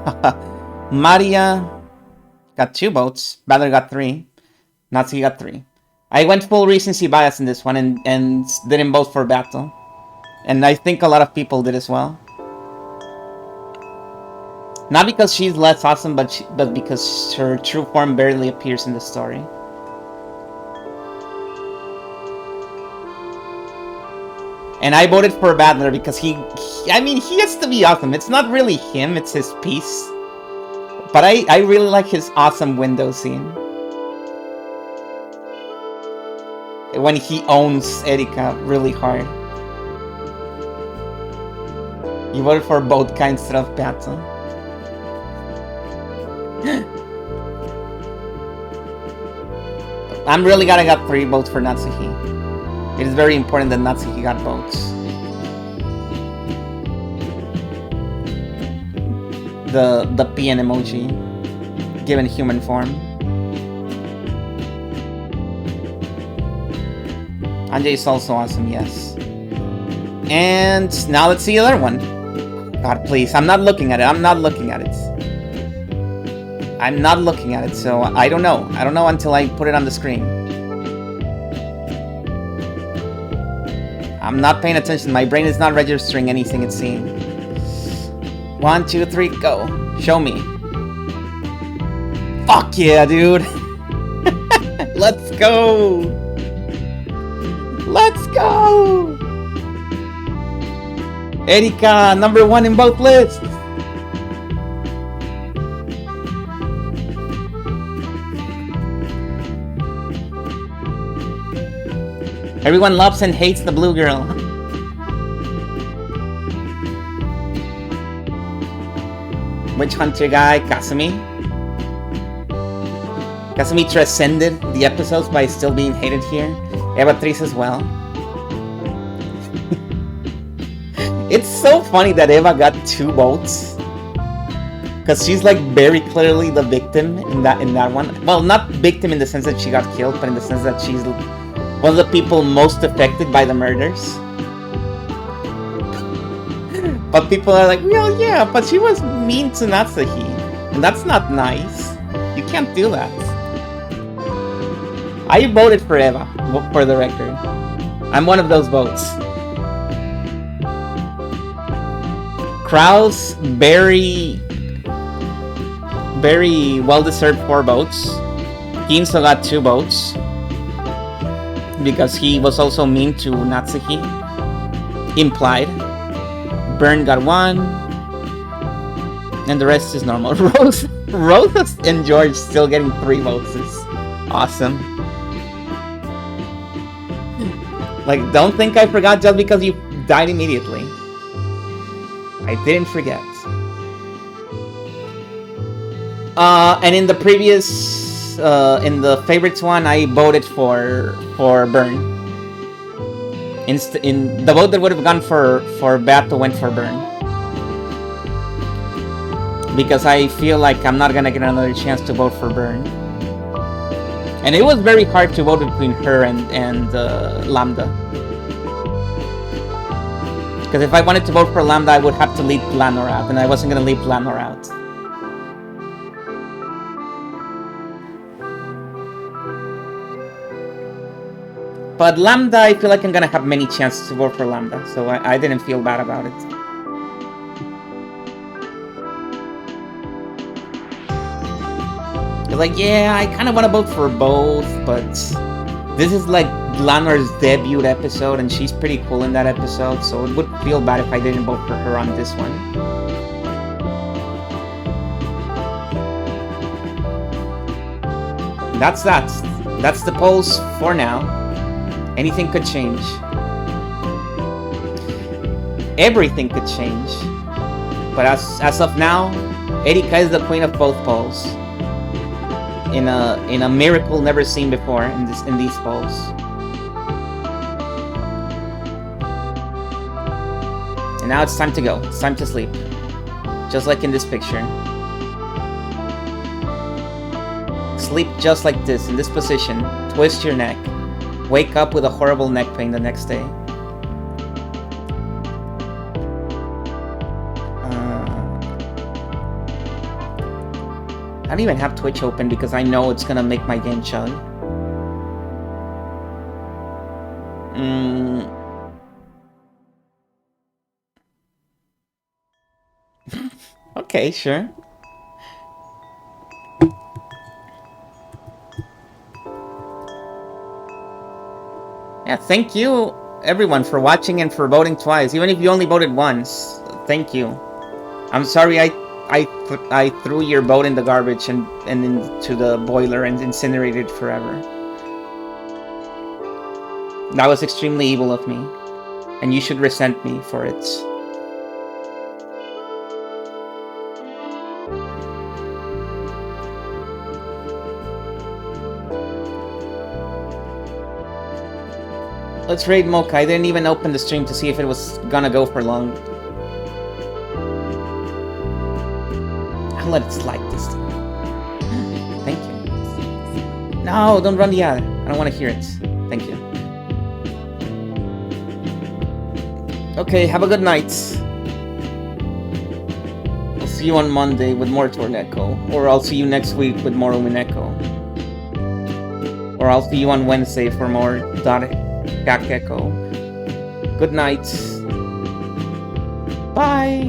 Maria got 2 boats. Badr got 3. Natsuki got 3. I went full recency bias in this one and didn't vote for Battle. And I think a lot of people did as well. Not because she's less awesome, but because her true form barely appears in the story. And I voted for Battler because he has to be awesome. It's not really him, it's his piece. But I really like his awesome window scene. When he owns Erika really hard. You voted for both kinds instead of Battle. I'm really glad I got 3 votes for Natsuki. It is very important that Natsuki got votes. The PN emoji, given human form. Anjay is also awesome, yes. And now let's see the other one. God, please, I'm not looking at it. I'm not looking at it, so I don't know. I don't know until I put it on the screen. I'm not paying attention. My brain is not registering anything it's seeing. 1, 2, 3, go. Show me. Fuck yeah, dude. Let's go. Let's go. Erika, number 1 in both lists. Everyone loves and hates the blue girl. Witch Hunter guy, Kasumi. Kasumi transcended the episodes by still being hated here. Ep6 as well. It's so funny that Eva got 2 votes. because she's like very clearly the victim in that one. Well, not victim in the sense that she got killed, but in the sense that she's one of the people most affected by the murders. But people are like, well, yeah, but she was mean to Natsuhi, and that's not nice. You can't do that. I voted for Eva, for the record. I'm one of those votes. Kraus, very well-deserved 4 votes. Ginso got 2 votes because he was also mean to Natsuhi. Implied. Burn got 1. And the rest is normal. Rose and George still getting 3 votes is awesome. Like, don't think I forgot just because you died immediately. I didn't forget. And in the previous, in the favorites one, I voted for Burn. In the vote that would have gone for Beato went for Burn. Because I feel like I'm not gonna get another chance to vote for Burn. And it was very hard to vote between her and Lambda. Because if I wanted to vote for Lambda, I would have to leave Lanor out, and I wasn't gonna leave Lanor out. But Lambda, I feel like I'm gonna have many chances to vote for Lambda, so I didn't feel bad about it. It's like, yeah, I kind of want to vote for both, but this is like Lanor's debut episode, and she's pretty cool in that episode, so it would feel bad if I didn't vote for her on this one. That's the polls for now. Anything could change. Everything could change. But as of now, Erika is the queen of both polls. In a miracle never seen before in these polls. And now it's time to go. It's time to sleep. Just like in this picture. Sleep just like this, in this position. Twist your neck. Wake up with a horrible neck pain the next day. I don't even have Twitch open because I know it's gonna make my game chug. Okay, sure. Yeah, thank you everyone for watching and for voting twice. Even if you only voted once, thank you. I'm sorry I threw your vote in the garbage and into the boiler and incinerated forever. That was extremely evil of me, and you should resent me for it. Let's raid Mocha. I didn't even open the stream to see if it was gonna go for long. I'll let it slide this time. Thank you. No, don't run the ad. I don't want to hear it. Thank you. Okay, have a good night. I'll see you on Monday with more Torneko. Or I'll see you next week with more Umineko. Or I'll see you on Wednesday for more Kakeko. Good night. Bye.